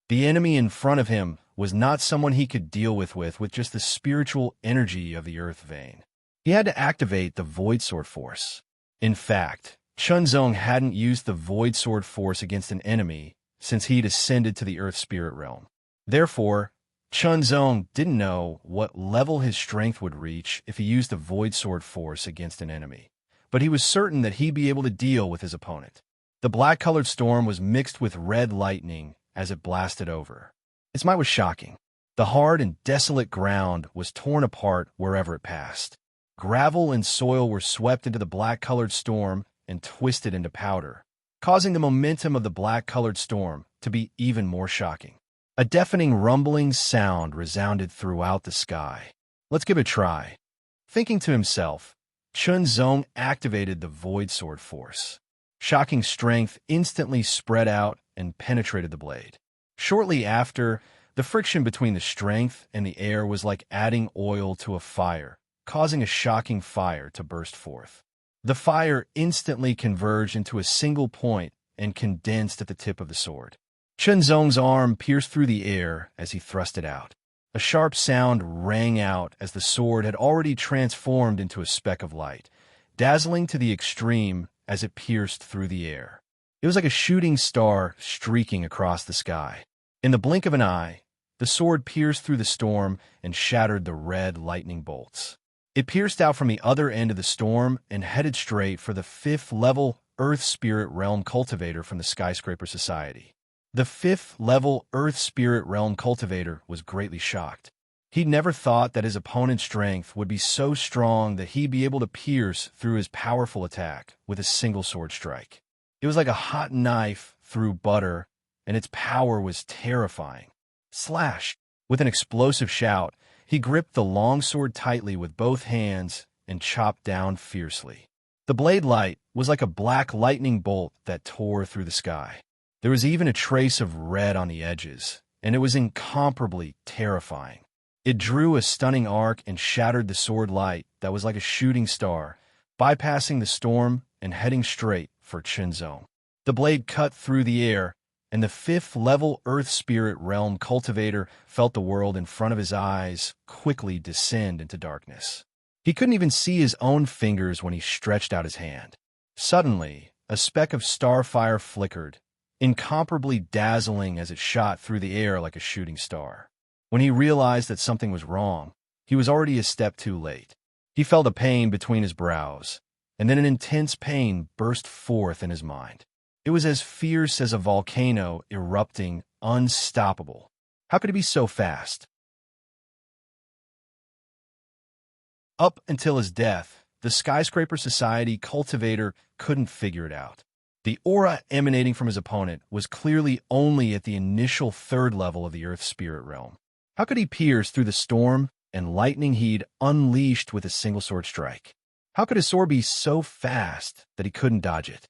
The enemy in front of him was not someone he could deal with just the spiritual energy of the Earth Vein. He had to activate the Void Sword Force. In fact, Chunzong hadn't used the Void Sword Force against an enemy since he'd ascended to the Earth Spirit Realm. Therefore, Chunzong didn't know what level his strength would reach if he used the Void Sword Force against an enemy, but he was certain that he'd be able to deal with his opponent. The black-colored storm was mixed with red lightning as it blasted over. Its might was shocking. The hard and desolate ground was torn apart wherever it passed. Gravel and soil were swept into the black-colored storm and twisted into powder. causing the momentum of the black-colored storm to be even more shocking. A deafening rumbling sound resounded throughout the sky. Let's give it a try. Thinking to himself, Chunzong activated the Void Sword force. Shocking strength instantly spread out and penetrated the blade. Shortly after, the friction between the strength and the air was like adding oil to a fire, causing a shocking fire to burst forth. The fire instantly converged into a single point and condensed at the tip of the sword. Chunzong's arm pierced through the air as he thrust it out. A sharp sound rang out as the sword had already transformed into a speck of light, dazzling to the extreme as it pierced through the air. It was like a shooting star streaking across the sky. In the blink of an eye, the sword pierced through the storm and shattered the red lightning bolts. It pierced out from the other end of the storm and headed straight for the 5th-level Earth Spirit Realm Cultivator from the Skyscraper Society. The 5th-level Earth Spirit Realm Cultivator was greatly shocked. He'd never thought that his opponent's strength would be so strong that he'd be able to pierce through his powerful attack with a single sword strike. It was like a hot knife through butter, and its power was terrifying. Slash! With an explosive shout, he gripped the long sword tightly with both hands and chopped down fiercely. The blade light was like a black lightning bolt that tore through the sky. There was even a trace of red on the edges, and it was incomparably terrifying. It drew a stunning arc and shattered the sword light that was like a shooting star, bypassing the storm and heading straight for Chunzong. The blade cut through the air, and the 5th-level Earth Spirit Realm Cultivator felt the world in front of his eyes quickly descend into darkness. He couldn't even see his own fingers when he stretched out his hand. Suddenly, a speck of starfire flickered, incomparably dazzling as it shot through the air like a shooting star. When he realized that something was wrong, he was already a step too late. He felt a pain between his brows, and then an intense pain burst forth in his mind. It was as fierce as a volcano erupting, unstoppable. How could it be so fast? Up until his death, the Skyscraper Society cultivator couldn't figure it out. The aura emanating from his opponent was clearly only at the initial 3rd level of the Earth Spirit Realm. How could he pierce through the storm and lightning he'd unleashed with a single sword strike? How could his sword be so fast that he couldn't dodge it?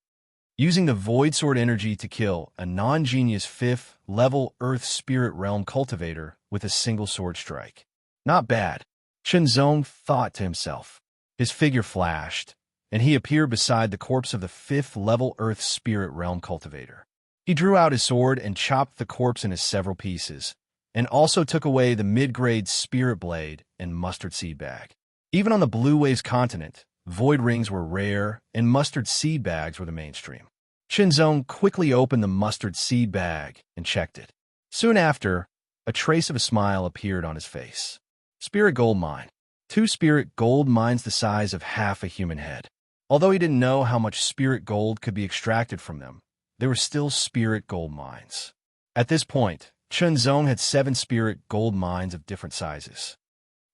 Using the Void Sword energy to kill a non-genius 5th-level Earth Spirit Realm cultivator with a single sword strike. Not bad, Chunzong thought to himself. His figure flashed, and he appeared beside the corpse of the 5th-level Earth Spirit Realm cultivator. He drew out his sword and chopped the corpse into several pieces, and also took away the mid-grade spirit blade and mustard seed bag. Even on the Blue Waves continent, void rings were rare, and mustard seed bags were the mainstream. Chunzong quickly opened the mustard seed bag and checked it. Soon after, a trace of a smile appeared on his face. Spirit gold mine. 2 spirit gold mines the size of half a human head. Although he didn't know how much spirit gold could be extracted from them, they were still spirit gold mines. At this point, Chunzong had 7 spirit gold mines of different sizes.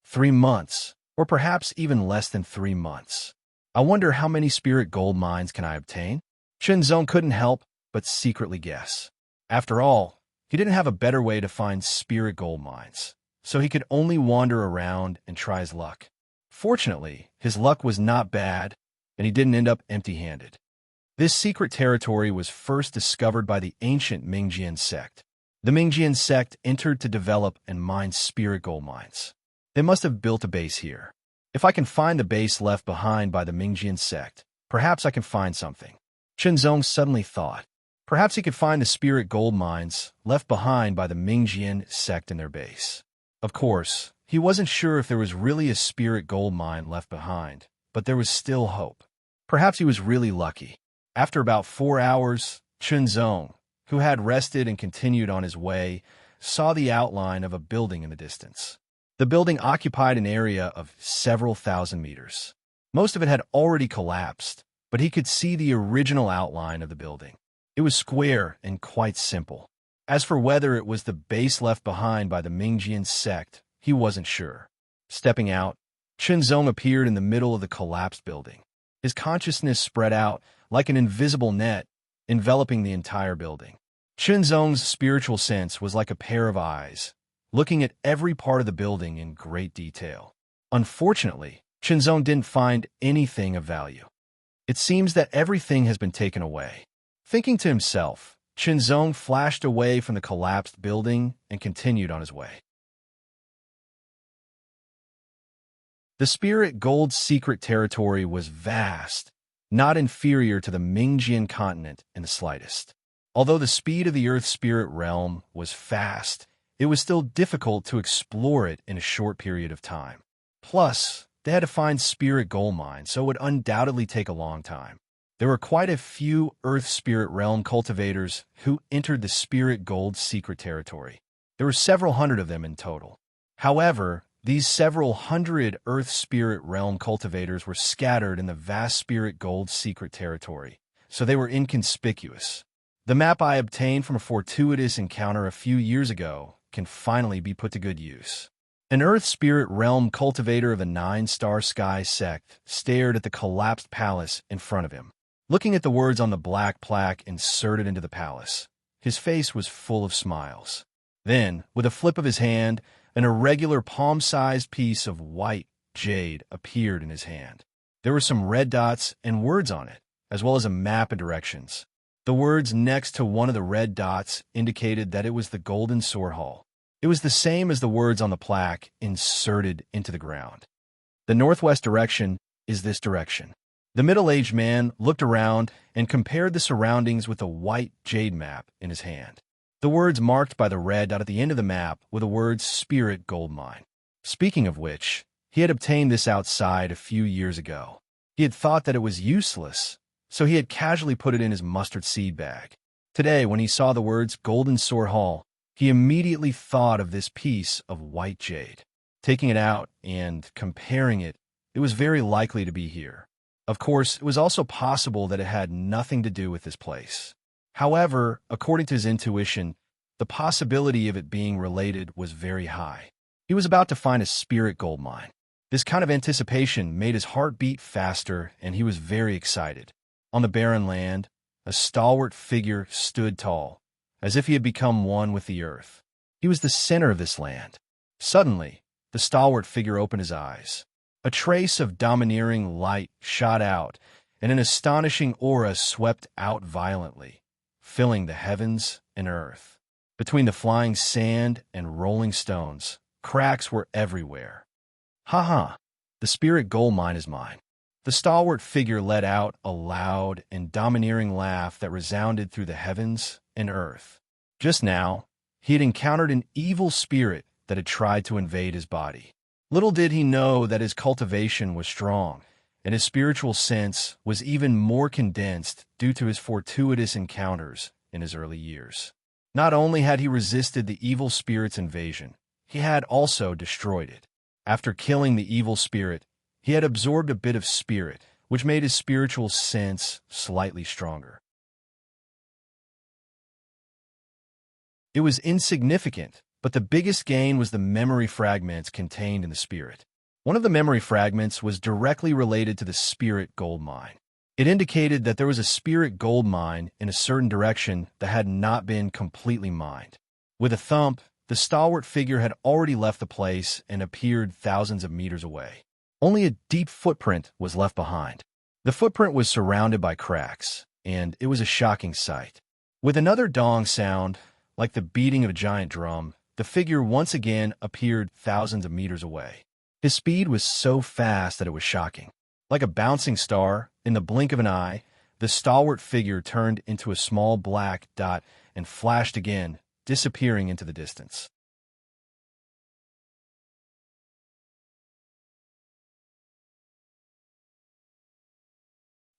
3 months, or perhaps even less than 3 months. I wonder how many spirit gold mines can I obtain? Chunzong couldn't help but secretly guess. After all, he didn't have a better way to find spirit gold mines, so he could only wander around and try his luck. Fortunately, his luck was not bad, and he didn't end up empty-handed. This secret territory was first discovered by the ancient Mingjian sect. The Mingjian sect entered to develop and mine spirit gold mines. They must have built a base here. If I can find the base left behind by the Mingjian sect, perhaps I can find something. Chunzong suddenly thought. Perhaps he could find the spirit gold mines left behind by the Mingjian sect in their base. Of course, he wasn't sure if there was really a spirit gold mine left behind, but there was still hope. Perhaps he was really lucky. After about 4 hours, Chunzong, who had rested and continued on his way, saw the outline of a building in the distance. The building occupied an area of several thousand meters. Most of it had already collapsed, but he could see the original outline of the building. It was square and quite simple. As for whether it was the base left behind by the Mingjian sect, he wasn't sure. Stepping out, Chunzong appeared in the middle of the collapsed building. His consciousness spread out like an invisible net, enveloping the entire building. Qinzong's spiritual sense was like a pair of eyes, looking at every part of the building in great detail. Unfortunately, Qinzong didn't find anything of value. It seems that everything has been taken away. Thinking to himself, Qinzong flashed away from the collapsed building and continued on his way. The Spirit Gold's secret territory was vast, not inferior to the Mingjian continent in the slightest. Although the speed of the Earth's spirit realm was fast, it was still difficult to explore it in a short period of time. Plus, they had to find spirit gold mines, so it would undoubtedly take a long time. There were quite a few Earth spirit realm cultivators who entered the Spirit Gold's secret territory. There were several hundred of them in total. However, these several hundred Earth spirit realm cultivators were scattered in the vast Spirit Gold secret territory, so they were inconspicuous. The map I obtained from a fortuitous encounter a few years ago can finally be put to good use. An Earth spirit realm cultivator of the 9-star sky sect stared at the collapsed palace in front of him. Looking at the words on the black plaque inserted into the palace, his face was full of smiles. Then, with a flip of his hand, an irregular palm-sized piece of white jade appeared in his hand. There were some red dots and words on it, as well as a map of directions. The words next to one of the red dots indicated that it was the Golden Sword Hall. It was the same as the words on the plaque inserted into the ground. The northwest direction is this direction. The middle-aged man looked around and compared the surroundings with the white jade map in his hand. The words marked by the red dot at the end of the map were the words Spirit Gold Mine. Speaking of which, he had obtained this outside a few years ago. He had thought that it was useless, so he had casually put it in his mustard seed bag. Today, when he saw the words Golden Sword Hall, he immediately thought of this piece of white jade. Taking it out and comparing it, it was very likely to be here. Of course, it was also possible that it had nothing to do with this place. However, according to his intuition, the possibility of it being related was very high. He was about to find a spirit gold mine. This kind of anticipation made his heart beat faster, and he was very excited. On the barren land, a stalwart figure stood tall, as if he had become one with the earth. He was the center of this land. Suddenly, the stalwart figure opened his eyes. A trace of domineering light shot out, and an astonishing aura swept out violently, filling the heavens and earth. Between the flying sand and rolling stones, cracks were everywhere. "Ha ha! The spirit gold mine is mine." The stalwart figure let out a loud and domineering laugh that resounded through the heavens and earth. Just now, he had encountered an evil spirit that had tried to invade his body. Little did he know that his cultivation was strong, and his spiritual sense was even more condensed due to his fortuitous encounters in his early years. Not only had he resisted the evil spirit's invasion, he had also destroyed it. After killing the evil spirit, he had absorbed a bit of spirit, which made his spiritual sense slightly stronger. It was insignificant, but the biggest gain was the memory fragments contained in the spirit. One of the memory fragments was directly related to the spirit gold mine. It indicated that there was a spirit gold mine in a certain direction that had not been completely mined. With a thump, the stalwart figure had already left the place and appeared thousands of meters away. Only a deep footprint was left behind. The footprint was surrounded by cracks, and it was a shocking sight. With another dong sound, like the beating of a giant drum, the figure once again appeared thousands of meters away. His speed was so fast that it was shocking. Like a bouncing star, in the blink of an eye, the stalwart figure turned into a small black dot and flashed again, disappearing into the distance.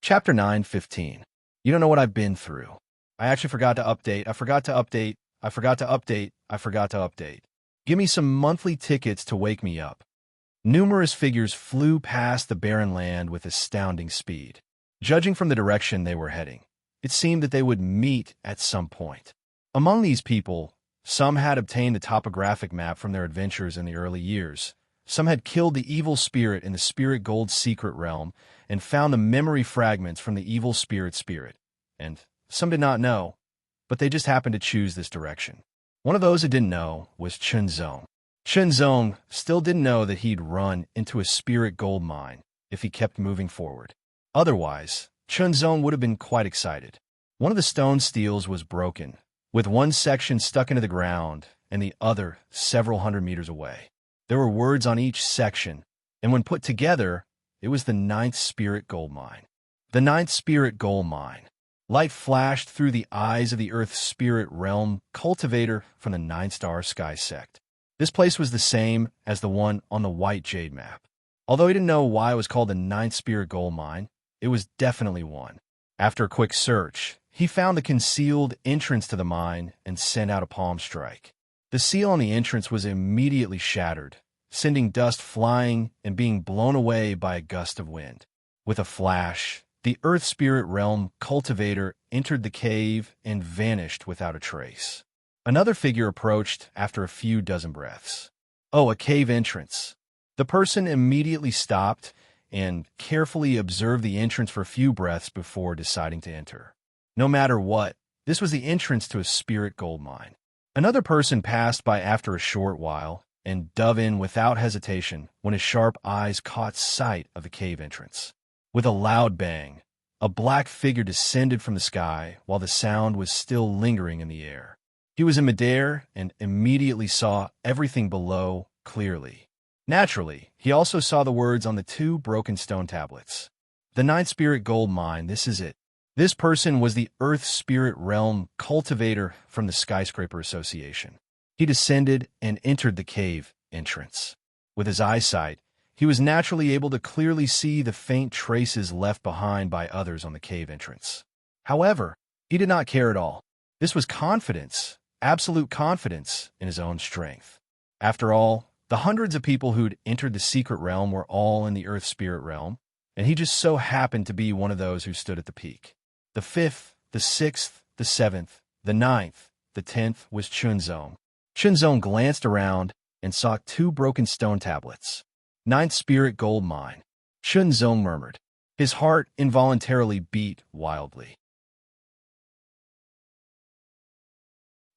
Chapter 9:15. You don't know what I've been through. I actually forgot to update. I forgot to update. Give me some monthly tickets to wake me up. Numerous figures flew past the barren land with astounding speed. Judging from the direction they were heading, it seemed that they would meet at some point. Among these people, some had obtained the topographic map from their adventures in the early years. Some had killed the evil spirit in the Spirit Gold secret realm and found the memory fragments from the evil spirit, and some did not know, but they just happened to choose this direction. One of those who didn't know was Chunzong. Chunzong still didn't know that he'd run into a spirit gold mine if he kept moving forward. Otherwise, Chunzong would have been quite excited. One of the stone steels was broken, with one section stuck into the ground and the other several hundred meters away. There were words on each section, and when put together, it was the 9th spirit gold mine. The 9th spirit gold mine. Light flashed through the eyes of the Earth's spirit realm cultivator from the 9-star sky sect. This place was the same as the one on the white jade map. Although he didn't know why it was called the 9th spirit gold mine, it was definitely one. After a quick search, he found the concealed entrance to the mine and sent out a palm strike. The seal on the entrance was immediately shattered, sending dust flying and being blown away by a gust of wind. With a flash, the Earth Spirit Realm cultivator entered the cave and vanished without a trace. Another figure approached after a few dozen breaths. Oh, a cave entrance. The person immediately stopped and carefully observed the entrance for a few breaths before deciding to enter. No matter what, this was the entrance to a spirit gold mine. Another person passed by after a short while and dove in without hesitation when his sharp eyes caught sight of the cave entrance. With a loud bang, a black figure descended from the sky while the sound was still lingering in the air. He was in midair and immediately saw everything below clearly. Naturally, he also saw the words on the 2 broken stone tablets. The 9th spirit gold mine, this is it. This person was the Earth Spirit Realm cultivator from the Skyscraper Association. He descended and entered the cave entrance. With his eyesight, he was naturally able to clearly see the faint traces left behind by others on the cave entrance. However, he did not care at all. This was confidence, absolute confidence in his own strength. After all, the hundreds of people who'd entered the secret realm were all in the Earth Spirit Realm, and he just so happened to be one of those who stood at the peak. The 5th, the 6th, the 7th, the 9th, the 10th was Chunzong. Chunzong glanced around and saw 2 broken stone tablets. 9th spirit gold mine. Chunzong murmured. His heart involuntarily beat wildly.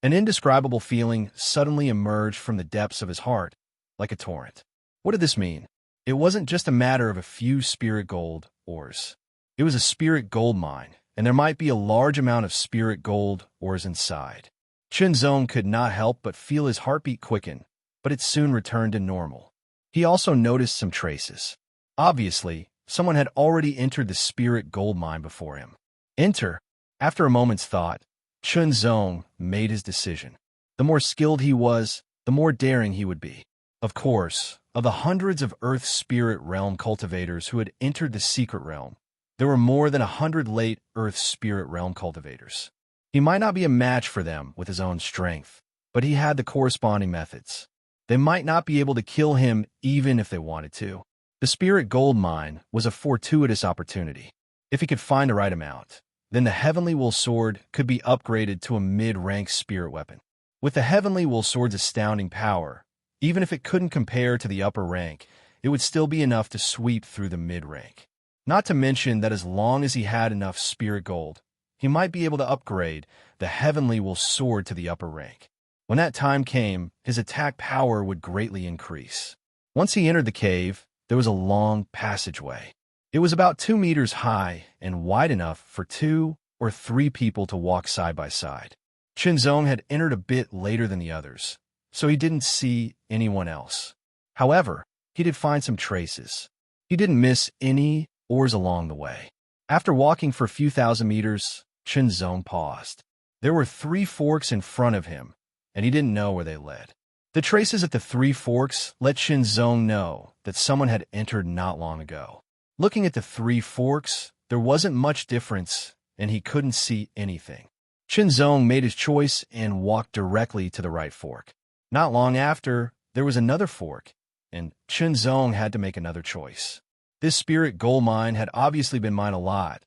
An indescribable feeling suddenly emerged from the depths of his heart, like a torrent. What did this mean? It wasn't just a matter of a few spirit gold ores. It was a spirit gold mine, and there might be a large amount of spirit gold ores inside. Chunzong could not help but feel his heartbeat quicken, but it soon returned to normal. He also noticed some traces. Obviously, someone had already entered the spirit gold mine before him. Enter. After a moment's thought, Chunzong made his decision. The more skilled he was, the more daring he would be. Of course, of the hundreds of Earth Spirit Realm cultivators who had entered the secret realm, there were more than 100 late Earth Spirit Realm cultivators. He might not be a match for them with his own strength, but he had the corresponding methods. They might not be able to kill him even if they wanted to. The Spirit Gold Mine was a fortuitous opportunity. If he could find the right amount, then the Heavenly Wool Sword could be upgraded to a mid-rank spirit weapon. With the Heavenly Wool Sword's astounding power, even if it couldn't compare to the upper rank, it would still be enough to sweep through the mid-rank. Not to mention that as long as he had enough spirit gold, he might be able to upgrade the Heavenly Wool Sword to the upper rank. When that time came, his attack power would greatly increase. Once he entered the cave, there was a long passageway. It was about 2 meters high and wide enough for 2 or 3 people to walk side by side. Chunzong had entered a bit later than the others, so he didn't see anyone else. However, he did find some traces. He didn't miss any ores along the way. After walking for a few thousand meters, Chunzong paused. There were 3 forks in front of him, and he didn't know where they led. The traces at the 3 forks let Chunzong know that someone had entered not long ago. Looking at the 3 forks, there wasn't much difference, and he couldn't see anything. Chunzong made his choice and walked directly to the right fork. Not long after, there was another fork, and Chunzong had to make another choice. This spirit gold mine had obviously been mined a lot,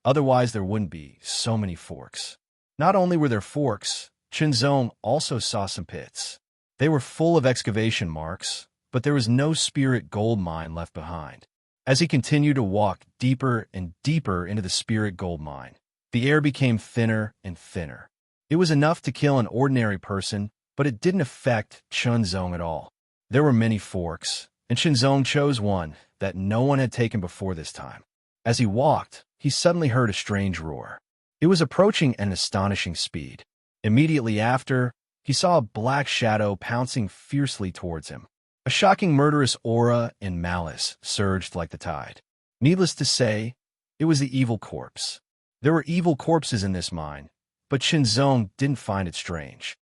otherwise there wouldn't be so many forks. Not only were there forks, Chunzong also saw some pits. They were full of excavation marks, but there was no spirit gold mine left behind. As he continued to walk deeper and deeper into the spirit gold mine, The air became thinner and thinner. It was enough to kill an ordinary person, but it didn't affect Chunzong at all. There were many forks, and Chunzong chose one that no one had taken before this time. As he walked, he suddenly heard a strange roar. It was approaching at an astonishing speed. Immediately after, he saw a black shadow pouncing fiercely towards him. A shocking murderous aura and malice surged like the tide. Needless to say, it was the evil corpse. There were evil corpses in this mine, but Chunzong didn't find it strange.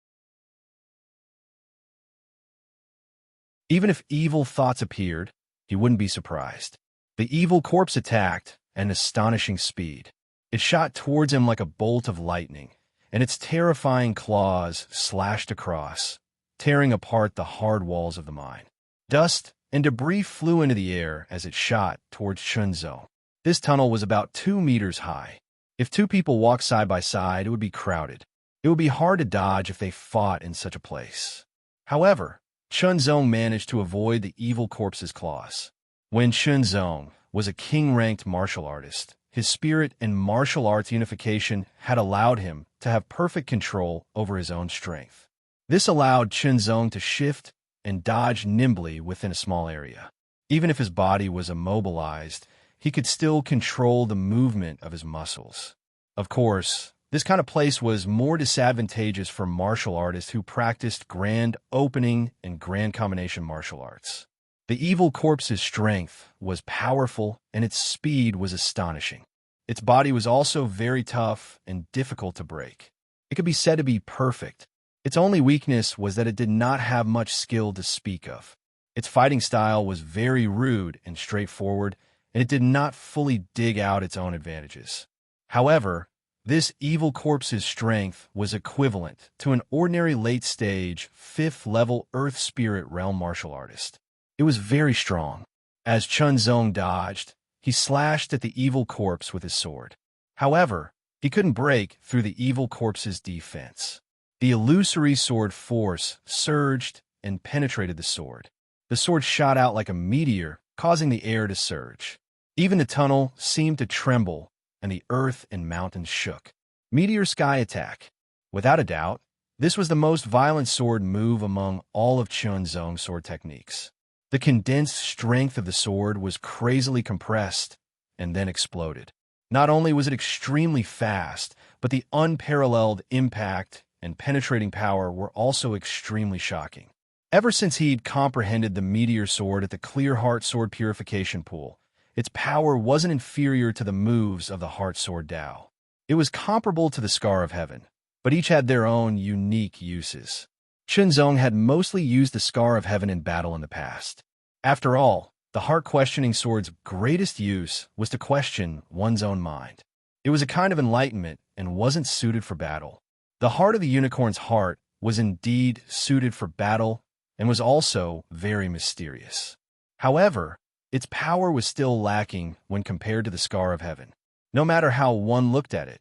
Even if evil thoughts appeared, he wouldn't be surprised. The evil corpse attacked at an astonishing speed. It shot towards him like a bolt of lightning, and its terrifying claws slashed across, tearing apart the hard walls of the mine. Dust and debris flew into the air as it shot towards Chunzong. This tunnel was about 2 meters high. If two people walked side by side, it would be crowded. It would be hard to dodge if they fought in such a place. However, Chunzong managed to avoid the evil corpse's claws. When Chunzong was a king-ranked martial artist, his spirit and martial arts unification had allowed him to have perfect control over his own strength. This allowed Chunzong to shift and dodge nimbly within a small area. Even if his body was immobilized, he could still control the movement of his muscles. Of course, this kind of place was more disadvantageous for martial artists who practiced grand opening and grand combination martial arts. The evil corpse's strength was powerful and its speed was astonishing. Its body was also very tough and difficult to break. It could be said to be perfect. Its only weakness was that it did not have much skill to speak of. Its fighting style was very rude and straightforward, and it did not fully dig out its own advantages. However, this evil corpse's strength was equivalent to an ordinary late-stage, 5th-level Earth Spirit Realm martial artist. It was very strong. As Chunzong dodged, he slashed at the evil corpse with his sword. However, he couldn't break through the evil corpse's defense. The illusory sword force surged and penetrated the sword. The sword shot out like a meteor, causing the air to surge. Even the tunnel seemed to tremble, and the earth and mountains shook. Meteor Sky Attack. Without a doubt, this was the most violent sword move among all of Chunzong's sword techniques. The condensed strength of the sword was crazily compressed and then exploded. Not only was it extremely fast, but the unparalleled impact and penetrating power were also extremely shocking. Ever since he'd comprehended the meteor sword at the Clear Heart Sword Purification Pool, its power wasn't inferior to the moves of the Heart Sword Dao. It was comparable to the Scar of Heaven, but each had their own unique uses. Chunzong had mostly used the Scar of Heaven in battle in the past. After all, the heart-questioning sword's greatest use was to question one's own mind. It was a kind of enlightenment and wasn't suited for battle. The heart of the unicorn's heart was indeed suited for battle and was also very mysterious. However, its power was still lacking when compared to the Scar of Heaven. No matter how one looked at it,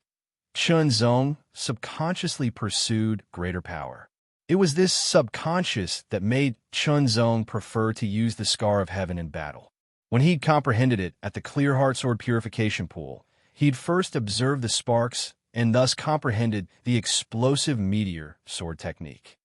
Chunzong subconsciously pursued greater power. It was this subconscious that made Chunzong prefer to use the Scar of Heaven in battle. When he'd comprehended it at the Clear Heart Sword Purification Pool, he'd first observed the sparks and thus comprehended the explosive meteor sword technique.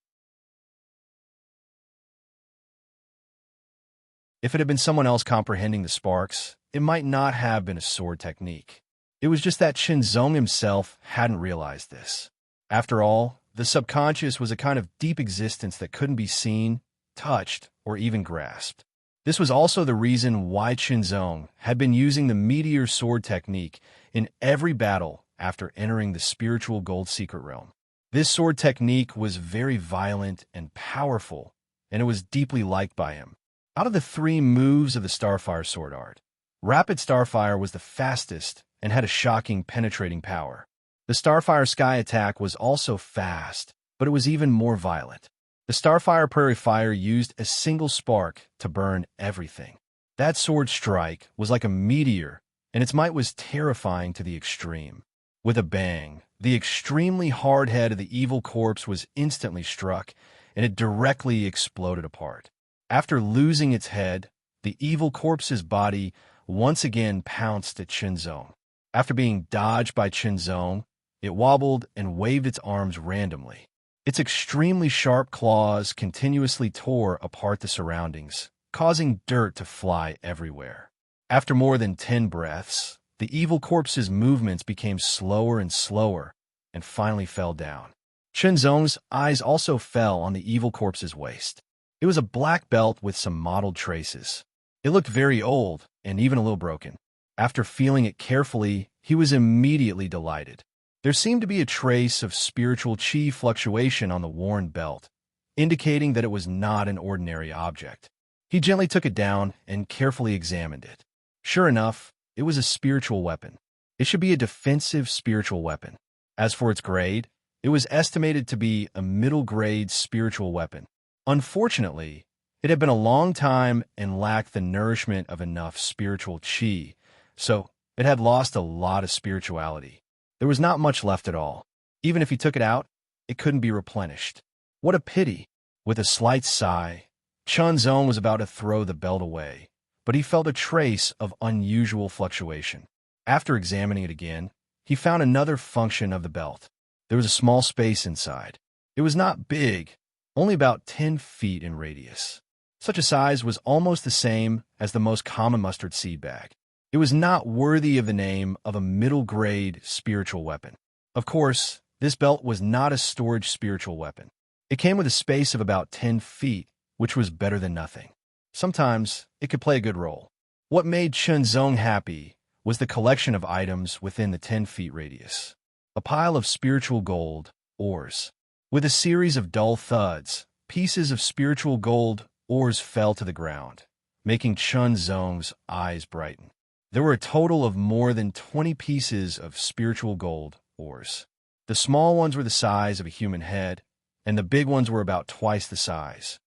If it had been someone else comprehending the sparks, it might not have been a sword technique. It was just that Chunzong himself hadn't realized this. After all, the subconscious was a kind of deep existence that couldn't be seen, touched, or even grasped. This was also the reason why Chunzong had been using the meteor sword technique in every battle after entering the spiritual gold secret realm. This sword technique was very violent and powerful, and it was deeply liked by him. Out of the 3 moves of the Starfire sword art, Rapid Starfire was the fastest and had a shocking penetrating power. The Starfire Sky Attack was also fast, but it was even more violent. The Starfire Prairie Fire used a single spark to burn everything. That sword strike was like a meteor, and its might was terrifying to the extreme. With a bang, the extremely hard head of the evil corpse was instantly struck, and it directly exploded apart. After losing its head, the evil corpse's body once again pounced at Chunzong. After being dodged by Chinzong, it wobbled and waved its arms randomly. Its extremely sharp claws continuously tore apart the surroundings, causing dirt to fly everywhere. After more than 10 breaths, the evil corpse's movements became slower and slower and finally fell down. Chinzong's eyes also fell on the evil corpse's waist. It was a black belt with some mottled traces. It looked very old and even a little broken. After feeling it carefully, he was immediately delighted. There seemed to be a trace of spiritual chi fluctuation on the worn belt, indicating that it was not an ordinary object. He gently took it down and carefully examined it. Sure enough, it was a spiritual weapon. It should be a defensive spiritual weapon. As for its grade, it was estimated to be a middle-grade spiritual weapon. Unfortunately, it had been a long time and lacked the nourishment of enough spiritual chi, so it had lost a lot of spirituality. There was not much left at all. Even if he took it out, it couldn't be replenished. What a pity! With a slight sigh, Chinzong was about to throw the belt away, but he felt a trace of unusual fluctuation. After examining it again, he found another function of the belt. There was a small space inside. It was not big, only about 10 feet in radius. Such a size was almost the same as the most common mustard seed bag. It was not worthy of the name of a middle-grade spiritual weapon. Of course, this belt was not a storage spiritual weapon. It came with a space of about 10 feet, which was better than nothing. Sometimes, it could play a good role. What made Chinzong happy was the collection of items within the 10 feet radius. A pile of spiritual gold, ores. With a series of dull thuds, pieces of spiritual gold ores fell to the ground, making Chinzong's eyes brighten. There were a total of more than 20 pieces of spiritual gold ores. The small ones were the size of a human head, and the big ones were about twice the size.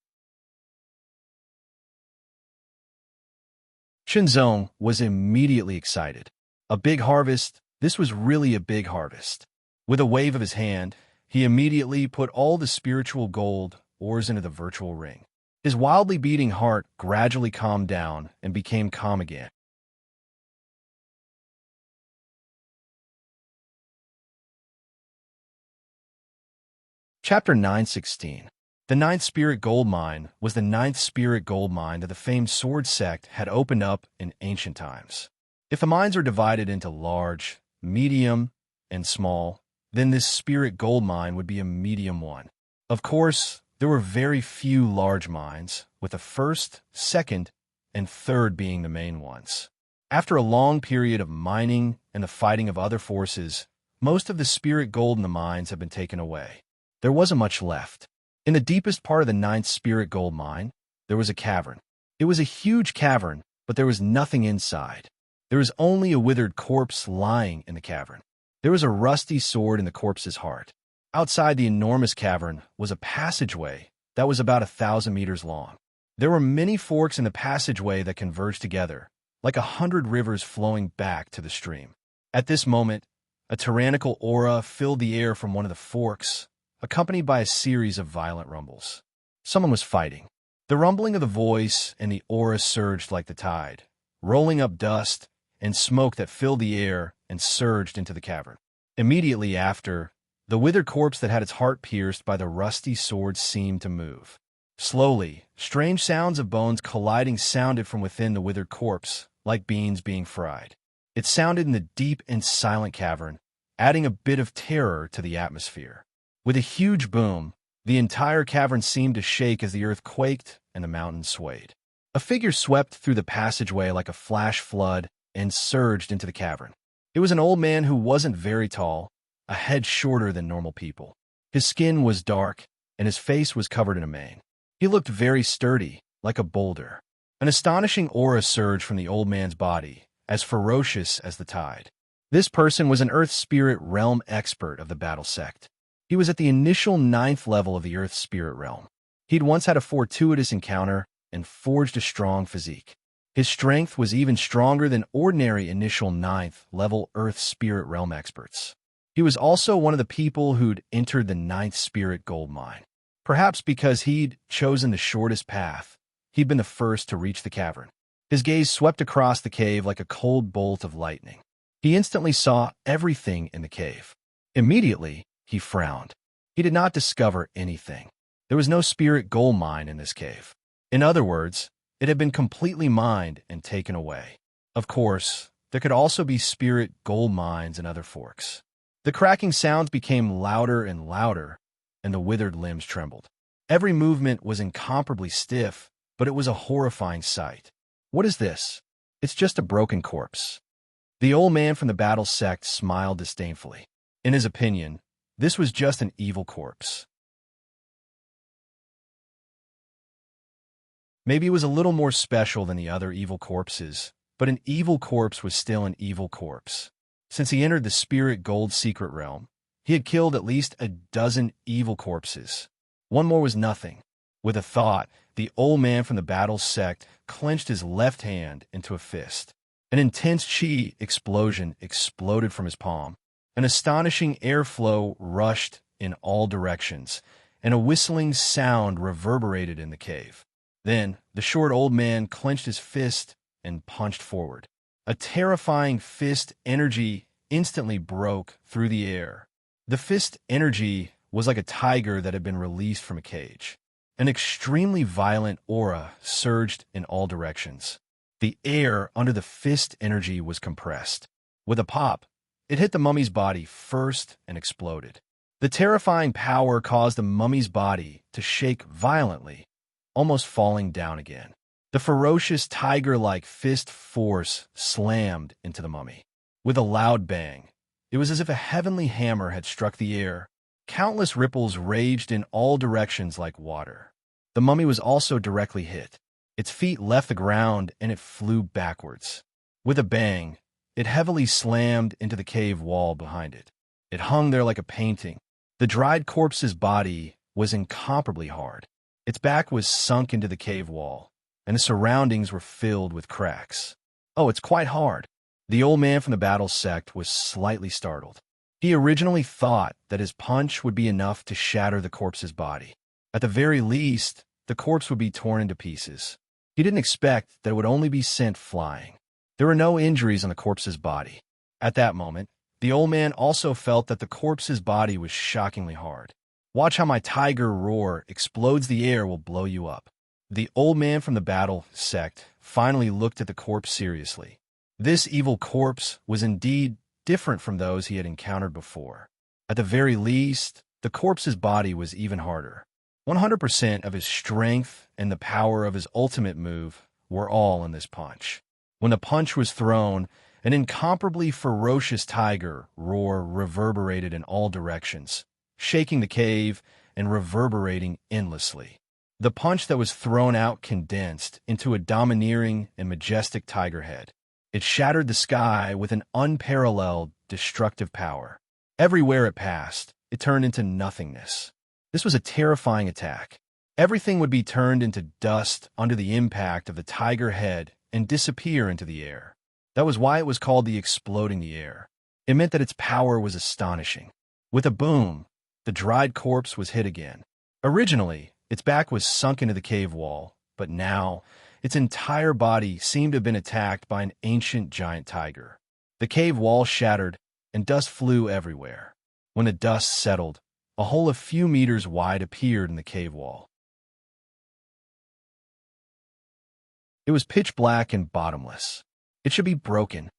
Chinzong was immediately excited. A big harvest, this was really a big harvest. With a wave of his hand, he immediately put all the spiritual gold ores into the virtual ring. His wildly beating heart gradually calmed down and became calm again. Chapter 916. The ninth spirit gold mine was the ninth spirit gold mine that the famed sword sect had opened up in ancient times. If the mines are divided into large, medium, and small, then this spirit gold mine would be a medium one. Of course, there were very few large mines, with the first, second, and third being the main ones. After a long period of mining and the fighting of other forces, most of the spirit gold in the mines had been taken away. There wasn't much left. In the deepest part of the ninth spirit gold mine, there was a cavern. It was a huge cavern, but there was nothing inside. There was only a withered corpse lying in the cavern. There was a rusty sword in the corpse's heart. Outside the enormous cavern was a passageway that was about 1,000 meters long. There were many forks in the passageway that converged together, like 100 rivers flowing back to the stream. At this moment, a tyrannical aura filled the air from one of the forks, accompanied by a series of violent rumbles. Someone was fighting. The rumbling of the voice and the aura surged like the tide, rolling up dust and smoke that filled the air and surged into the cavern. Immediately after, the withered corpse that had its heart pierced by the rusty sword seemed to move. Slowly, strange sounds of bones colliding sounded from within the withered corpse, like beans being fried. It sounded in the deep and silent cavern, adding a bit of terror to the atmosphere. With a huge boom, the entire cavern seemed to shake as the earth quaked and the mountains swayed. A figure swept through the passageway like a flash flood and surged into the cavern. It was an old man who wasn't very tall, a head shorter than normal people. His skin was dark, and his face was covered in a mane. He looked very sturdy, like a boulder. An astonishing aura surged from the old man's body, as ferocious as the tide. This person was an Earth Spirit Realm expert of the Battle Sect. He was at the initial 9th level of the Earth Spirit Realm. He'd once had a fortuitous encounter and forged a strong physique. His strength was even stronger than ordinary initial 9th level Earth Spirit Realm experts. He was also one of the people who'd entered the 9th Spirit Gold Mine. Perhaps because he'd chosen the shortest path, he'd been the first to reach the cavern. His gaze swept across the cave like a cold bolt of lightning. He instantly saw everything in the cave. Immediately, he frowned. He did not discover anything. There was no spirit gold mine in this cave. In other words, it had been completely mined and taken away. Of course, there could also be spirit gold mines in other forks. The cracking sounds became louder and louder, and the withered limbs trembled. Every movement was incomparably stiff, but it was a horrifying sight. What is this? It's just a broken corpse. The old man from the battle sect smiled disdainfully. In his opinion, this was just an evil corpse. Maybe it was a little more special than the other evil corpses, but an evil corpse was still an evil corpse. Since he entered the spirit gold secret realm, he had killed at least a dozen evil corpses. One more was nothing. With a thought, the old man from the battle sect clenched his left hand into a fist. An intense chi explosion exploded from his palm. An astonishing airflow rushed in all directions, and a whistling sound reverberated in the cave. Then, the short old man clenched his fist and punched forward. A terrifying fist energy instantly broke through the air. The fist energy was like a tiger that had been released from a cage. An extremely violent aura surged in all directions. The air under the fist energy was compressed. With a pop, it hit the mummy's body first and exploded. The terrifying power caused the mummy's body to shake violently, almost falling down again. The ferocious tiger-like fist force slammed into the mummy. With a loud bang, it was as if a heavenly hammer had struck the air. Countless ripples raged in all directions like water. The mummy was also directly hit. Its feet left the ground and it flew backwards. With a bang, it heavily slammed into the cave wall behind it. It hung there like a painting. The dried corpse's body was incomparably hard. Its back was sunk into the cave wall, and the surroundings were filled with cracks. Oh, it's quite hard. The old man from the battle sect was slightly startled. He originally thought that his punch would be enough to shatter the corpse's body. At the very least, the corpse would be torn into pieces. He didn't expect that it would only be sent flying. There were no injuries on the corpse's body. At that moment, the old man also felt that the corpse's body was shockingly hard. Watch how my tiger roar explodes the air will blow you up. The old man from the battle sect finally looked at the corpse seriously. This evil corpse was indeed different from those he had encountered before. At the very least, the corpse's body was even harder. 100% of his strength and the power of his ultimate move were all in this punch. When the punch was thrown, an incomparably ferocious tiger roar reverberated in all directions, shaking the cave and reverberating endlessly. The punch that was thrown out condensed into a domineering and majestic tiger head. It shattered the sky with an unparalleled destructive power. Everywhere it passed, it turned into nothingness. This was a terrifying attack. Everything would be turned into dust under the impact of the tiger head and disappear into the air. That was why it was called the exploding the air. It meant that its power was astonishing. With a boom, the dried corpse was hit again. Originally, its back was sunk into the cave wall, but now, its entire body seemed to have been attacked by an ancient giant tiger. The cave wall shattered, and dust flew everywhere. When the dust settled, a hole a few meters wide appeared in the cave wall. It was pitch black and bottomless. It should be broken.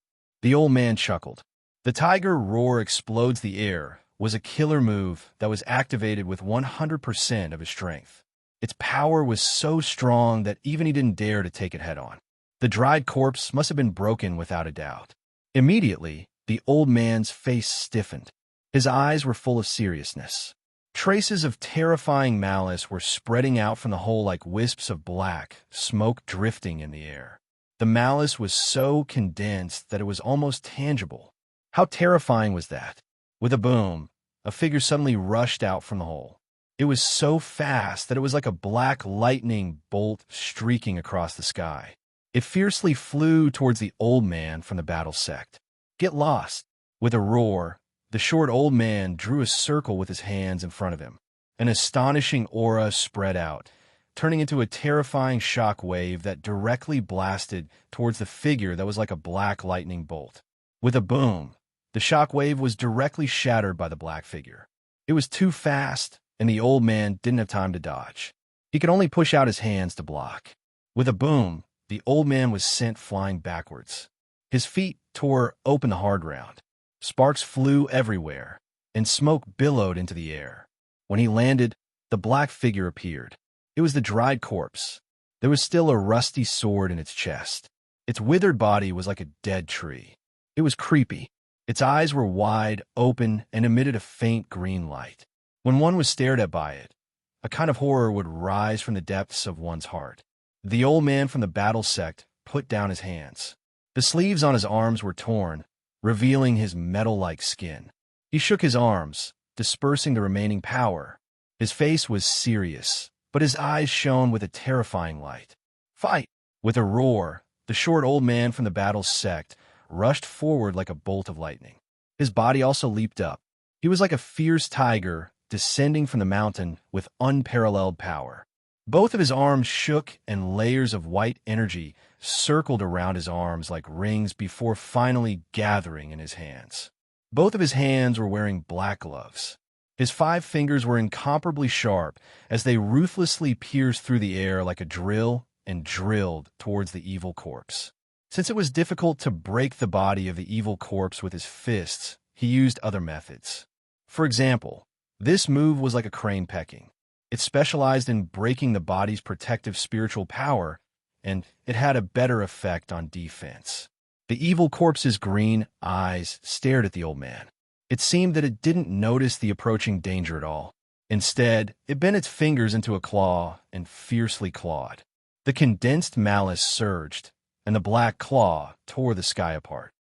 The old man chuckled. The tiger roar explodes the air was a killer move that was activated with 100% of his strength. Its power was so strong that even he didn't dare to take it head-on. The dried corpse must have been broken without a doubt. Immediately, the old man's face stiffened. His eyes were full of seriousness. Traces of terrifying malice were spreading out from the hole like wisps of black smoke drifting in the air. The malice was so condensed that it was almost tangible. How terrifying was that? With a boom, a figure suddenly rushed out from the hole. It was so fast that it was like a black lightning bolt streaking across the sky. It fiercely flew towards the old man from the battle sect. Get lost! With a roar, the short old man drew a circle with his hands in front of him. An astonishing aura spread out, turning into a terrifying shock wave that directly blasted towards the figure that was like a black lightning bolt. With a boom, the shock wave was directly shattered by the black figure. It was too fast, and the old man didn't have time to dodge. He could only push out his hands to block. With a boom, the old man was sent flying backwards. His feet tore open the hard ground. Sparks flew everywhere, and smoke billowed into the air. When he landed, the black figure appeared. It was the dried corpse. There was still a rusty sword in its chest. Its withered body was like a dead tree. It was creepy. Its eyes were wide open and emitted a faint green light. When one was stared at by it, a kind of horror would rise from the depths of one's heart. The old man from the battle sect put down his hands. The sleeves on his arms were torn, revealing his metal-like skin. He shook his arms, dispersing the remaining power. His face was serious, but his eyes shone with a terrifying light. "Fight!" With a roar, the short old man from the battle sect rushed forward like a bolt of lightning. His body also leaped up. He was like a fierce tiger descending from the mountain with unparalleled power. Both of his arms shook, and layers of white energy circled around his arms like rings before finally gathering in his hands. Both of his hands were wearing black gloves. His 5 fingers were incomparably sharp as they ruthlessly pierced through the air like a drill and drilled towards the evil corpse. Since it was difficult to break the body of the evil corpse with his fists, he used other methods. For example, this move was like a crane pecking. It specialized in breaking the body's protective spiritual power, and it had a better effect on defense. The evil corpse's green eyes stared at the old man. It seemed that it didn't notice the approaching danger at all. Instead, it bent its fingers into a claw and fiercely clawed. The condensed malice surged, and the black claw tore the sky apart.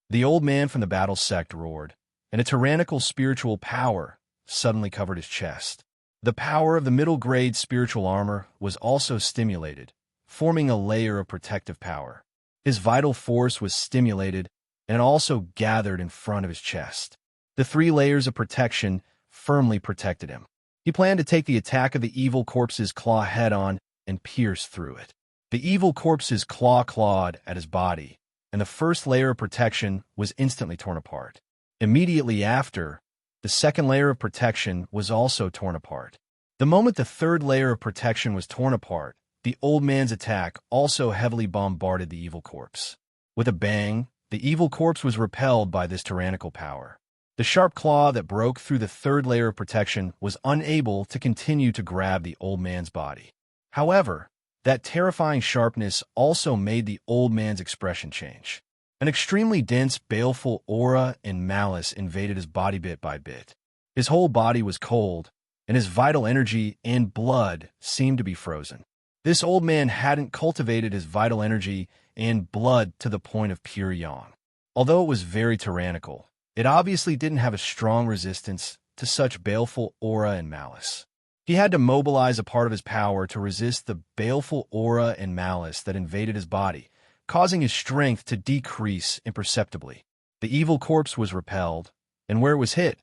The old man from the battle sect roared, and a tyrannical spiritual power suddenly covered his chest. The power of the middle-grade spiritual armor was also stimulated, forming a layer of protective power. His vital force was stimulated and also gathered in front of his chest. The 3 layers of protection firmly protected him. He planned to take the attack of the evil corpse's claw head-on and pierce through it. The evil corpse's claw clawed at his body, and the first layer of protection was instantly torn apart. Immediately after, the second layer of protection was also torn apart. The moment the third layer of protection was torn apart, the old man's attack also heavily bombarded the evil corpse. With a bang, the evil corpse was repelled by this tyrannical power. The sharp claw that broke through the third layer of protection was unable to continue to grab the old man's body. However, that terrifying sharpness also made the old man's expression change. An extremely dense, baleful aura and malice invaded his body bit by bit. His whole body was cold, and his vital energy and blood seemed to be frozen. This old man hadn't cultivated his vital energy and blood to the point of pure yang. Although it was very tyrannical, it obviously didn't have a strong resistance to such baleful aura and malice. He had to mobilize a part of his power to resist the baleful aura and malice that invaded his body, causing his strength to decrease imperceptibly. The evil corpse was repelled, and where it was hit,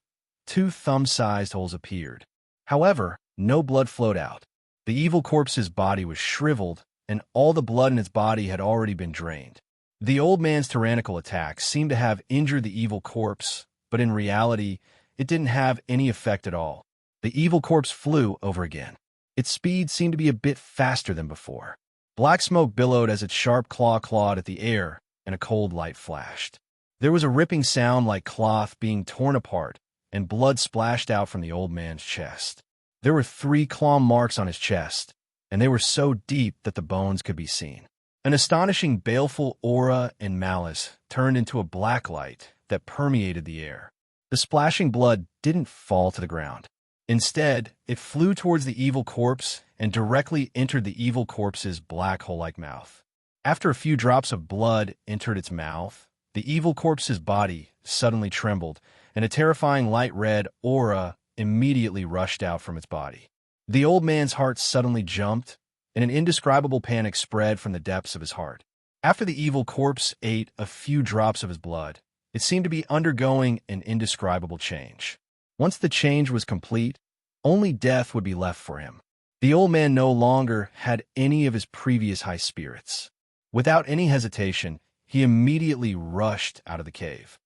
2 thumb-sized holes appeared. However, no blood flowed out. The evil corpse's body was shriveled, and all the blood in its body had already been drained. The old man's tyrannical attack seemed to have injured the evil corpse, but in reality, it didn't have any effect at all. The evil corpse flew over again. Its speed seemed to be a bit faster than before. Black smoke billowed as its sharp claw clawed at the air, and a cold light flashed. There was a ripping sound like cloth being torn apart, and blood splashed out from the old man's chest. There were 3 claw marks on his chest, and they were so deep that the bones could be seen. An astonishing baleful aura and malice turned into a black light that permeated the air. The splashing blood didn't fall to the ground. Instead, it flew towards the evil corpse and directly entered the evil corpse's black hole-like mouth. After a few drops of blood entered its mouth, the evil corpse's body suddenly trembled, and a terrifying light red aura immediately rushed out from its body. The old man's heart suddenly jumped, and an indescribable panic spread from the depths of his heart. After the evil corpse ate a few drops of his blood, it seemed to be undergoing an indescribable change. Once the change was complete, only death would be left for him. The old man no longer had any of his previous high spirits. Without any hesitation, he immediately rushed out of the cave.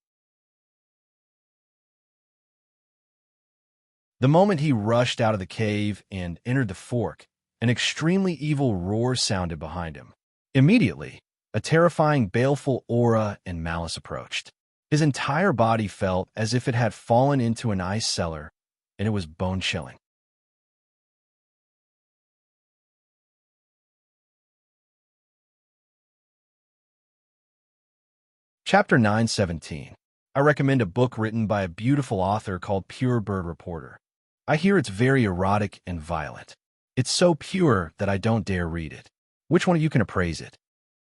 The moment he rushed out of the cave and entered the fork, an extremely evil roar sounded behind him. Immediately, a terrifying, baleful aura and malice approached. His entire body felt as if it had fallen into an ice cellar, and it was bone-chilling. Chapter 917. I recommend a book written by a beautiful author called Pure Bird Reporter. I hear it's very erotic and violent. It's so pure that I don't dare read it. Which one of you can appraise it?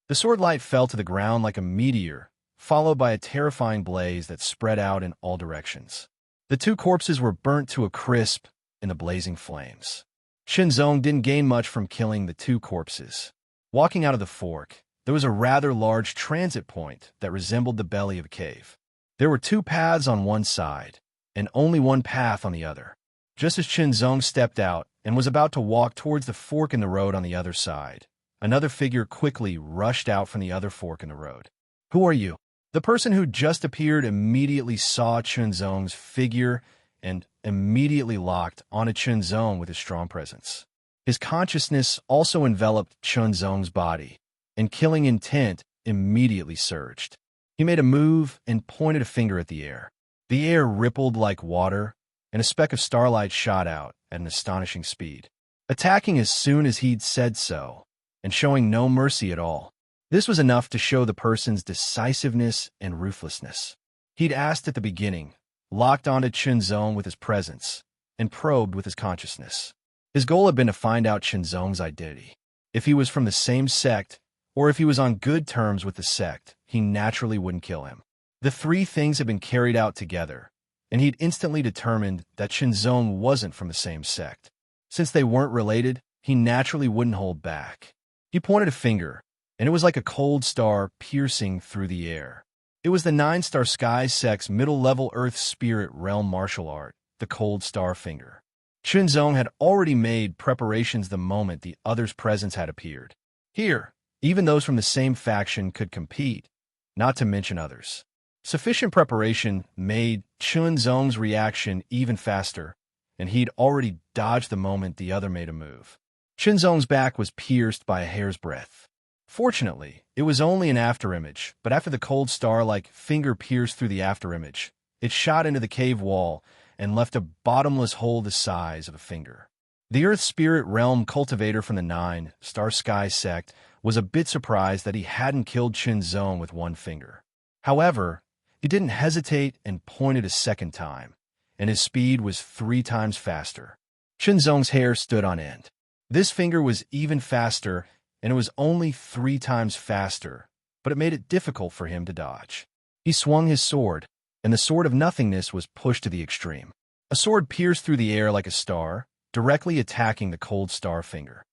The sword light fell to the ground like a meteor, followed by a terrifying blaze that spread out in all directions. The two corpses were burnt to a crisp in the blazing flames. Qinzong didn't gain much from killing the two corpses. Walking out of the fork, there was a rather large transit point that resembled the belly of a cave. There were two paths on one side, and only one path on the other. Just as Qinzong stepped out and was about to walk towards the fork in the road on the other side, another figure quickly rushed out from the other fork in the road. "Who are you?" The person who just appeared immediately saw Qinzong's figure and immediately locked onto Qinzong with his strong presence. His consciousness also enveloped Qinzong's body, and killing intent immediately surged. He made a move and pointed a finger at the air. The air rippled like water, and a speck of starlight shot out at an astonishing speed, attacking as soon as he'd said so, and showing no mercy at all. This was enough to show the person's decisiveness and ruthlessness. He'd asked at the beginning, locked onto Qinzong with his presence, and probed with his consciousness. His goal had been to find out Qinzong's identity. If he was from the same sect, or if he was on good terms with the sect, he naturally wouldn't kill him. The three things had been carried out together, and he'd instantly determined that Qinzong wasn't from the same sect. Since they weren't related, he naturally wouldn't hold back. He pointed a finger, and it was like a cold star piercing through the air. It was the 9-star Sky Sect's middle-level Earth Spirit Realm martial art, the Cold Star Finger. Qinzong had already made preparations the moment the other's presence had appeared. Here, even those from the same faction could compete, not to mention others. Sufficient preparation made Qinzong's reaction even faster, and he'd already dodged the moment the other made a move. Qinzong's back was pierced by a hair's breadth. Fortunately, it was only an afterimage, but after the cold star-like finger pierced through the afterimage, it shot into the cave wall and left a bottomless hole the size of a finger. The Earth Spirit Realm cultivator from the 9-star Sky Sect was a bit surprised that he hadn't killed Qinzong with one finger. However, he didn't hesitate and pointed a second time, and his speed was 3 times faster. Qinzong's hair stood on end. This finger was even faster, and it was only 3 times faster, but it made it difficult for him to dodge. He swung his sword, and the sword of nothingness was pushed to the extreme. A sword pierced through the air like a star, directly attacking the cold star finger.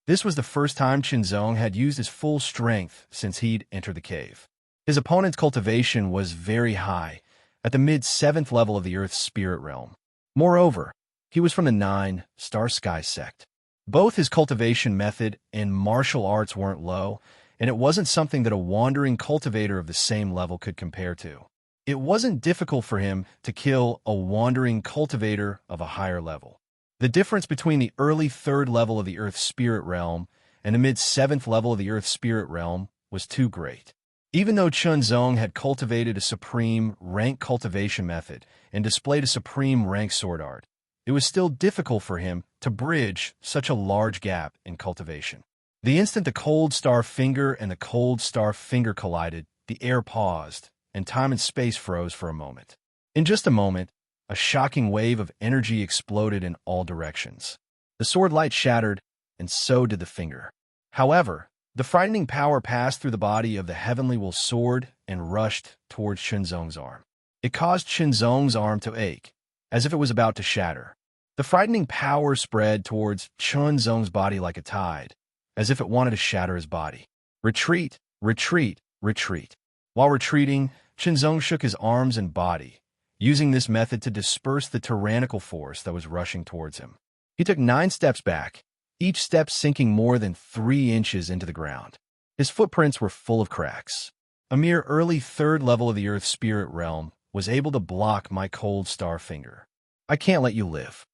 This was the first time Qinzong had used his full strength since he'd entered the cave. His opponent's cultivation was very high, at the mid-7th level of the Earth's Spirit Realm. Moreover, he was from the 9-star Sky Sect. Both his cultivation method and martial arts weren't low, and it wasn't something that a wandering cultivator of the same level could compare to. It wasn't difficult for him to kill a wandering cultivator of a higher level. The difference between the early 3rd level of the Earth's Spirit Realm and the mid-7th level of the Earth's Spirit Realm was too great. Even though Qinzong had cultivated a supreme rank cultivation method and displayed a supreme rank sword art, it was still difficult for him to bridge such a large gap in cultivation. The instant the cold star finger and the cold star finger collided, the air paused, and time and space froze for a moment. In just a moment, a shocking wave of energy exploded in all directions. The sword light shattered, and so did the finger. However, the frightening power passed through the body of the Heavenly Will sword and rushed towards Qinzong's arm. It caused Qinzong's arm to ache, as if it was about to shatter. The frightening power spread towards Qinzong's body like a tide, as if it wanted to shatter his body. Retreat, retreat, retreat. While retreating, Qinzong shook his arms and body, using this method to disperse the tyrannical force that was rushing towards him. He took 9 steps back, each step sinking more than 3 inches into the ground. His footprints were full of cracks. A mere early 3rd level of the Earth spirit realm was able to block my cold star finger. I can't let you live.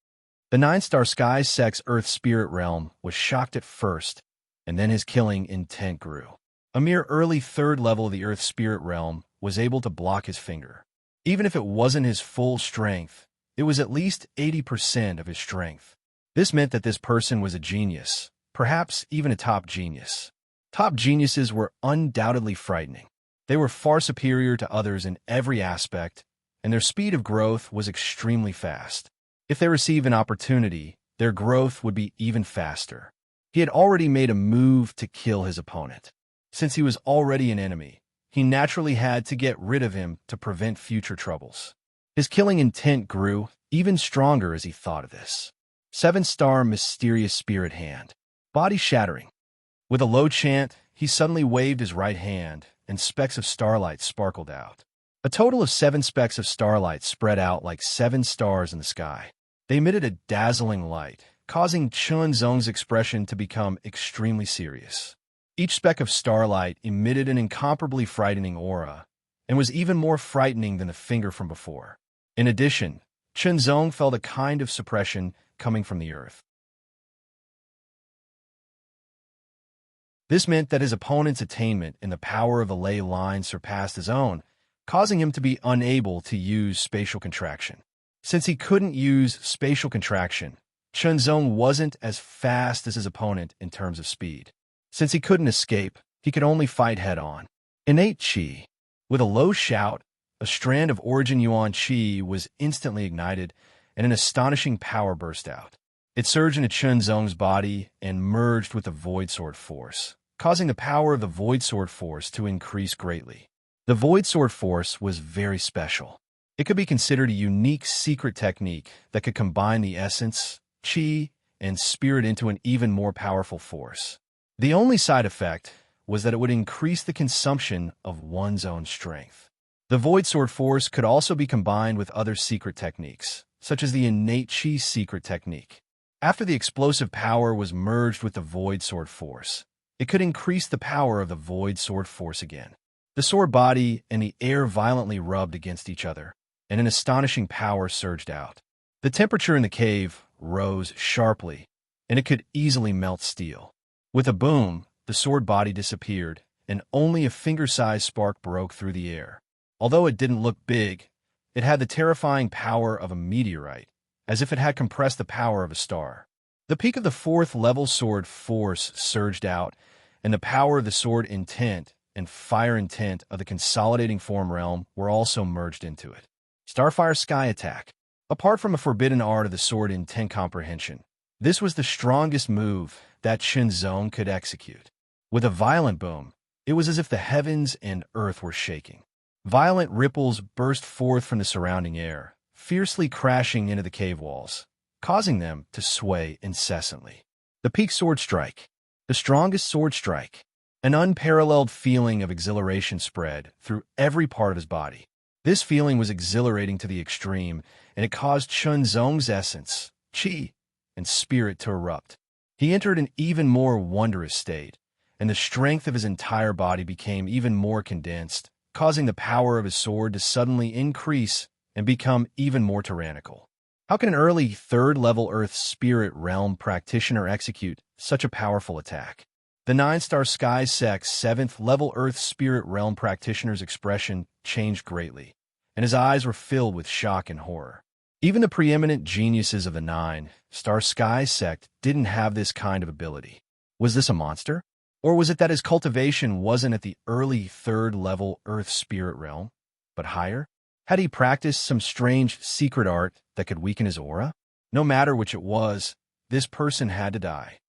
The 9-star Sky Sex Earth spirit realm was shocked at first, and then his killing intent grew. A mere early 3rd level of the Earth spirit realm was able to block his finger. Even if it wasn't his full strength, it was at least 80% of his strength. This meant that this person was a genius, perhaps even a top genius. Top geniuses were undoubtedly frightening. They were far superior to others in every aspect, and their speed of growth was extremely fast. If they received an opportunity, their growth would be even faster. He had already made a move to kill his opponent. Since he was already an enemy, he naturally had to get rid of him to prevent future troubles. His killing intent grew even stronger as he thought of this. 7-star Mysterious Spirit Hand. Body shattering. With a low chant, he suddenly waved his right hand, and specks of starlight sparkled out. A total of 7 specks of starlight spread out like 7 stars in the sky. They emitted a dazzling light, causing Chun Zong's expression to become extremely serious. Each speck of starlight emitted an incomparably frightening aura, and was even more frightening than the finger from before. In addition, Chun Zong felt a kind of suppression coming from the earth. This meant that his opponent's attainment in the power of the ley line surpassed his own, causing him to be unable to use spatial contraction. Since he couldn't use spatial contraction, Chun Zong wasn't as fast as his opponent in terms of speed. Since he couldn't escape, he could only fight head-on. Innate Qi. With a low shout, a strand of Origin Yuan Qi was instantly ignited, and an astonishing power burst out. It surged into Chun Zong's body and merged with the Void Sword Force, causing the power of the Void Sword Force to increase greatly. The Void Sword Force was very special. It could be considered a unique secret technique that could combine the essence, Qi, and spirit into an even more powerful force. The only side effect was that it would increase the consumption of one's own strength. The Void Sword Force could also be combined with other secret techniques, such as the Innate Qi secret technique. After the explosive power was merged with the Void Sword Force, it could increase the power of the Void Sword Force again. The sword body and the air violently rubbed against each other, and an astonishing power surged out. The temperature in the cave rose sharply, and it could easily melt steel. With a boom, the sword body disappeared, and only a finger-sized spark broke through the air. Although it didn't look big, it had the terrifying power of a meteorite, as if it had compressed the power of a star. The peak of the 4th level sword force surged out, and the power of the sword intent and fire intent of the consolidating form realm were also merged into it. Starfire Sky Attack. Apart from a forbidden art of the sword intent comprehension, this was the strongest move that Chun Zong could execute. With a violent boom, it was as if the heavens and earth were shaking. Violent ripples burst forth from the surrounding air, fiercely crashing into the cave walls, causing them to sway incessantly. The Peak Sword Strike. The strongest sword strike. An unparalleled feeling of exhilaration spread through every part of his body. This feeling was exhilarating to the extreme, and it caused Chun Zong's essence, Qi, and spirit to erupt. He entered an even more wondrous state, and the strength of his entire body became even more condensed, causing the power of his sword to suddenly increase and become even more tyrannical. How can an early 3rd level Earth Spirit Realm practitioner execute such a powerful attack? The 9-star Sky Sex 7th level Earth Spirit Realm practitioner's expression changed greatly, and his eyes were filled with shock and horror. Even the preeminent geniuses of the 9-star Sky Sect didn't have this kind of ability. Was this a monster? Or was it that his cultivation wasn't at the early 3rd level Earth Spirit Realm, but higher? Had he practiced some strange secret art that could weaken his aura? No matter which it was, this person had to die.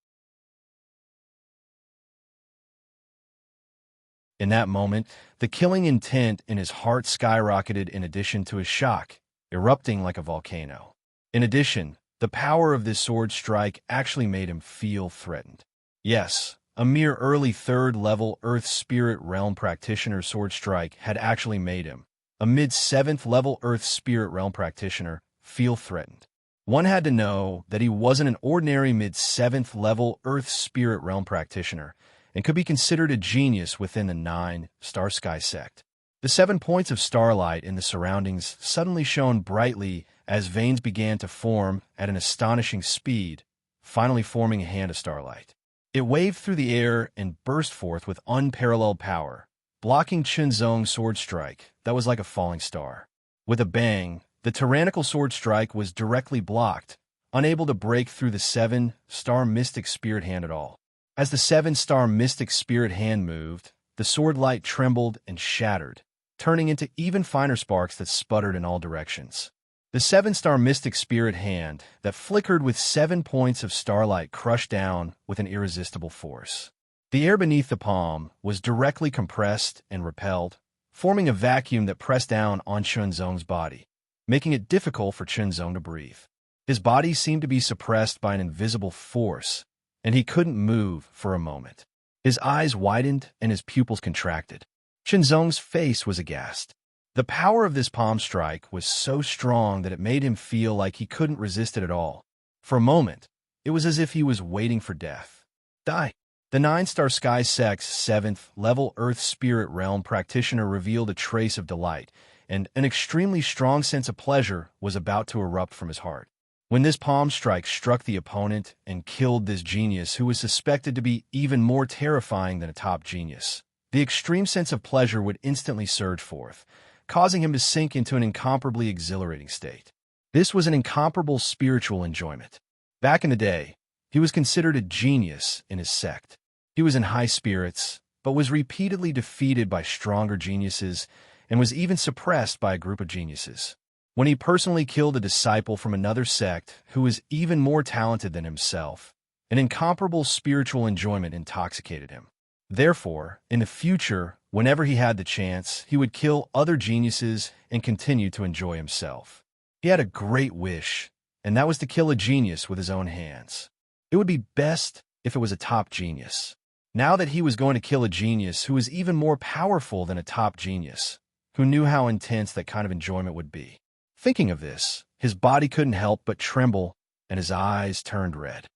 In that moment, the killing intent in his heart skyrocketed in addition to his shock, erupting like a volcano. In addition, the power of this sword strike actually made him feel threatened. Yes, a mere early 3rd level Earth Spirit Realm practitioner's sword strike had actually made him, a mid 7th level Earth Spirit Realm practitioner, feel threatened. One had to know that he wasn't an ordinary mid-7th level Earth Spirit Realm practitioner and could be considered a genius within the 9 Star Sky sect. The 7 points of starlight in the surroundings suddenly shone brightly as veins began to form at an astonishing speed, finally forming a hand of starlight. It waved through the air and burst forth with unparalleled power, blocking Chunzong's sword strike that was like a falling star. With a bang, the tyrannical sword strike was directly blocked, unable to break through the 7-star mystic spirit hand at all. As the 7-star mystic spirit hand moved, the sword light trembled and shattered, turning into even finer sparks that sputtered in all directions. The 7-star mystic spirit hand that flickered with 7 points of starlight crushed down with an irresistible force. The air beneath the palm was directly compressed and repelled, forming a vacuum that pressed down on Chunzong's body, making it difficult for Chunzong to breathe. His body seemed to be suppressed by an invisible force, and he couldn't move for a moment. His eyes widened and his pupils contracted. Chunzong's face was aghast. The power of this palm strike was so strong that it made him feel like he couldn't resist it at all. For a moment, it was as if he was waiting for death. Die. The 9-star Sky Sect's 7th level Earth Spirit Realm practitioner revealed a trace of delight, and an extremely strong sense of pleasure was about to erupt from his heart. When this palm strike struck the opponent and killed this genius who was suspected to be even more terrifying than a top genius, the extreme sense of pleasure would instantly surge forth, causing him to sink into an incomparably exhilarating state. This was an incomparable spiritual enjoyment. Back in the day, he was considered a genius in his sect. He was in high spirits, but was repeatedly defeated by stronger geniuses and was even suppressed by a group of geniuses. When he personally killed a disciple from another sect who was even more talented than himself, an incomparable spiritual enjoyment intoxicated him. Therefore, in the future, whenever he had the chance, he would kill other geniuses and continue to enjoy himself. He had a great wish, and that was to kill a genius with his own hands. It would be best if it was a top genius. Now that he was going to kill a genius who was even more powerful than a top genius, who knew how intense that kind of enjoyment would be. Thinking of this, his body couldn't help but tremble, and his eyes turned red.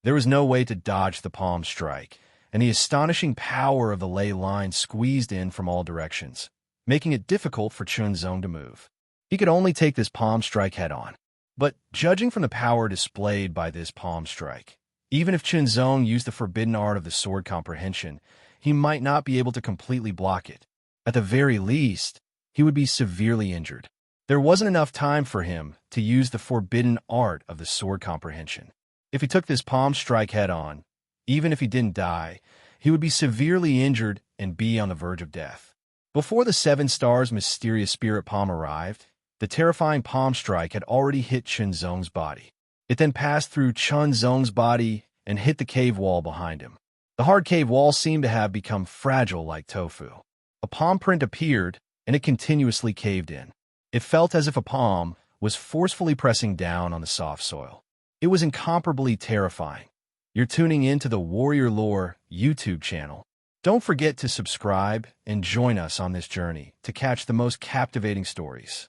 There was no way to dodge the palm strike, and the astonishing power of the ley line squeezed in from all directions, making it difficult for Chunzong to move. He could only take this palm strike head-on. But judging from the power displayed by this palm strike, even if Chunzong used the forbidden art of the sword comprehension, he might not be able to completely block it. At the very least, he would be severely injured. There wasn't enough time for him to use the forbidden art of the sword comprehension. If he took this palm strike head-on, even if he didn't die, he would be severely injured and be on the verge of death. Before the 7 stars mysterious spirit palm arrived, the terrifying palm strike had already hit Chunzong's body. It then passed through Chunzong's body and hit the cave wall behind him. The hard cave wall seemed to have become fragile like tofu. A palm print appeared, and it continuously caved in. It felt as if a palm was forcefully pressing down on the soft soil. It was incomparably terrifying. You're tuning in to the Warrior Lore YouTube channel. Don't forget to subscribe and join us on this journey to catch the most captivating stories.